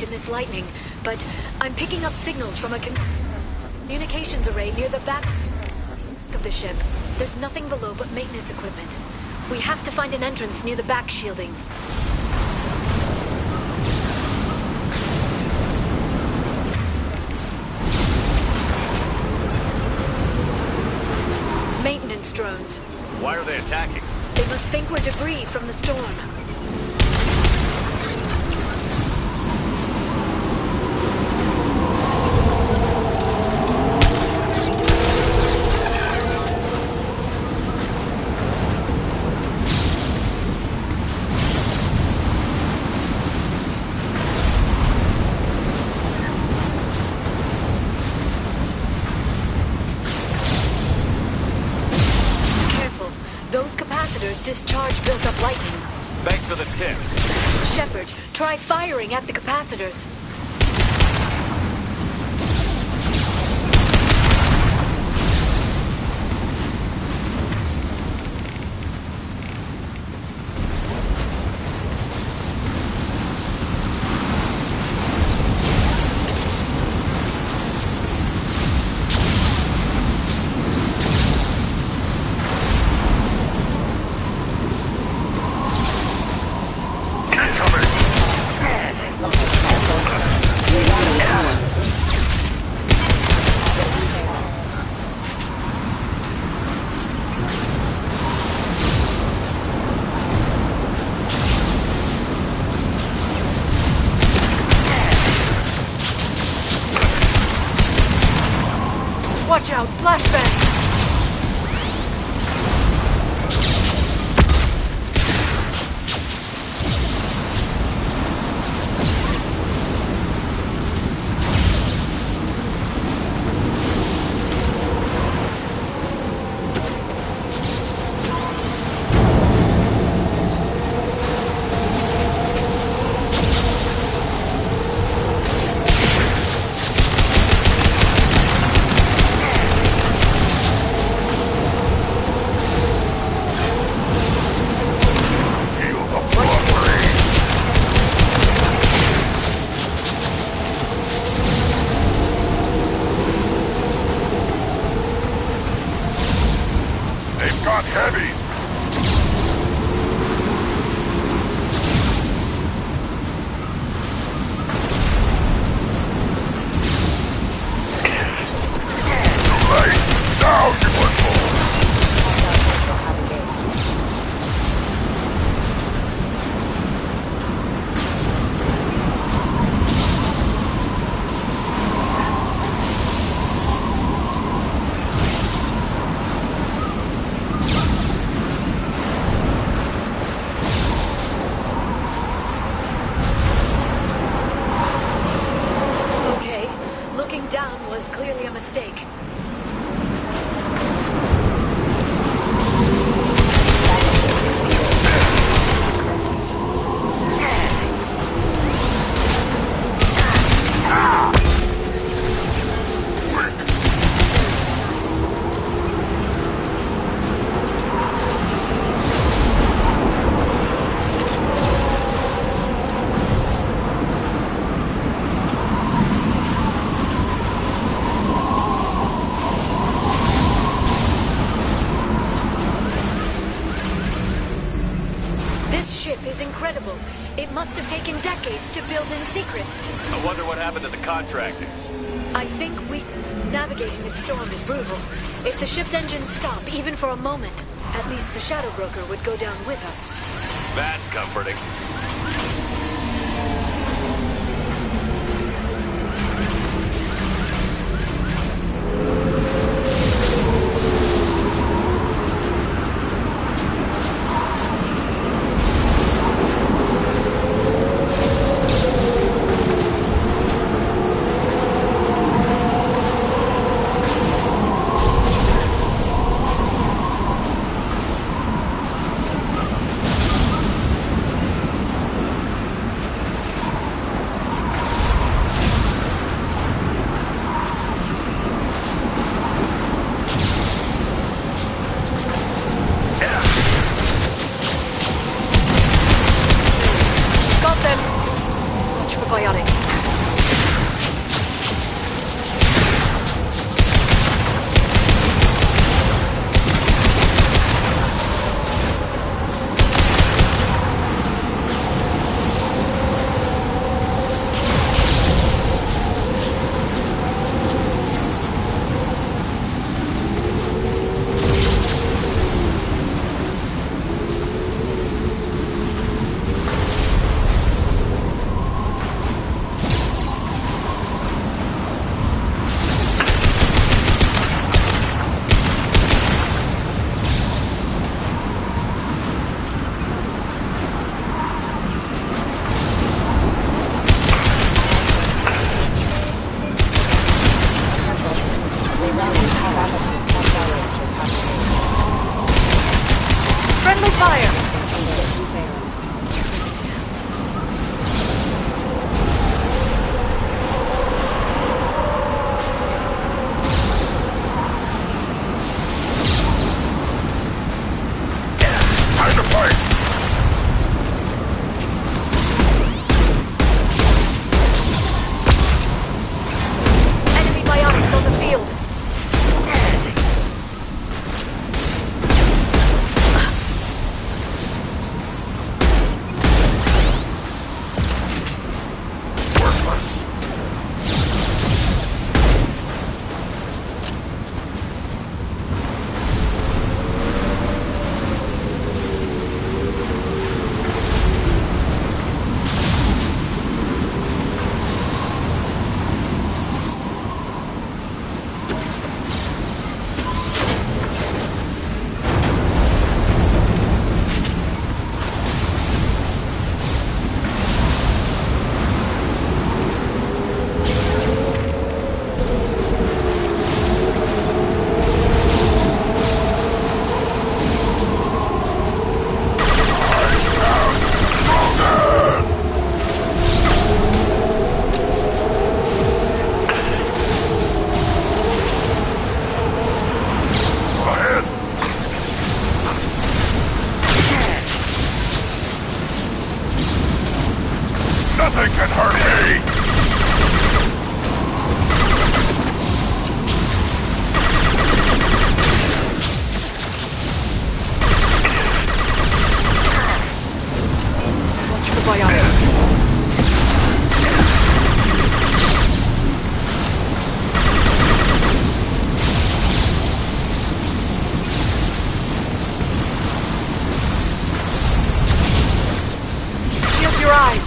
In this lightning, but I'm picking up signals from a communications array near the back of the ship. There's nothing below but maintenance equipment. We have to find an entrance near the back shielding. Maintenance drones. Why are they attacking? They must think we're debris from the storm. Discharge built up lightning. Thanks for the tip. Shepard, try firing at the capacitors. Watch out, flashbang! It must have taken decades to build in secret. I wonder what happened to the contractors. I think navigating this storm is brutal. If the ship's engines stop, even for a moment, at least the Shadow Broker would go down with us. That's comforting. Friendly fire! Time to fight! Enemy biotics on the field. Nothing can hurt me! Watch the biotics. Shield your eyes.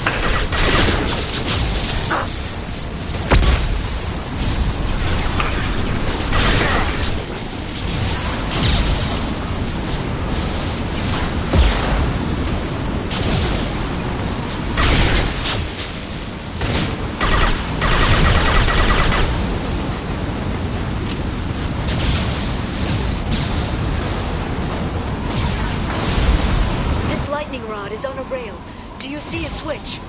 This lightning rod is on a rail. Do you see a switch?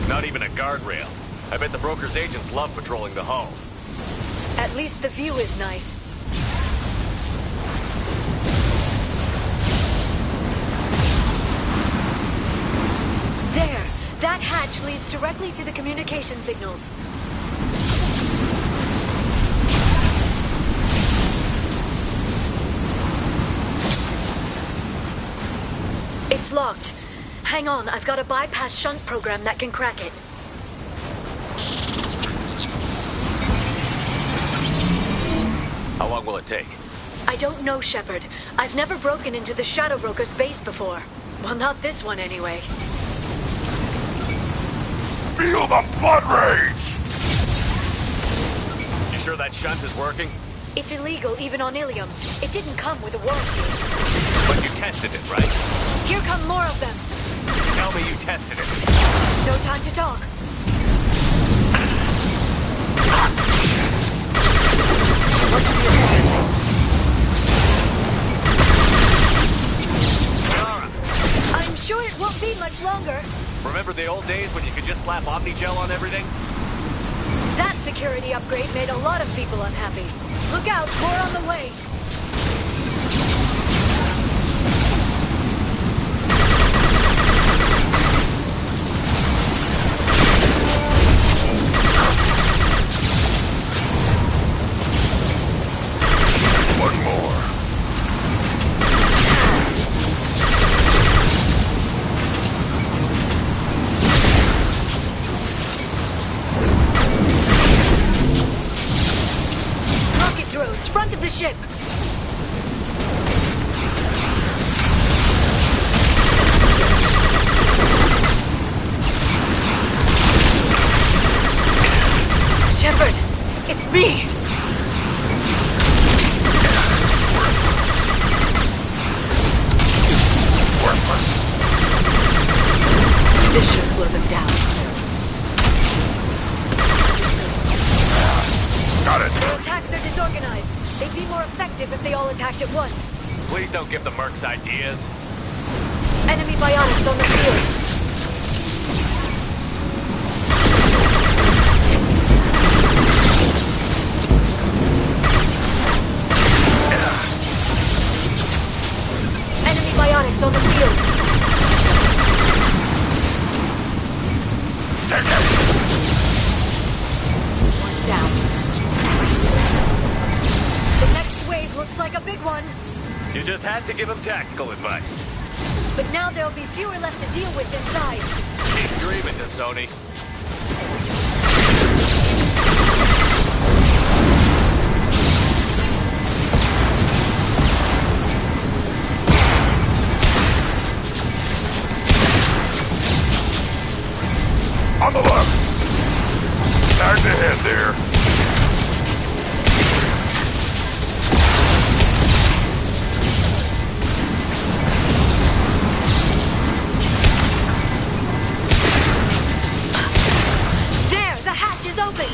Not even a guardrail. I bet the broker's agents love patrolling the hull. At least the view is nice. There! That leads directly to the communication signals. It's locked. Hang on, I've got a bypass shunt program that can crack it. How long will it take? I don't know, Shepard. I've never broken into the Shadow Broker's base before. Well, not this one anyway. Feel the blood rage! You sure that shunt is working? It's illegal even on Ilium. It didn't come with a warranty. But you tested it, right? Here come more of them. Tell me you tested it. No time to talk. I'm sure it won't be much longer. Remember the old days when you could just slap Omnigel on everything? That security upgrade made a lot of people unhappy. Look out, more on the way. One more. Rocket drones, front of the ship. Shepard, it's me. This should slow them down. Got it. Their attacks are disorganized. They'd be more effective if they all attacked at once. Please don't give the mercs ideas. Enemy biotics on the field. Enemy biotics on the field. One down. The next wave looks like a big one. You just had to give him tactical advice. But now there'll be fewer left to deal with inside. Keep dreaming, Sony. On the left. Tagged ahead there. There, the hatch is open.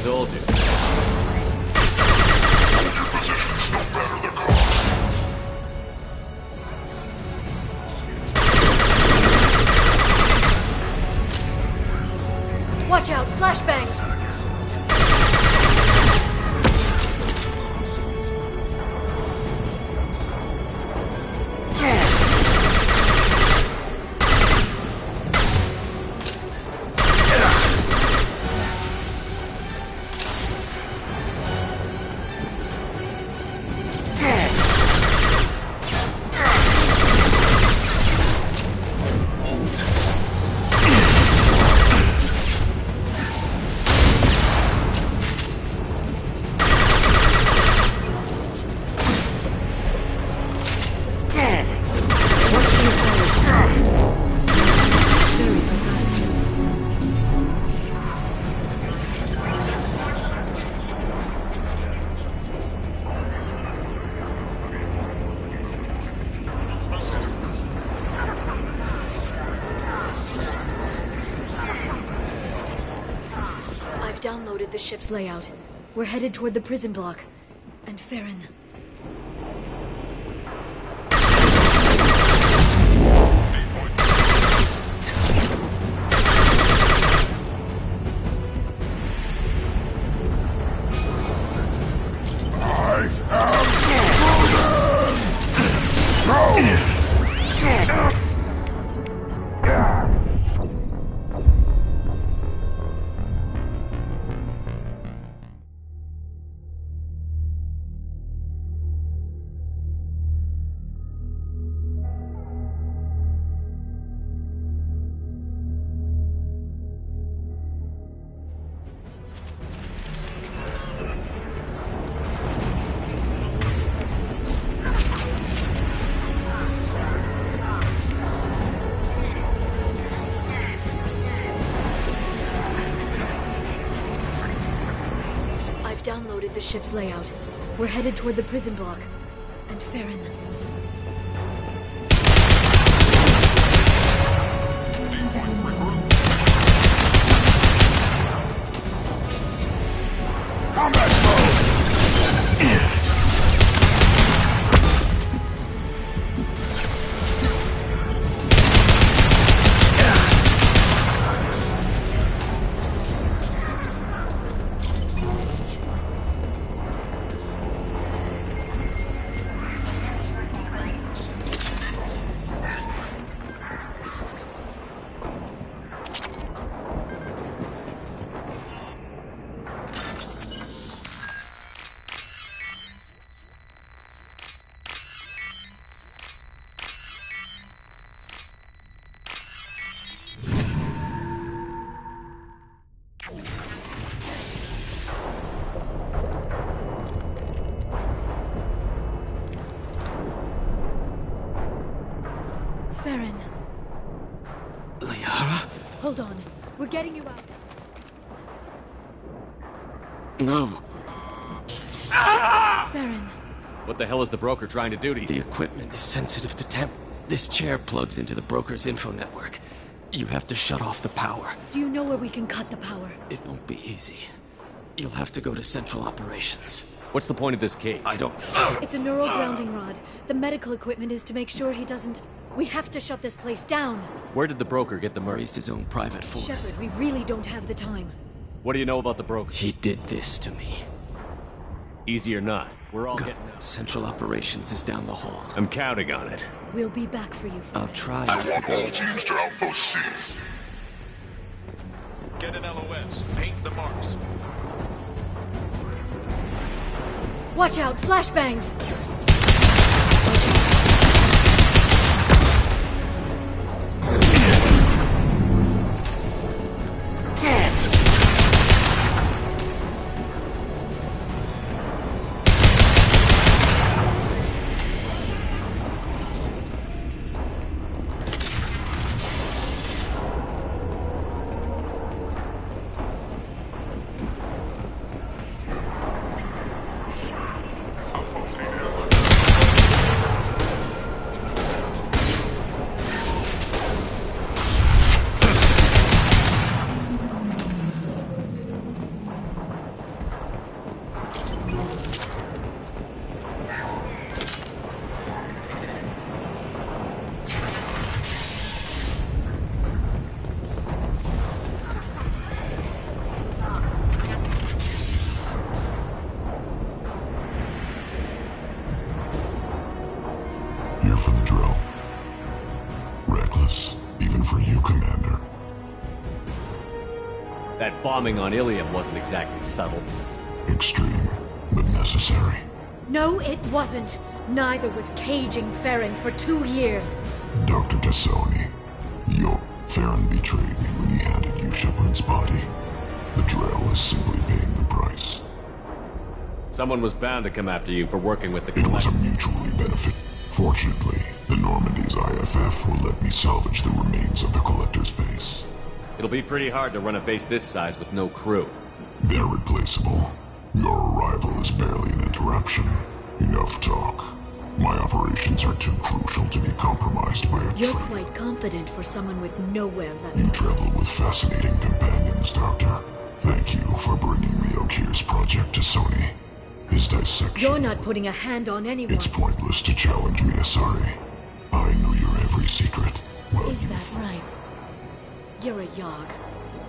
Told you. Watch out, flashbangs. the ship's layout. We're headed toward the prison block. And Farron. Downloaded the ship's layout. We're headed toward the prison block. And Farron. Combat mode! Farron. Liara? Hold on. We're getting you out. No. Farron. What the hell is the broker trying to do to you? The equipment is sensitive to temp. This chair plugs into the broker's info network. You have to shut off the power. Do you know where we can cut the power? It won't be easy. You'll have to go to Central Operations. What's the point of this cage? I don't... It's a neural grounding rod. The medical equipment is to make sure he doesn't... We have to shut this place down. Where did the broker get the merc? Raised his own private force. Shepard, we really don't have the time. What do you know about the broker? He did this to me. Easy or not, we're all getting out. Central Operations is down the hall. I'm counting on it. We'll be back for you. I'll try. I want all teams to Outpost C. Get an LOS. Paint the marks. Watch out! Flashbangs! Here for the drill. Reckless, even for you, Commander. That bombing on Ilium wasn't exactly subtle. Extreme, but necessary. No, it wasn't. Neither was caging Farron for 2 years. Dr. Tassoni, Farron betrayed me when he handed you Shepard's body. The Drell is simply paying the price. Someone was bound to come after you for working with the It was a mutually benefit. Fortunately, the Normandy's IFF will let me salvage the remains of the Collector's base. It'll be pretty hard to run a base this size with no crew. They're replaceable. Your arrival is barely an interruption. Enough talk. My operations are too crucial to be compromised by a You're traitor. quite confident for someone with nowhere left. You travel with fascinating companions, Doctor. Thank you for bringing me Shadowkeer's project to Sony. His dissection. You're not putting a hand on anyone. It's pointless to challenge me, Asari. I knew your every secret. Well, Is that right? You're a Yogg.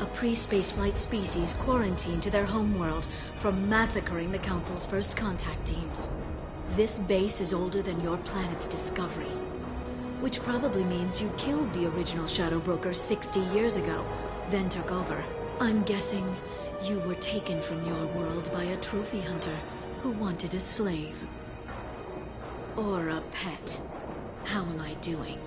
A pre-spaceflight species quarantined to their homeworld from massacring the Council's first contact teams. This base is older than your planet's discovery. Which probably means you killed the original Shadow Broker 60 years ago, then took over. I'm guessing you were taken from your world by a trophy hunter who wanted a slave. Or a pet. How am I doing?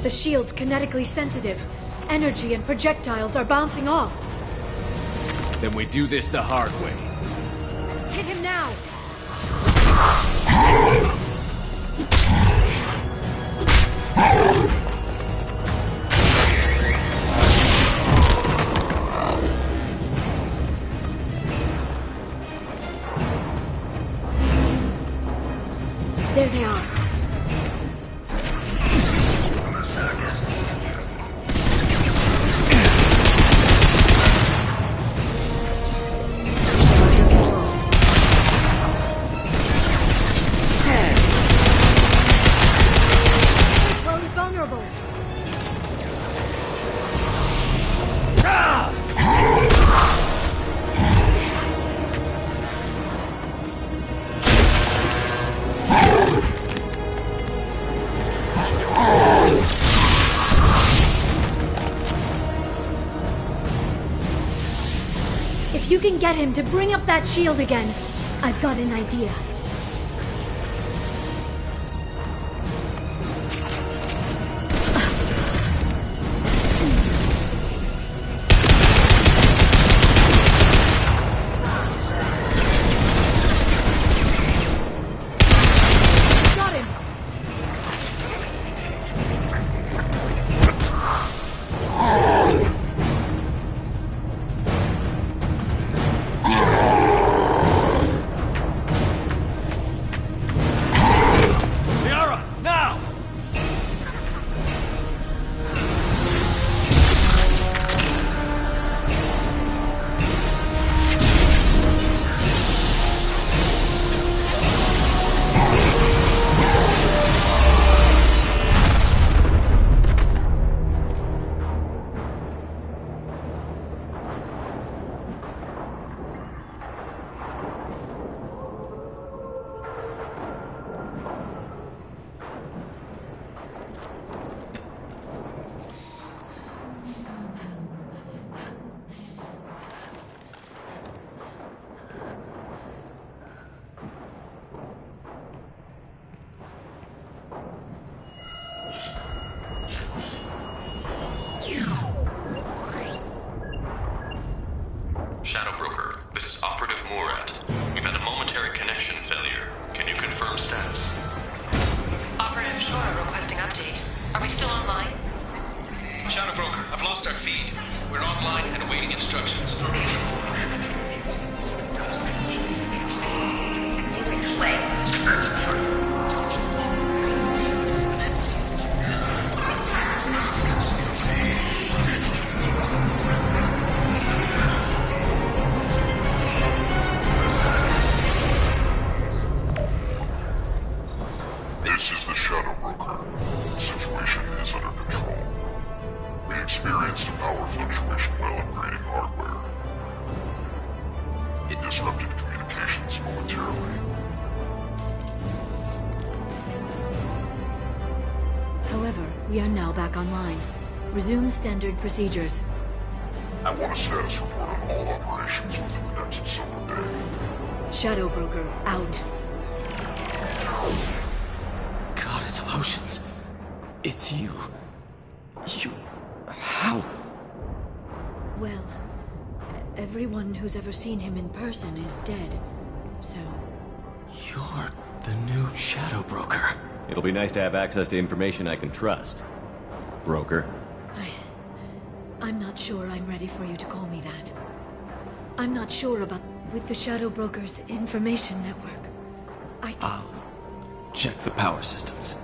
The shield's kinetically sensitive. Energy and projectiles are bouncing off. Then we do this the hard way. Hit him now! There they are. If you can get him to bring up that shield again, I've got an idea. Got him! Shadow Broker, this is Operative Murat. We've had a momentary connection failure. Can you confirm status? Operative Shora requesting update. Are we still online? Shadow Broker, I've lost our feed. We're offline and awaiting instructions. This is the Shadow Broker. The situation is under control. We experienced a power fluctuation while upgrading hardware. It disrupted communications momentarily. However, we are now back online. Resume standard procedures. I want a status report on all operations within the next summer day. Shadow Broker, out. Goddess of Oceans. It's you. How? Well, everyone who's ever seen him in person is dead, so... You're the new Shadow Broker. It'll be nice to have access to information I can trust. Broker. I'm not sure I'm ready for you to call me that. I'm not sure about with the Shadow Broker's information network. I'll check the power systems.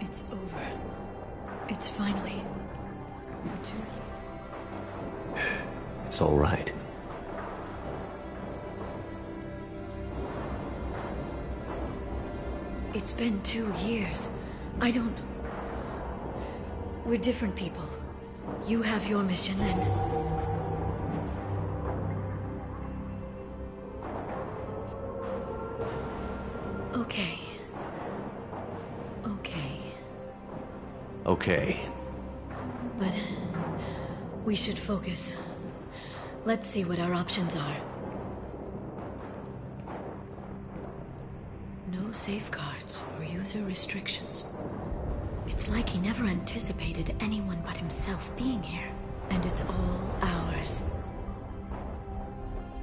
It's over. It's finally... for 2 years. It's all right. It's been 2 years. I don't... We're different people. You have your mission and... Okay. Okay. But... we should focus. Let's see what our options are. No safeguards or user restrictions. It's like he never anticipated anyone but himself being here. And it's all ours.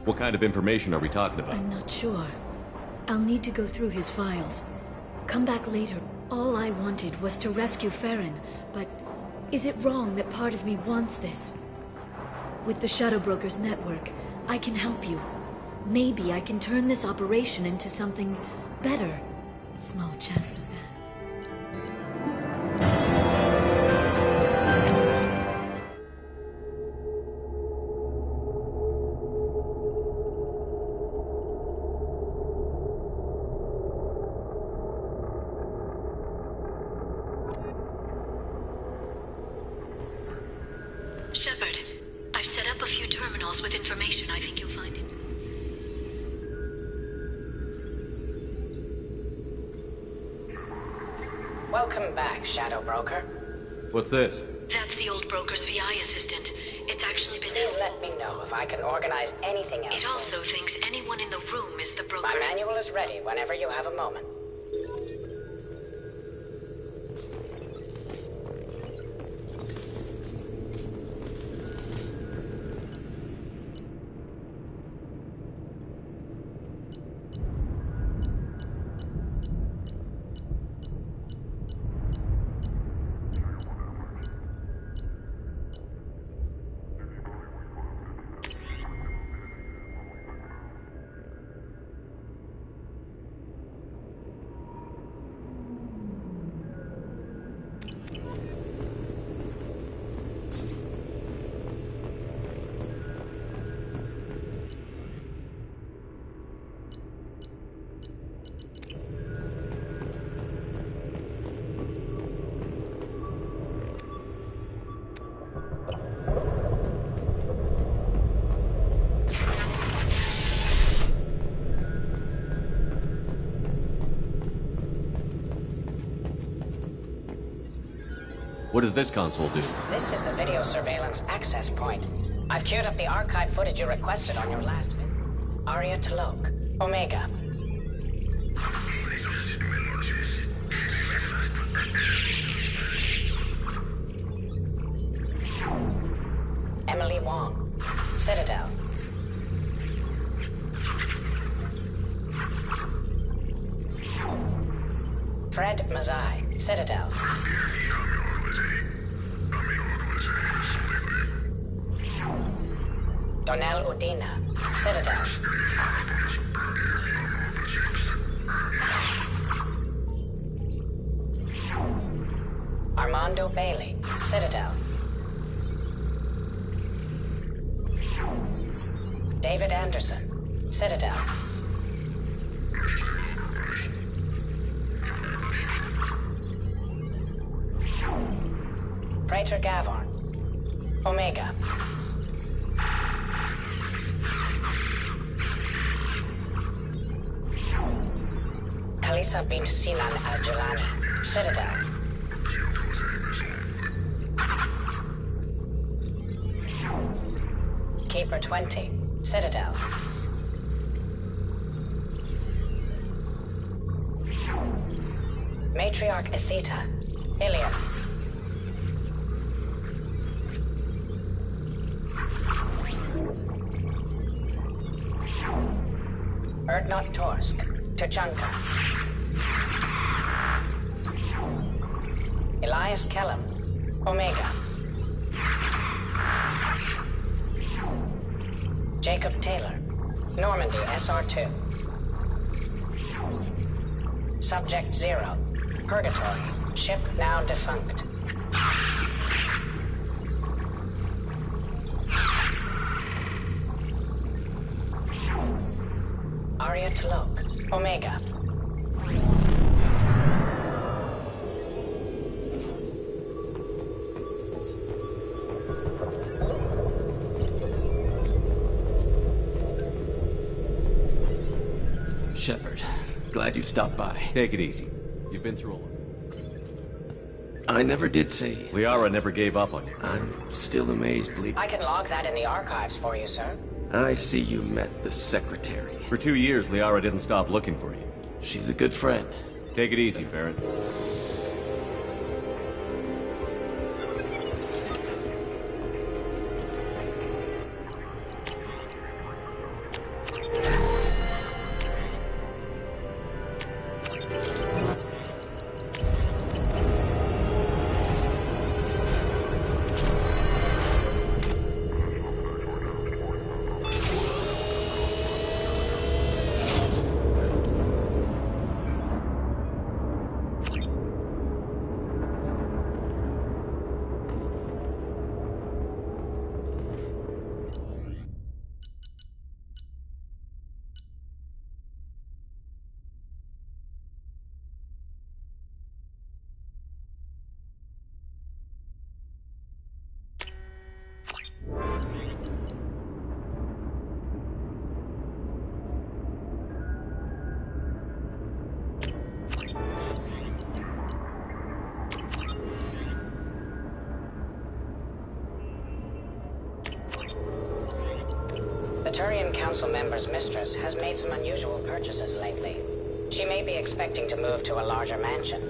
What kind of information are we talking about? I'm not sure. I'll need to go through his files. Come back later. All I wanted was to rescue Farron, but is it wrong that part of me wants this? With the Shadow Broker's network, I can help you. Maybe I can turn this operation into something better. Small chance of that. Shepard, I've set up a few terminals with information I think you'll find it. Welcome back, Shadow Broker. What's this? That's the old broker's VI assistant. It's actually been... Please let me know if I can organize anything else. It also thinks anyone in the room is the broker. My manual is ready whenever you have a moment. What does this console do? This is the video surveillance access point. I've queued up the archive footage you requested on your last visit. Aria T'Loak, Omega. Emily Wong, Citadel. Fred Mazai, Citadel. Donnell Udina, Citadel. Armando Bailey, Citadel. David Anderson, Citadel. Praetor Gavorn, Omega. Kalisa bint Sinan Al-Jalani, Citadel. 20. Citadel. Matriarch Atheta. Ilium. Erdnot Torsk. Tuchanka. Elias Kellum. Omega. Jacob Taylor. Normandy SR2. Subject 0. Purgatory. Ship now defunct. Arya T'Loak. Omega. Shepard, glad you stopped by. Take it easy. You've been through a lot. I never did say. Liara never gave up on you. I'm still amazed, Lee. I can log that in the archives for you, sir. I see you met the secretary. For 2 years, Liara didn't stop looking for you. She's a good friend. Take it easy, Farron. The Turian Council member's mistress has made some unusual purchases lately. She may be expecting to move to a larger mansion.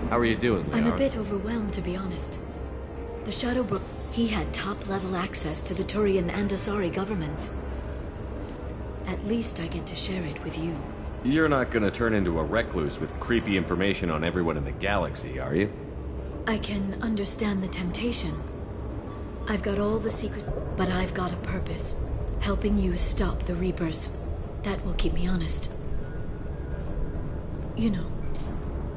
How are you doing, Liara? I'm a bit overwhelmed, to be honest. The Shadowbrook, he had top-level access to the Turian and Asari governments. At least I get to share it with you. You're not gonna turn into a recluse with creepy information on everyone in the galaxy, are you? I can understand the temptation. I've got all the secret, but I've got a purpose. Helping you stop the Reapers. That will keep me honest. You know,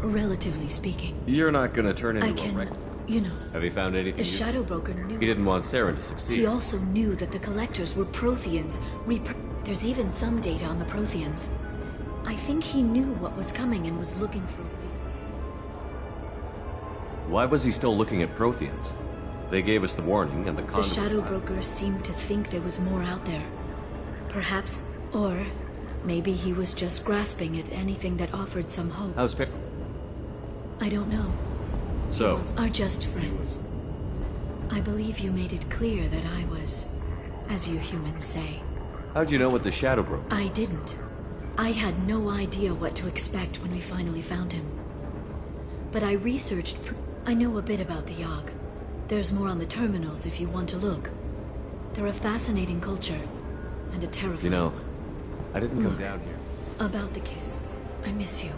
relatively speaking. You're not gonna turn into I a recluse. You know, Have you found anything the useful? Shadow Broker knew. He didn't want Saren to succeed. He also knew that the Collectors were Protheans. There's even some data on the Protheans. I think he knew what was coming and was looking for it. Why was he still looking at Protheans? They gave us the warning and the The conduit. Shadow Broker seemed to think there was more out there. Perhaps, or maybe he was just grasping at anything that offered some hope. How's Pick? I don't know. So, Are just friends. I believe you made it clear that I was, as you humans say. how'd you know what the Shadow Broker? I didn't. I had no idea what to expect when we finally found him. But I researched. I know a bit about the Yogg. There's more on the terminals if you want to look. They're a fascinating culture, and a terrifying. You know, I didn't come Look, down here. About the kiss. I miss you.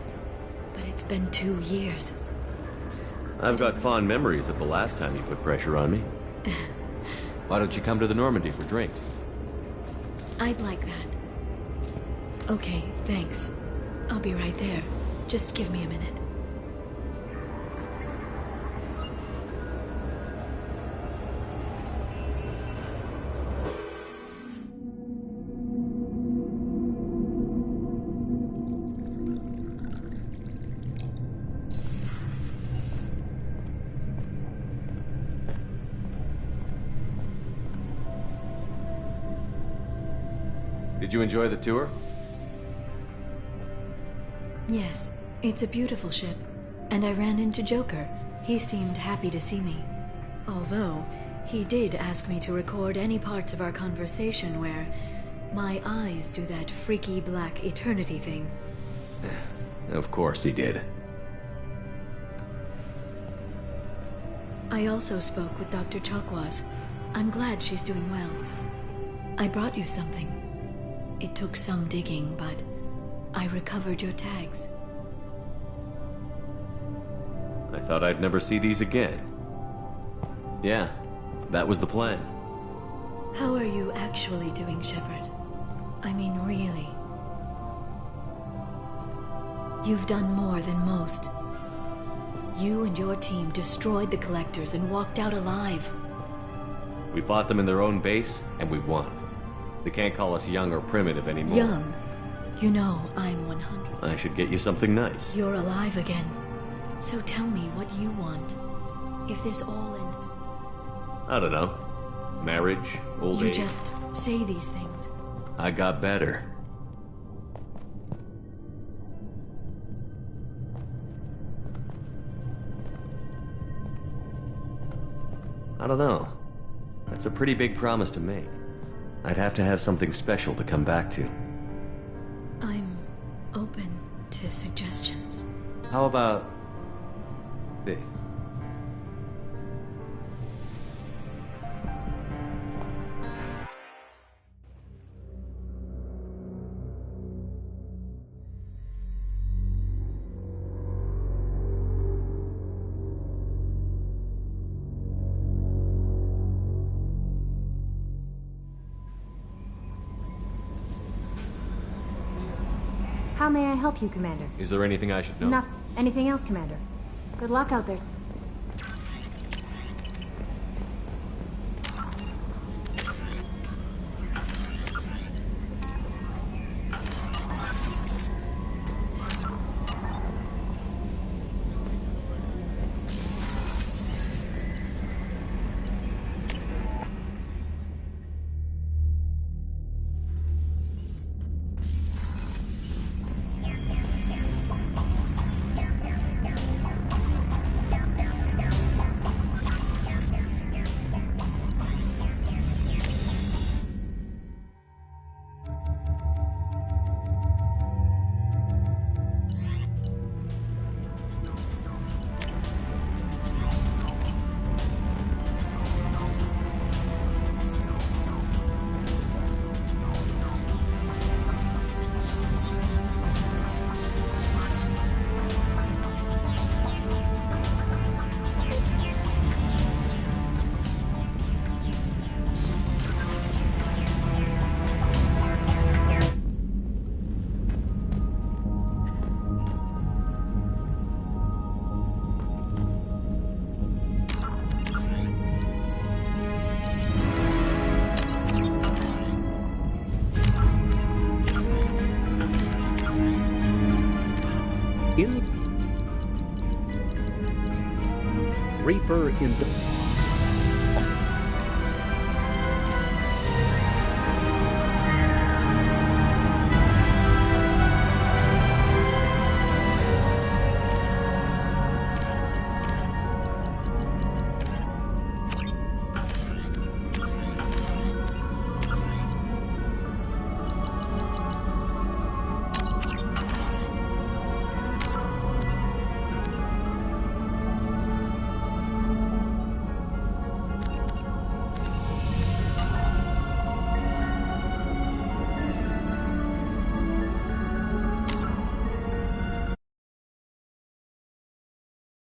But it's been 2 years. I've got fond memories of the last time you put pressure on me. Why don't you come to the Normandy for drinks? I'd like that. Okay, thanks. I'll be right there. Just give me a minute. Did you enjoy the tour? Yes, it's a beautiful ship. And I ran into Joker. He seemed happy to see me. Although, he did ask me to record any parts of our conversation where my eyes do that freaky black eternity thing. Of course he did. I also spoke with Dr. Chakwas. I'm glad she's doing well. I brought you something. It took some digging, but I recovered your tags. I thought I'd never see these again. Yeah, that was the plan. How are you actually doing, Shepard? I mean, really. You've done more than most. You and your team destroyed the Collectors and walked out alive. We fought them in their own base, and we won. They can't call us young or primitive anymore. Young? You know I'm 100. I should get you something nice. You're alive again. So tell me what you want. If this all ends... I don't know. Marriage, old age. You just say these things. I got better. I don't know. That's a pretty big promise to make. I'd have to have something special to come back to. I'm open to suggestions. How about this? How may I help you, Commander? Is there anything I should know? Anything else, Commander? Good luck out there. Reaper in the...